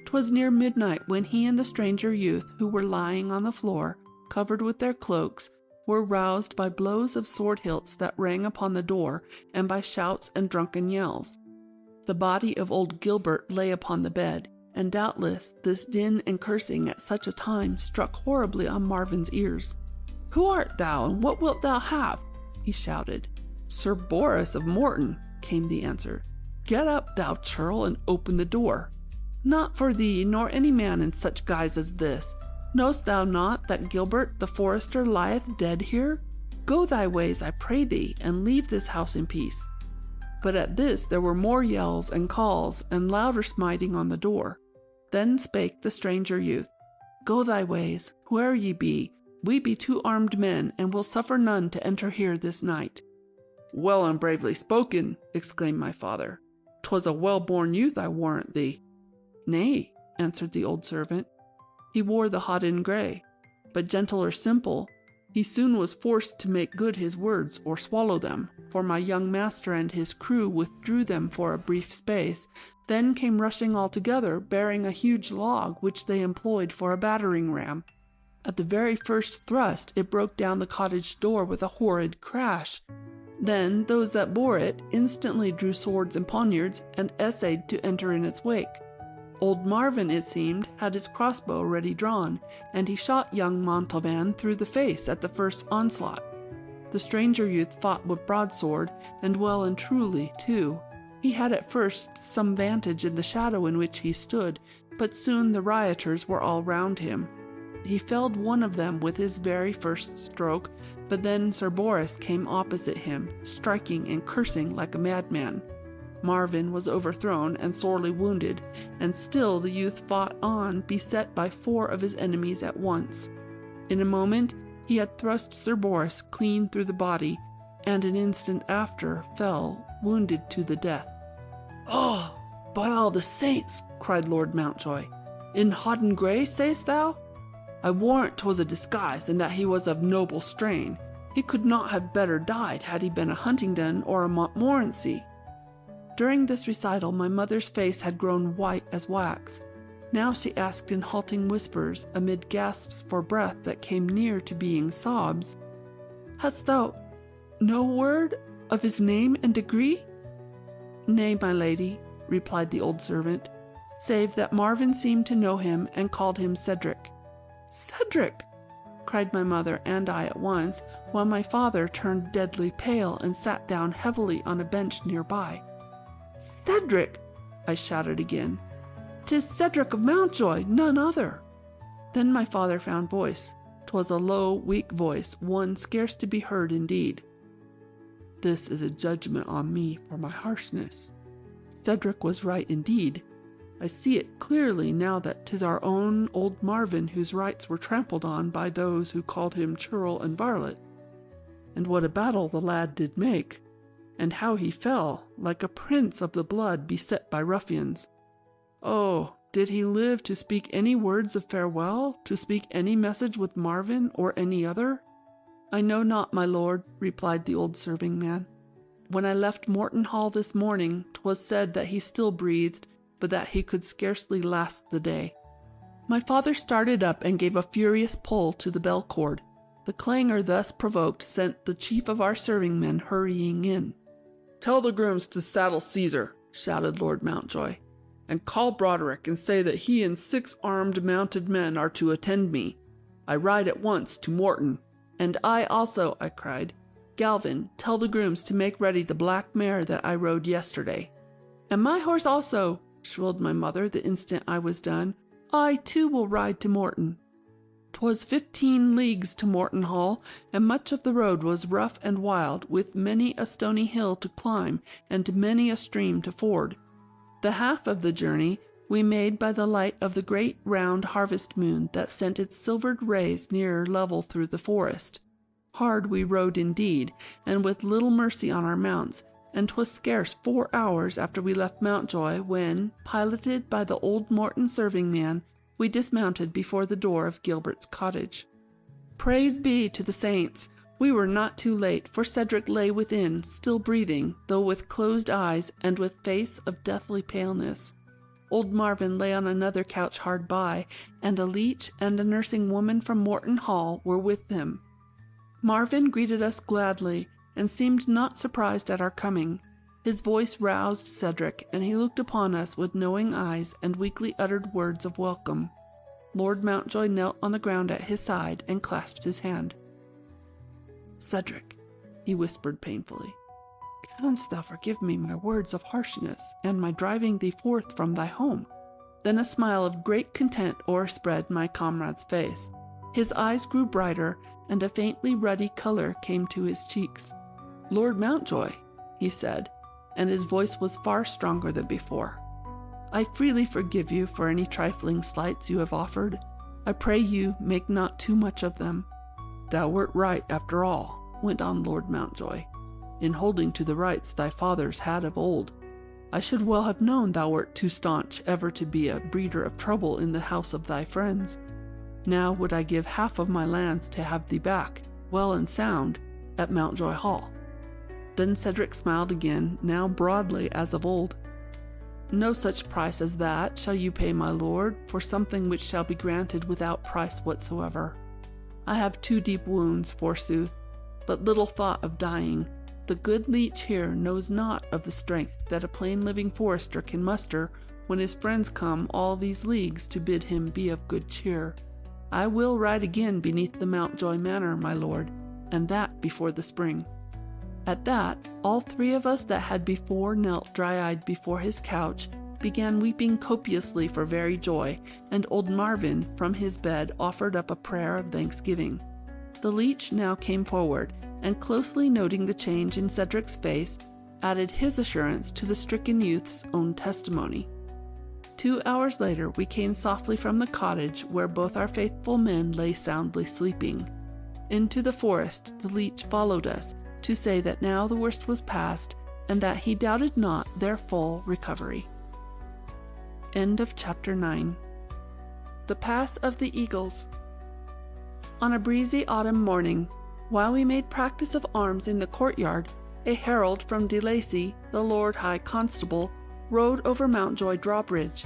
'Twas near midnight when he and the stranger youth, who were lying on the floor, covered with their cloaks, were roused by blows of sword hilts that rang upon the door, and by shouts and drunken yells. The body of old Gilbert lay upon the bed, and doubtless this din and cursing at such a time struck horribly on Marvin's ears. "Who art thou, and what wilt thou have?" he shouted. "Sir Boris of Morton," came the answer. "Get up, thou churl, and open the door." "Not for thee, nor any man in such guise as this. Knowst thou not that Gilbert the Forester lieth dead here? Go thy ways, I pray thee, and leave this house in peace." But at this there were more yells and calls, and louder smiting on the door. Then spake the stranger youth. "Go thy ways, whoe'er ye be. We be 2 armed men, and will suffer none to enter here this night." "Well and bravely spoken!" exclaimed my father. 'Twas a well-born youth, I warrant thee." "Nay," answered the old servant, "he wore the hodden grey, but gentle or simple, he soon was forced to make good his words or swallow them, for my young master and his crew withdrew them for a brief space, then came rushing all together, bearing a huge log which they employed for a battering ram. At the very first thrust it broke down the cottage door with a horrid crash. Then those that bore it instantly drew swords and poniards, and essayed to enter in its wake. Old Marvin, it seemed, had his crossbow ready drawn, and he shot young Montalban through the face at the first onslaught. The stranger youth fought with broadsword, and well and truly, too. He had at first some vantage in the shadow in which he stood, but soon the rioters were all round him. He felled one of them with his very first stroke, but then Sir Boris came opposite him, striking and cursing like a madman. Marvin was overthrown and sorely wounded, and still the youth fought on, beset by 4 of his enemies at once. In a moment he had thrust Sir Boris clean through the body, and an instant after fell, wounded to the death. "Oh, by all the saints!" cried Lord Mountjoy. "In hodden grey, sayst thou? I warrant 'twas a disguise, and that he was of noble strain. He could not have better died had he been a Huntingdon or a Montmorency." During this recital my mother's face had grown white as wax. Now she asked in halting whispers, amid gasps for breath that came near to being sobs, "Hast thou no word of his name and degree?" "Nay, my lady," replied the old servant, "save that Marvin seemed to know him and called him Cedric." "Cedric!" cried my mother and I at once, while my father turned deadly pale and sat down heavily on a bench near by. "Cedric!" I shouted again. "'Tis Cedric of Mountjoy, none other." Then my father found voice. 'Twas a low, weak voice, one scarce to be heard indeed. "This is a judgment on me for my harshness. Cedric was right indeed. I see it clearly now that 'tis our own old Marvin whose rights were trampled on by those who called him churl and varlet. And what a battle the lad did make, and how he fell, like a prince of the blood beset by ruffians. Oh, did he live to speak any words of farewell, to speak any message with Marvin or any other?" "I know not, my lord," replied the old serving man. "When I left Morton Hall this morning, 'twas said that he still breathed, but that he could scarcely last the day." My father started up and gave a furious pull to the bell cord. The clangor thus provoked sent the chief of our serving men hurrying in. "Tell the grooms to saddle Caesar," shouted Lord Mountjoy, "and call Broderick and say that he and 6 armed mounted men are to attend me. I ride at once to Morton." "And I also," I cried. "Galvin, tell the grooms to make ready the black mare that I rode yesterday." "And my horse also," shrilled my mother the instant I was done. "I, too, will ride to Morton." 'Twas 15 leagues to Morton Hall, and much of the road was rough and wild, with many a stony hill to climb and many a stream to ford. The half of the journey we made by the light of the great round harvest moon that sent its silvered rays near level through the forest. Hard we rode indeed, and with little mercy on our mounts, and 'twas scarce 4 hours after we left Mountjoy when, piloted by the old Morton serving man, we dismounted before the door of Gilbert's cottage. Praise be to the saints! We were not too late, for Cedric lay within, still breathing, though with closed eyes and with face of deathly paleness. Old Marvin lay on another couch hard by, and a leech and a nursing woman from Morton Hall were with him. Marvin greeted us gladly, and seemed not surprised at our coming. His voice roused Cedric, and he looked upon us with knowing eyes and weakly uttered words of welcome. Lord Mountjoy knelt on the ground at his side and clasped his hand. "Cedric," he whispered painfully, "canst thou forgive me my words of harshness, and my driving thee forth from thy home?" Then a smile of great content o'erspread my comrade's face. His eyes grew brighter, and a faintly ruddy color came to his cheeks. "Lord Mountjoy," he said, and his voice was far stronger than before, "I freely forgive you for any trifling slights you have offered. I pray you make not too much of them." "Thou wert right, after all," went on Lord Mountjoy, "in holding to the rights thy fathers had of old. I should well have known thou wert too staunch ever to be a breeder of trouble in the house of thy friends. Now would I give half of my lands to have thee back, well and sound, at Mountjoy Hall." Then Cedric smiled again, now broadly as of old. "No such price as that shall you pay, my lord, for something which shall be granted without price whatsoever. I have 2 deep wounds, forsooth, but little thought of dying. The good leech here knows not of the strength that a plain living forester can muster when his friends come all these leagues to bid him be of good cheer. I will ride again beneath the Mountjoy Manor, my lord, and that before the spring." At that, all 3 of us that had before knelt dry-eyed before his couch began weeping copiously for very joy, and old Marvin from his bed offered up a prayer of thanksgiving. The leech now came forward, and closely noting the change in Cedric's face, added his assurance to the stricken youth's own testimony. 2 hours later we came softly from the cottage where both our faithful men lay soundly sleeping. Into the forest the leech followed us, to say that now the worst was past, and that he doubted not their full recovery. End of Chapter 9. The Pass of the Eagles. On a breezy autumn morning, while we made practice of arms in the courtyard, a herald from De Lacy, the Lord High Constable, rode over Mountjoy drawbridge.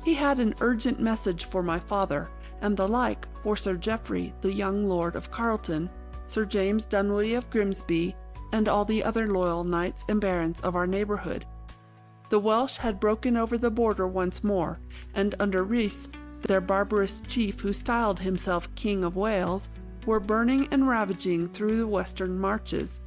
He had an urgent message for my father, and the like for Sir Geoffrey, the young Lord of Carleton, Sir James Dunwoodie of Grimsby, and all the other loyal knights and barons of our neighbourhood. The Welsh had broken over the border once more, and under Rhys, their barbarous chief who styled himself King of Wales, were burning and ravaging through the western marches.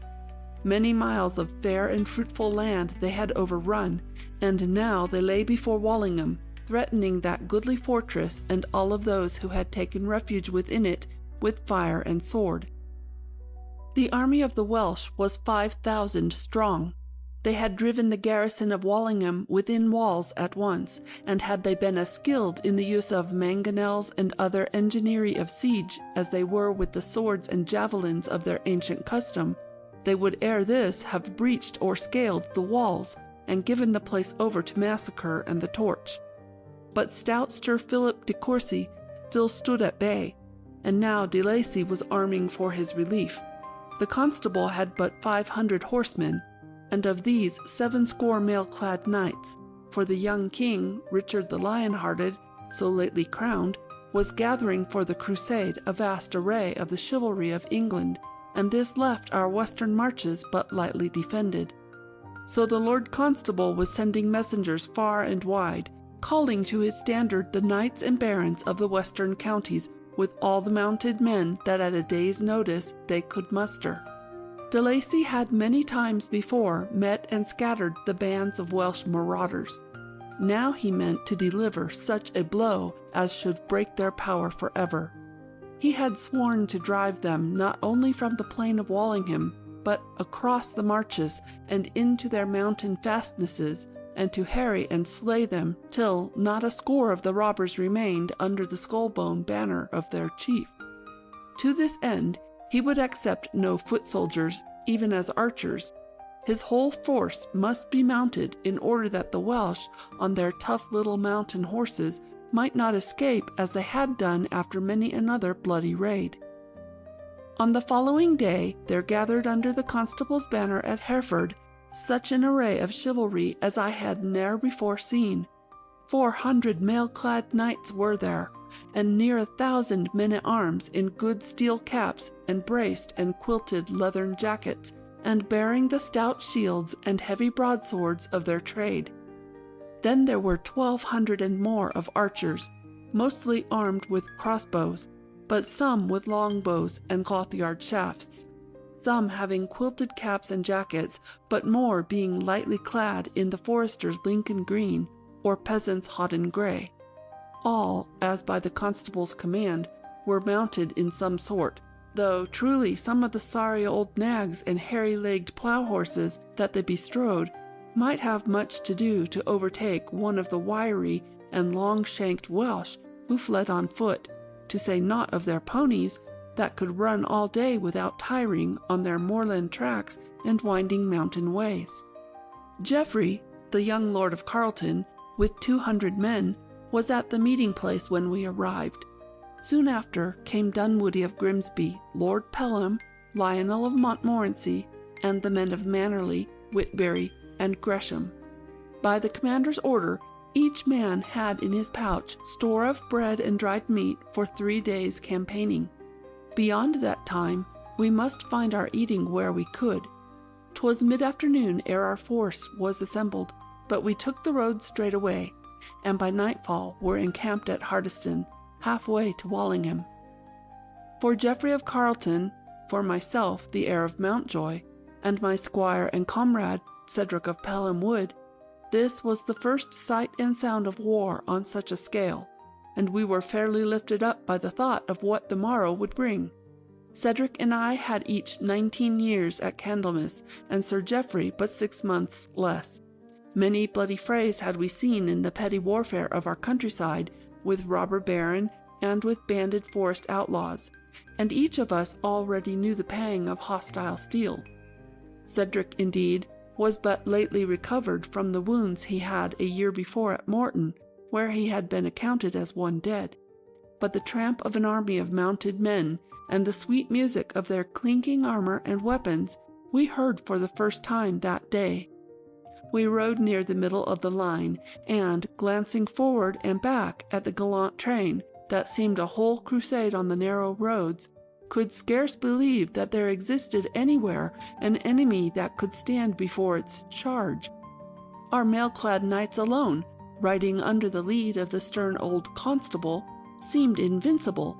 Many miles of fair and fruitful land they had overrun, and now they lay before Wallingham, threatening that goodly fortress and all of those who had taken refuge within it with fire and sword. The army of the Welsh was 5,000 strong. They had driven the garrison of Wallingham within walls at once, and had they been as skilled in the use of mangonels and other enginery of siege as they were with the swords and javelins of their ancient custom, they would ere this have breached or scaled the walls, and given the place over to massacre and the torch. But stout Sir Philip de Courcy still stood at bay, and now De Lacy was arming for his relief. The constable had but 500 horsemen, and of these 70 mail-clad knights, for the young king, Richard the Lion-hearted, so lately crowned, was gathering for the crusade a vast array of the chivalry of England, and this left our western marches but lightly defended. So the Lord Constable was sending messengers far and wide, calling to his standard the knights and barons of the western counties with all the mounted men that at a day's notice they could muster. De Lacy had many times before met and scattered the bands of Welsh marauders. Now he meant to deliver such a blow as should break their power forever. He had sworn to drive them not only from the plain of Wallingham, but across the marches and into their mountain fastnesses, and to harry and slay them till not a score of the robbers remained under the skull-bone banner of their chief. To this end he would accept no foot soldiers, even as archers. His whole force must be mounted in order that the Welsh, on their tough little mountain horses, might not escape as they had done after many another bloody raid. On the following day there gathered under the constable's banner at Hereford such an array of chivalry as I had ne'er before seen. 400 mail-clad knights were there, and near 1,000 men-at-arms in good steel caps and braced and quilted leathern jackets, and bearing the stout shields and heavy broadswords of their trade. Then there were 1,200 and more of archers, mostly armed with crossbows, but some with longbows and cloth-yard shafts, some having quilted caps and jackets, but more being lightly clad in the forester's Lincoln green, or peasant's hodden grey. All, as by the constable's command, were mounted in some sort, though truly some of the sorry old nags and hairy-legged plough-horses that they bestrode might have much to do to overtake one of the wiry and long-shanked Welsh who fled on foot, to say naught of their ponies that could run all day without tiring on their moorland tracks and winding mountain ways. Geoffrey, the young Lord of Carleton, with 200 men, was at the meeting place when we arrived. Soon after came Dunwoodie of Grimsby, Lord Pelham, Lionel of Montmorency, and the men of Mannerley, Whitbury, and Gresham. By the commander's order, each man had in his pouch store of bread and dried meat for 3 days' campaigning. Beyond that time, we must find our eating where we could. 'Twas mid-afternoon ere our force was assembled, but we took the road straight away, and by nightfall were encamped at Hardiston, half-way to Wallingham. For Geoffrey of Carleton, for myself the heir of Mountjoy, and my squire and comrade Cedric of Pelham Wood, this was the first sight and sound of war on such a scale, and we were fairly lifted up by the thought of what the morrow would bring. Cedric and I had each 19 years at Candlemas, and Sir Geoffrey but 6 months less. Many bloody frays had we seen in the petty warfare of our countryside, with robber baron and with banded forest outlaws, and each of us already knew the pang of hostile steel. Cedric, indeed, was but lately recovered from the wounds he had a year before at Morton, where he had been accounted as one dead. But the tramp of an army of mounted men, and the sweet music of their clinking armor and weapons, we heard for the first time that day. We rode near the middle of the line, and, glancing forward and back at the gallant train, that seemed a whole crusade on the narrow roads, could scarce believe that there existed anywhere an enemy that could stand before its charge. Our mail-clad knights alone, riding under the lead of the stern old constable, seemed invincible.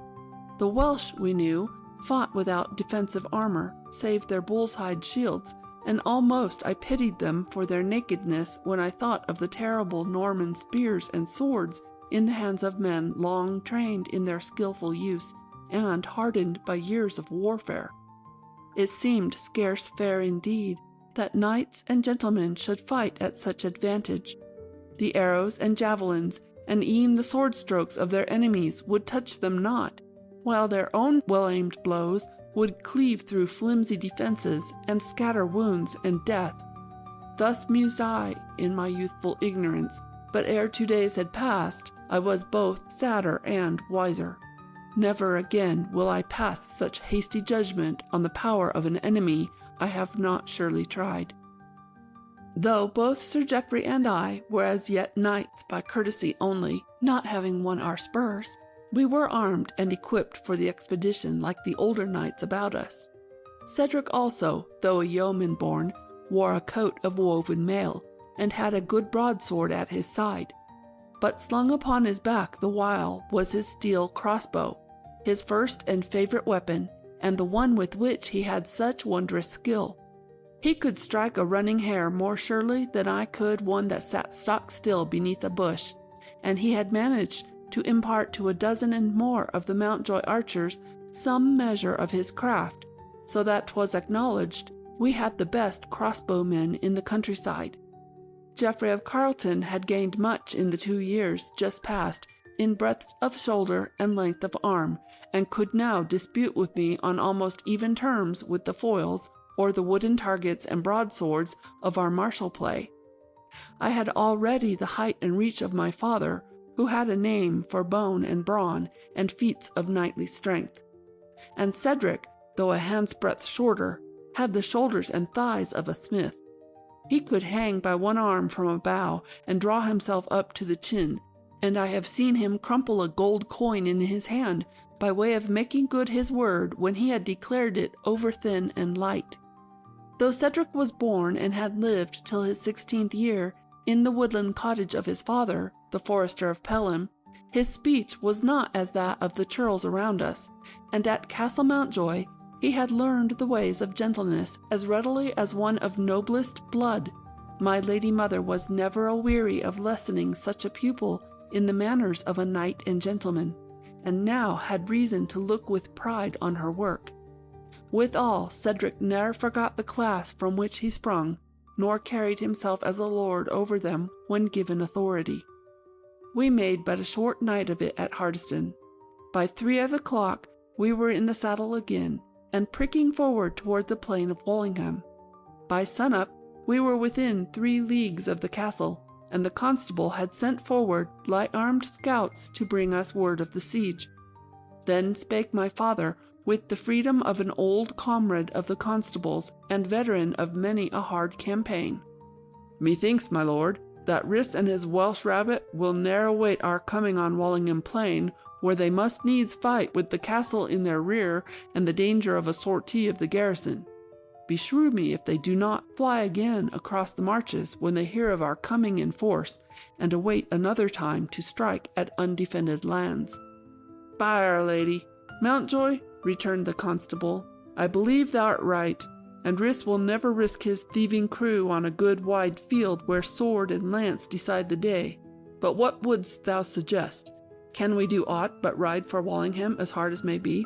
The Welsh, we knew, fought without defensive armor, save their bull's-hide shields, and almost I pitied them for their nakedness when I thought of the terrible Norman spears and swords in the hands of men long trained in their skilful use, and hardened by years of warfare. It seemed scarce fair indeed that knights and gentlemen should fight at such advantage. The arrows and javelins, and e'en the sword-strokes of their enemies would touch them not, while their own well-aimed blows would cleave through flimsy defenses and scatter wounds and death. Thus mused I in my youthful ignorance, but ere 2 days had passed, I was both sadder and wiser. Never again will I pass such hasty judgment on the power of an enemy I have not surely tried. Though both Sir Geoffrey and I were as yet knights by courtesy only, not having won our spurs, we were armed and equipped for the expedition like the older knights about us. Cedric also, though a yeoman born, wore a coat of woven mail, and had a good broadsword at his side. But slung upon his back the while was his steel crossbow, his first and favourite weapon, and the one with which he had such wondrous skill. He could strike a running hare more surely than I could one that sat stock still beneath a bush, and he had managed to impart to a dozen and more of the Mountjoy archers some measure of his craft, so that 'twas acknowledged we had the best crossbow-men in the countryside. Geoffrey of Carleton had gained much in the 2 years just past in breadth of shoulder and length of arm, and could now dispute with me on almost even terms with the foils, or the wooden targets and broadswords of our martial play. I had already the height and reach of my father, who had a name for bone and brawn and feats of knightly strength. And Cedric, though a hand's breadth shorter, had the shoulders and thighs of a smith. He could hang by one arm from a bough and draw himself up to the chin, and I have seen him crumple a gold coin in his hand by way of making good his word when he had declared it over thin and light. Though Cedric was born and had lived till his 16th year in the woodland cottage of his father, the Forester of Pelham, his speech was not as that of the churls around us, and at Castle Mountjoy he had learned the ways of gentleness as readily as one of noblest blood. My lady mother was never aweary of lessoning such a pupil in the manners of a knight and gentleman, and now had reason to look with pride on her work. Withal, Cedric ne'er forgot the class from which he sprung, nor carried himself as a lord over them when given authority. We made but a short night of it at Hardiston. By 3 of the clock we were in the saddle again, and pricking forward toward the plain of Wallingham. By sun-up We were within 3 leagues of the castle, and the constable had sent forward light-armed scouts to bring us word of the siege. Then spake my father, with the freedom of an old comrade of the constable's and veteran of many a hard campaign. "Methinks, my lord, that Rhys and his Welsh rabbit will ne'er await our coming on Wallingham Plain, where they must needs fight with the castle in their rear and the danger of a sortie of the garrison. Beshrew me if they do not fly again across the marches when they hear of our coming in force, and await another time to strike at undefended lands." "By Our Lady, Mountjoy," returned the constable, "I believe thou art right, and Rhys will never risk his thieving crew on a good wide field where sword and lance decide the day. But what wouldst thou suggest? Can we do aught but ride for Wallingham as hard as may be?"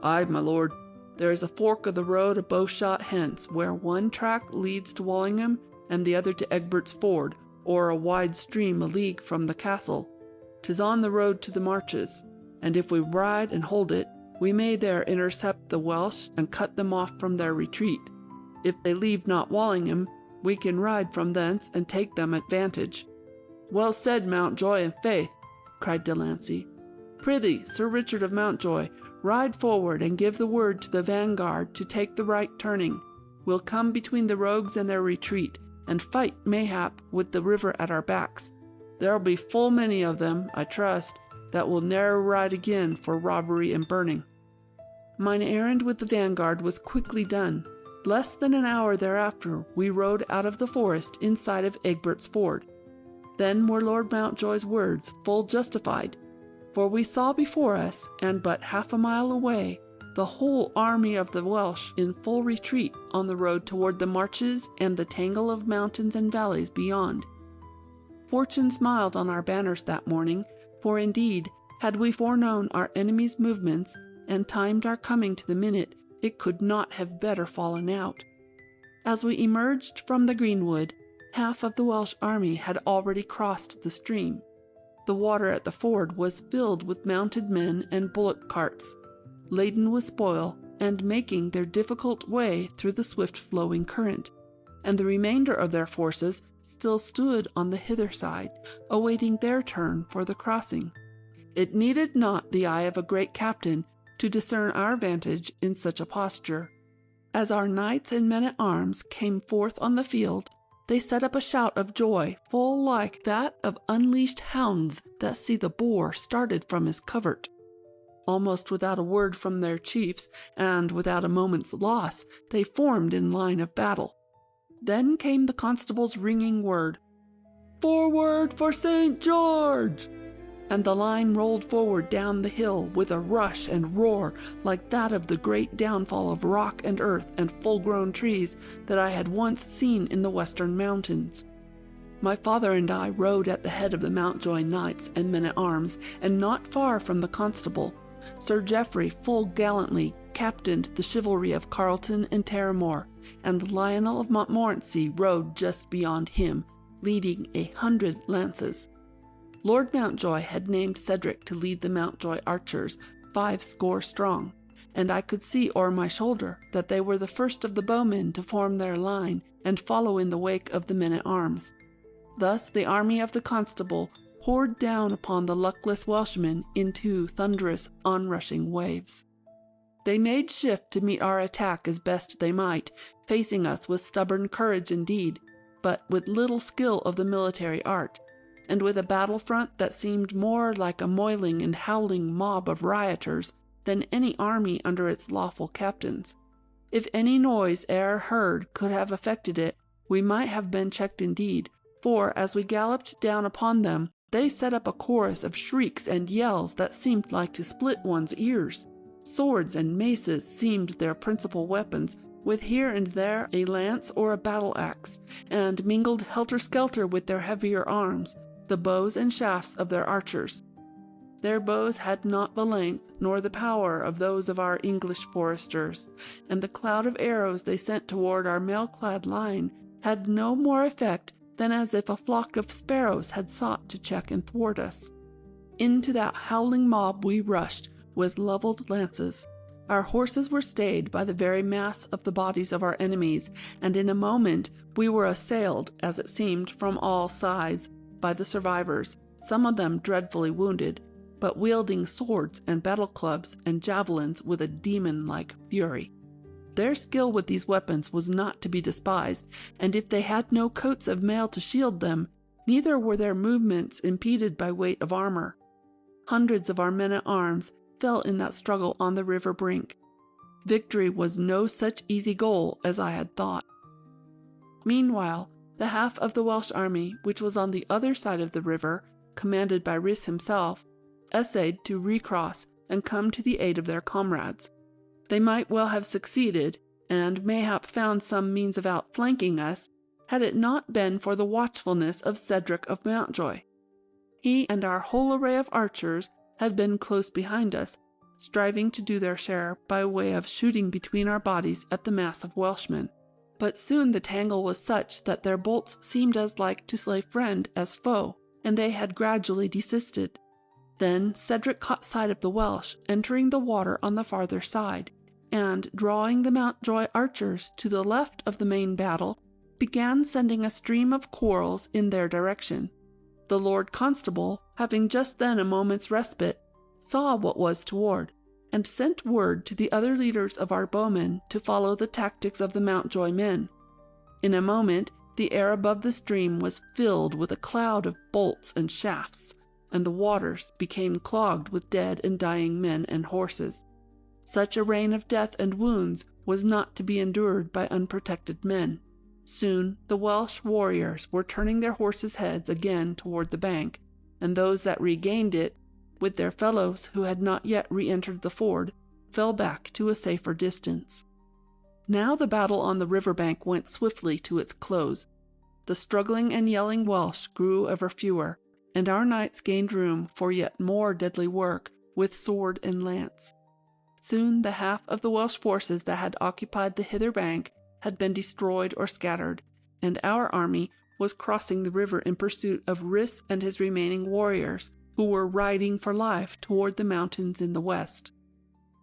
"Ay, my lord. There is a fork of the road a bowshot hence, where one track leads to Wallingham and the other to Egbert's Ford, or a wide stream a league from the castle. 'Tis on the road to the marches, and if we ride and hold it, we may there intercept the Welsh and cut them off from their retreat. If they leave not Wallingham, we can ride from thence and take them at vantage." "Well said, Mountjoy, and faith," cried de Lancey. "Prithee, Sir Richard of Mountjoy, ride forward and give the word to the vanguard to take the right turning. We'll come between the rogues and their retreat, and fight mayhap with the river at our backs. There'll be full many of them, I trust, that will ne'er ride again for robbery and burning." Mine errand with the vanguard was quickly done. Less than an hour thereafter we rode out of the forest in sight of Egbert's Ford. Then were Lord Mountjoy's words full justified, for we saw before us, and but half a mile away, the whole army of the Welsh in full retreat on the road toward the marches and the tangle of mountains and valleys beyond. Fortune smiled on our banners that morning, for indeed, had we foreknown our enemy's movements and timed our coming to the minute, it could not have better fallen out. As we emerged from the greenwood, half of the Welsh army had already crossed the stream. The water at the ford was filled with mounted men and bullock carts, laden with spoil, and making their difficult way through the swift-flowing current, and the remainder of their forces still stood on the hither side, awaiting their turn for the crossing. It needed not the eye of a great captain to discern our vantage in such a posture. As our knights and men-at-arms came forth on the field, they set up a shout of joy full like that of unleashed hounds that see the boar started from his covert. Almost without a word from their chiefs, and without a moment's loss, they formed in line of battle. Then came the constable's ringing word, "Forward for St. George!" and the line rolled forward down the hill with a rush and roar like that of the great downfall of rock and earth and full-grown trees that I had once seen in the western mountains. My father and I rode at the head of the Mountjoy knights and men-at-arms, and not far from the constable, Sir Geoffrey full gallantly captained the chivalry of Carleton and Terramore, and Lionel of Montmorency rode just beyond him, leading 100 lances. Lord Mountjoy had named Cedric to lead the Mountjoy archers, 50 strong, and I could see o'er my shoulder that they were the first of the bowmen to form their line and follow in the wake of the men-at-arms. Thus the army of the constable poured down upon the luckless Welshmen in 2 thunderous, onrushing waves. They made shift to meet our attack as best they might, facing us with stubborn courage indeed, but with little skill of the military art, and with a battle front that seemed more like a moiling and howling mob of rioters than any army under its lawful captains. If any noise e'er heard could have affected it, we might have been checked indeed, for as we galloped down upon them, they set up a chorus of shrieks and yells that seemed like to split one's ears. Swords and maces seemed their principal weapons, with here and there a lance or a battle-axe, and mingled helter-skelter with their heavier arms, the bows and shafts of their archers. Their bows had not the length nor the power of those of our English foresters, and the cloud of arrows they sent toward our mail-clad line had no more effect than as if a flock of sparrows had sought to check and thwart us. Into that howling mob we rushed, with levelled lances. Our horses were stayed by the very mass of the bodies of our enemies, and in a moment we were assailed, as it seemed, from all sides, by the survivors, some of them dreadfully wounded, but wielding swords and battle clubs and javelins with a demon-like fury. Their skill with these weapons was not to be despised, and if they had no coats of mail to shield them, neither were their movements impeded by weight of armor. Hundreds of our men-at-arms fell in that struggle on the river brink. Victory was no such easy goal as I had thought. Meanwhile, the half of the Welsh army, which was on the other side of the river, commanded by Rhys himself, essayed to recross and come to the aid of their comrades. They might well have succeeded, and mayhap found some means of outflanking us, had it not been for the watchfulness of Cedric of Mountjoy. He and our whole array of archers had been close behind us, striving to do their share by way of shooting between our bodies at the mass of Welshmen. But soon the tangle was such that their bolts seemed as like to slay friend as foe, and they had gradually desisted. Then Cedric caught sight of the Welsh entering the water on the farther side, and, drawing the Mountjoy archers to the left of the main battle, began sending a stream of quarrels in their direction. The Lord Constable, having just then a moment's respite, saw what was toward, and sent word to the other leaders of our bowmen to follow the tactics of the Mountjoy men. In a moment the air above the stream was filled with a cloud of bolts and shafts, and the waters became clogged with dead and dying men and horses. Such a rain of death and wounds was not to be endured by unprotected men. Soon the Welsh warriors were turning their horses' heads again toward the bank, and those that regained it, with their fellows who had not yet re-entered the ford, fell back to a safer distance. Now the battle on the river bank went swiftly to its close. The struggling and yelling Welsh grew ever fewer, and our knights gained room for yet more deadly work with sword and lance. Soon the half of the Welsh forces that had occupied the hither bank had been destroyed or scattered, and our army was crossing the river in pursuit of Rhys and his remaining warriors, who were riding for life toward the mountains in the west.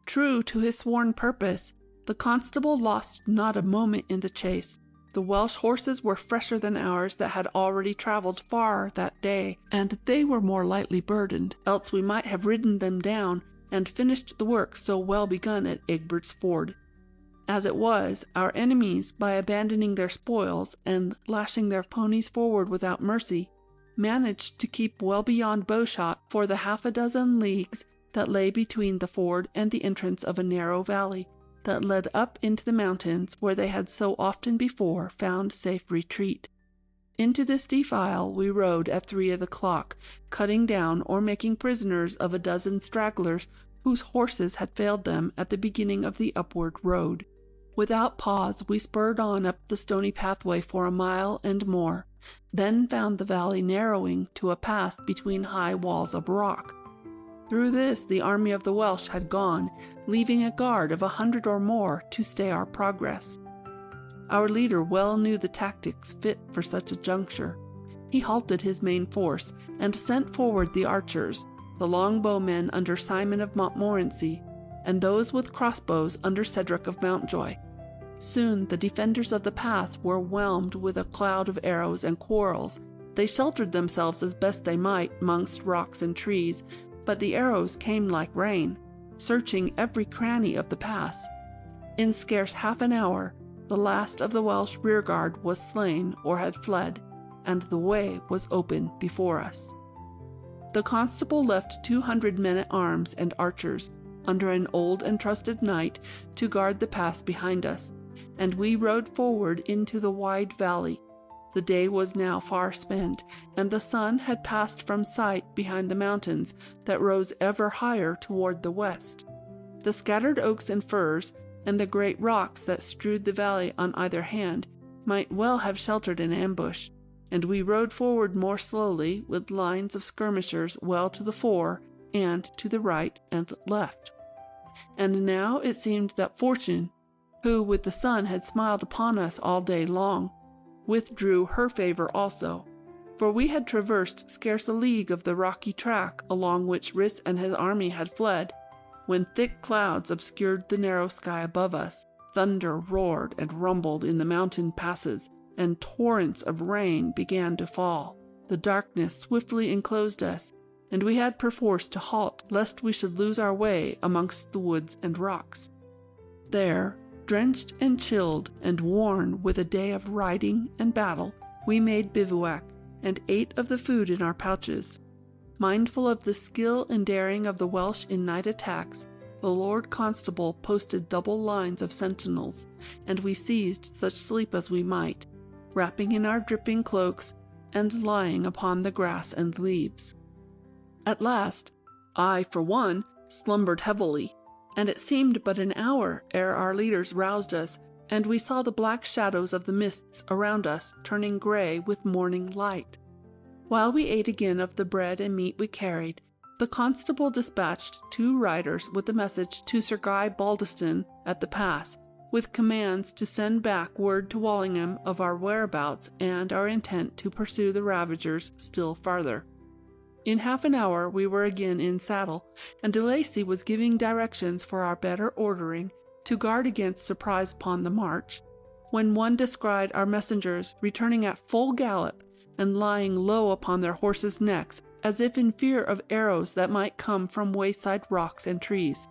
True to his sworn purpose, the constable lost not a moment in the chase. The Welsh horses were fresher than ours that had already traveled far that day, and they were more lightly burdened, else we might have ridden them down and finished the work so well begun at Egbert's Ford. As it was, our enemies, by abandoning their spoils and lashing their ponies forward without mercy, managed to keep well beyond bowshot for the half a dozen leagues that lay between the ford and the entrance of a narrow valley that led up into the mountains where they had so often before found safe retreat. Into this defile we rode at 3 o'clock, cutting down or making prisoners of a dozen stragglers whose horses had failed them at the beginning of the upward road. Without pause we spurred on up the stony pathway for a mile and more, then found the valley narrowing to a pass between high walls of rock. Through this the army of the Welsh had gone, leaving a guard of 100 or more to stay our progress. Our leader well knew the tactics fit for such a juncture. He halted his main force and sent forward the archers, the longbowmen under Simon of Montmorency, and those with crossbows under Cedric of Mountjoy. Soon the defenders of the pass were whelmed with a cloud of arrows and quarrels. They sheltered themselves as best they might amongst rocks and trees, but the arrows came like rain, searching every cranny of the pass. In scarce half an hour, the last of the Welsh rearguard was slain or had fled, and the way was open before us. The constable left 200 men-at-arms and archers, under an old and trusted knight, to guard the pass behind us, and we rode forward into the wide valley. The day was now far spent, and the sun had passed from sight behind the mountains that rose ever higher toward the west. The scattered oaks and firs, and the great rocks that strewed the valley on either hand, might well have sheltered an ambush, and we rode forward more slowly, with lines of skirmishers well to the fore and to the right and left. And now it seemed that Fortune, who with the sun had smiled upon us all day long, withdrew her favor also, for we had traversed scarce a league of the rocky track along which Rhys and his army had fled, when thick clouds obscured the narrow sky above us, thunder roared and rumbled in the mountain passes, and torrents of rain began to fall. The darkness swiftly enclosed us, and we had perforce to halt lest we should lose our way amongst the woods and rocks. There, drenched and chilled and worn with a day of riding and battle, we made bivouac, and ate of the food in our pouches. Mindful of the skill and daring of the Welsh in night attacks, the Lord Constable posted double lines of sentinels, and we seized such sleep as we might, wrapping in our dripping cloaks, and lying upon the grass and leaves. At last, I, for one, slumbered heavily, and it seemed but an hour ere our leaders roused us, and we saw the black shadows of the mists around us turning grey with morning light. While we ate again of the bread and meat we carried, the constable dispatched 2 riders with a message to Sir Guy Baldiston at the pass, with commands to send back word to Walsingham of our whereabouts and our intent to pursue the ravagers still farther. In half an hour we were again in saddle, and de Lacy was giving directions for our better ordering to guard against surprise upon the march, when one descried our messengers returning at full gallop and lying low upon their horses' necks, as if in fear of arrows that might come from wayside rocks and trees.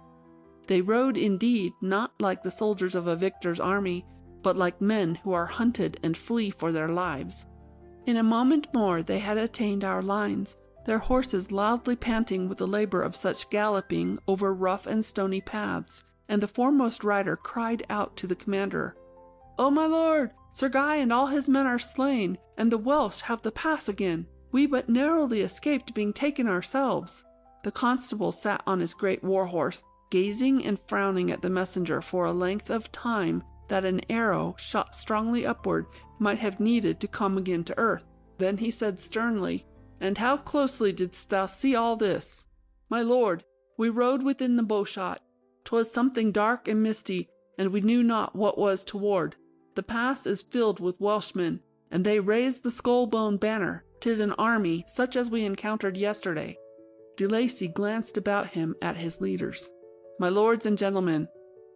They rode indeed not like the soldiers of a victor's army, but like men who are hunted and flee for their lives. In a moment more they had attained our lines, their horses loudly panting with the labor of such galloping over rough and stony paths, and the foremost rider cried out to the commander, "Oh, my lord, Sir Guy and all his men are slain, and the Welsh have the pass again. We but narrowly escaped being taken ourselves." The constable sat on his great war-horse, gazing and frowning at the messenger for a length of time that an arrow shot strongly upward might have needed to come again to earth. Then he said sternly, "And how closely didst thou see all this?" "My lord, we rode within the bowshot. 'Twas something dark and misty, and we knew not what was toward. The pass is filled with Welshmen, and they raise the skull-bone banner. 'Tis an army such as we encountered yesterday." De Lacy glanced about him at his leaders. "My lords and gentlemen,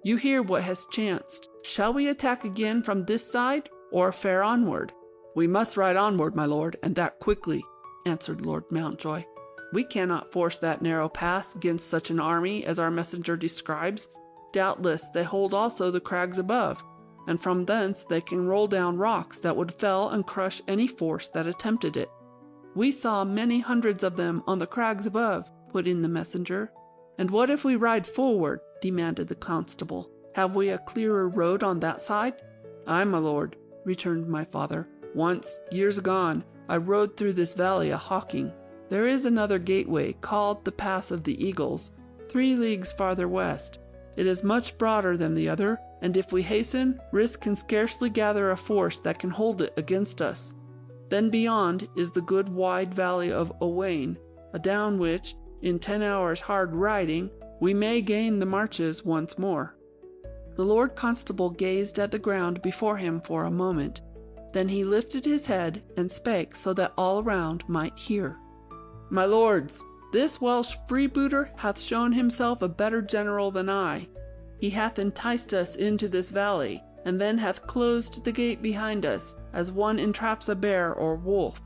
you hear what has chanced. Shall we attack again from this side, or fare onward?" "We must ride onward, my lord, and that quickly," answered Lord Mountjoy. "We cannot force that narrow pass against such an army as our messenger describes. Doubtless they hold also the crags above, and from thence they can roll down rocks that would fell and crush any force that attempted it." "We saw many hundreds of them on the crags above," put in the messenger. "And what if we ride forward?" demanded the constable. "Have we a clearer road on that side?" "Aye, my lord," returned my father. "Once, years agone, I rode through this valley a-hawking. There is another gateway, called the Pass of the Eagles, 3 leagues farther west. It is much broader than the other, and if we hasten, risk can scarcely gather a force that can hold it against us. Then beyond is the good wide valley of Owain, adown which, in 10 hours' hard riding, we may gain the marches once more." The Lord Constable gazed at the ground before him for a moment. Then he lifted his head and spake so that all around might hear. "My lords, this Welsh freebooter hath shown himself a better general than I. He hath enticed us into this valley, and then hath closed the gate behind us, as one entraps a bear or wolf.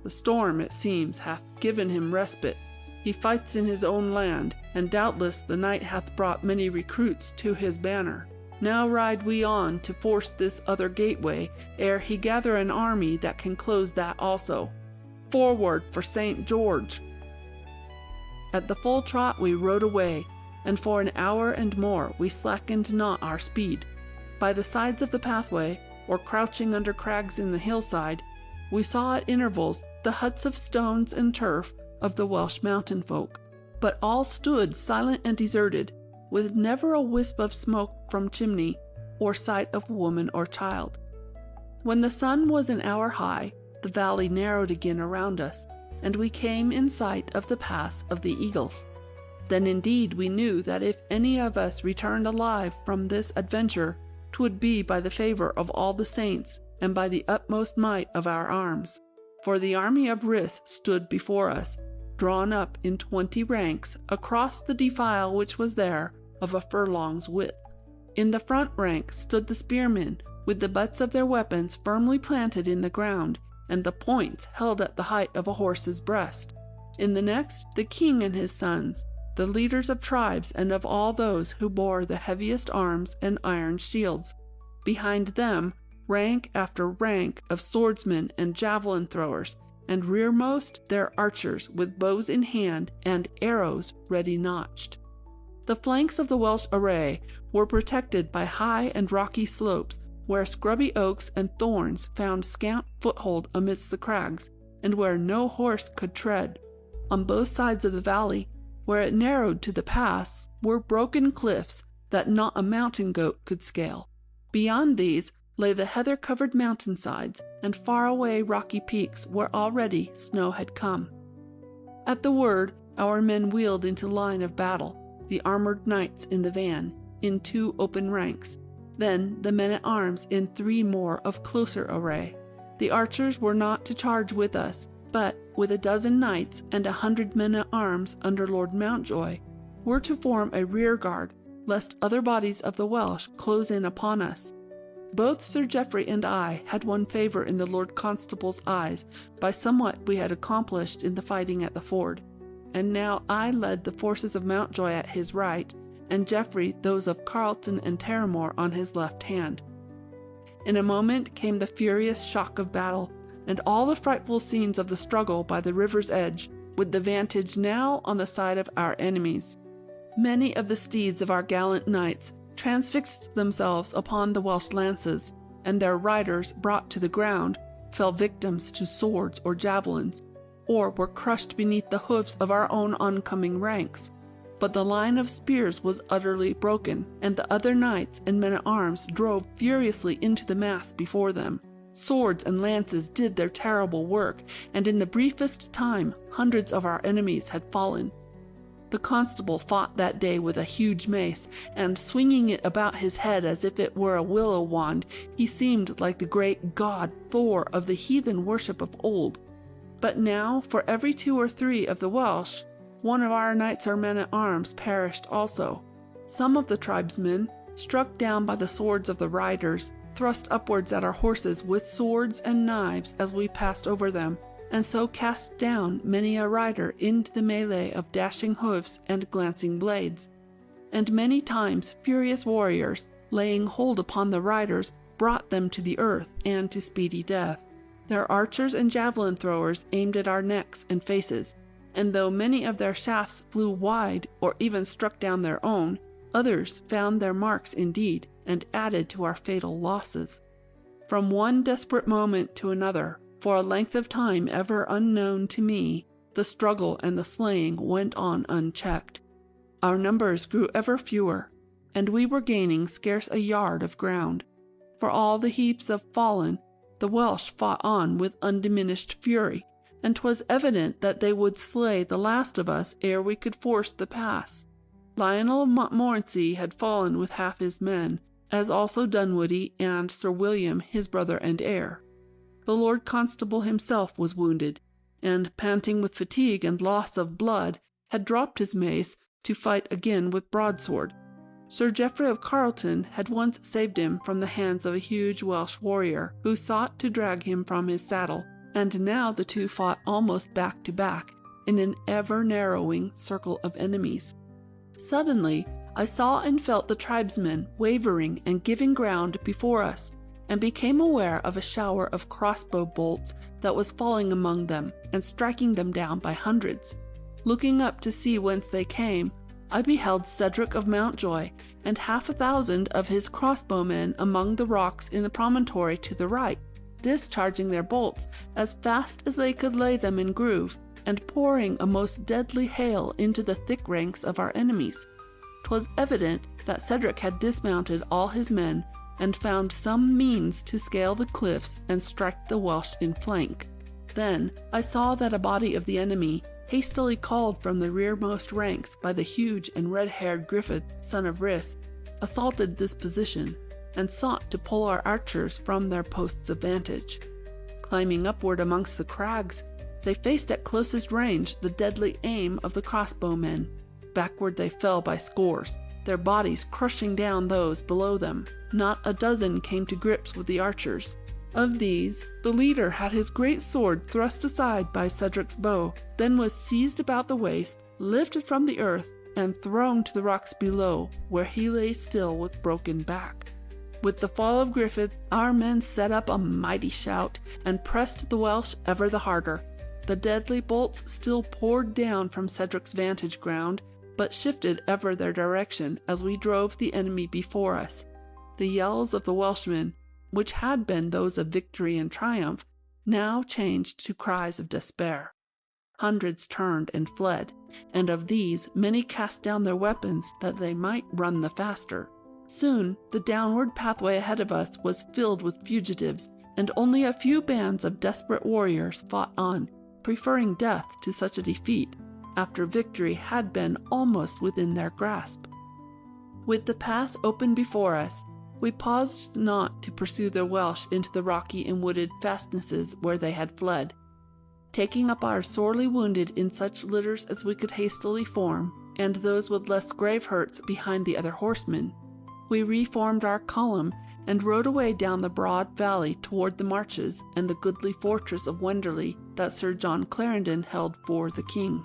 The storm, it seems, hath given him respite. He fights in his own land, and doubtless the knight hath brought many recruits to his banner. Now ride we on to force this other gateway, ere he gather an army that can close that also. Forward for St. George!" At the full trot we rode away, and for an hour and more we slackened not our speed. By the sides of the pathway, or crouching under crags in the hillside, we saw at intervals the huts of stones and turf of the Welsh mountain folk, but all stood silent and deserted, with never a wisp of smoke from chimney, or sight of woman or child. When the sun was an hour high, the valley narrowed again around us, and we came in sight of the Pass of the Eagles. Then indeed we knew that if any of us returned alive from this adventure, 'twould be by the favor of all the saints, and by the utmost might of our arms. For the army of Rhys stood before us, drawn up in 20 ranks across the defile which was there of a furlong's width. In the front rank stood the spearmen, with the butts of their weapons firmly planted in the ground, and the points held at the height of a horse's breast. In the next, the king and his sons, the leaders of tribes and of all those who bore the heaviest arms and iron shields. Behind them, rank after rank of swordsmen and javelin throwers, and rearmost their archers with bows in hand and arrows ready notched. The flanks of the Welsh array were protected by high and rocky slopes, where scrubby oaks and thorns found scant foothold amidst the crags, and where no horse could tread. On both sides of the valley, where it narrowed to the pass, were broken cliffs that not a mountain goat could scale. Beyond these lay the heather-covered mountainsides and far-away rocky peaks where already snow had come. At the word, our men wheeled into line of battle, the armored knights in the van, in 2 open ranks, then the men-at-arms in 3 more of closer array. The archers were not to charge with us, but, with 12 knights and 100 men-at-arms under Lord Mountjoy, were to form a rear-guard, lest other bodies of the Welsh close in upon us. Both Sir Geoffrey and I had won favour in the Lord Constable's eyes by somewhat we had accomplished in the fighting at the ford, and now I led the forces of Mountjoy at his right, and Geoffrey those of Carleton and Terramore on his left hand. In a moment came the furious shock of battle, and all the frightful scenes of the struggle by the river's edge, with the vantage now on the side of our enemies. Many of the steeds of our gallant knights transfixed themselves upon the Welsh lances, and their riders, brought to the ground, fell victims to swords or javelins, or were crushed beneath the hoofs of our own oncoming ranks. But the line of spears was utterly broken, and the other knights and men-at-arms drove furiously into the mass before them. Swords and lances did their terrible work, and in the briefest time hundreds of our enemies had fallen. The constable fought that day with a huge mace, and swinging it about his head as if it were a willow wand, he seemed like the great god Thor of the heathen worship of old. But now, for every 2 or 3 of the Welsh, one of our knights or men-at-arms perished also. Some of the tribesmen, struck down by the swords of the riders, thrust upwards at our horses with swords and knives as we passed over them, and so cast down many a rider into the melee of dashing hoofs and glancing blades. And many times furious warriors, laying hold upon the riders, brought them to the earth and to speedy death. Their archers and javelin throwers aimed at our necks and faces, and though many of their shafts flew wide or even struck down their own, others found their marks indeed, and added to our fatal losses. From one desperate moment to another, for a length of time ever unknown to me, the struggle and the slaying went on unchecked. Our numbers grew ever fewer, and we were gaining scarce a yard of ground. For all the heaps of fallen, the Welsh fought on with undiminished fury, and 'twas evident that they would slay the last of us ere we could force the pass. Lionel of Montmorency had fallen with half his men, as also Dunwoodie and Sir William his brother and heir. The Lord Constable himself was wounded, and, panting with fatigue and loss of blood, had dropped his mace to fight again with broadsword. Sir Geoffrey of Carleton had once saved him from the hands of a huge Welsh warrior, who sought to drag him from his saddle, and now the two fought almost back to back, in an ever-narrowing circle of enemies. Suddenly, I saw and felt the tribesmen wavering and giving ground before us, and became aware of a shower of crossbow bolts that was falling among them and striking them down by hundreds. Looking up to see whence they came, I beheld Cedric of Mountjoy and 1,000 of his crossbowmen among the rocks in the promontory to the right, discharging their bolts as fast as they could lay them in groove, and pouring a most deadly hail into the thick ranks of our enemies. 'Twas evident that Cedric had dismounted all his men, and found some means to scale the cliffs and strike the Welsh in flank. Then I saw that a body of the enemy, hastily called from the rearmost ranks by the huge and red-haired Griffith, son of Rhys, assaulted this position, and sought to pull our archers from their posts of vantage. Climbing upward amongst the crags, They faced at closest range the deadly aim of the crossbowmen. Backward they fell by scores, their bodies crushing down those below them. Not a dozen came to grips with the archers. Of these, the leader had his great sword thrust aside by Cedric's bow, then was seized about the waist, lifted from the earth, and thrown to the rocks below, where he lay still with broken back. With the fall of Griffith, our men set up a mighty shout, and pressed the Welsh ever the harder. The deadly bolts still poured down from Cedric's vantage ground, but shifted ever their direction as we drove the enemy before us. The yells of the Welshmen, which had been those of victory and triumph, now changed to cries of despair. Hundreds turned and fled, and of these many cast down their weapons that they might run the faster. Soon the downward pathway ahead of us was filled with fugitives, and only a few bands of desperate warriors fought on, preferring death to such a defeat, after victory had been almost within their grasp. With the pass open before us, we paused not to pursue the Welsh into the rocky and wooded fastnesses where they had fled. Taking up our sorely wounded in such litters as we could hastily form, and those with less grave hurts behind the other horsemen, we reformed our column and rode away down the broad valley toward the marches and the goodly fortress of Wenderley that Sir John Clarendon held for the king.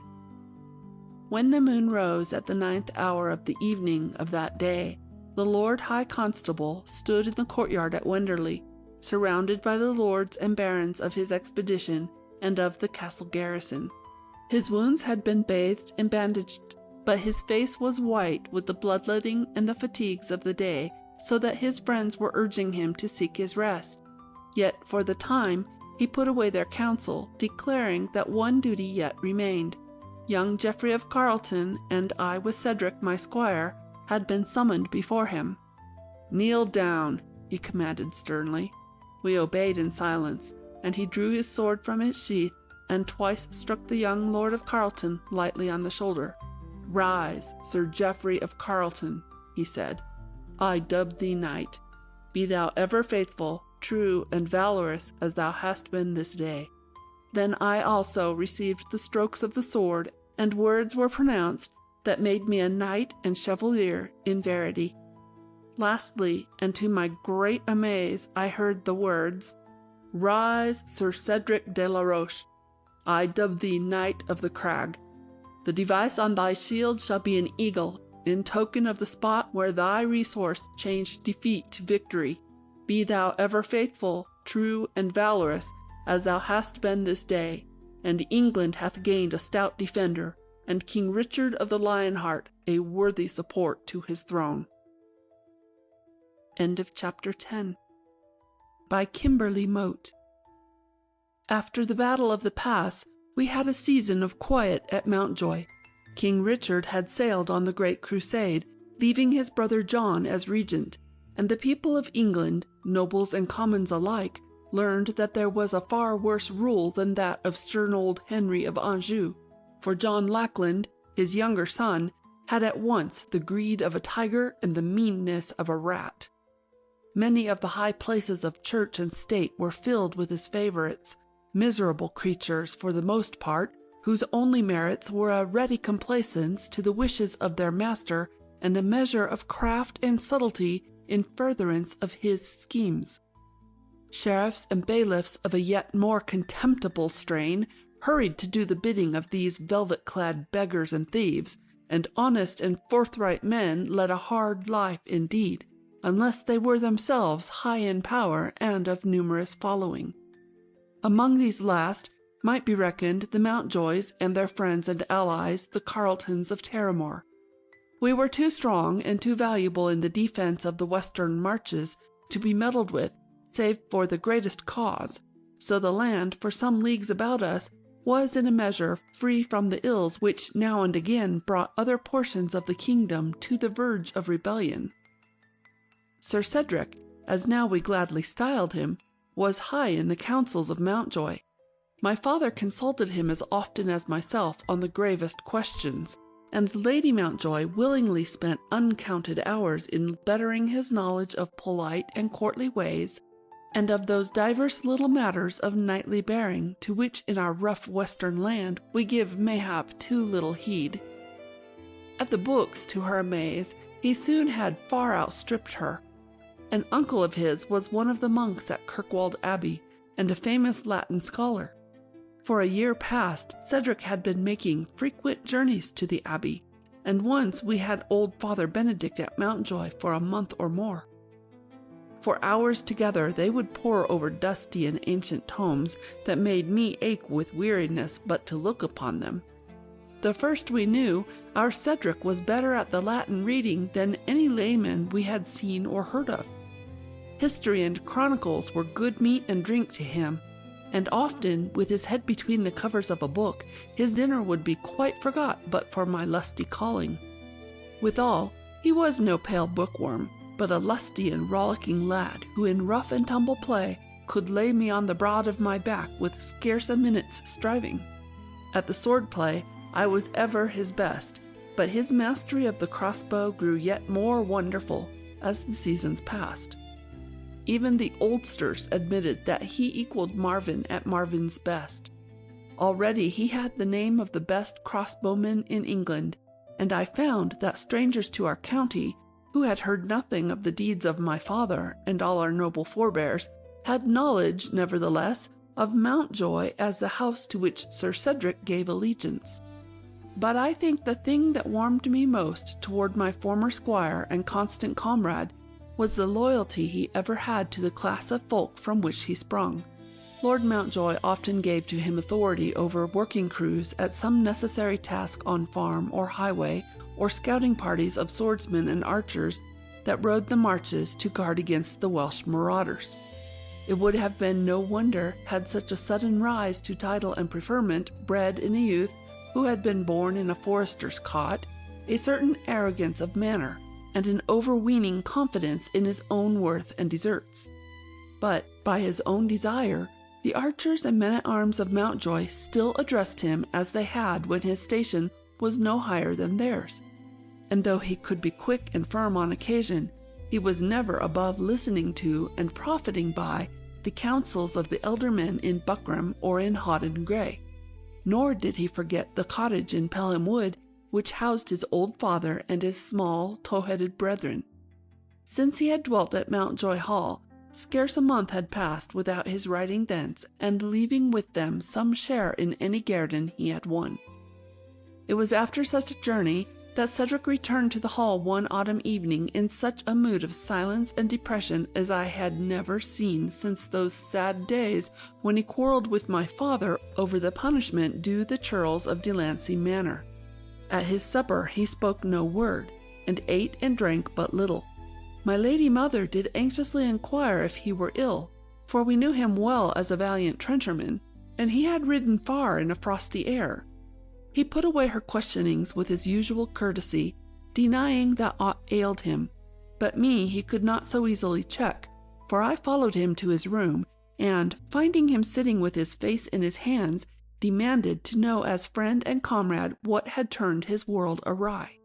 When the moon rose at the 9th hour of the evening of that day, the Lord High Constable stood in the courtyard at Wenderley, surrounded by the lords and barons of his expedition and of the castle garrison. His wounds had been bathed and bandaged, but his face was white with the bloodletting and the fatigues of the day, so that his friends were urging him to seek his rest. Yet for the time he put away their counsel, declaring that one duty yet remained. Young Geoffrey of Carleton, and I with Cedric my squire, had been summoned before him. "Kneel down," he commanded sternly. We obeyed in silence, and he drew his sword from its sheath, and twice struck the young Lord of Carleton lightly on the shoulder. "Rise, Sir Geoffrey of Carleton," he said. "I dub thee knight. Be thou ever faithful, true, and valorous as thou hast been this day." Then I also received the strokes of the sword, and words were pronounced that made me a knight and chevalier in verity. Lastly, and to my great amaze, I heard the words, "Rise, Sir Cedric de la Roche. I dub thee Knight of the Crag. The device on thy shield shall be an eagle, in token of the spot where thy resource changed defeat to victory. Be thou ever faithful, true, and valorous, as thou hast been this day, and England hath gained a stout defender, and King Richard of the Lionheart a worthy support to his throne." End of chapter 10. By Kimberly Mote. After the Battle of the Pass, we had a season of quiet at Mountjoy. King Richard had sailed on the Great Crusade, leaving his brother John as regent, and the people of England, nobles and commons alike, learned that there was a far worse rule than that of stern old Henry of Anjou, for John Lackland, his younger son, had at once the greed of a tiger and the meanness of a rat. Many of the high places of church and state were filled with his favorites, miserable creatures for the most part, whose only merits were a ready complaisance to the wishes of their master and a measure of craft and subtlety in furtherance of his schemes. Sheriffs and bailiffs of a yet more contemptible strain hurried to do the bidding of these velvet-clad beggars and thieves, and honest and forthright men led a hard life indeed, unless they were themselves high in power and of numerous following. Among these last might be reckoned the Mountjoys and their friends and allies, the Carletons of Terramore. We were too strong and too valuable in the defense of the western marches to be meddled with, save for the greatest cause, so the land for some leagues about us was in a measure free from the ills which now and again brought other portions of the kingdom to the verge of rebellion. Sir Cedric, as now we gladly styled him, was high in the councils of Mountjoy. My father consulted him as often as myself on the gravest questions, and Lady Mountjoy willingly spent uncounted hours in bettering his knowledge of polite and courtly ways, and of those divers little matters of knightly bearing, to which in our rough western land we give mayhap too little heed. At the books, to her amaze, he soon had far outstripped her. An uncle of his was one of the monks at Kirkwall Abbey, and a famous Latin scholar. For a year past, Cedric had been making frequent journeys to the abbey, and once we had old Father Benedict at Mountjoy for a month or more. For hours together they would pore over dusty and ancient tomes that made me ache with weariness but to look upon them. The first we knew, our Cedric was better at the Latin reading than any layman we had seen or heard of. History and chronicles were good meat and drink to him, and often, with his head between the covers of a book, his dinner would be quite forgot but for my lusty calling. Withal, he was no pale bookworm, but a lusty and rollicking lad, who in rough and tumble play could lay me on the broad of my back with scarce a minute's striving. At the sword play I was ever his best, but his mastery of the crossbow grew yet more wonderful as the seasons passed. Even the oldsters admitted that he equaled Marvin at Marvin's best. Already he had the name of the best crossbowman in England, and I found that strangers to our county, who had heard nothing of the deeds of my father and all our noble forebears, had knowledge, nevertheless, of Mountjoy as the house to which Sir Cedric gave allegiance. But I think the thing that warmed me most toward my former squire and constant comrade was the loyalty he ever had to the class of folk from which he sprung. Lord Mountjoy often gave to him authority over working crews at some necessary task on farm or highway, or scouting parties of swordsmen and archers that rode the marches to guard against the Welsh marauders. It would have been no wonder had such a sudden rise to title and preferment bred in a youth who had been born in a forester's cot a certain arrogance of manner, and an overweening confidence in his own worth and deserts. But, by his own desire, the archers and men-at-arms of Mountjoy still addressed him as they had when his station was no higher than theirs, and though he could be quick and firm on occasion, he was never above listening to and profiting by the counsels of the elder men in Buckram or in Hodden Gray. Nor did he forget the cottage in Pelham Wood which housed his old father and his small, tow-headed brethren. Since he had dwelt at Mountjoy Hall, scarce a month had passed without his riding thence and leaving with them some share in any guerdon he had won. It was after such a journey that Cedric returned to the hall one autumn evening in such a mood of silence and depression as I had never seen since those sad days when he quarrelled with my father over the punishment due the churls of Delancey Manor. At his supper he spoke no word, and ate and drank but little. My lady mother did anxiously inquire if he were ill, for we knew him well as a valiant trencherman, and he had ridden far in a frosty air. He put away her questionings with his usual courtesy, denying that aught ailed him, but me he could not so easily check, for I followed him to his room, and, finding him sitting with his face in his hands, demanded to know as friend and comrade what had turned his world awry.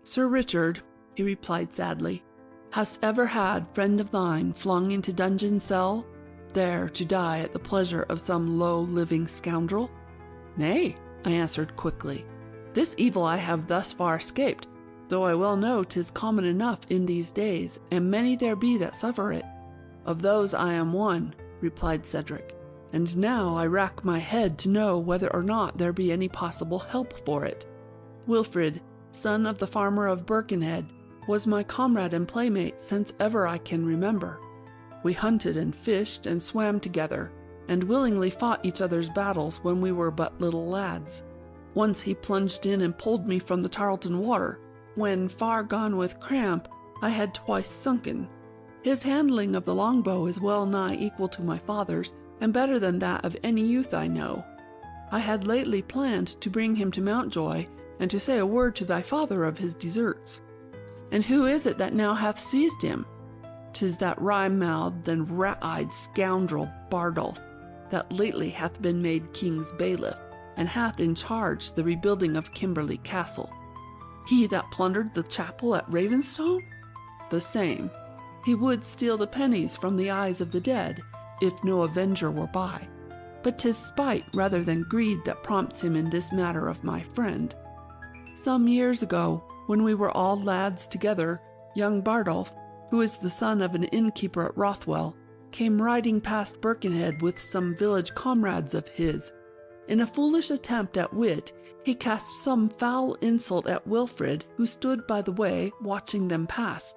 "Sir Richard," he replied sadly, "hast ever had friend of thine flung into dungeon cell, there to die at the pleasure of some low living scoundrel?" "Nay," I answered quickly, "this evil I have thus far escaped, though I well know 'tis common enough in these days, and many there be that suffer it." "Of those I am one," replied Cedric, "and now I rack my head to know whether or not there be any possible help for it. Wilfrid, son of the farmer of Birkenhead, was my comrade and playmate since ever I can remember. We hunted and fished and swam together, and willingly fought each other's battles when we were but little lads. Once he plunged in and pulled me from the Tarleton water, when, far gone with cramp, I had twice sunken. His handling of the longbow is well nigh equal to my father's, and better than that of any youth I know. I had lately planned to bring him to Mountjoy, and to say a word to thy father of his deserts. And who is it that now hath seized him? 'Tis that wry-mouthed and rat-eyed scoundrel Bardolph, that lately hath been made king's bailiff, and hath in charge the rebuilding of Kimberley Castle. He that plundered the chapel at Ravenstone? The same. He would steal the pennies from the eyes of the dead, if no avenger were by. But 'tis spite rather than greed that prompts him in this matter of my friend. Some years ago, when we were all lads together, young Bardolph, who is the son of an innkeeper at Rothwell, came riding past Birkenhead with some village comrades of his. In a foolish attempt at wit, he cast some foul insult at Wilfrid, who stood by the way, watching them pass.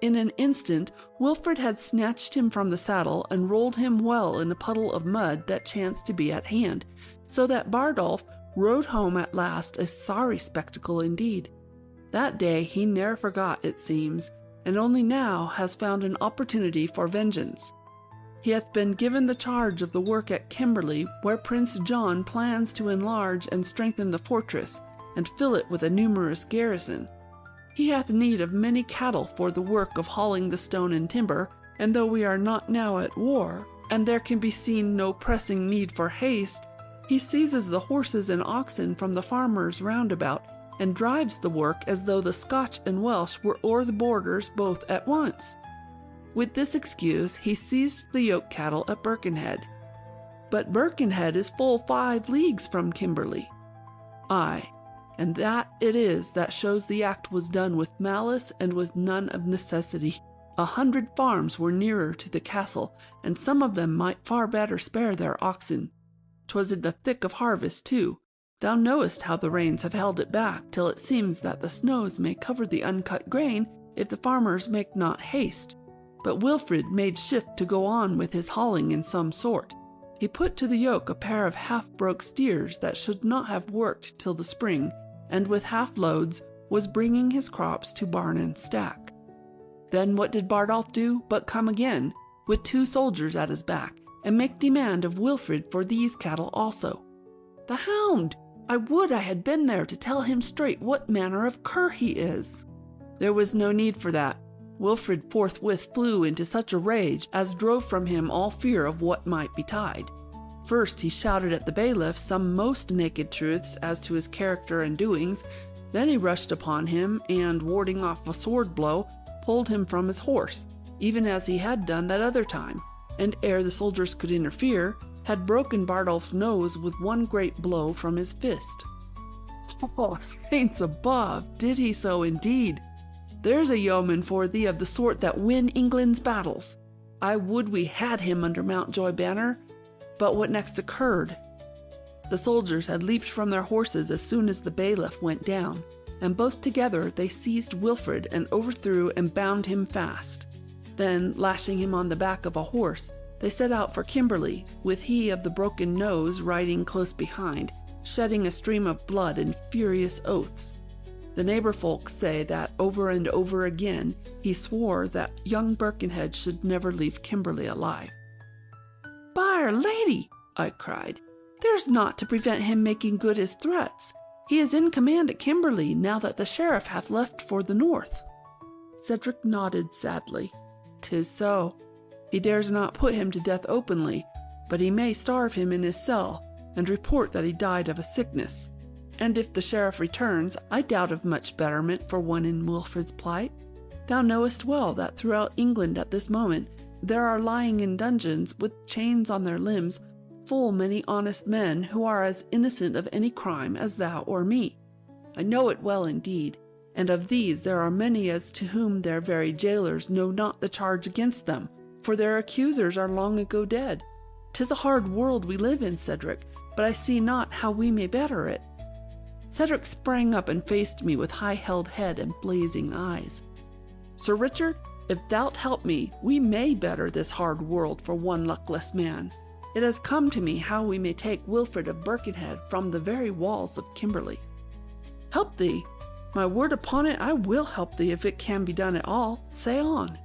In an instant, Wilfrid had snatched him from the saddle and rolled him well in a puddle of mud that chanced to be at hand, so that Bardolph rode home at last a sorry spectacle indeed. That day he ne'er forgot, it seems, and only now has found an opportunity for vengeance. He hath been given the charge of the work at Kimberley, where Prince John plans to enlarge and strengthen the fortress, and fill it with a numerous garrison. He hath need of many cattle for the work of hauling the stone and timber, and though we are not now at war, and there can be seen no pressing need for haste, he seizes the horses and oxen from the farmers round about, and drives the work as though the Scotch and Welsh were o'er the borders both at once. With this excuse he seized the yoke cattle at Birkenhead. But Birkenhead is full 5 leagues from Kimberley. Aye, and that it is that shows the act was done with malice and with none of necessity. 100 farms were nearer to the castle, and some of them might far better spare their oxen. 'Twas in the thick of harvest too. Thou knowest how the rains have held it back, till it seems that the snows may cover the uncut grain if the farmers make not haste. But Wilfrid made shift to go on with his hauling in some sort. He put to the yoke a pair of half-broke steers that should not have worked till the spring, and with half-loads was bringing his crops to barn and stack. Then what did Bardolph do but come again, with 2 soldiers at his back, and make demand of Wilfrid for these cattle also. The hound! I would I had been there to tell him straight what manner of cur he is. There was no need for that. Wilfrid forthwith flew into such a rage as drove from him all fear of what might betide. First he shouted at the bailiff some most naked truths as to his character and doings, then he rushed upon him, and, warding off a sword blow, pulled him from his horse, even as he had done that other time, and ere the soldiers could interfere, had broken Bardolph's nose with one great blow from his fist. Oh, saints above, did he so indeed? There's a yeoman for thee of the sort that win England's battles. I would we had him under Mountjoy banner. But what next occurred? The soldiers had leaped from their horses as soon as the bailiff went down, and both together they seized Wilfrid and overthrew and bound him fast. Then, lashing him on the back of a horse, they set out for Kimberley, with he of the broken nose riding close behind, shedding a stream of blood and furious oaths. The neighbor folks say that over and over again he swore that young Birkenhead should never leave Kimberley alive. "By Our Lady," I cried, "there's naught to prevent him making good his threats. He is in command at Kimberley now that the sheriff hath left for the north." Cedric nodded sadly. "'Tis so. He dares not put him to death openly, but he may starve him in his cell, and report that he died of a sickness. And if the sheriff returns, I doubt of much betterment for one in Wilfrid's plight. Thou knowest well that throughout England at this moment there are lying in dungeons, with chains on their limbs, full many honest men who are as innocent of any crime as thou or me. I know it well indeed, and of these there are many as to whom their very jailers know not the charge against them, for their accusers are long ago dead. 'Tis a hard world we live in, Cedric, but I see not how we may better it." Cedric sprang up and faced me with high-held head and blazing eyes. "Sir Richard, if thou'lt help me, we may better this hard world for one luckless man. It has come to me how we may take Wilfrid of Birkenhead from the very walls of Kimberley." "Help thee? My word upon it, I will help thee if it can be done at all. Say on."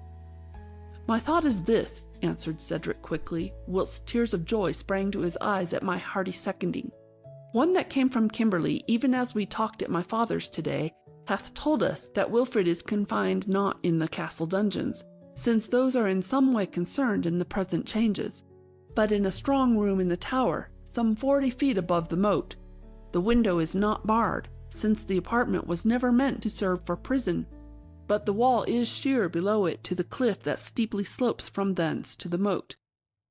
"My thought is this," answered Cedric quickly, whilst tears of joy sprang to his eyes at my hearty seconding. "One that came from Kimberley, even as we talked at my father's today, hath told us that Wilfrid is confined not in the castle dungeons, since those are in some way concerned in the present changes, but in a strong room in the tower, some 40 feet above the moat. The window is not barred, since the apartment was never meant to serve for prison. but the wall is sheer below it to the cliff that steeply slopes from thence to the moat.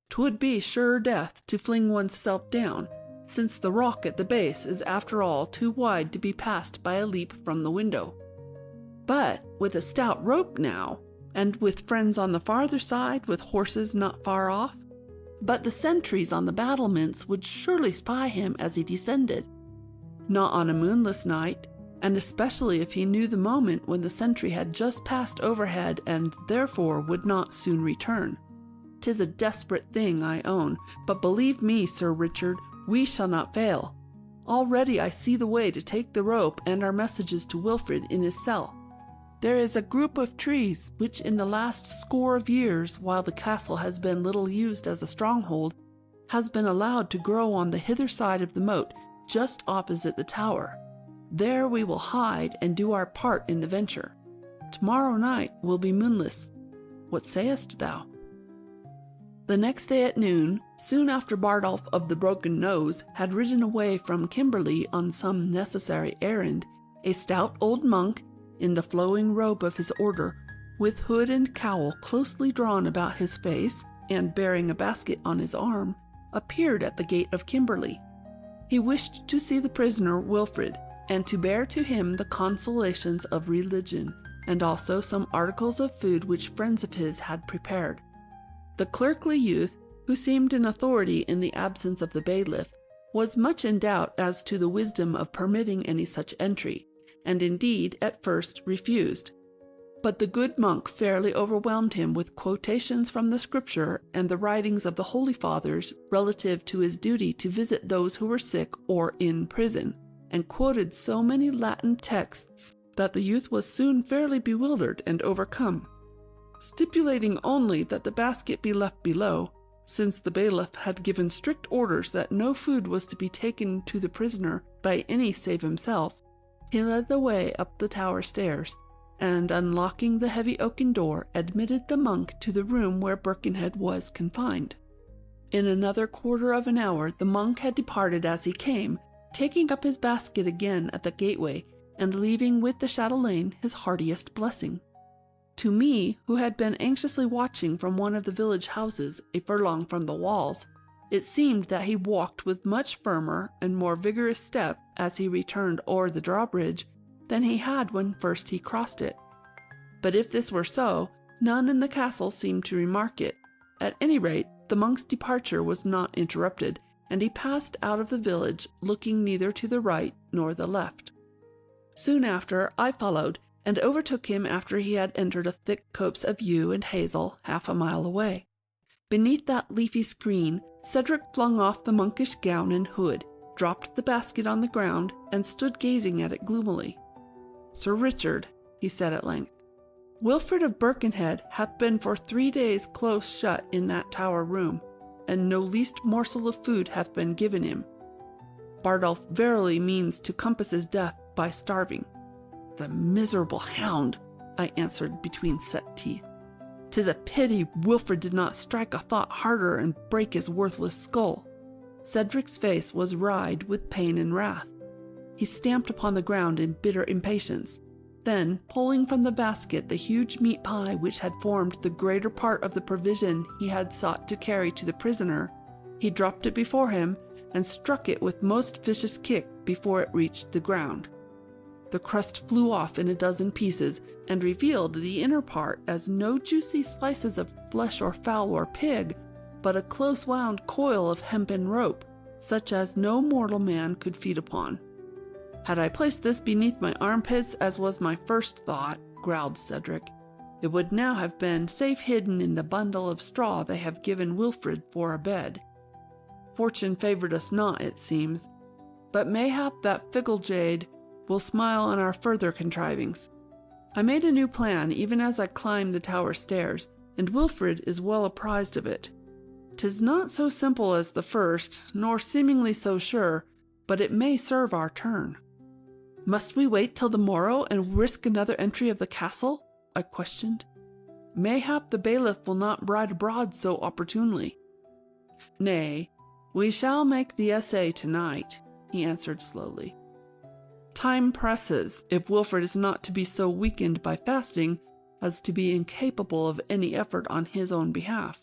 'Twould be sure death to fling oneself down, since the rock at the base is after all too wide to be passed by a leap from the window. But with a stout rope now, and with friends on the farther side with horses not far off. But the sentries on the battlements would surely spy him as he descended. Not on a moonless night, and especially if he knew the moment when the sentry had just passed overhead and therefore would not soon return. 'Tis a desperate thing, I own, but believe me, Sir Richard, we shall not fail. Already I see the way to take the rope and our messages to Wilfrid in his cell. There is a group of trees which in the last score of years, while the castle has been little used as a stronghold, has been allowed to grow on the hither side of the moat, just opposite the tower. There we will hide and do our part in the venture. Tomorrow night will be moonless. What sayest thou?" The next day at noon, soon after Bardolph of the Broken Nose had ridden away from Kimberley on some necessary errand, a stout old monk, in the flowing robe of his order, with hood and cowl closely drawn about his face, and bearing a basket on his arm, appeared at the gate of Kimberley. He wished to see the prisoner Wilfrid, and to bear to him the consolations of religion, and also some articles of food which friends of his had prepared. The clerkly youth, who seemed in authority in the absence of the bailiff, was much in doubt as to the wisdom of permitting any such entry, and indeed at first refused. But the good monk fairly overwhelmed him with quotations from the Scripture and the writings of the Holy Fathers relative to his duty to visit those who were sick or in prison, and quoted so many Latin texts that the youth was soon fairly bewildered and overcome. Stipulating only that the basket be left below, since the bailiff had given strict orders that no food was to be taken to the prisoner by any save himself, he led the way up the tower stairs, and unlocking the heavy oaken door, admitted the monk to the room where Birkenhead was confined. In another quarter of an hour the monk had departed as he came, taking up his basket again at the gateway, and leaving with the chatelaine his heartiest blessing. To me, who had been anxiously watching from one of the village houses a furlong from the walls, it seemed that he walked with much firmer and more vigorous step as he returned o'er the drawbridge than he had when first he crossed it. But if this were so, none in the castle seemed to remark it. At any rate, the monk's departure was not interrupted, and he passed out of the village, looking neither to the right nor the left. Soon after I followed, and overtook him after he had entered a thick copse of yew and hazel half a mile away. Beneath that leafy screen, Cedric flung off the monkish gown and hood, dropped the basket on the ground, and stood gazing at it gloomily. "Sir Richard," he said at length, "Wilfrid of Birkenhead hath been for 3 days close shut in that tower room, and no least morsel of food hath been given him. Bardolph verily means to compass his death by starving." "The miserable hound!" I answered between set teeth. "'Tis a pity Wilfrid did not strike a thought harder and break his worthless skull." Cedric's face was wryed with pain and wrath. He stamped upon the ground in bitter impatience. Then, pulling from the basket the huge meat pie which had formed the greater part of the provision he had sought to carry to the prisoner, he dropped it before him and struck it with most vicious kick before it reached the ground. The crust flew off in a dozen pieces, and revealed the inner part as no juicy slices of flesh or fowl or pig, but a close-wound coil of hempen rope, such as no mortal man could feed upon. "Had I placed this beneath my armpits, as was my first thought," growled Cedric, "it would now have been safe hidden in the bundle of straw they have given Wilfrid for a bed. Fortune favoured us not, it seems, but mayhap that fickle jade will smile on our further contrivings. I made a new plan even as I climbed the tower stairs, and Wilfrid is well apprised of it. 'Tis not so simple as the first, nor seemingly so sure, but it may serve our turn." "Must we wait till the morrow and risk another entry of the castle?" I questioned. "Mayhap the bailiff will not ride abroad so opportunely." "Nay, we shall make the essay tonight," he answered slowly. Time presses, if Wilfred is not to be so weakened by fasting as to be incapable of any effort on his own behalf.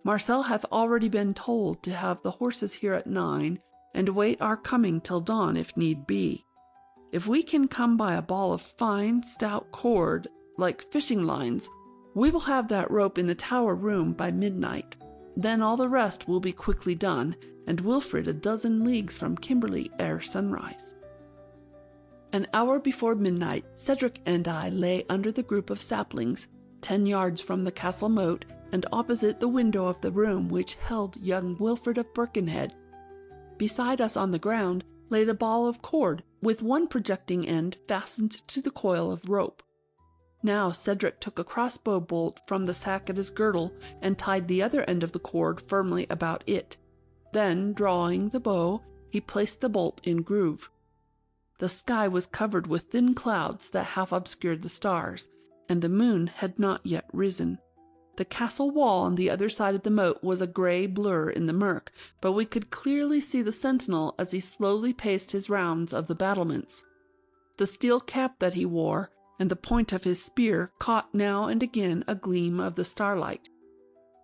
Marcel hath already been told to have the horses here at 9, and wait our coming till dawn if need be. If we can come by a ball of fine, stout cord, like fishing lines, we will have that rope in the tower room by midnight. Then all the rest will be quickly done, and Wilfred a dozen leagues from Kimberley ere sunrise. An hour before midnight, Cedric and I lay under the group of saplings, 10 yards from the castle moat, and opposite the window of the room which held young Wilfred of Birkenhead. Beside us on the ground lay the ball of cord, with one projecting end fastened to the coil of rope. Now Cedric took a crossbow bolt from the sack at his girdle and tied the other end of the cord firmly about it. Then, drawing the bow, he placed the bolt in groove. The sky was covered with thin clouds that half obscured the stars, and the moon had not yet risen. The castle wall on the other side of the moat was a grey blur in the murk, but we could clearly see the sentinel as he slowly paced his rounds of the battlements. The steel cap that he wore and the point of his spear caught now and again a gleam of the starlight.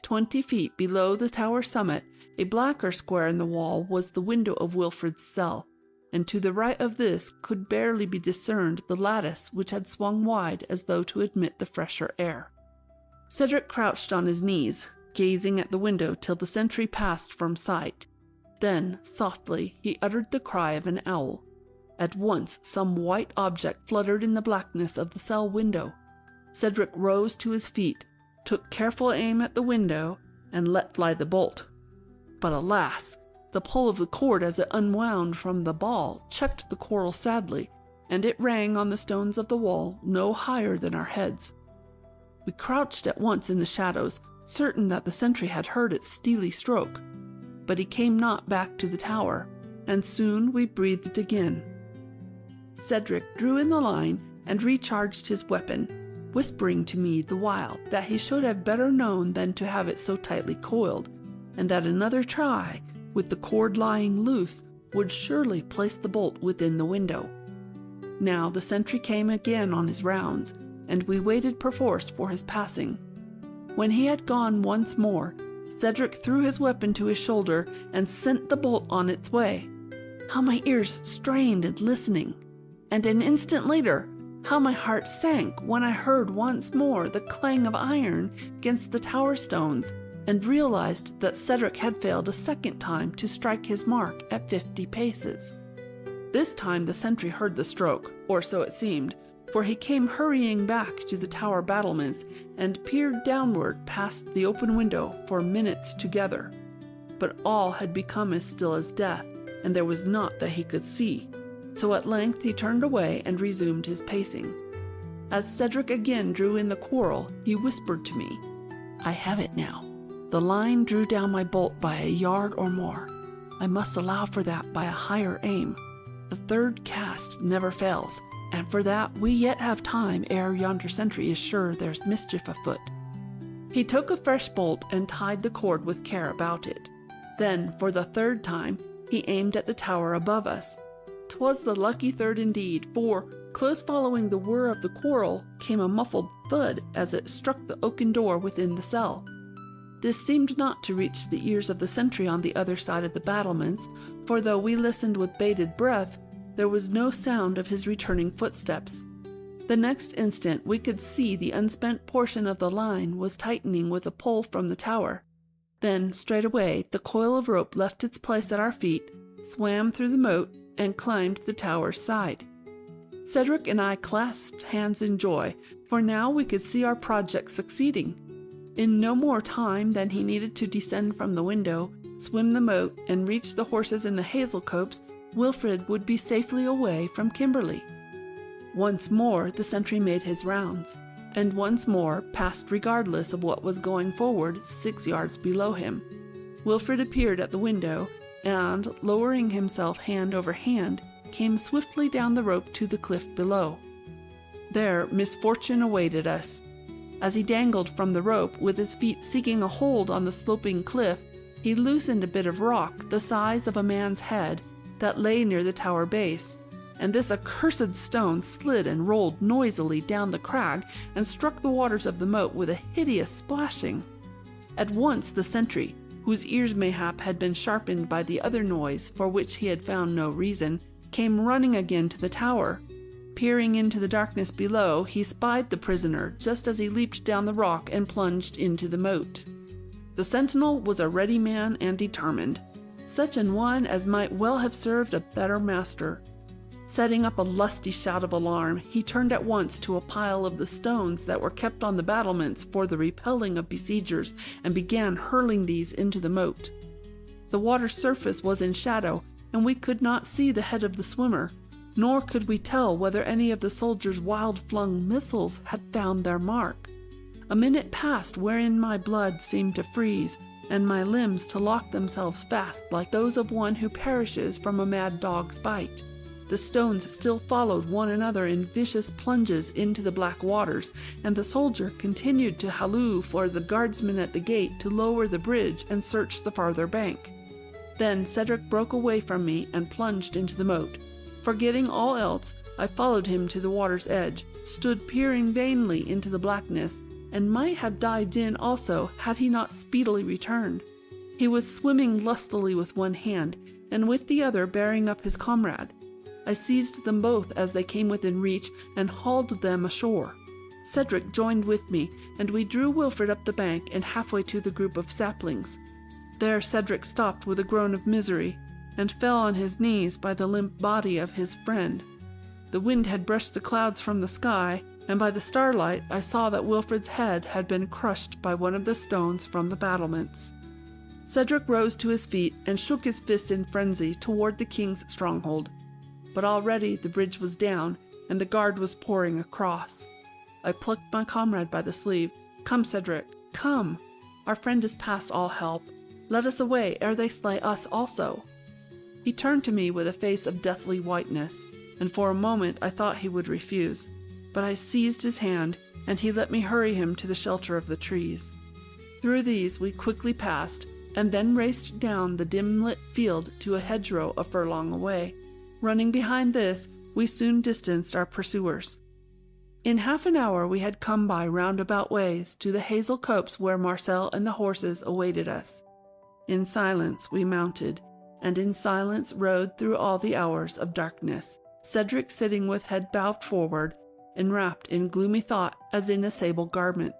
20 feet below the tower summit, a blacker square in the wall was the window of Wilfred's cell, and to the right of this could barely be discerned the lattice which had swung wide as though to admit the fresher air. Cedric crouched on his knees, gazing at the window till the sentry passed from sight. Then, softly, he uttered the cry of an owl. At once some white object fluttered in the blackness of the cell window. Cedric rose to his feet, took careful aim at the window, and let fly the bolt. But alas! The pull of the cord as it unwound from the ball checked the quarrel sadly, and it rang on the stones of the wall no higher than our heads. We crouched at once in the shadows, certain that the sentry had heard its steely stroke. But he came not back to the tower, and soon we breathed again. Cedric drew in the line and recharged his weapon, whispering to me the while that he should have better known than to have it so tightly coiled, and that another try, with the cord lying loose, would surely place the bolt within the window. Now the sentry came again on his rounds, and we waited perforce for his passing. When he had gone once more, Cedric threw his weapon to his shoulder and sent the bolt on its way. How my ears strained in listening! And an instant later, how my heart sank when I heard once more the clang of iron against the tower stones, and realized that Cedric had failed a second time to strike his mark at 50 paces. This time the sentry heard the stroke, or so it seemed, for he came hurrying back to the tower battlements and peered downward past the open window for minutes together. But all had become as still as death, and there was naught that he could see. So at length he turned away and resumed his pacing. As Cedric again drew in the quarrel, he whispered to me, "I have it now. The line drew down my bolt by a yard or more. I must allow for that by a higher aim. The third cast never fails, and for that we yet have time ere yonder sentry is sure there's mischief afoot." He took a fresh bolt and tied the cord with care about it. Then, for the third time, he aimed at the tower above us. 'Twas the lucky third indeed, for, close following the whir of the quarrel, came a muffled thud as it struck the oaken door within the cell. This seemed not to reach the ears of the sentry on the other side of the battlements, for though we listened with bated breath, there was no sound of his returning footsteps. The next instant we could see the unspent portion of the line was tightening with a pull from the tower. Then, straightway, the coil of rope left its place at our feet, swam through the moat, and climbed the tower's side. Cedric and I clasped hands in joy, for now we could see our project succeeding. In no more time than he needed to descend from the window, swim the moat, and reach the horses in the hazel copse, Wilfred would be safely away from Kimberley. Once more the sentry made his rounds, and once more passed regardless of what was going forward 6 yards below him. Wilfred appeared at the window, and, lowering himself hand over hand, came swiftly down the rope to the cliff below. There misfortune awaited us. As he dangled from the rope, with his feet seeking a hold on the sloping cliff, he loosened a bit of rock the size of a man's head that lay near the tower base, and this accursed stone slid and rolled noisily down the crag and struck the waters of the moat with a hideous splashing. At once the sentry, whose ears mayhap had been sharpened by the other noise for which he had found no reason, came running again to the tower. Peering into the darkness below, he spied the prisoner just as he leaped down the rock and plunged into the moat. The sentinel was a ready man and determined, such an one as might well have served a better master. Setting up a lusty shout of alarm, he turned at once to a pile of the stones that were kept on the battlements for the repelling of besiegers, and began hurling these into the moat. The water's surface was in shadow, and we could not see the head of the swimmer, nor could we tell whether any of the soldiers' wild-flung missiles had found their mark. A minute passed wherein my blood seemed to freeze, and my limbs to lock themselves fast like those of one who perishes from a mad dog's bite. The stones still followed one another in vicious plunges into the black waters, and the soldier continued to halloo for the guardsmen at the gate to lower the bridge and search the farther bank. Then Cedric broke away from me and plunged into the moat. Forgetting all else, I followed him to the water's edge, stood peering vainly into the blackness, and might have dived in also had he not speedily returned. He was swimming lustily with one hand, and with the other bearing up his comrade. I seized them both as they came within reach and hauled them ashore. Cedric joined with me, and we drew Wilfred up the bank and halfway to the group of saplings. There Cedric stopped with a groan of misery, and fell on his knees by the limp body of his friend. The wind had brushed the clouds from the sky, and by the starlight I saw that Wilfred's head had been crushed by one of the stones from the battlements. Cedric rose to his feet and shook his fist in frenzy toward the king's stronghold. But already the bridge was down, and the guard was pouring across. I plucked my comrade by the sleeve. "Come, Cedric, come! Our friend is past all help. Let us away ere they slay us also." He turned to me with a face of deathly whiteness, and for a moment I thought he would refuse. But I seized his hand, and he let me hurry him to the shelter of the trees. Through these we quickly passed, and then raced down the dim-lit field to a hedgerow a furlong away. Running behind this, we soon distanced our pursuers. In half an hour we had come by roundabout ways to the hazel copse where Marcel and the horses awaited us. In silence we mounted, and in silence rode through all the hours of darkness, Cedric sitting with head bowed forward, enwrapped in gloomy thought as in a sable garment.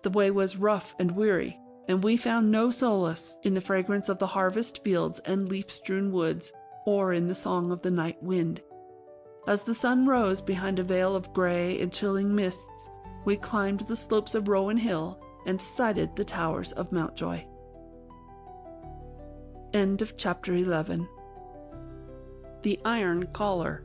The way was rough and weary, and we found no solace in the fragrance of the harvest fields and leaf-strewn woods, or in the song of the night wind. As the sun rose behind a veil of gray and chilling mists, we climbed the slopes of Rowan Hill and sighted the towers of Mountjoy. End of Chapter 11. The Iron Collar.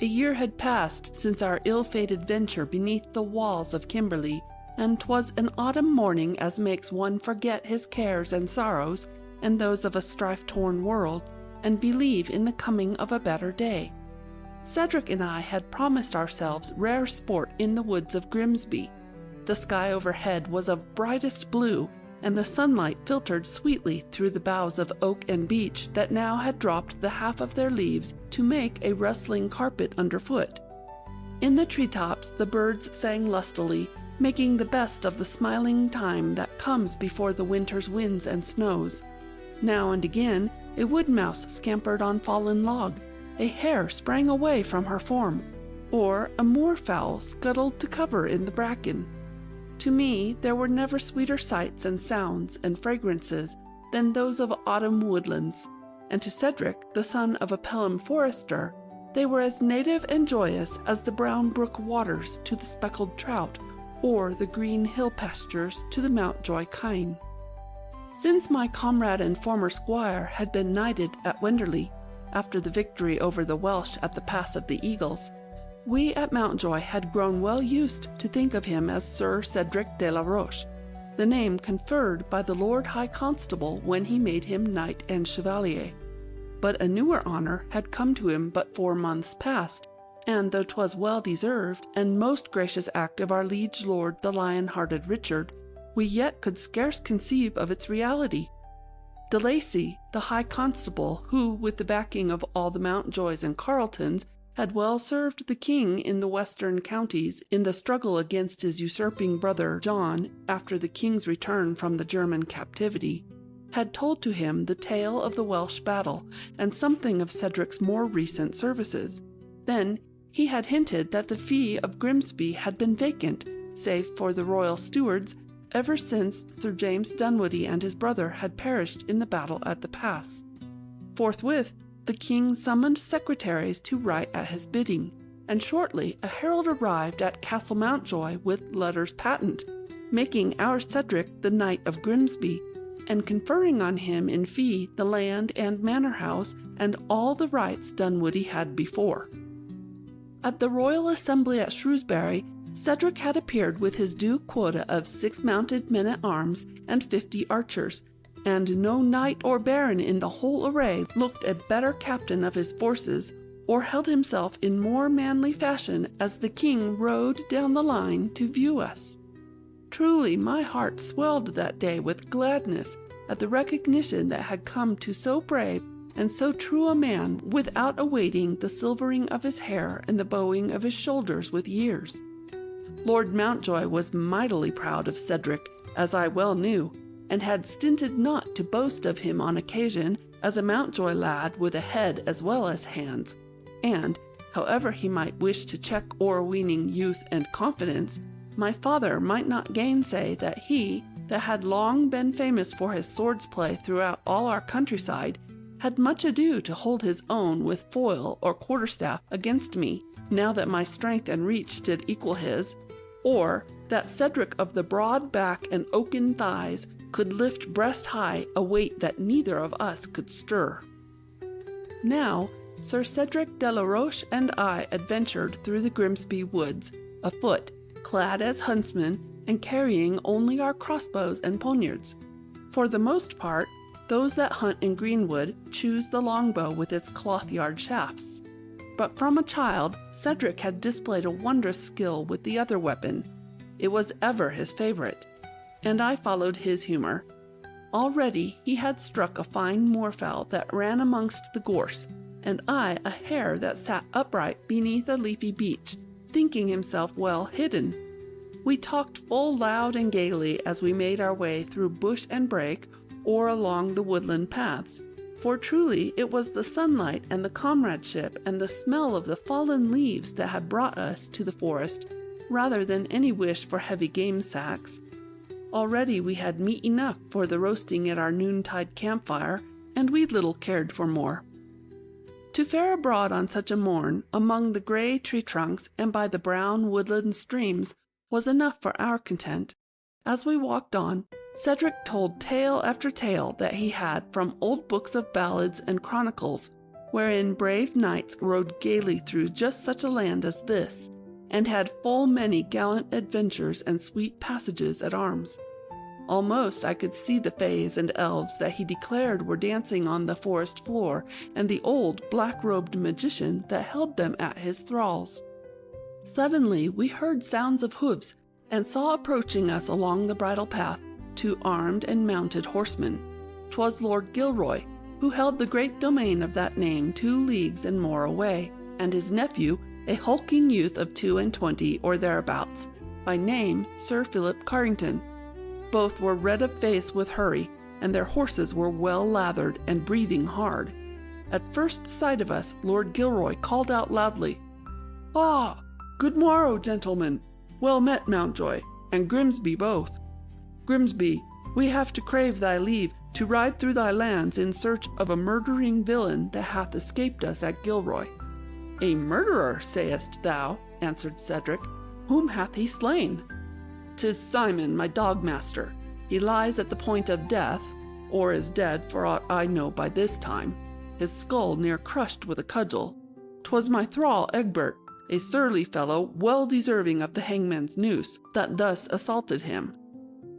A year had passed since our ill-fated venture beneath the walls of Kimberley, and 'twas an autumn morning as makes one forget his cares and sorrows and those of a strife-torn world, and believe in the coming of a better day. Cedric and I had promised ourselves rare sport in the woods of Grimsby. The sky overhead was of brightest blue, and the sunlight filtered sweetly through the boughs of oak and beech that now had dropped the half of their leaves to make a rustling carpet underfoot. In the treetops the birds sang lustily, making the best of the smiling time that comes before the winter's winds and snows. Now and again a wood mouse scampered on fallen log, a hare sprang away from her form, or a moorfowl scuttled to cover in the bracken. To me there were never sweeter sights and sounds and fragrances than those of autumn woodlands, and to Cedric, the son of a Pelham forester, they were as native and joyous as the brown brook waters to the speckled trout, or the green hill pastures to the Mountjoy kine. Since my comrade and former squire had been knighted at Wenderley, after the victory over the Welsh at the Pass of the Eagles, we at Mountjoy had grown well used to think of him as Sir Cedric de la Roche, the name conferred by the Lord High Constable when he made him knight and chevalier. But a newer honour had come to him but 4 months past, and though 'twas well deserved, and most gracious act of our liege lord the lion-hearted Richard, we yet could scarce conceive of its reality. De Lacy, the High Constable, who, with the backing of all the Mountjoys and Carletons, had well served the king in the western counties in the struggle against his usurping brother John after the king's return from the German captivity, had told to him the tale of the Welsh battle and something of Cedric's more recent services. Then he had hinted that the fee of Grimsby had been vacant, save for the royal stewards, ever since Sir James Dunwoodie and his brother had perished in the battle at the pass. Forthwith the king summoned secretaries to write at his bidding, and shortly a herald arrived at Castle Mountjoy with letters patent, making our Cedric the Knight of Grimsby, and conferring on him in fee the land and manor house and all the rights Dunwoodie had before. At the royal assembly at Shrewsbury, Cedric had appeared with his due quota of 6 mounted men-at-arms and 50 archers, and no knight or baron in the whole array looked a better captain of his forces, or held himself in more manly fashion as the king rode down the line to view us. Truly my heart swelled that day with gladness at the recognition that had come to so brave and so true a man without awaiting the silvering of his hair and the bowing of his shoulders with years. Lord Mountjoy was mightily proud of Cedric, as I well knew, and had stinted not to boast of him on occasion as a Mountjoy lad with a head as well as hands, and, however he might wish to check o'erweening youth and confidence, my father might not gainsay that he, that had long been famous for his swords-play throughout all our countryside, had much ado to hold his own with foil or quarterstaff against me, now that my strength and reach did equal his, or that Cedric of the broad back and oaken thighs could lift breast-high a weight that neither of us could stir. Now Sir Cedric de la Roche and I adventured through the Grimsby woods, afoot, clad as huntsmen, and carrying only our crossbows and poniards. For the most part, those that hunt in greenwood choose the longbow with its cloth-yard shafts. But from a child, Cedric had displayed a wondrous skill with the other weapon. It was ever his favorite, and I followed his humor. Already he had struck a fine moorfowl that ran amongst the gorse, and I a hare that sat upright beneath a leafy beech, thinking himself well hidden. We talked full loud and gaily as we made our way through bush and brake, or along the woodland paths, for truly it was the sunlight and the comradeship and the smell of the fallen leaves that had brought us to the forest, rather than any wish for heavy game sacks. Already we had meat enough for the roasting at our noontide campfire, and we little cared for more. To fare abroad on such a morn, among the grey tree-trunks and by the brown woodland streams, was enough for our content. As we walked on, Cedric told tale after tale that he had from old books of ballads and chronicles, wherein brave knights rode gaily through just such a land as this, and had full many gallant adventures and sweet passages at arms. Almost I could see the fays and elves that he declared were dancing on the forest floor, and the old black-robed magician that held them at his thralls. Suddenly we heard sounds of hoofs, and saw approaching us along the bridle path 2 armed and mounted horsemen. 'Twas Lord Gilroy, who held the great domain of that name 2 leagues and more away, and his nephew, a hulking youth of 22 or thereabouts, by name Sir Philip Carrington. Both were red of face with hurry, and their horses were well lathered and breathing hard. At first sight of us, Lord Gilroy called out loudly, "Ah, good morrow, gentlemen! Well met, Mountjoy, and Grimsby both. Grimsby, we have to crave thy leave to ride through thy lands in search of a murdering villain that hath escaped us at Gilroy." "A murderer, sayest thou?" answered Cedric. "Whom hath he slain?" "'Tis Simon, my dog-master. He lies at the point of death, or is dead for aught I know by this time, his skull near crushed with a cudgel. 'Twas my thrall Egbert, a surly fellow well deserving of the hangman's noose, that thus assaulted him.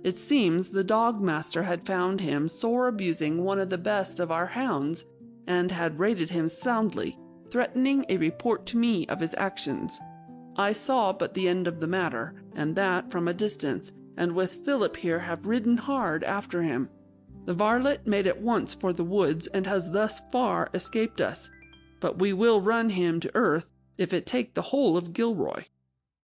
It seems the dog-master had found him sore abusing one of the best of our hounds, and had rated him soundly, threatening a report to me of his actions. I saw but the end of the matter, and that from a distance, and with Philip here have ridden hard after him. The varlet made at once for the woods and has thus far escaped us, but we will run him to earth if it take the whole of Gilroy."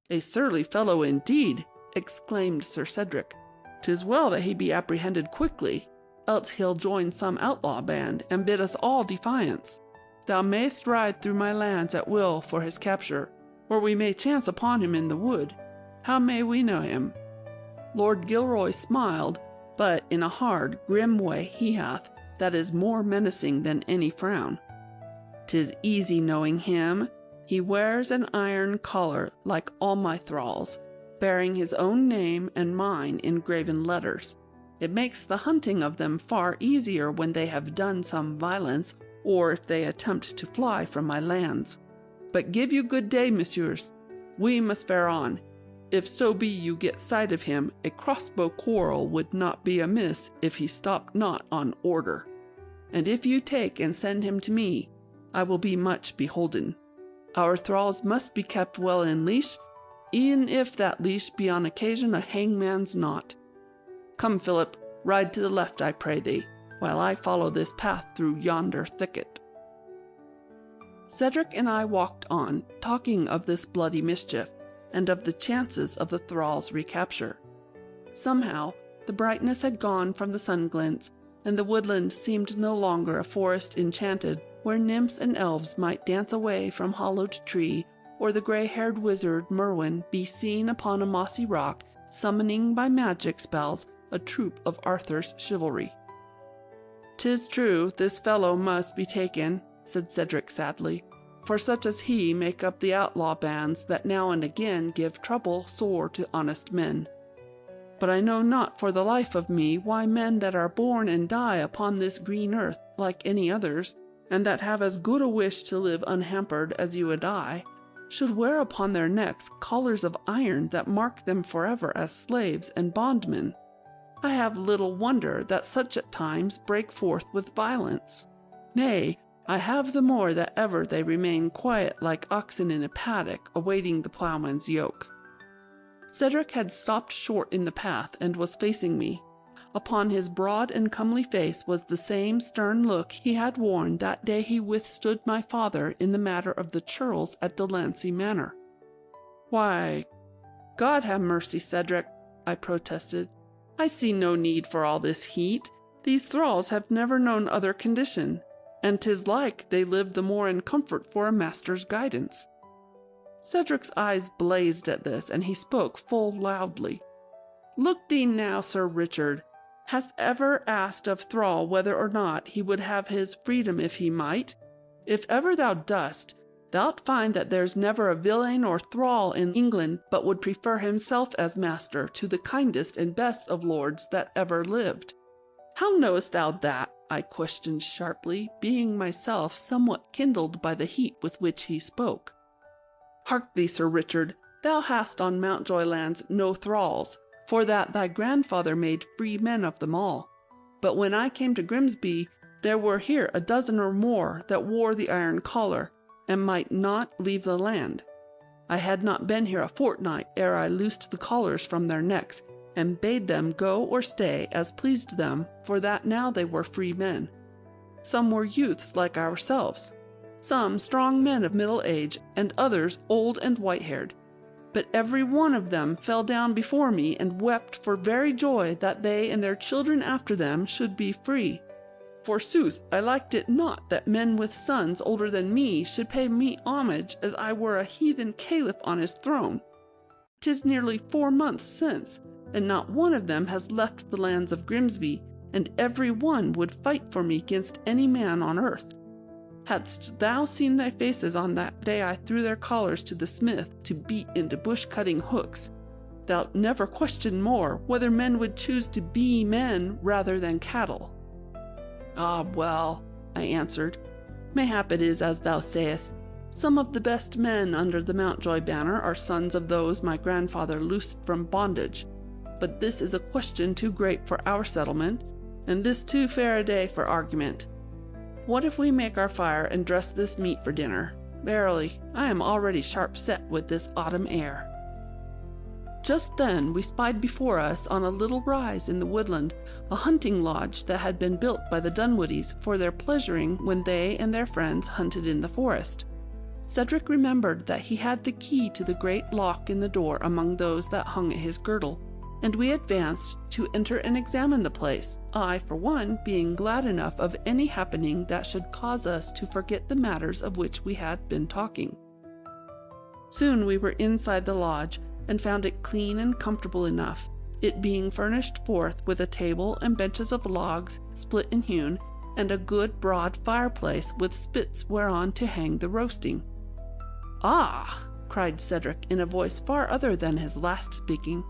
"A surly fellow indeed!" exclaimed Sir Cedric. "'Tis well that he be apprehended quickly, else he'll join some outlaw band, and bid us all defiance. Thou mayst ride through my lands at will for his capture, or we may chance upon him in the wood. How may we know him?" Lord Gilroy smiled, but in a hard, grim way he hath, that is more menacing than any frown. "'Tis easy knowing him. He wears an iron collar, like all my thralls, bearing his own name and mine in graven letters. It makes the hunting of them far easier when they have done some violence, or if they attempt to fly from my lands. But give you good day, messieurs. We must fare on. If so be you get sight of him, a crossbow quarrel would not be amiss if he stopped not on order. And if you take and send him to me, I will be much beholden. Our thralls must be kept well in leash, e'en if that leash be on occasion a hangman's knot. Come, Philip, ride to the left, I pray thee, while I follow this path through yonder thicket." Cedric and I walked on, talking of this bloody mischief, and of the chances of the thralls' recapture. Somehow the brightness had gone from the sun-glints, and the woodland seemed no longer a forest enchanted, where nymphs and elves might dance away from hollowed tree, or the grey-haired wizard Merwin be seen upon a mossy rock, summoning by magic spells a troop of Arthur's chivalry. "'Tis true, this fellow must be taken," said Cedric sadly, "for such as he make up the outlaw bands that now and again give trouble sore to honest men. But I know not for the life of me why men that are born and die upon this green earth like any others, and that have as good a wish to live unhampered as you and I, should wear upon their necks collars of iron that mark them forever as slaves and bondmen. I have little wonder that such at times break forth with violence. Nay, I have the more that ever they remain quiet like oxen in a paddock awaiting the ploughman's yoke." Cedric had stopped short in the path and was facing me. Upon his broad and comely face was the same stern look he had worn that day he withstood my father in the matter of the churls at Delancey Manor. "Why, God have mercy, Cedric," I protested. "I see no need for all this heat. These thralls have never known other condition, and 'tis like they live the more in comfort for a master's guidance." Cedric's eyes blazed at this, and he spoke full loudly. "Look thee now, Sir Richard, hast ever asked of thrall whether or not he would have his freedom if he might? If ever thou dost, thou'lt find that there's never a villain or thrall in England but would prefer himself as master to the kindest and best of lords that ever lived." "How knowest thou that?" I questioned sharply, being myself somewhat kindled by the heat with which he spoke. "Hark thee, Sir Richard, thou hast on Mountjoy lands no thralls, for that thy grandfather made free men of them all. But when I came to Grimsby, there were here a dozen or more that wore the iron collar, and might not leave the land. I had not been here a fortnight ere I loosed the collars from their necks, and bade them go or stay as pleased them, for that now they were free men. Some were youths like ourselves, some strong men of middle age, and others old and white-haired. But every one of them fell down before me and wept for very joy that they and their children after them should be free. Forsooth, I liked it not that men with sons older than me should pay me homage as I were a heathen caliph on his throne. 'Tis nearly 4 months since, and not one of them has left the lands of Grimsby, and every one would fight for me against any man on earth. Hadst thou seen their faces on that day I threw their collars to the smith to beat into bush-cutting hooks, thou'lt never question more whether men would choose to be men rather than cattle." "Ah, well," I answered, "mayhap it is as thou sayest. Some of the best men under the Mountjoy banner are sons of those my grandfather loosed from bondage. But this is a question too great for our settlement, and this too fair a day for argument. What if we make our fire and dress this meat for dinner? Verily, I am already sharp set with this autumn air." Just then we spied before us on a little rise in the woodland a hunting lodge that had been built by the Dunwoodies for their pleasuring when they and their friends hunted in the forest. Cedric remembered that he had the key to the great lock in the door among those that hung at his girdle, and we advanced to enter and examine the place, I, for one, being glad enough of any happening that should cause us to forget the matters of which we had been talking. Soon we were inside the lodge, and found it clean and comfortable enough, it being furnished forth with a table and benches of logs split and hewn, and a good broad fireplace with spits whereon to hang the roasting. "Ah!" cried Cedric in a voice far other than his last speaking,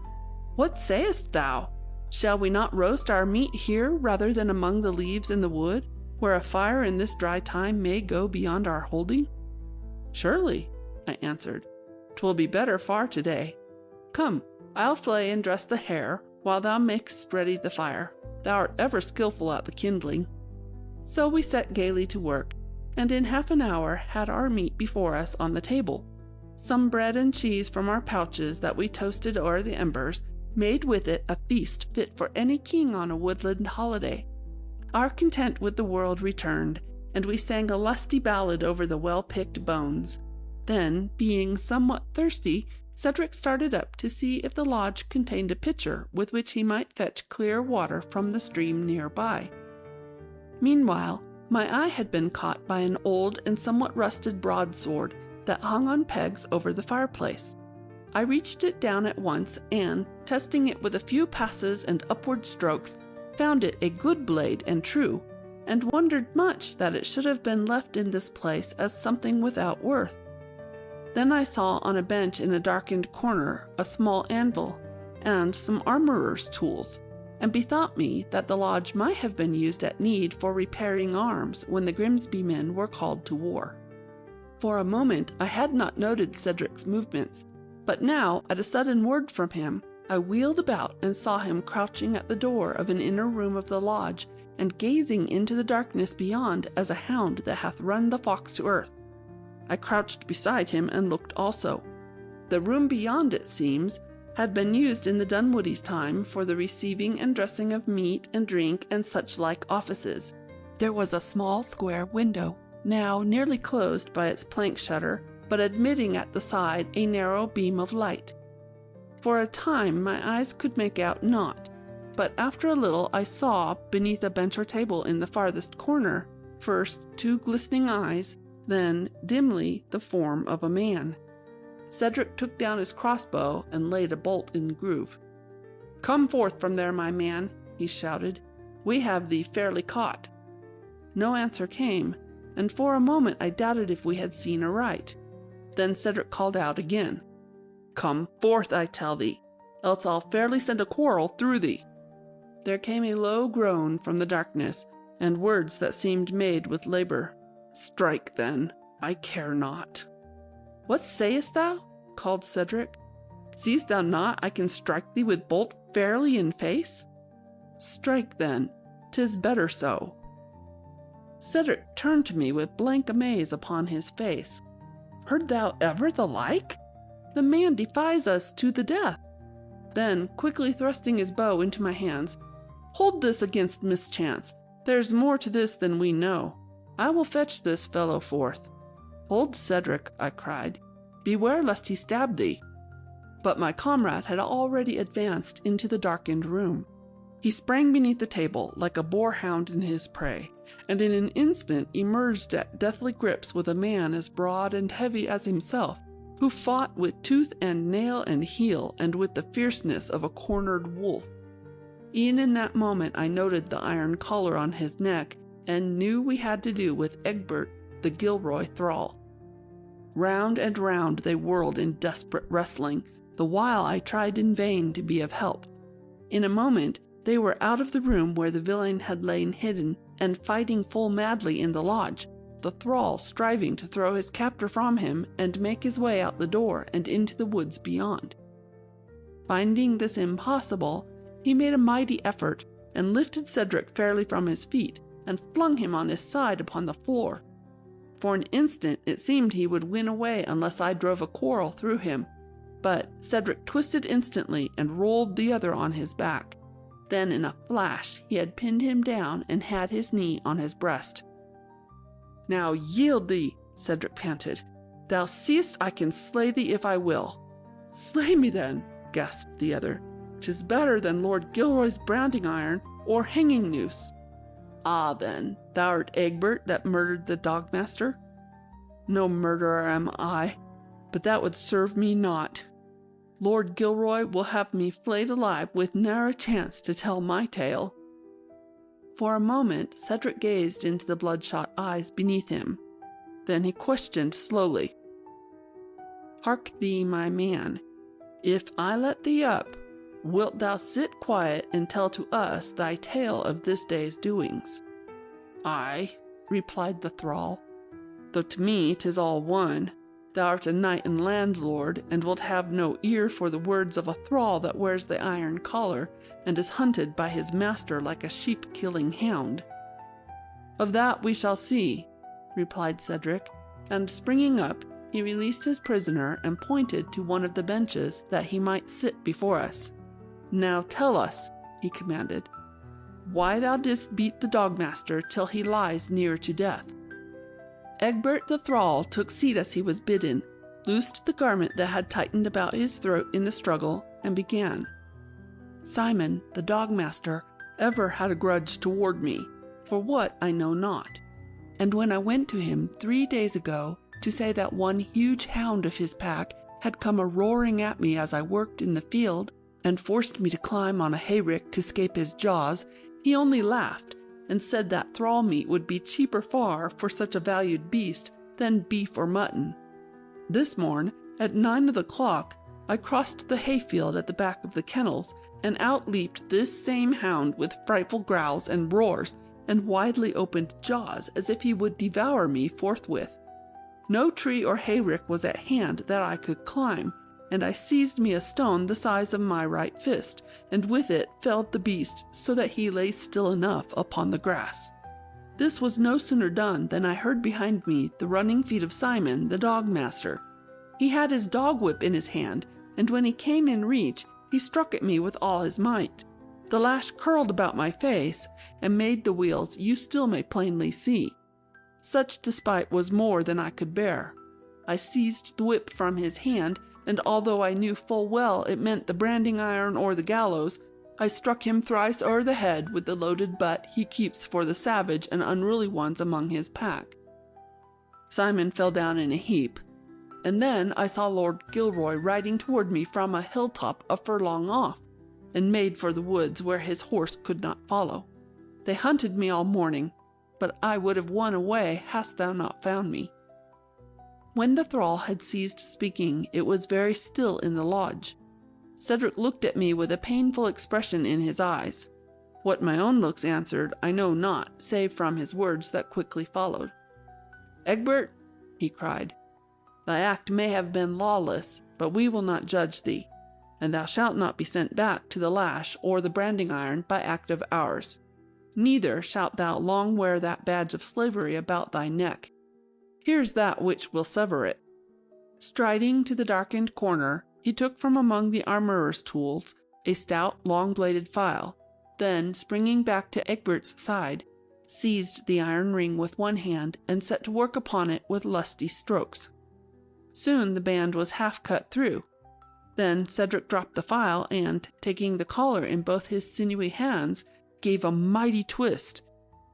"what sayest thou? Shall we not roast our meat here rather than among the leaves in the wood, where a fire in this dry time may go beyond our holding?" "Surely," I answered, "'twill be better far to-day. Come, I'll flay and dress the hare, while thou makest ready the fire. Thou art ever skilful at the kindling." So we set gaily to work, and in half an hour had our meat before us on the table. Some bread and cheese from our pouches that we toasted o'er the embers, made with it a feast fit for any king on a woodland holiday. Our content with the world returned, and we sang a lusty ballad over the well-picked bones. Then, being somewhat thirsty, Cedric started up to see if the lodge contained a pitcher with which he might fetch clear water from the stream near by. Meanwhile, my eye had been caught by an old and somewhat rusted broadsword that hung on pegs over the fireplace. I reached it down at once, and, testing it with a few passes and upward strokes, found it a good blade and true, and wondered much that it should have been left in this place as something without worth. Then I saw on a bench in a darkened corner a small anvil, and some armorer's tools, and bethought me that the lodge might have been used at need for repairing arms when the Grimsby men were called to war. For a moment I had not noted Cedric's movements, but now, at a sudden word from him, I wheeled about and saw him crouching at the door of an inner room of the lodge, and gazing into the darkness beyond as a hound that hath run the fox to earth. I crouched beside him and looked also. The room beyond, it seems, had been used in the Dunwoodies' time for the receiving and dressing of meat and drink and such like offices. There was a small square window, now nearly closed by its plank shutter, but admitting at the side a narrow beam of light. For a time my eyes could make out naught, but after a little I saw, beneath a bench or table in the farthest corner, first 2 glistening eyes, then, dimly, the form of a man. Cedric took down his crossbow and laid a bolt in groove. "Come forth from there, my man," he shouted. "We have thee fairly caught." No answer came, and for a moment I doubted if we had seen aright. Then Cedric called out again, "Come forth, I tell thee, else I'll fairly send a quarrel through thee." There came a low groan from the darkness, and words that seemed made with labor. "Strike, then, I care not." "What sayest thou?" called Cedric. "Seest thou not I can strike thee with bolt fairly in face?" "Strike, then, 'tis better so." Cedric turned to me with blank amaze upon his face. "Heard thou ever the like? The man defies us to the death." Then, quickly thrusting his bow into my hands, "Hold this against mischance. There's more to this than we know. I will fetch this fellow forth." "Hold, Cedric," I cried. "Beware lest he stab thee." But my comrade had already advanced into the darkened room. He sprang beneath the table like a boar-hound in his prey, and in an instant emerged at deathly grips with a man as broad and heavy as himself, who fought with tooth and nail and heel, and with the fierceness of a cornered wolf. E'en in that moment I noted the iron collar on his neck, and knew we had to do with Egbert, the Gilroy thrall. Round and round they whirled in desperate wrestling, the while I tried in vain to be of help. In a moment they were out of the room where the villain had lain hidden, and fighting full madly in the lodge, the thrall striving to throw his captor from him and make his way out the door and into the woods beyond. Finding this impossible, he made a mighty effort, and lifted Cedric fairly from his feet, and flung him on his side upon the floor. For an instant it seemed he would win away unless I drove a quarrel through him. But Cedric twisted instantly and rolled the other on his back. Then in a flash he had pinned him down and had his knee on his breast. "Now yield thee," Cedric panted. "Thou seest I can slay thee if I will." "Slay me then," gasped the other. "'Tis better than Lord Gilroy's branding iron or hanging noose." "Ah, then, thou'rt Egbert that murdered the dogmaster?" "No murderer am I, but that would serve me not. Lord Gilroy will have me flayed alive with ne'er a chance to tell my tale." For a moment Cedric gazed into the bloodshot eyes beneath him. Then he questioned slowly. "Hark thee, my man. If I let thee up, wilt thou sit quiet and tell to us thy tale of this day's doings?" "Aye," replied the thrall, "though to me 'tis all one. Thou art a knight and landlord, and wilt have no ear for the words of a thrall that wears the iron collar and is hunted by his master like a sheep-killing hound." "Of that we shall see," replied Cedric, and springing up, he released his prisoner and pointed to one of the benches that he might sit before us. "Now tell us," he commanded, "why thou didst beat the dogmaster till he lies near to death." Egbert the thrall took seat as he was bidden, loosed the garment that had tightened about his throat in the struggle, and began. "Simon, the dogmaster, ever had a grudge toward me, for what I know not. And when I went to him 3 days ago to say that one huge hound of his pack had come a-roaring at me as I worked in the field, and forced me to climb on a hayrick to escape his jaws, he only laughed, and said that thrall meat would be cheaper far for such a valued beast than beef or mutton. This morn, at 9 of the clock, I crossed the hayfield at the back of the kennels, and out-leaped this same hound with frightful growls and roars, and widely opened jaws as if he would devour me forthwith. No tree or hayrick was at hand that I could climb, and I seized me a stone the size of my right fist, and with it felled the beast so that he lay still enough upon the grass. This was no sooner done than I heard behind me the running feet of Simon, the dogmaster. He had his dog whip in his hand, and when he came in reach, he struck at me with all his might. The lash curled about my face, and made the weals you still may plainly see. Such despite was more than I could bear. I seized the whip from his hand, and although I knew full well it meant the branding iron or the gallows, I struck him thrice o'er the head with the loaded butt he keeps for the savage and unruly ones among his pack. Simon fell down in a heap, and then I saw Lord Gilroy riding toward me from a hilltop a furlong off, and made for the woods where his horse could not follow. They hunted me all morning, but I would have won away hadst thou not found me." When the thrall had ceased speaking, it was very still in the lodge. Cedric looked at me with a painful expression in his eyes. What my own looks answered I know not, save from his words that quickly followed. "Egbert," he cried, "thy act may have been lawless, but we will not judge thee, and thou shalt not be sent back to the lash or the branding iron by act of ours. Neither shalt thou long wear that badge of slavery about thy neck. Here's that which will sever it." Striding to the darkened corner, he took from among the armorer's tools a stout, long-bladed file, then, springing back to Egbert's side, seized the iron ring with one hand and set to work upon it with lusty strokes. Soon the band was half cut through. Then Cedric dropped the file and, taking the collar in both his sinewy hands, gave a mighty twist,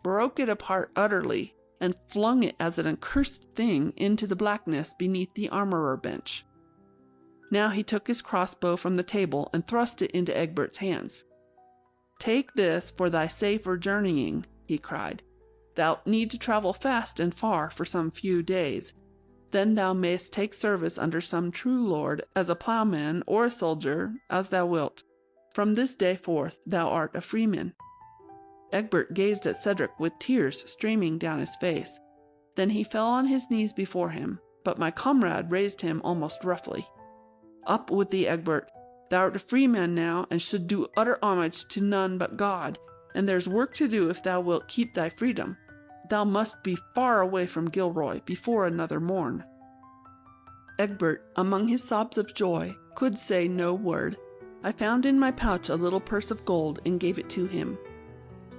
broke it apart utterly, and flung it as an accursed thing into the blackness beneath the armorer bench. Now he took his crossbow from the table and thrust it into Egbert's hands. "Take this for thy safer journeying," he cried. "Thou'lt need to travel fast and far for some few days. Then thou mayst take service under some true lord, as a ploughman or a soldier, as thou wilt. From this day forth thou art a freeman." Egbert gazed at Cedric with tears streaming down his face. Then he fell on his knees before him, but my comrade raised him almost roughly. "Up with thee, Egbert. Thou art a free man now, and should do utter homage to none but God, and there's work to do if thou wilt keep thy freedom. Thou must be far away from Gilroy before another morn." Egbert, among his sobs of joy, could say no word. I found in my pouch a little purse of gold and gave it to him.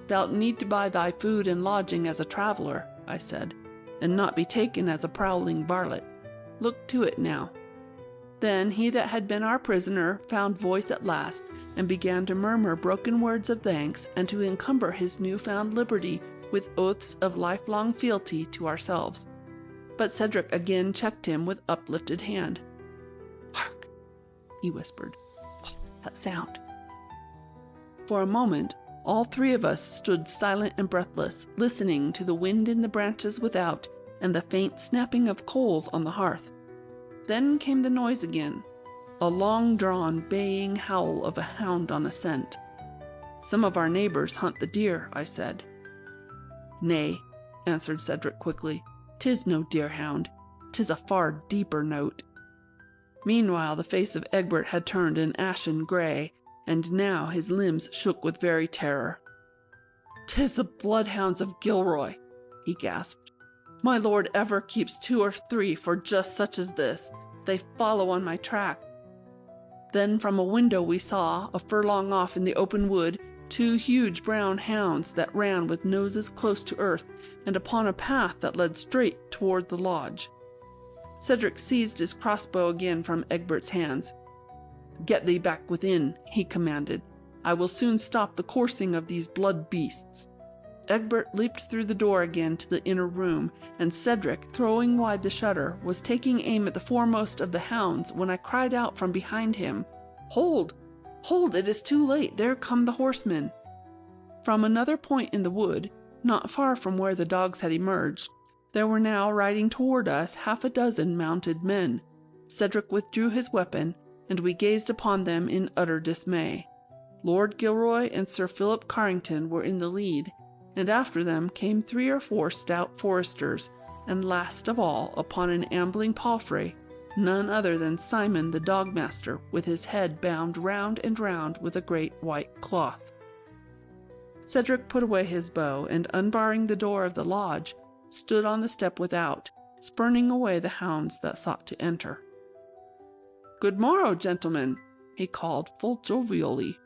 "Thou'lt need to buy thy food and lodging as a traveller," I said, "and not be taken as a prowling varlet. Look to it now." Then he that had been our prisoner found voice at last, and began to murmur broken words of thanks and to encumber his new-found liberty with oaths of lifelong fealty to ourselves. But Cedric again checked him with uplifted hand. "Hark!" he whispered. "What was that sound?" For a moment, all three of us stood silent and breathless, listening to the wind in the branches without and the faint snapping of coals on the hearth. Then came the noise again, a long-drawn, baying howl of a hound on a scent. "Some of our neighbors hunt the deer," I said. "Nay," answered Cedric quickly, "'tis no deer-hound. 'Tis a far deeper note." Meanwhile the face of Egbert had turned an ashen grey, and now his limbs shook with very terror. "'Tis the bloodhounds of Gilroy," he gasped. "My lord ever keeps 2 or 3 for just such as this. They follow on my track." Then from a window we saw, a furlong off in the open wood, 2 huge brown hounds that ran with noses close to earth and upon a path that led straight toward the lodge. Cedric seized his crossbow again from Egbert's hands. "Get thee back within," he commanded. "I will soon stop the coursing of these blood beasts." Egbert leaped through the door again to the inner room, and Cedric, throwing wide the shutter, was taking aim at the foremost of the hounds when I cried out from behind him, "Hold! Hold! It is too late! There come the horsemen!" From another point in the wood, not far from where the dogs had emerged, there were now riding toward us 6 mounted men. Cedric withdrew his weapon, and we gazed upon them in utter dismay. Lord Gilroy and Sir Philip Carrington were in the lead, and after them came 3 or 4 stout foresters, and last of all, upon an ambling palfrey, none other than Simon the dog-master, with his head bound round and round with a great white cloth. Cedric put away his bow, and unbarring the door of the lodge, stood on the step without, spurning away the hounds that sought to enter. "Good morrow, gentlemen," he called full jovially.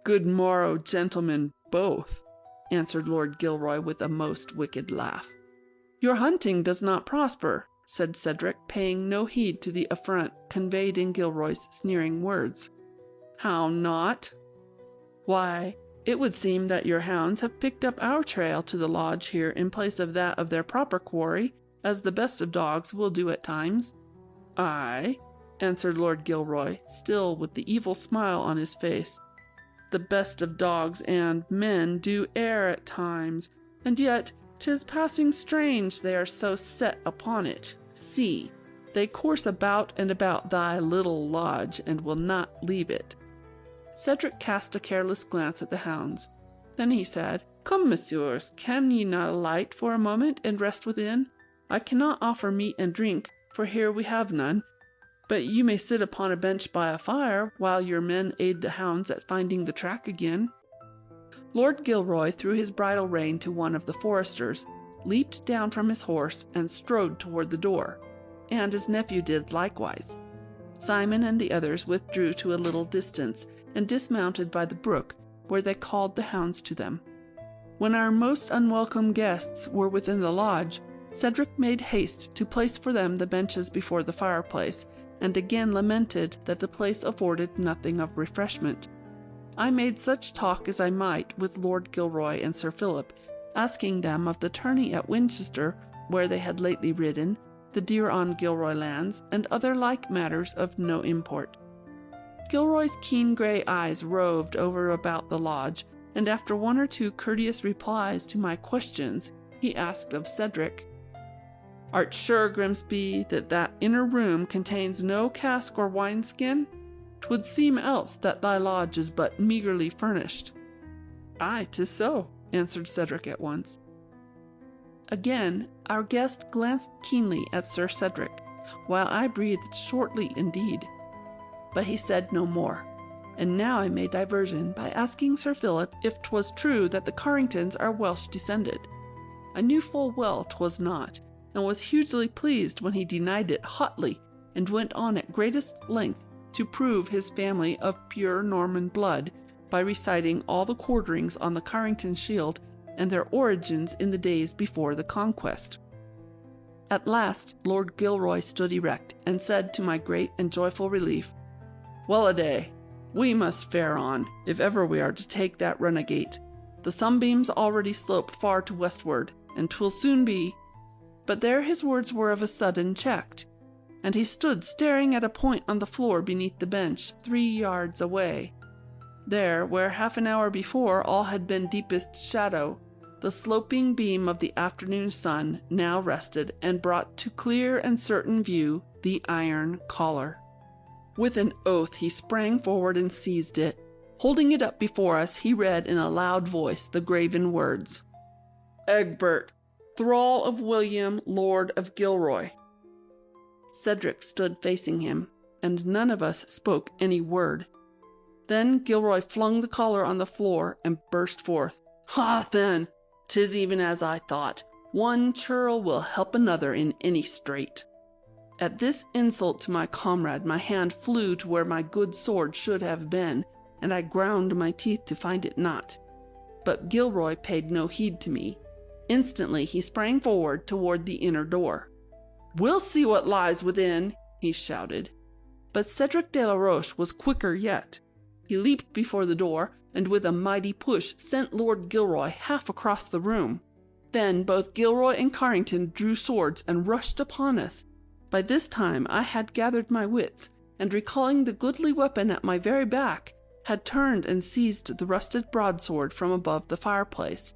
"Good morrow, gentlemen, both," answered Lord Gilroy with a most wicked laugh. "Your hunting does not prosper," said Cedric, paying no heed to the affront conveyed in Gilroy's sneering words. "How not?" "Why, it would seem that your hounds have picked up our trail to the lodge here in place of that of their proper quarry, as the best of dogs will do at times." "Aye," answered Lord Gilroy, still with the evil smile on his face. "The best of dogs and men do err at times, and yet 'tis passing strange they are so set upon it. See, they course about and about thy little lodge, and will not leave it." Cedric cast a careless glance at the hounds. Then he said, "Come, messieurs, can ye not alight for a moment and rest within? I cannot offer meat and drink, for here we have none, but you may sit upon a bench by a fire while your men aid the hounds at finding the track again." Lord Gilroy threw his bridle rein to one of the foresters, leaped down from his horse, and strode toward the door, and his nephew did likewise. Simon and the others withdrew to a little distance, and dismounted by the brook, where they called the hounds to them. When our most unwelcome guests were within the lodge, Cedric made haste to place for them the benches before the fireplace, and again lamented that the place afforded nothing of refreshment. I made such talk as I might with Lord Gilroy and Sir Philip, asking them of the tourney at Winchester, where they had lately ridden, the deer on Gilroy lands, and other like matters of no import. Gilroy's keen grey eyes roved over about the lodge, and after 1 or 2 courteous replies to my questions, he asked of Cedric, "Art sure, Grimsby, that that inner room contains no cask or wineskin? 'Twould seem else that thy lodge is but meagerly furnished." "Aye, 'tis so," answered Cedric at once. Again our guest glanced keenly at Sir Cedric, while I breathed shortly indeed. But he said no more, and now I made diversion by asking Sir Philip if 'twas true that the Carringtons are Welsh descended. I knew full well 'twas not, and was hugely pleased when he denied it hotly, and went on at greatest length to prove his family of pure Norman blood by reciting all the quarterings on the Carrington shield and their origins in the days before the Conquest. At last Lord Gilroy stood erect, and said to my great and joyful relief, "Well-a-day, we must fare on, if ever we are to take that runagate. The sunbeams already slope far to westward, and 'twill soon be—" But there his words were of a sudden checked, and he stood staring at a point on the floor beneath the bench, 3 yards away. There, where half an hour before all had been deepest shadow, the sloping beam of the afternoon sun now rested and brought to clear and certain view the iron collar. With an oath he sprang forward and seized it. Holding it up before us, he read in a loud voice the graven words: "Egbert, thrall of William, Lord of Gilroy." Cedric stood facing him, and none of us spoke any word. Then Gilroy flung the collar on the floor and burst forth, "Ha, then! 'Tis even as I thought. One churl will help another in any strait." At this insult to my comrade, my hand flew to where my good sword should have been, and I ground my teeth to find it not. But Gilroy paid no heed to me. Instantly he sprang forward toward the inner door. "We'll see what lies within," he shouted. But Cedric de la Roche was quicker yet. He leaped before the door, and with a mighty push sent Lord Gilroy half across the room. Then both Gilroy and Carrington drew swords and rushed upon us. By this time I had gathered my wits, and recalling the goodly weapon at my very back, had turned and seized the rusted broadsword from above the fireplace.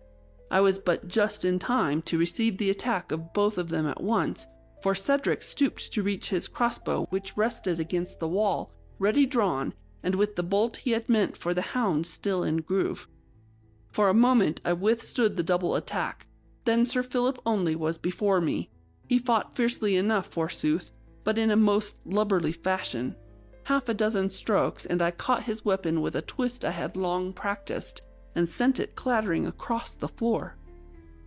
I was but just in time to receive the attack of both of them at once, for Cedric stooped to reach his crossbow, which rested against the wall, ready drawn, and with the bolt he had meant for the hound still in groove. For a moment I withstood the double attack. Then Sir Philip only was before me. He fought fiercely enough, forsooth, but in a most lubberly fashion. Half a dozen strokes, and I caught his weapon with a twist I had long practiced, and sent it clattering across the floor.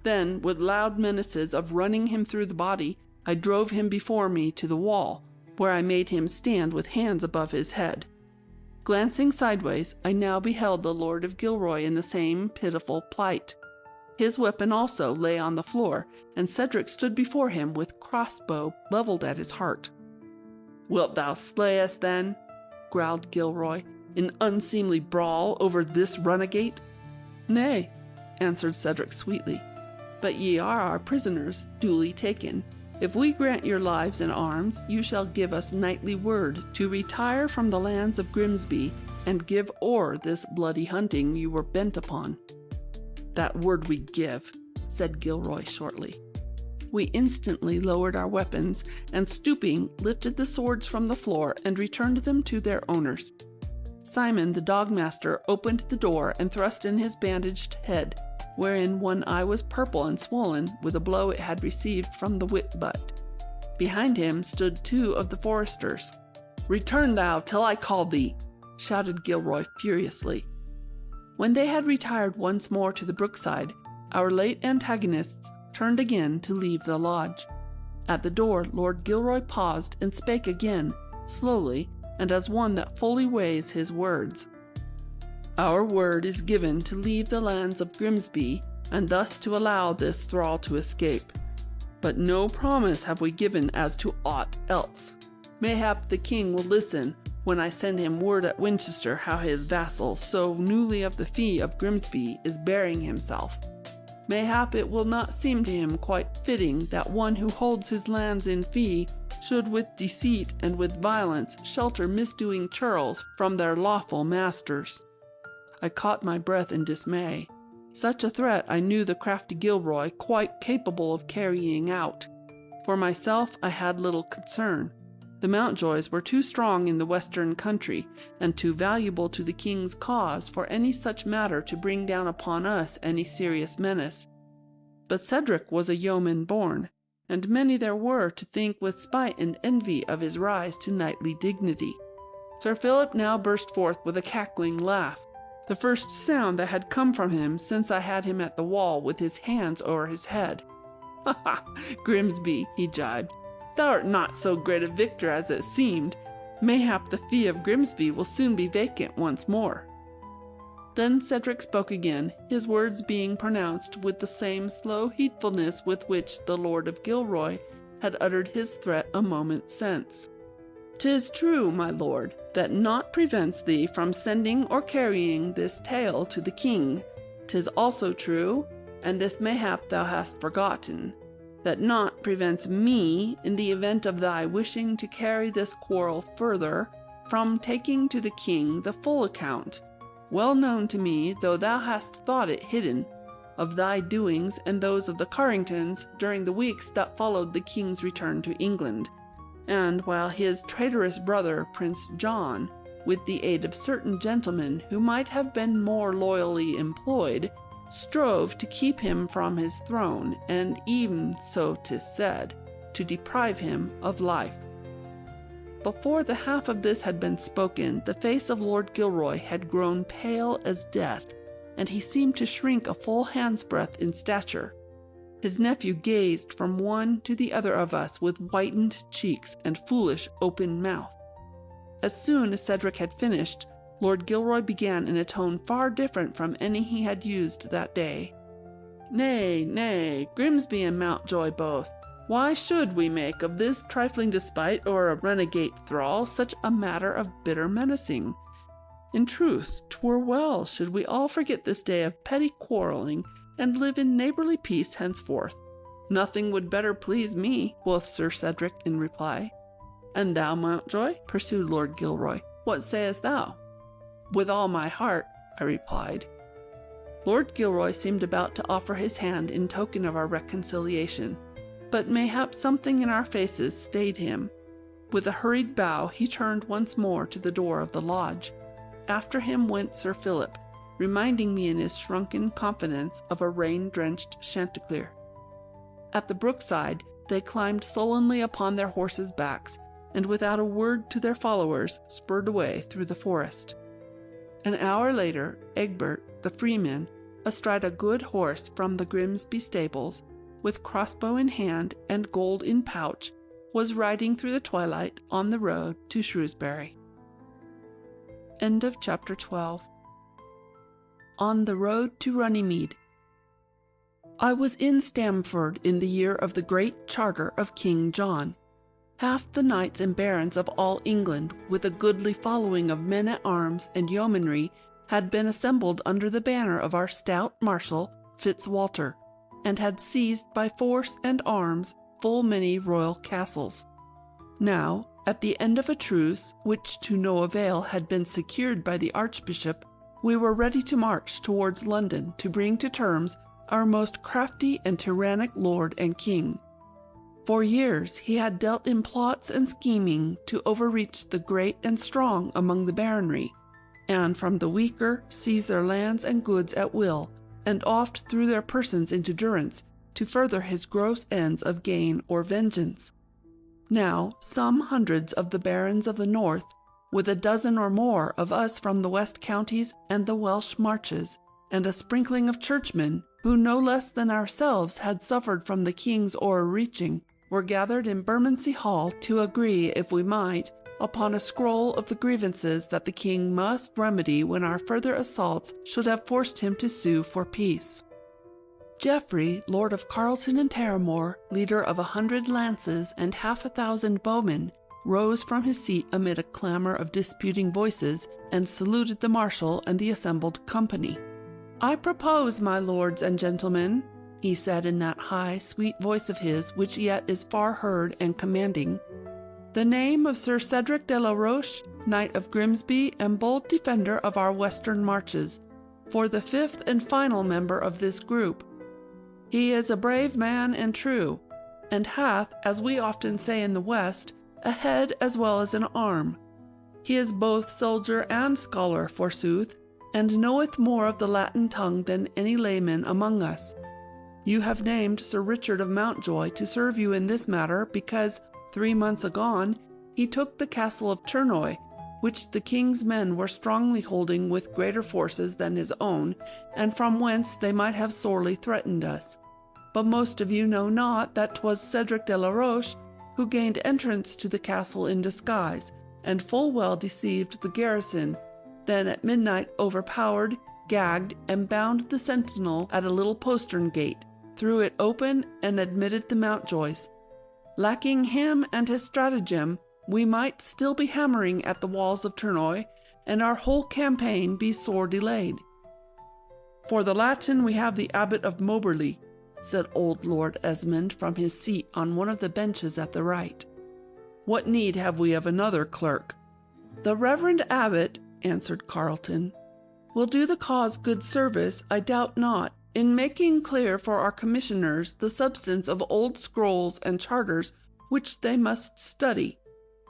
Then, with loud menaces of running him through the body, I drove him before me to the wall, where I made him stand with hands above his head. Glancing sideways, I now beheld the Lord of Gilroy in the same pitiful plight. His weapon also lay on the floor, and Cedric stood before him with crossbow leveled at his heart. "Wilt thou slay us, then," growled Gilroy, "in unseemly brawl over this runagate?" "Nay," answered Cedric sweetly, "but ye are our prisoners, duly taken. If we grant your lives and arms, you shall give us knightly word to retire from the lands of Grimsby, and give o'er this bloody hunting you were bent upon." "That word we give," said Gilroy shortly. We instantly lowered our weapons, and stooping, lifted the swords from the floor and returned them to their owners. Simon the dogmaster opened the door and thrust in his bandaged head, wherein one eye was purple and swollen with a blow it had received from the whip butt. Behind him stood 2 of the foresters. "Return thou till I call thee!" shouted Gilroy furiously. When they had retired once more to the brookside, our late antagonists turned again to leave the lodge. At the door Lord Gilroy paused and spake again, slowly, and as one that fully weighs his words. "Our word is given to leave the lands of Grimsby, and thus to allow this thrall to escape. But no promise have we given as to aught else. Mayhap the king will listen when I send him word at Winchester how his vassal, so newly of the fee of Grimsby, is bearing himself. Mayhap it will not seem to him quite fitting that one who holds his lands in fee should with deceit and with violence shelter misdoing churls from their lawful masters." I caught my breath in dismay. Such a threat I knew the crafty Gilroy quite capable of carrying out. For myself I had little concern. The Mountjoys were too strong in the western country, and too valuable to the king's cause for any such matter to bring down upon us any serious menace. But Cedric was a yeoman born, and many there were to think with spite and envy of his rise to knightly dignity. Sir Philip now burst forth with a cackling laugh, the first sound that had come from him since I had him at the wall with his hands o'er his head. "Ha ha! Grimsby," he jibed, "thou art not so great a victor as it seemed. Mayhap the fee of Grimsby will soon be vacant once more." Then Cedric spoke again, his words being pronounced with the same slow heedfulness with which the Lord of Gilroy had uttered his threat a moment since. "'Tis true, my lord, that naught prevents thee from sending or carrying this tale to the king. 'Tis also true, and this mayhap thou hast forgotten, that naught prevents me, in the event of thy wishing to carry this quarrel further, from taking to the king the full account, well known to me, though thou hast thought it hidden, of thy doings and those of the Carringtons during the weeks that followed the king's return to England, and while his traitorous brother, Prince John, with the aid of certain gentlemen who might have been more loyally employed, strove to keep him from his throne, and even, so 'tis said, to deprive him of life." Before the half of this had been spoken, the face of Lord Gilroy had grown pale as death, and he seemed to shrink a full hand's breadth in stature. His nephew gazed from one to the other of us with whitened cheeks and foolish open mouth. As soon as Cedric had finished, Lord Gilroy began in a tone far different from any he had used that day. "Nay, nay, Grimsby and Mountjoy both, why should we make of this trifling despite or a renegade thrall such a matter of bitter menacing? In truth, 'twere well should we all forget this day of petty quarrelling, and live in neighbourly peace henceforth." "Nothing would better please me," quoth Sir Cedric in reply. "And thou, Mountjoy," pursued Lord Gilroy, "what sayest thou?" "With all my heart," I replied. Lord Gilroy seemed about to offer his hand in token of our reconciliation, but mayhap something in our faces stayed him. With a hurried bow he turned once more to the door of the lodge. After him went Sir Philip, reminding me in his shrunken confidence of a rain-drenched chanticleer. At the brookside they climbed sullenly upon their horses' backs, and without a word to their followers spurred away through the forest. An hour later, Egbert, the freeman, astride a good horse from the Grimsby stables, with crossbow in hand and gold in pouch, was riding through the twilight on the road to Shrewsbury. End of chapter 12. On the road to Runnymede. I was in Stamford in the year of the great charter of King John. Half the knights and barons of all England, with a goodly following of men-at-arms and yeomanry, had been assembled under the banner of our stout marshal, Fitzwalter, and had seized by force and arms full many royal castles. Now, at the end of a truce, which to no avail had been secured by the Archbishop, we were ready to march towards London to bring to terms our most crafty and tyrannic lord and king. For years he had dealt in plots and scheming to overreach the great and strong among the baronry, and from the weaker seize their lands and goods at will, and oft threw their persons into durance to further his gross ends of gain or vengeance. Now some hundreds of the barons of the north, with a dozen or more of us from the west counties and the Welsh marches, and a sprinkling of churchmen, who no less than ourselves had suffered from the king's o'erreaching, were gathered in Bermondsey Hall to agree, if we might, upon a scroll of the grievances that the king must remedy when our further assaults should have forced him to sue for peace. Geoffrey, Lord of Carleton and Terramore, leader of 100 lances and 50,000 bowmen, rose from his seat amid a clamour of disputing voices, and saluted the marshal and the assembled company. "I propose, my lords and gentlemen," he said in that high, sweet voice of his which yet is far heard and commanding, "the name of Sir Cedric de la Roche, Knight of Grimsby and bold defender of our western marches, for the 5th and final member of this group. He is a brave man and true, and hath, as we often say in the West, a head as well as an arm. He is both soldier and scholar, forsooth, and knoweth more of the Latin tongue than any layman among us. You have named Sir Richard of Mountjoy to serve you in this matter because, 3 months agone, he took the castle of Tournoi, which the king's men were strongly holding with greater forces than his own, and from whence they might have sorely threatened us. but most of you know not that 'twas Cedric de la Roche who gained entrance to the castle in disguise, and full well deceived the garrison, then at midnight overpowered, gagged, and bound the sentinel at a little postern gate, threw it open, and admitted the Mountjoys. Lacking him and his stratagem, we might still be hammering at the walls of Tournoi, and our whole campaign be sore delayed. For the Latin we have the Abbot of Moberly, said old Lord Esmond from his seat on one of the benches at the right. What need have we of another clerk? The Reverend Abbot, answered Carleton, will do the cause good service, I doubt not, in making clear for our commissioners the substance of old scrolls and charters which they must study,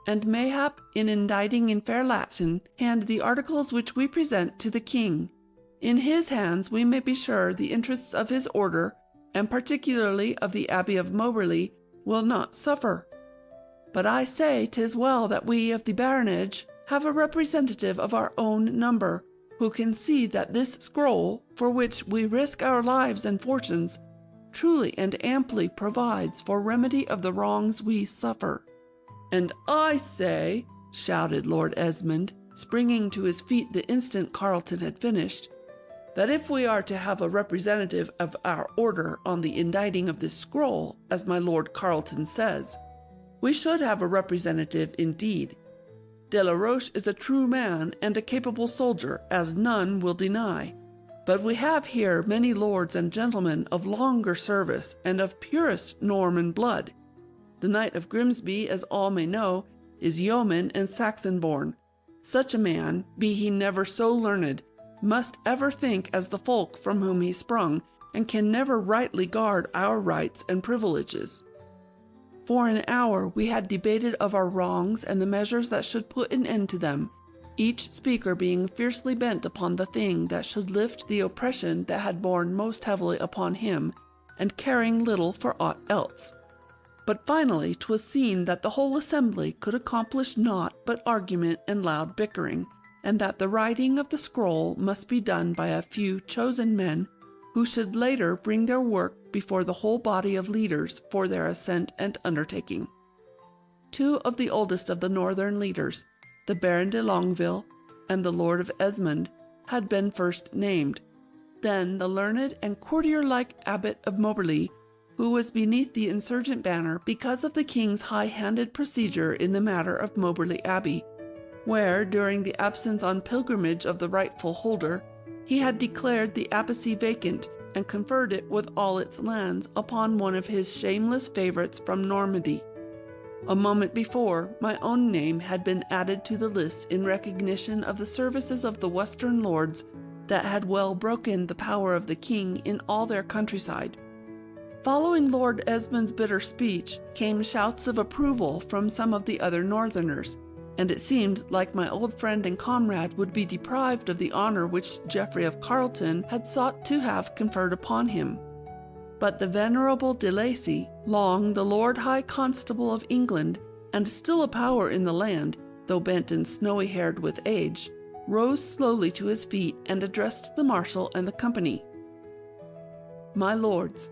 and mayhap in inditing in fair Latin hand the articles which we present to the king. In his hands we may be sure the interests of his order, and particularly of the Abbey of Moberly, will not suffer. But I say 'tis well that we of the baronage have a representative of our own number, who can see that this scroll, for which we risk our lives and fortunes, truly and amply provides for remedy of the wrongs we suffer. And I say, shouted Lord Esmond, springing to his feet the instant Carleton had finished, that if we are to have a representative of our order on the inditing of this scroll, as my Lord Carleton says, we should have a representative indeed. De la Roche is a true man and a capable soldier, as none will deny. But we have here many lords and gentlemen of longer service and of purest Norman blood. The Knight of Grimsby, as all may know, is yeoman and Saxon born. Such a man, be he never so learned, must ever think as the folk from whom he sprung, and can never rightly guard our rights and privileges. For an hour we had debated of our wrongs and the measures that should put an end to them, each speaker being fiercely bent upon the thing that should lift the oppression that had borne most heavily upon him, and caring little for aught else. But finally 'twas seen that the whole assembly could accomplish naught but argument and loud bickering, and that the writing of the scroll must be done by a few chosen men, who should later bring their work before the whole body of leaders for their assent and undertaking. Two of the oldest of the northern leaders, the Baron de Longueville and the Lord of Esmond, had been first named. Then the learned and courtier-like Abbot of Moberly, who was beneath the insurgent banner because of the king's high-handed procedure in the matter of Moberly Abbey, where, during the absence on pilgrimage of the rightful holder, he had declared the abbacy vacant and conferred it with all its lands upon one of his shameless favorites from Normandy. A moment before, my own name had been added to the list in recognition of the services of the western lords that had well broken the power of the king in all their countryside. Following Lord Esmond's bitter speech came shouts of approval from some of the other northerners, and it seemed like my old friend and comrade would be deprived of the honor which Geoffrey of Carleton had sought to have conferred upon him. But the venerable de Lacy, long the Lord High Constable of England, and still a power in the land, though bent and snowy-haired with age, rose slowly to his feet and addressed the marshal and the company. My lords,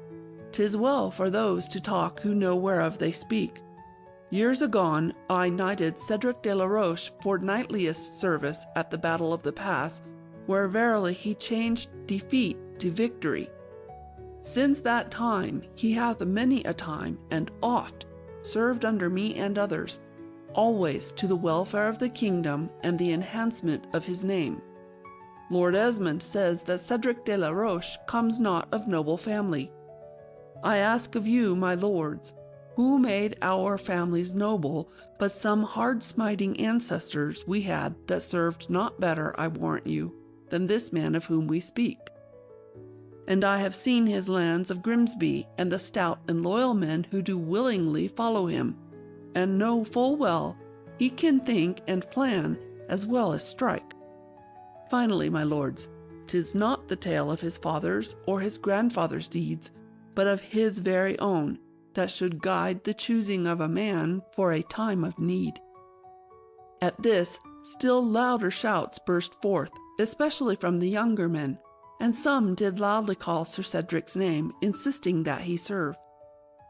'tis well for those to talk who know whereof they speak. Years agone, I knighted Cedric de la Roche for knightliest service at the Battle of the Pass, where verily he changed defeat to victory. Since that time he hath many a time, and oft, served under me and others, always to the welfare of the kingdom and the enhancement of his name. Lord Esmond says that Cedric de la Roche comes not of noble family. I ask of you, my lords, who made our families noble, but some hard-smiting ancestors we had that served not better, I warrant you, than this man of whom we speak. And I have seen his lands of Grimsby, and the stout and loyal men who do willingly follow him, and know full well he can think and plan as well as strike. Finally, my lords, 'tis not the tale of his father's or his grandfather's deeds, but of his very own, that should guide the choosing of a man for a time of need. At this, still louder shouts burst forth, especially from the younger men, and some did loudly call Sir Cedric's name, insisting that he serve.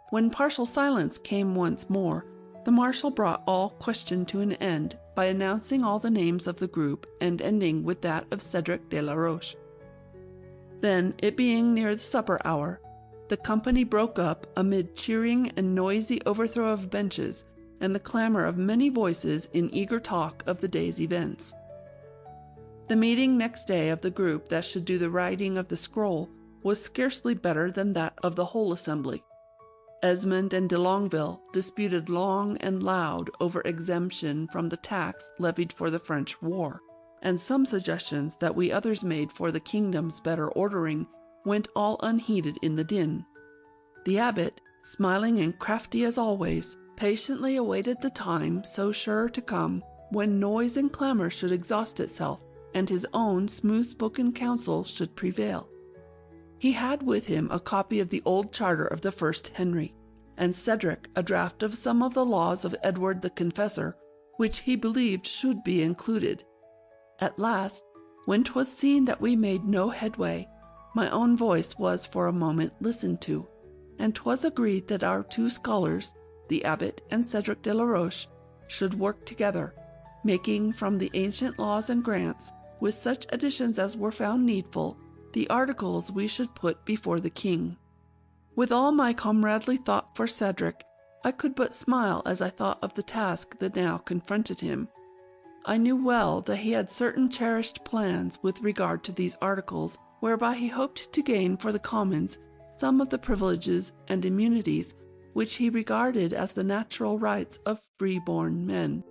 When partial silence came once more, the marshal brought all question to an end by announcing all the names of the group and ending with that of Cedric de la Roche. Then, it being near the supper hour, the company broke up amid cheering and noisy overthrow of benches and the clamor of many voices in eager talk of the day's events. The meeting next day of the group that should do the writing of the scroll was scarcely better than that of the whole assembly. Esmond and de Longueville disputed long and loud over exemption from the tax levied for the French war, and some suggestions that we others made for the kingdom's better ordering went all unheeded in the din. The abbot, smiling and crafty as always, patiently awaited the time so sure to come when noise and clamor should exhaust itself, and his own smooth-spoken counsel should prevail. He had with him a copy of the old charter of the first Henry, and Cedric a draft of some of the laws of Edward the Confessor, which he believed should be included. At last, when 'twas seen that we made no headway, my own voice was for a moment listened to, and 'twas agreed that our two scholars, the abbot and Cedric de la Roche, should work together, making from the ancient laws and grants, with such additions as were found needful, the articles we should put before the king. With all my comradely thought for Cedric, I could but smile as I thought of the task that now confronted him. I knew well that he had certain cherished plans with regard to these articles, whereby he hoped to gain for the commons some of the privileges and immunities which he regarded as the natural rights of free-born men.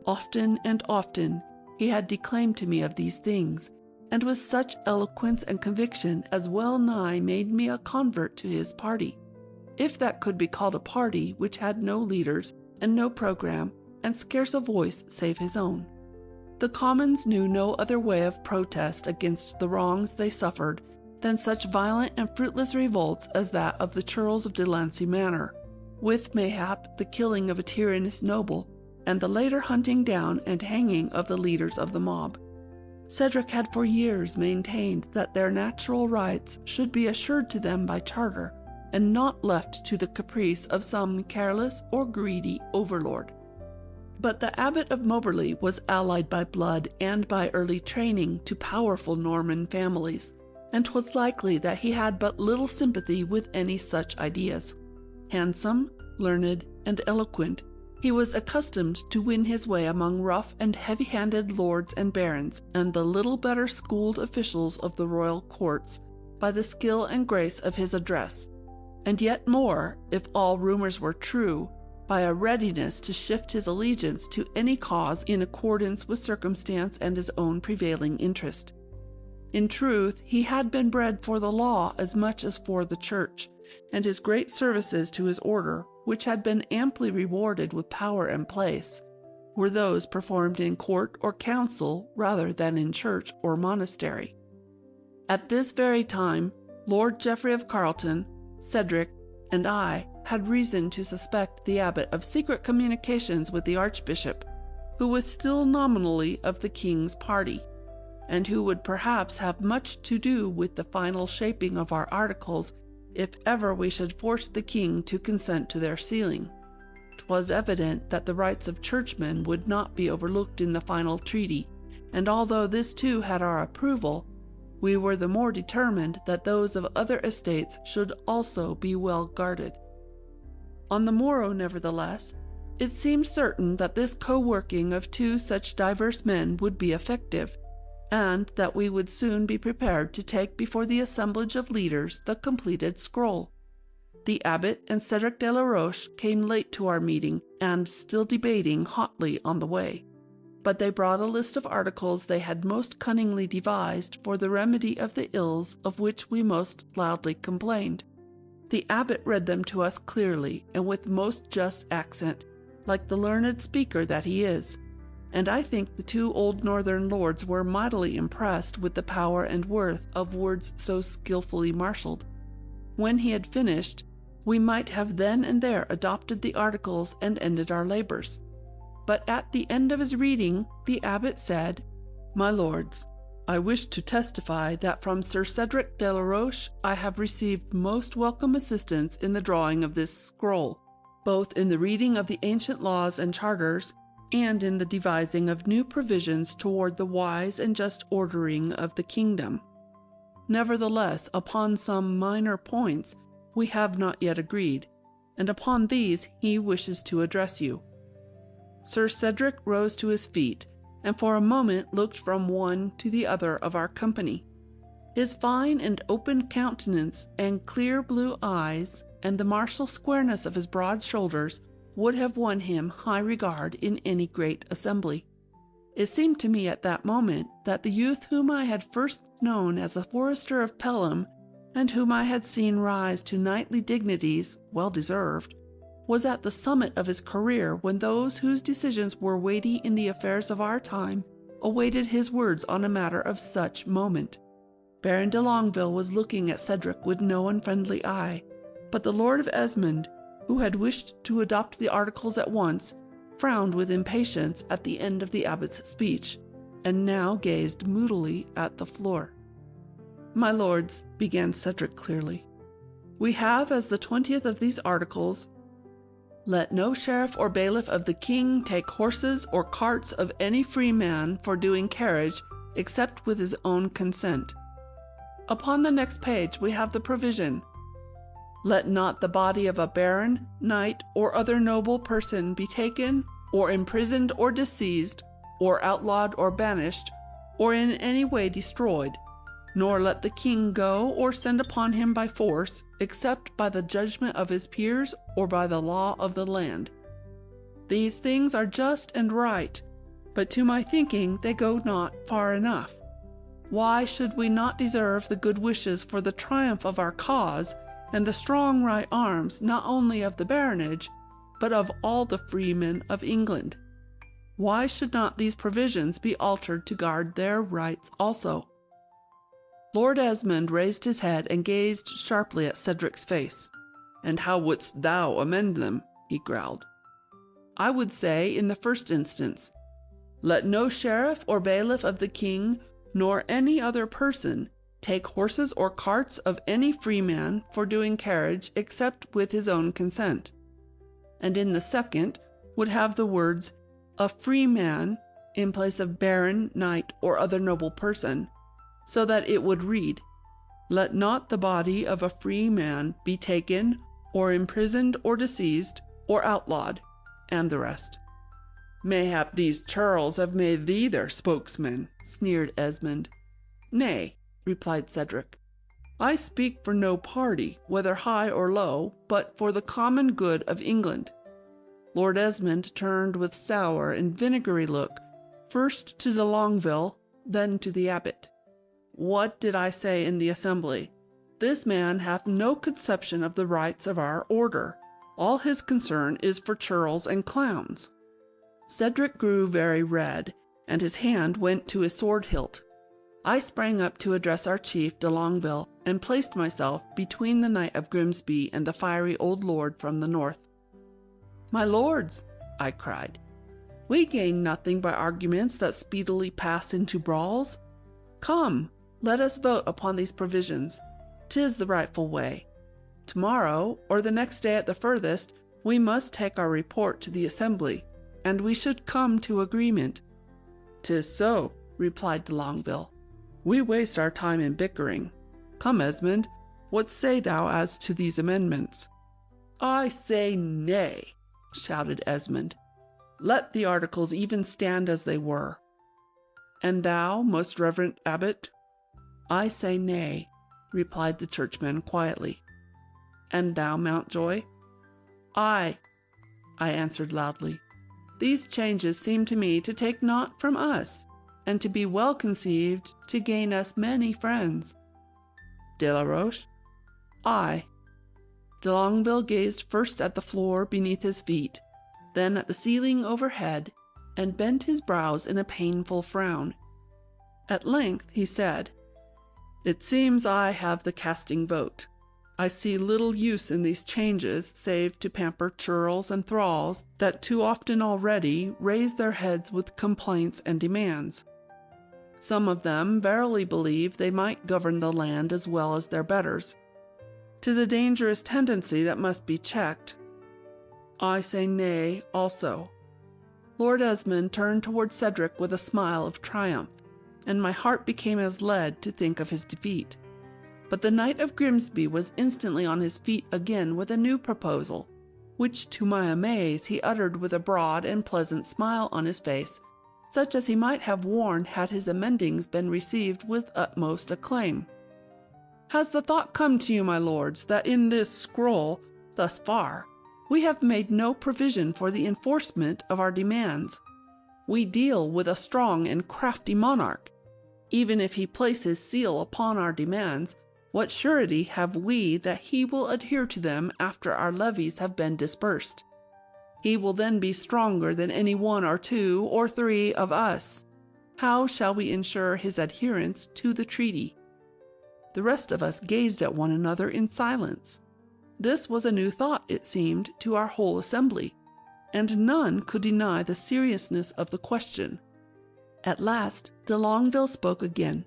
Often and often he had declaimed to me of these things, and with such eloquence and conviction as well nigh made me a convert to his party, if that could be called a party which had no leaders and no program, and scarce a voice save his own. The commons knew no other way of protest against the wrongs they suffered than such violent and fruitless revolts as that of the churls of Delancey Manor, with mayhap the killing of a tyrannous noble, and the later hunting down and hanging of the leaders of the mob. Cedric had for years maintained that their natural rights should be assured to them by charter, and not left to the caprice of some careless or greedy overlord. But the Abbot of Moberly was allied by blood and by early training to powerful Norman families, and 'twas likely that he had but little sympathy with any such ideas. Handsome, learned, and eloquent, he was accustomed to win his way among rough and heavy-handed lords and barons, and the little better schooled officials of the royal courts, by the skill and grace of his address, and yet more, if all rumors were true, by a readiness to shift his allegiance to any cause in accordance with circumstance and his own prevailing interest. In truth, he had been bred for the law as much as for the church, and his great services to his order, which had been amply rewarded with power and place, were those performed in court or council rather than in church or monastery. At this very time, Lord Geoffrey of Carleton, Cedric, and I had reason to suspect the abbot of secret communications with the archbishop, who was still nominally of the king's party, and who would perhaps have much to do with the final shaping of our articles if ever we should force the king to consent to their sealing. 'Twas evident that the rights of churchmen would not be overlooked in the final treaty, and although this too had our approval, we were the more determined that those of other estates should also be well guarded. On the morrow, nevertheless, it seemed certain that this co-working of two such diverse men would be effective, and that we would soon be prepared to take before the assemblage of leaders the completed scroll. The abbot and Cedric de la Roche came late to our meeting, and still debating hotly on the way. But they brought a list of articles they had most cunningly devised for the remedy of the ills of which we most loudly complained. The abbot read them to us clearly and with most just accent, like the learned speaker that he is, and I think the two old northern lords were mightily impressed with the power and worth of words so skillfully marshalled. When he had finished, we might have then and there adopted the articles and ended our labors. But at the end of his reading, the abbot said, "My lords, I wish to testify that from Sir Cedric de la Roche I have received most welcome assistance in the drawing of this scroll, both in the reading of the ancient laws and charters, and in the devising of new provisions toward the wise and just ordering of the kingdom. Nevertheless, upon some minor points we have not yet agreed, and upon these he wishes to address you." Sir Cedric rose to his feet, and for a moment looked from one to the other of our company. His fine and open countenance and clear blue eyes, and the martial squareness of his broad shoulders, would have won him high regard in any great assembly. It seemed to me at that moment that the youth whom I had first known as a forester of Pelham, and whom I had seen rise to knightly dignities, well deserved, was at the summit of his career when those whose decisions were weighty in the affairs of our time awaited his words on a matter of such moment. Baron de Longueville was looking at Cedric with no unfriendly eye, but the Lord of Esmond, who had wished to adopt the articles at once, frowned with impatience at the end of the abbot's speech, and now gazed moodily at the floor. "My lords," began Cedric clearly, "we have as the 20th of these articles, 'Let no sheriff or bailiff of the king take horses or carts of any free man for doing carriage, except with his own consent.' Upon the next page we have the provision, 'Let not the body of a baron, knight, or other noble person be taken, or imprisoned, or disseized, or outlawed, or banished, or in any way destroyed, nor let the king go or send upon him by force, except by the judgment of his peers or by the law of the land.' These things are just and right, but to my thinking they go not far enough. Why should we not deserve the good wishes for the triumph of our cause, and the strong right arms not only of the baronage, but of all the freemen of England? Why should not these provisions be altered to guard their rights also?" Lord Esmond raised his head and gazed sharply at Cedric's face. "And how wouldst thou amend them?" he growled. "I would say, in the first instance, 'Let no sheriff or bailiff of the king, nor any other person, take horses or carts of any free man for doing carriage except with his own consent.' And in the second would have the words 'a free man' in place of baron, knight, or other noble person, so that it would read, 'Let not the body of a free man be taken, or imprisoned, or disseized, or outlawed,' and the rest." "Mayhap these churls have made thee their spokesman," sneered Esmond. "Nay," replied Cedric, "I speak for no party, whether high or low, but for the common good of England." Lord Esmond turned with sour and vinegary look, first to de Longueville, then to the abbot. "What did I say in the assembly? This man hath no conception of the rights of our order. All his concern is for churls and clowns." Cedric grew very red, and his hand went to his sword hilt. I sprang up to address our chief, de Longueville, and placed myself between the Knight of Grimsby and the fiery old lord from the north. "My lords," I cried, "we gain nothing by arguments that speedily pass into brawls. Come, let us vote upon these provisions. 'Tis the rightful way. Tomorrow, or the next day at the furthest, we must take our report to the assembly, and we should come to agreement." "'Tis so," replied de Longueville. "We waste our time in bickering. Come, Esmond, what say thou as to these amendments?" "I say nay," shouted Esmond. "Let the articles even stand as they were." "And thou, most reverend abbot?" "I say nay," replied the churchman quietly. "And thou, Mountjoy?" "Aye," I answered loudly. "These changes seem to me to take naught from us, and to be well conceived to gain us many friends." "De la Roche?" "Aye." De Longueville gazed first at the floor beneath his feet, then at the ceiling overhead, and bent his brows in a painful frown. At length he said, "It seems I have the casting vote. I see little use in these changes, save to pamper churls and thralls that too often already raise their heads with complaints and demands. Some of them verily believe they might govern the land as well as their betters. 'Tis a dangerous tendency that must be checked. I say nay also." Lord Esmond turned toward Cedric with a smile of triumph, and my heart became as lead to think of his defeat. But the Knight of Grimsby was instantly on his feet again with a new proposal, which to my amaze he uttered with a broad and pleasant smile on his face, such as he might have worn had his amendings been received with utmost acclaim. "Has the thought come to you, my lords, that in this scroll, thus far, we have made no provision for the enforcement of our demands? We deal with a strong and crafty monarch. Even if he place his seal upon our demands, what surety have we that he will adhere to them after our levies have been dispersed? He will then be stronger than any one or two or three of us. How shall we ensure his adherence to the treaty?" The rest of us gazed at one another in silence. This was a new thought, it seemed, to our whole assembly, and none could deny the seriousness of the question. At last de Longueville spoke again.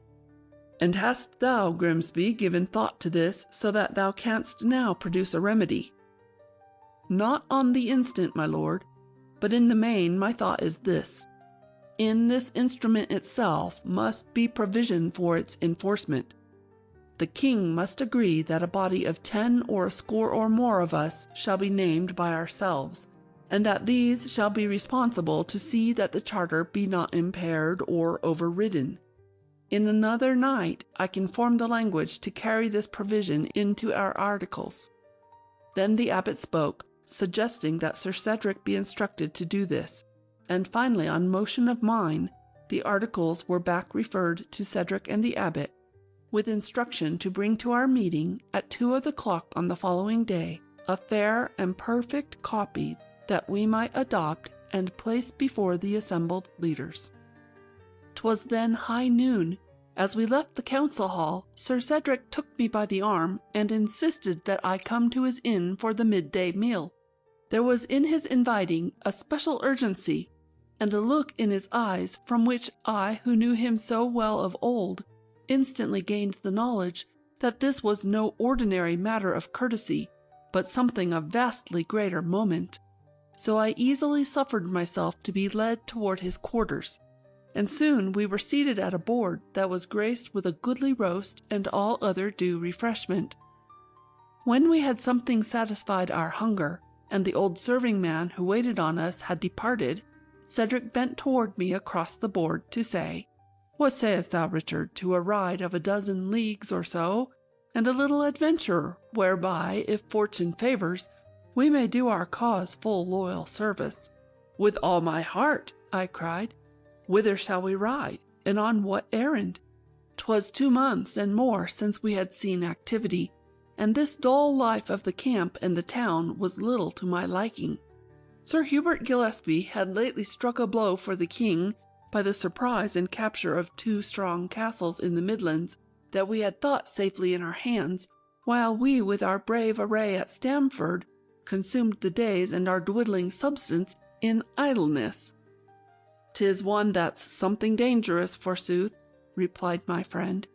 "And hast thou, Grimsby, given thought to this, so that thou canst now produce a remedy?" "Not on the instant, my lord, but in the main my thought is this. In this instrument itself must be provision for its enforcement. The king must agree that a body of 10 or a score or more of us shall be named by ourselves, and that these shall be responsible to see that the charter be not impaired or overridden. In another night I can form the language to carry this provision into our articles." Then the abbot spoke, suggesting that Sir Cedric be instructed to do this, and finally, on motion of mine, the articles were back referred to Cedric and the abbot, with instruction to bring to our meeting at 2 of the clock on the following day a fair and perfect copy that we might adopt and place before the assembled leaders. 'Twas then high noon. As we left the council hall, Sir Cedric took me by the arm and insisted that I come to his inn for the midday meal. There was in his inviting a special urgency, and a look in his eyes from which I, who knew him so well of old, instantly gained the knowledge that this was no ordinary matter of courtesy, but something of vastly greater moment. So I easily suffered myself to be led toward his quarters, and soon we were seated at a board that was graced with a goodly roast and all other due refreshment. When we had something satisfied our hunger, and the old serving man who waited on us had departed, Cedric bent toward me across the board to say, "What sayest thou, Richard, to a ride of a dozen leagues or so, and a little adventure, whereby, if fortune favors, we may do our cause full loyal service?" "With all my heart," I cried. "Whither shall we ride, and on what errand?" 'Twas 2 months and more since we had seen activity, and this dull life of the camp and the town was little to my liking. Sir Hubert Gillespie had lately struck a blow for the king by the surprise and capture of 2 strong castles in the Midlands that we had thought safely in our hands, while we with our brave array at Stamford consumed the days and our dwindling substance in idleness. "'Tis one that's something dangerous, forsooth," replied my friend,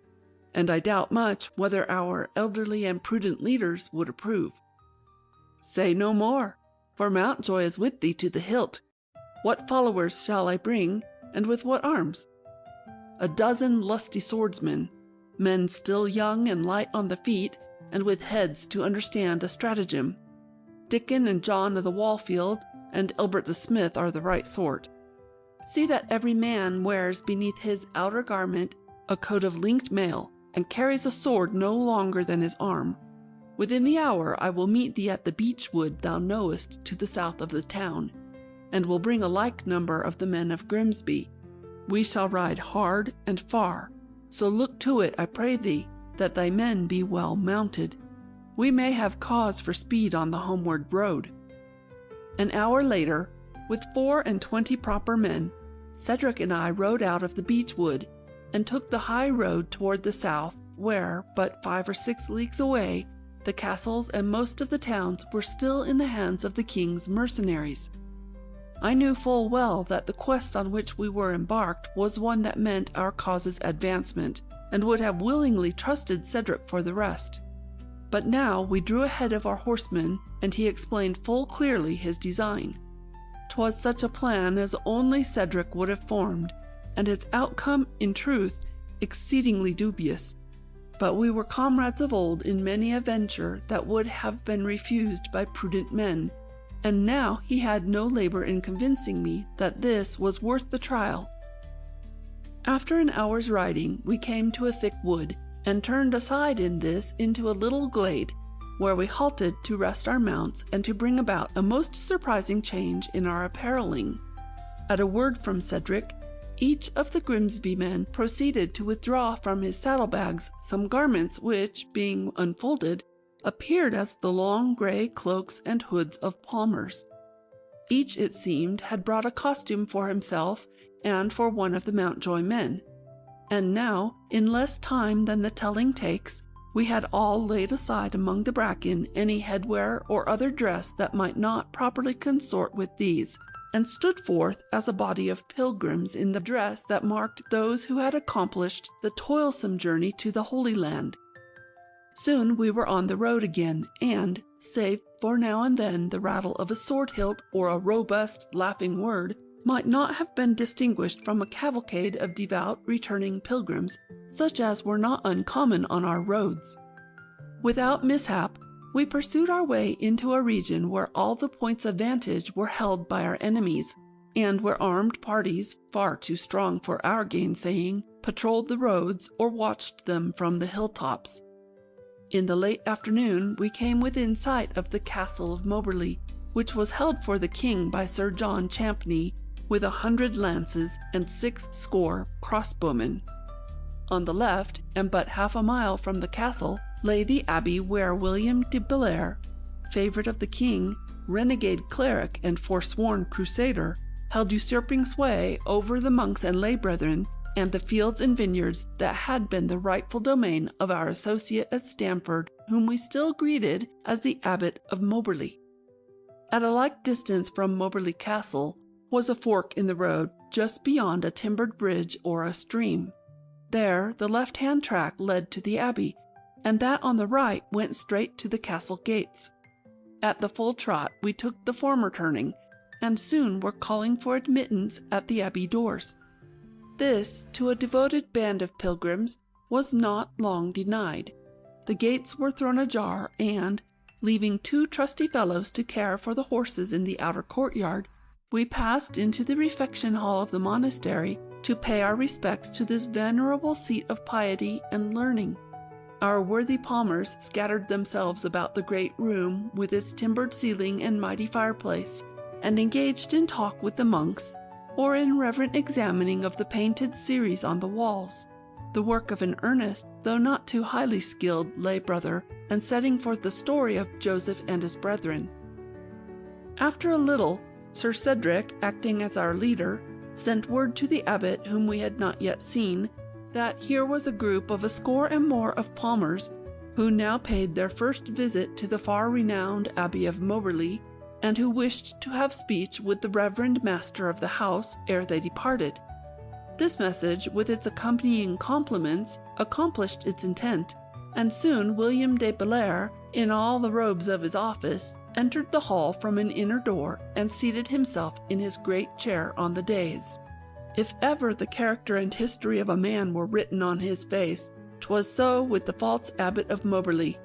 "and I doubt much whether our elderly and prudent leaders would approve." "Say no more, for Mountjoy is with thee to the hilt. What followers shall I bring, and with what arms?" "A dozen lusty swordsmen, men still young and light on the feet, and with heads to understand a stratagem. Dickon and John of the Wallfield and Elbert the Smith are the right sort. See that every man wears beneath his outer garment a coat of linked mail, and carries a sword no longer than his arm. Within the hour I will meet thee at the beech wood thou knowest to the south of the town, and will bring a like number of the men of Grimsby. We shall ride hard and far, so look to it, I pray thee, that thy men be well mounted. We may have cause for speed on the homeward road." An hour later, with 24 proper men, Cedric and I rode out of the beech wood, and took the high road toward the south, where, but 5 or 6 leagues away, the castles and most of the towns were still in the hands of the king's mercenaries. I knew full well that the quest on which we were embarked was one that meant our cause's advancement, and would have willingly trusted Cedric for the rest. But now we drew ahead of our horsemen, and he explained full clearly his design. 'Twas such a plan as only Cedric would have formed, and its outcome, in truth, exceedingly dubious. But we were comrades of old in many a venture that would have been refused by prudent men, and now he had no labor in convincing me that this was worth the trial. After an hour's riding, we came to a thick wood, and turned aside in this into a little glade, where we halted to rest our mounts and to bring about a most surprising change in our appareling. At a word from Cedric, each of the Grimsby men proceeded to withdraw from his saddlebags some garments which, being unfolded, appeared as the long grey cloaks and hoods of palmers. Each, it seemed, had brought a costume for himself and for one of the Mountjoy men. And now, in less time than the telling takes, we had all laid aside among the bracken any headwear or other dress that might not properly consort with these, and stood forth as a body of pilgrims in the dress that marked those who had accomplished the toilsome journey to the Holy Land. Soon we were on the road again, and, save for now and then the rattle of a sword hilt or a robust, laughing word, might not have been distinguished from a cavalcade of devout returning pilgrims, such as were not uncommon on our roads. Without mishap, we pursued our way into a region where all the points of vantage were held by our enemies, and where armed parties, far too strong for our gainsaying, patrolled the roads or watched them from the hilltops. In the late afternoon we came within sight of the castle of Moberly, which was held for the king by Sir John Champney, with 100 lances and 60 crossbowmen. On the left, and but half a mile from the castle, lay the abbey where William de Bellairs, favourite of the king, renegade cleric and forsworn crusader, held usurping sway over the monks and lay brethren, and the fields and vineyards that had been the rightful domain of our associate at Stamford, whom we still greeted as the Abbot of Moberly. At a like distance from Moberly Castle was a fork in the road just beyond a timbered bridge or a stream. There the left-hand track led to the abbey, and that on the right went straight to the castle gates. At the full trot we took the former turning, and soon were calling for admittance at the abbey doors. This, to a devoted band of pilgrims, was not long denied. The gates were thrown ajar, and, leaving 2 trusty fellows to care for the horses in the outer courtyard, we passed into the refection hall of the monastery to pay our respects to this venerable seat of piety and learning. Our worthy palmers scattered themselves about the great room with its timbered ceiling and mighty fireplace, and engaged in talk with the monks, or in reverent examining of the painted series on the walls, the work of an earnest, though not too highly skilled, lay brother, and setting forth the story of Joseph and his brethren. After a little, Sir Cedric, acting as our leader, sent word to the abbot, whom we had not yet seen, that here was a group of 80 and more of palmers, who now paid their first visit to the far-renowned Abbey of Moberly, and who wished to have speech with the reverend master of the house ere they departed. This message, with its accompanying compliments, accomplished its intent, and soon William de Bellairs, in all the robes of his office, entered the hall from an inner door and seated himself in his great chair on the dais. If ever the character and history of a man were written on his face, 'twas so with the false Abbot of Moberly.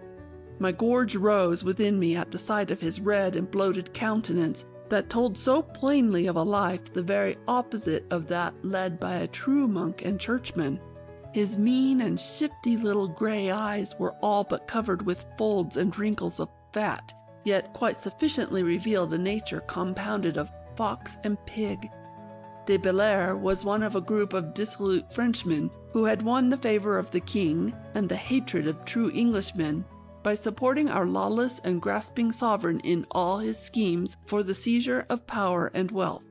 My gorge rose within me at the sight of his red and bloated countenance, that told so plainly of a life the very opposite of that led by a true monk and churchman. His mean and shifty little grey eyes were all but covered with folds and wrinkles of fat, yet quite sufficiently revealed a nature compounded of fox and pig. De Bellairs was one of a group of dissolute Frenchmen who had won the favour of the king and the hatred of true Englishmen by supporting our lawless and grasping sovereign in all his schemes for the seizure of power and wealth.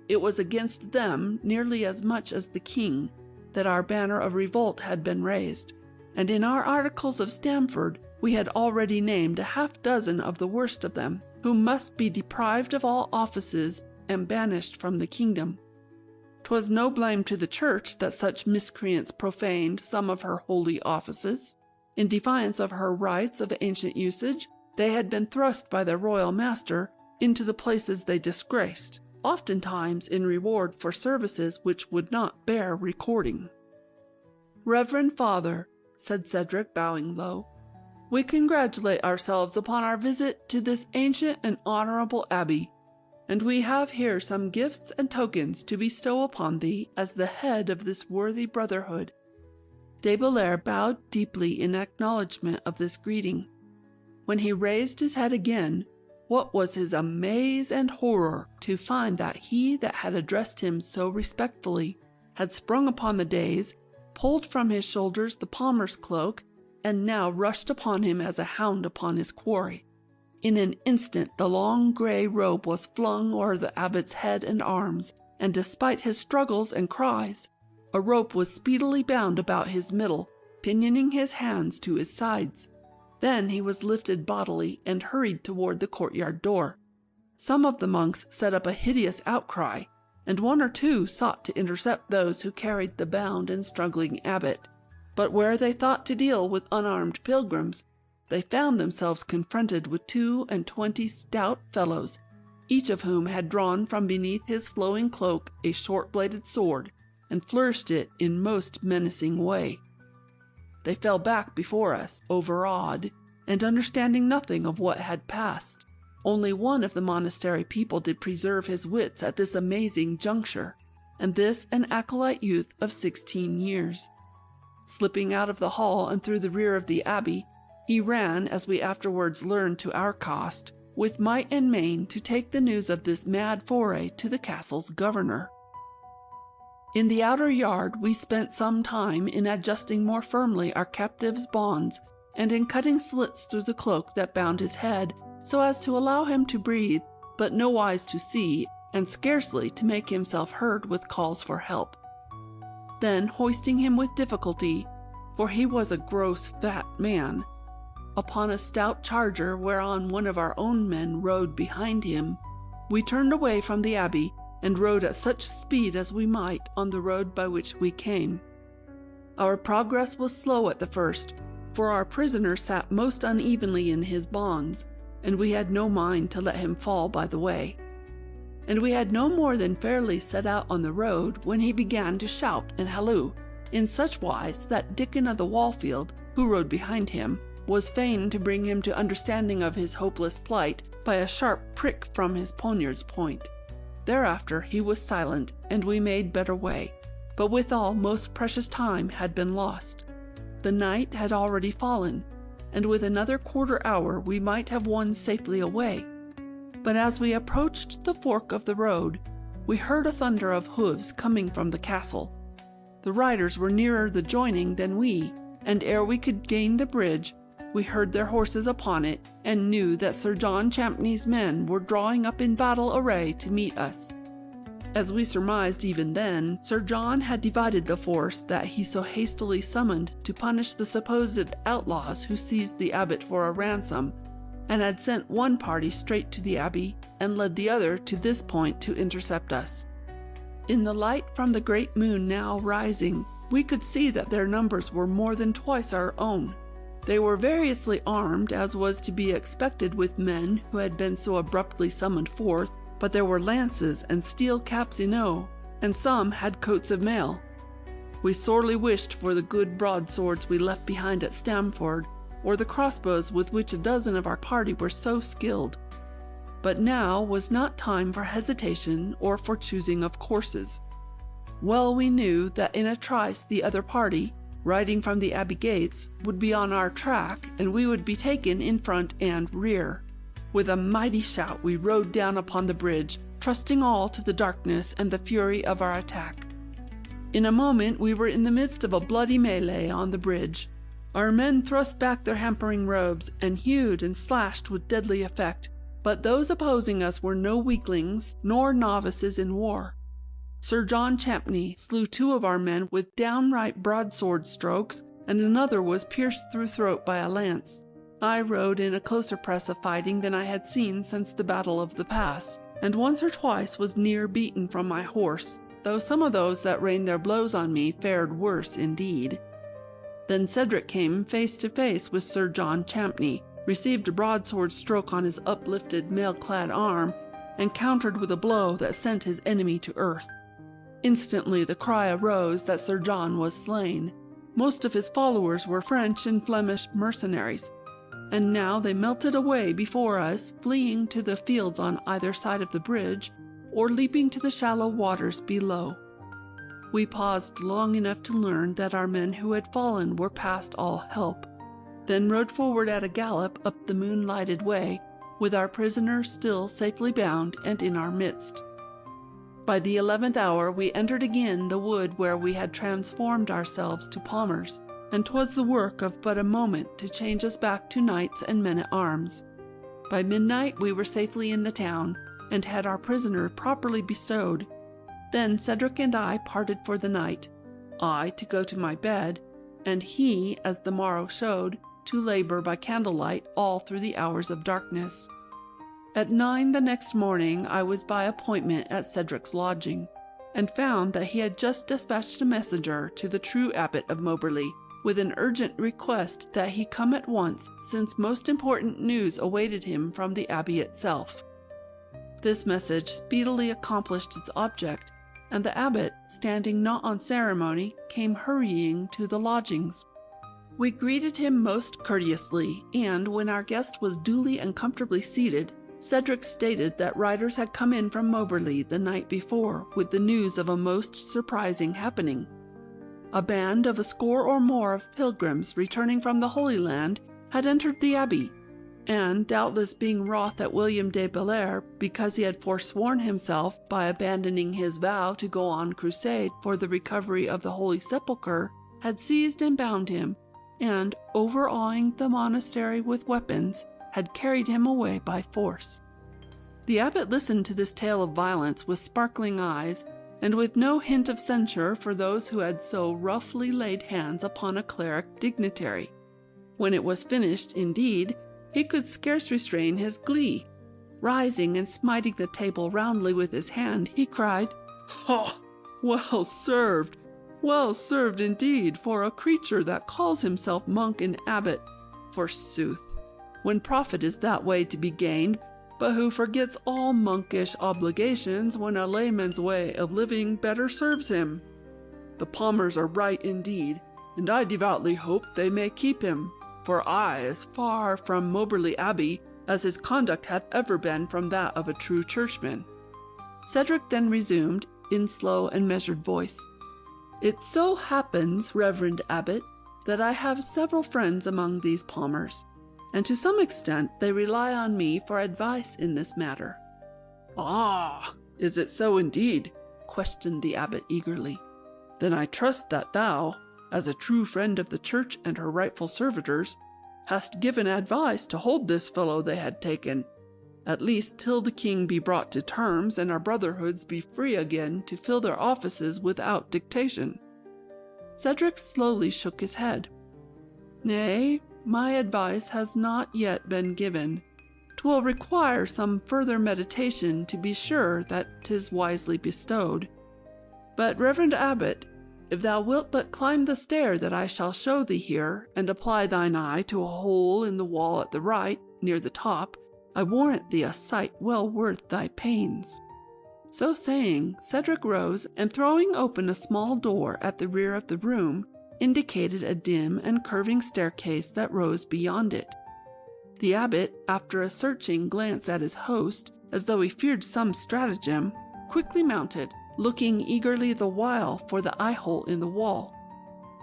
It was against them, nearly as much as the king, that our banner of revolt had been raised, and in our articles of Stamford we had already named 6 of the worst of them, who must be deprived of all offices and banished from the kingdom. 'Twas no blame to the church that such miscreants profaned some of her holy offices. In defiance of her rites of ancient usage, they had been thrust by their royal master into the places they disgraced, oftentimes in reward for services which would not bear recording. "Reverend Father," said Cedric, bowing low, "we congratulate ourselves upon our visit to this ancient and honorable abbey, and we have here some gifts and tokens to bestow upon thee as the head of this worthy brotherhood." De Belair bowed deeply in acknowledgment of this greeting. When he raised his head again, what was his amaze and horror to find that he that had addressed him so respectfully had sprung upon the dais, pulled from his shoulders the palmer's cloak, and now rushed upon him as a hound upon his quarry. In an instant the long grey robe was flung o'er the abbot's head and arms, and despite his struggles and cries, a rope was speedily bound about his middle, pinioning his hands to his sides. Then he was lifted bodily and hurried toward the courtyard door. Some of the monks set up a hideous outcry, and one or two sought to intercept those who carried the bound and struggling abbot. But where they thought to deal with unarmed pilgrims, they found themselves confronted with 22 stout fellows, each of whom had drawn from beneath his flowing cloak a short-bladed sword, and flourished it in most menacing way. They fell back before us, overawed, and understanding nothing of what had passed. Only one of the monastery people did preserve his wits at this amazing juncture, and this an acolyte youth of 16 years. Slipping out of the hall and through the rear of the abbey, he ran, as we afterwards learned to our cost, with might and main to take the news of this mad foray to the castle's governor. In the outer yard we spent some time in adjusting more firmly our captive's bonds, and in cutting slits through the cloak that bound his head, so as to allow him to breathe, but nowise to see, and scarcely to make himself heard with calls for help. Then, hoisting him with difficulty, for he was a gross fat man, upon a stout charger whereon one of our own men rode behind him, we turned away from the abbey, and rode at such speed as we might on the road by which we came. Our progress was slow at the first, for our prisoner sat most unevenly in his bonds, and we had no mind to let him fall by the way. And we had no more than fairly set out on the road when he began to shout and halloo, in such wise that Dickon of the Wallfield, who rode behind him, was fain to bring him to understanding of his hopeless plight by a sharp prick from his poniard's point. Thereafter he was silent, and we made better way, but withal most precious time had been lost. The night had already fallen, and with another quarter hour we might have won safely away. But as we approached the fork of the road, we heard a thunder of hoofs coming from the castle. The riders were nearer the joining than we, and ere we could gain the bridge, we heard their horses upon it, and knew that Sir John Champney's men were drawing up in battle array to meet us. As we surmised even then, Sir John had divided the force that he so hastily summoned to punish the supposed outlaws who seized the abbot for a ransom, and had sent one party straight to the abbey, and led the other to this point to intercept us. In the light from the great moon now rising, we could see that their numbers were more than twice our own. They were variously armed, as was to be expected with men who had been so abruptly summoned forth, but there were lances and steel caps enow, and some had coats of mail. We sorely wished for the good broadswords we left behind at Stamford, or the crossbows with which a dozen of our party were so skilled. But now was not time for hesitation or for choosing of courses. Well we knew that in a trice the other party, riding from the abbey gates, would be on our track, and we would be taken in front and rear. With a mighty shout we rode down upon the bridge, trusting all to the darkness and the fury of our attack. In a moment we were in the midst of a bloody melee on the bridge. Our men thrust back their hampering robes, and hewed and slashed with deadly effect, but those opposing us were no weaklings nor novices in war. Sir John Champney slew 2 of our men with downright broadsword strokes, and another was pierced through throat by a lance. I rode in a closer press of fighting than I had seen since the Battle of the Pass, and once or twice was near beaten from my horse, though some of those that rained their blows on me fared worse indeed. Then Cedric came face to face with Sir John Champney, received a broadsword stroke on his uplifted mail-clad arm, and countered with a blow that sent his enemy to earth. Instantly the cry arose that Sir John was slain. Most of his followers were French and Flemish mercenaries, and now they melted away before us, fleeing to the fields on either side of the bridge, or leaping to the shallow waters below. We paused long enough to learn that our men who had fallen were past all help, then rode forward at a gallop up the moonlighted way, with our prisoner still safely bound and in our midst. By the 11th hour we entered again the wood where we had transformed ourselves to palmers, and 'twas the work of but a moment to change us back to knights and men-at-arms. By midnight we were safely in the town, and had our prisoner properly bestowed. Then Cedric and I parted for the night, I to go to my bed, and he, as the morrow showed, to labor by candlelight all through the hours of darkness. At 9 the next morning I was by appointment at Cedric's lodging, and found that he had just dispatched a messenger to the true abbot of Moberly, with an urgent request that he come at once, since most important news awaited him from the abbey itself. This message speedily accomplished its object, and the abbot, standing not on ceremony, came hurrying to the lodgings. We greeted him most courteously, and when our guest was duly and comfortably seated, Cedric stated that riders had come in from Moberly the night before with the news of a most surprising happening. A band of a score or more of pilgrims returning from the Holy Land had entered the abbey, and doubtless being wroth at William de Bellairs because he had forsworn himself by abandoning his vow to go on crusade for the recovery of the Holy Sepulchre, had seized and bound him, and, overawing the monastery with weapons, had carried him away by force. The abbot listened to this tale of violence with sparkling eyes, and with no hint of censure for those who had so roughly laid hands upon a cleric dignitary. When it was finished, indeed, he could scarce restrain his glee. Rising and smiting the table roundly with his hand, he cried, "Ha! Well served! Well served indeed for a creature that calls himself monk and abbot, forsooth, when profit is that way to be gained, but who forgets all monkish obligations when a layman's way of living better serves him. The palmers are right indeed, and I devoutly hope they may keep him, for I as far from Moberly Abbey as his conduct hath ever been from that of a true churchman." Cedric then resumed, in slow and measured voice, "It so happens, Reverend Abbot, that I have several friends among these palmers, and to some extent they rely on me for advice in this matter." "Ah, is it so indeed?" questioned the abbot eagerly. "Then I trust that thou, as a true friend of the church and her rightful servitors, hast given advice to hold this fellow they had taken, at least till the king be brought to terms and our brotherhoods be free again to fill their offices without dictation." Cedric slowly shook his head. "Nay, my advice has not yet been given. 'Twill require some further meditation to be sure that 'tis wisely bestowed. But, Reverend Abbot, if thou wilt but climb the stair that I shall show thee here, and apply thine eye to a hole in the wall at the right, near the top, I warrant thee a sight well worth thy pains." So saying, Cedric rose, and throwing open a small door at the rear of the room, indicated a dim and curving staircase that rose beyond it. The abbot, after a searching glance at his host, as though he feared some stratagem, quickly mounted, looking eagerly the while for the eye-hole in the wall.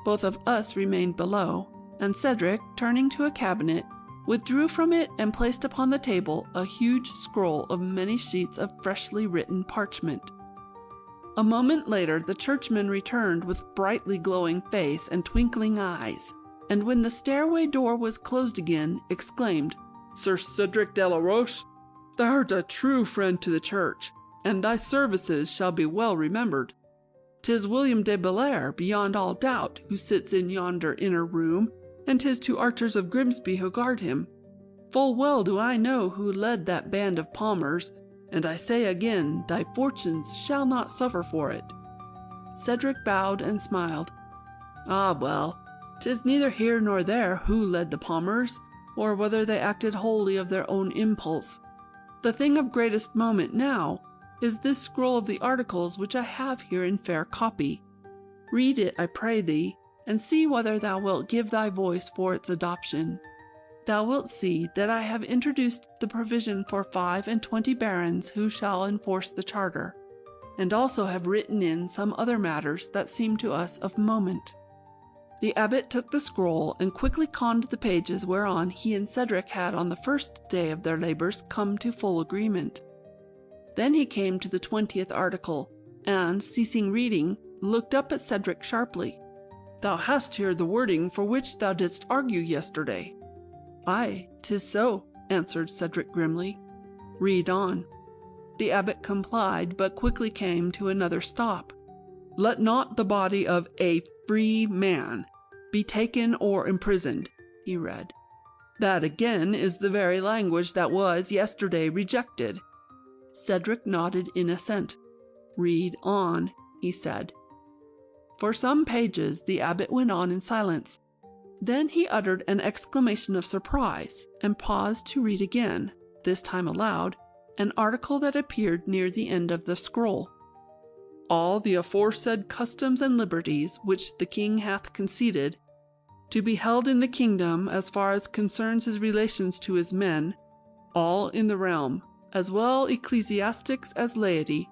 Both of us remained below, and Cedric, turning to a cabinet, withdrew from it and placed upon the table a huge scroll of many sheets of freshly written parchment. A moment later the churchman returned with brightly glowing face and twinkling eyes, and when the stairway door was closed again, exclaimed, "Sir Cedric de la Roche, thou art a true friend to the church, and thy services shall be well remembered. 'Tis William de Bellairs, beyond all doubt, who sits in yonder inner room, and 'tis 2 archers of Grimsby who guard him. Full well do I know who led that band of palmers, and I say again, thy fortunes shall not suffer for it." Cedric bowed and smiled. "Ah, well, 'tis neither here nor there who led the Palmers, or whether they acted wholly of their own impulse. The thing of greatest moment now is this scroll of the articles which I have here in fair copy. Read it, I pray thee, and see whether thou wilt give thy voice for its adoption. Thou wilt see that I have introduced the provision for 25 barons who shall enforce the charter, and also have written in some other matters that seem to us of moment." The abbot took the scroll and quickly conned the pages whereon he and Cedric had on the first day of their labours come to full agreement. Then he came to the 20th article, and, ceasing reading, looked up at Cedric sharply. "Thou hast here the wording for which thou didst argue yesterday." "Aye, 'tis so," answered Cedric grimly. "Read on." The abbot complied, but quickly came to another stop. "Let not the body of a free man be taken or imprisoned," he read. "That again is the very language that was yesterday rejected." Cedric nodded in assent. "Read on," he said. For some pages the abbot went on in silence. Then he uttered an exclamation of surprise, and paused to read again, this time aloud, an article that appeared near the end of the scroll. "All the aforesaid customs and liberties which the king hath conceded, to be held in the kingdom as far as concerns his relations to his men, all in the realm, as well ecclesiastics as laity,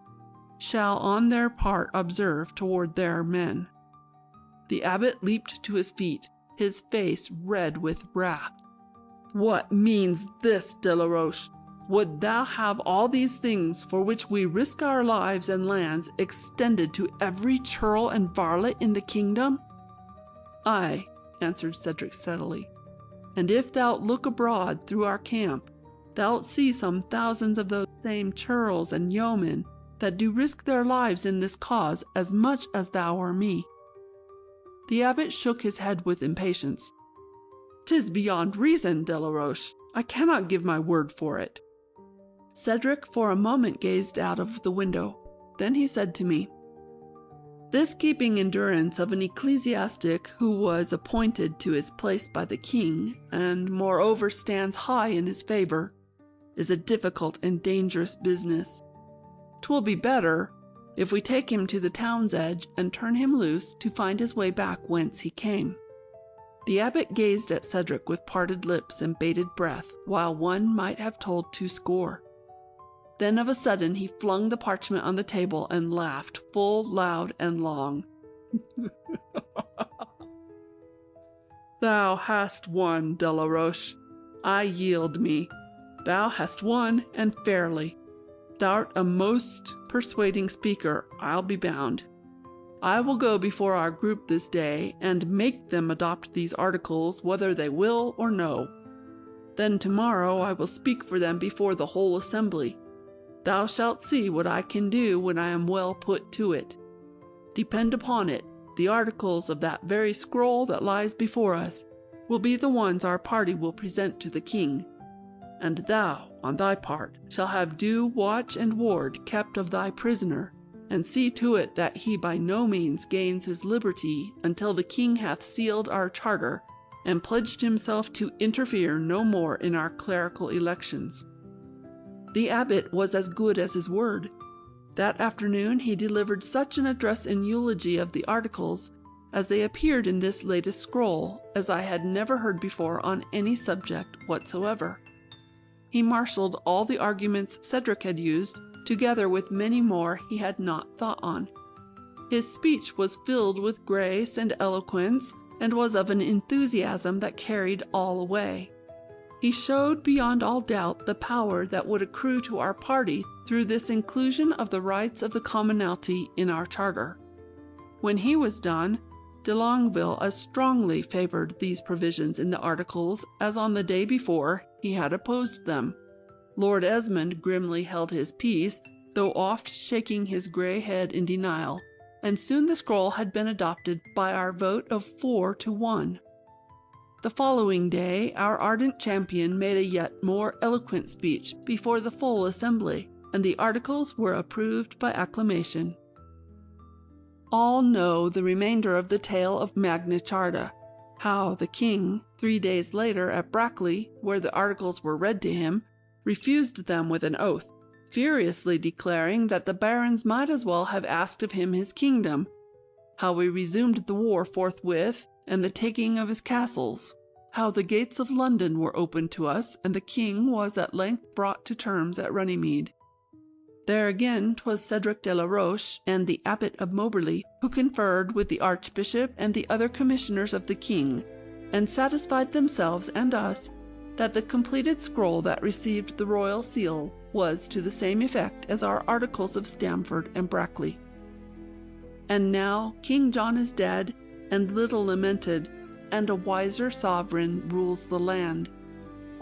shall on their part observe toward their men." The abbot leaped to his feet, his face red with wrath. "What means this, Delaroche? Would thou have all these things for which we risk our lives and lands extended to every churl and varlet in the kingdom?" "Aye," answered Cedric steadily, "and if thou'lt look abroad through our camp, thou'lt see some thousands of those same churls and yeomen that do risk their lives in this cause as much as thou or me." The abbot shook his head with impatience. "'Tis beyond reason, Delaroche. I cannot give my word for it." Cedric for a moment gazed out of the window. Then he said to me, "This keeping endurance of an ecclesiastic who was appointed to his place by the king, and moreover stands high in his favour, is a difficult and dangerous business. 'Twill be better if we take him to the town's edge and turn him loose to find his way back whence he came." The abbot gazed at Cedric with parted lips and bated breath, while one might have told 20. Then of a sudden he flung the parchment on the table and laughed full loud and long. "Thou hast won, Delaroche. I yield me. Thou hast won, and fairly. Thou'rt a most persuading speaker, I'll be bound. I will go before our group this day, and make them adopt these articles whether they will or no. Then tomorrow I will speak for them before the whole assembly. Thou shalt see what I can do when I am well put to it. Depend upon it, the articles of that very scroll that lies before us will be the ones our party will present to the king. And thou, on thy part, shall have due watch and ward kept of thy prisoner, and see to it that he by no means gains his liberty until the king hath sealed our charter and pledged himself to interfere no more in our clerical elections." The abbot was as good as his word. That afternoon he delivered such an address in eulogy of the articles, as they appeared in this latest scroll, as I had never heard before on any subject whatsoever. He marshalled all the arguments Cedric had used, together with many more he had not thought on. His speech was filled with grace and eloquence, and was of an enthusiasm that carried all away. He showed beyond all doubt the power that would accrue to our party through this inclusion of the rights of the commonalty in our charter. When he was done, de Longueville as strongly favoured these provisions in the articles as on the day before he had opposed them. Lord Esmond grimly held his peace, though oft shaking his grey head in denial, and soon the scroll had been adopted by our vote of 4 to 1. The following day our ardent champion made a yet more eloquent speech before the full assembly, and the articles were approved by acclamation. All know the remainder of the tale of Magna Carta, how the king, 3 days later at Brackley, where the articles were read to him, refused them with an oath, furiously declaring that the barons might as well have asked of him his kingdom, how we resumed the war forthwith and the taking of his castles, how the gates of London were opened to us, and the king was at length brought to terms at Runnymede. There again 'twas Cedric de la Roche and the Abbot of Moberly who conferred with the Archbishop and the other commissioners of the king, and satisfied themselves and us that the completed scroll that received the royal seal was to the same effect as our articles of Stamford and Brackley. And now King John is dead, and little lamented, and a wiser sovereign rules the land.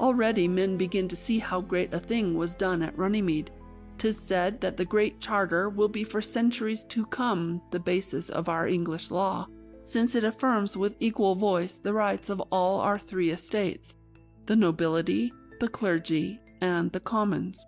Already men begin to see how great a thing was done at Runnymede. 'Tis said that the Great Charter will be for centuries to come the basis of our English law, since it affirms with equal voice the rights of all our 3 estates, the nobility, the clergy, and the commons.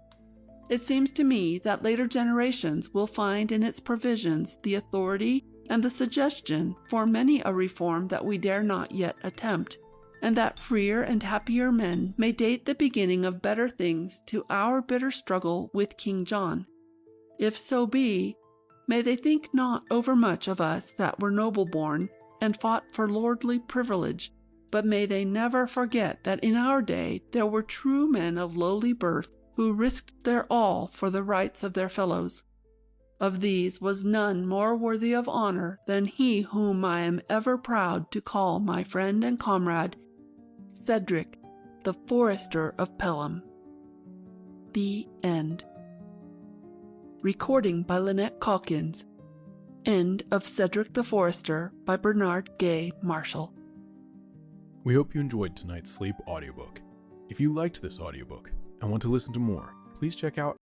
It seems to me that later generations will find in its provisions the authority and the suggestion for many a reform that we dare not yet attempt, and that freer and happier men may date the beginning of better things to our bitter struggle with King John. If so be, may they think not overmuch of us that were noble-born and fought for lordly privilege, but may they never forget that in our day there were true men of lowly birth who risked their all for the rights of their fellows. Of these was none more worthy of honor than he whom I am ever proud to call my friend and comrade, Cedric the Forester of Pelham. The End. Recording by Lynette Caulkins. End of Cedric the Forester by Bernard Gay Marshall. We hope you enjoyed tonight's Sleep audiobook. If you liked this audiobook and want to listen to more, please check out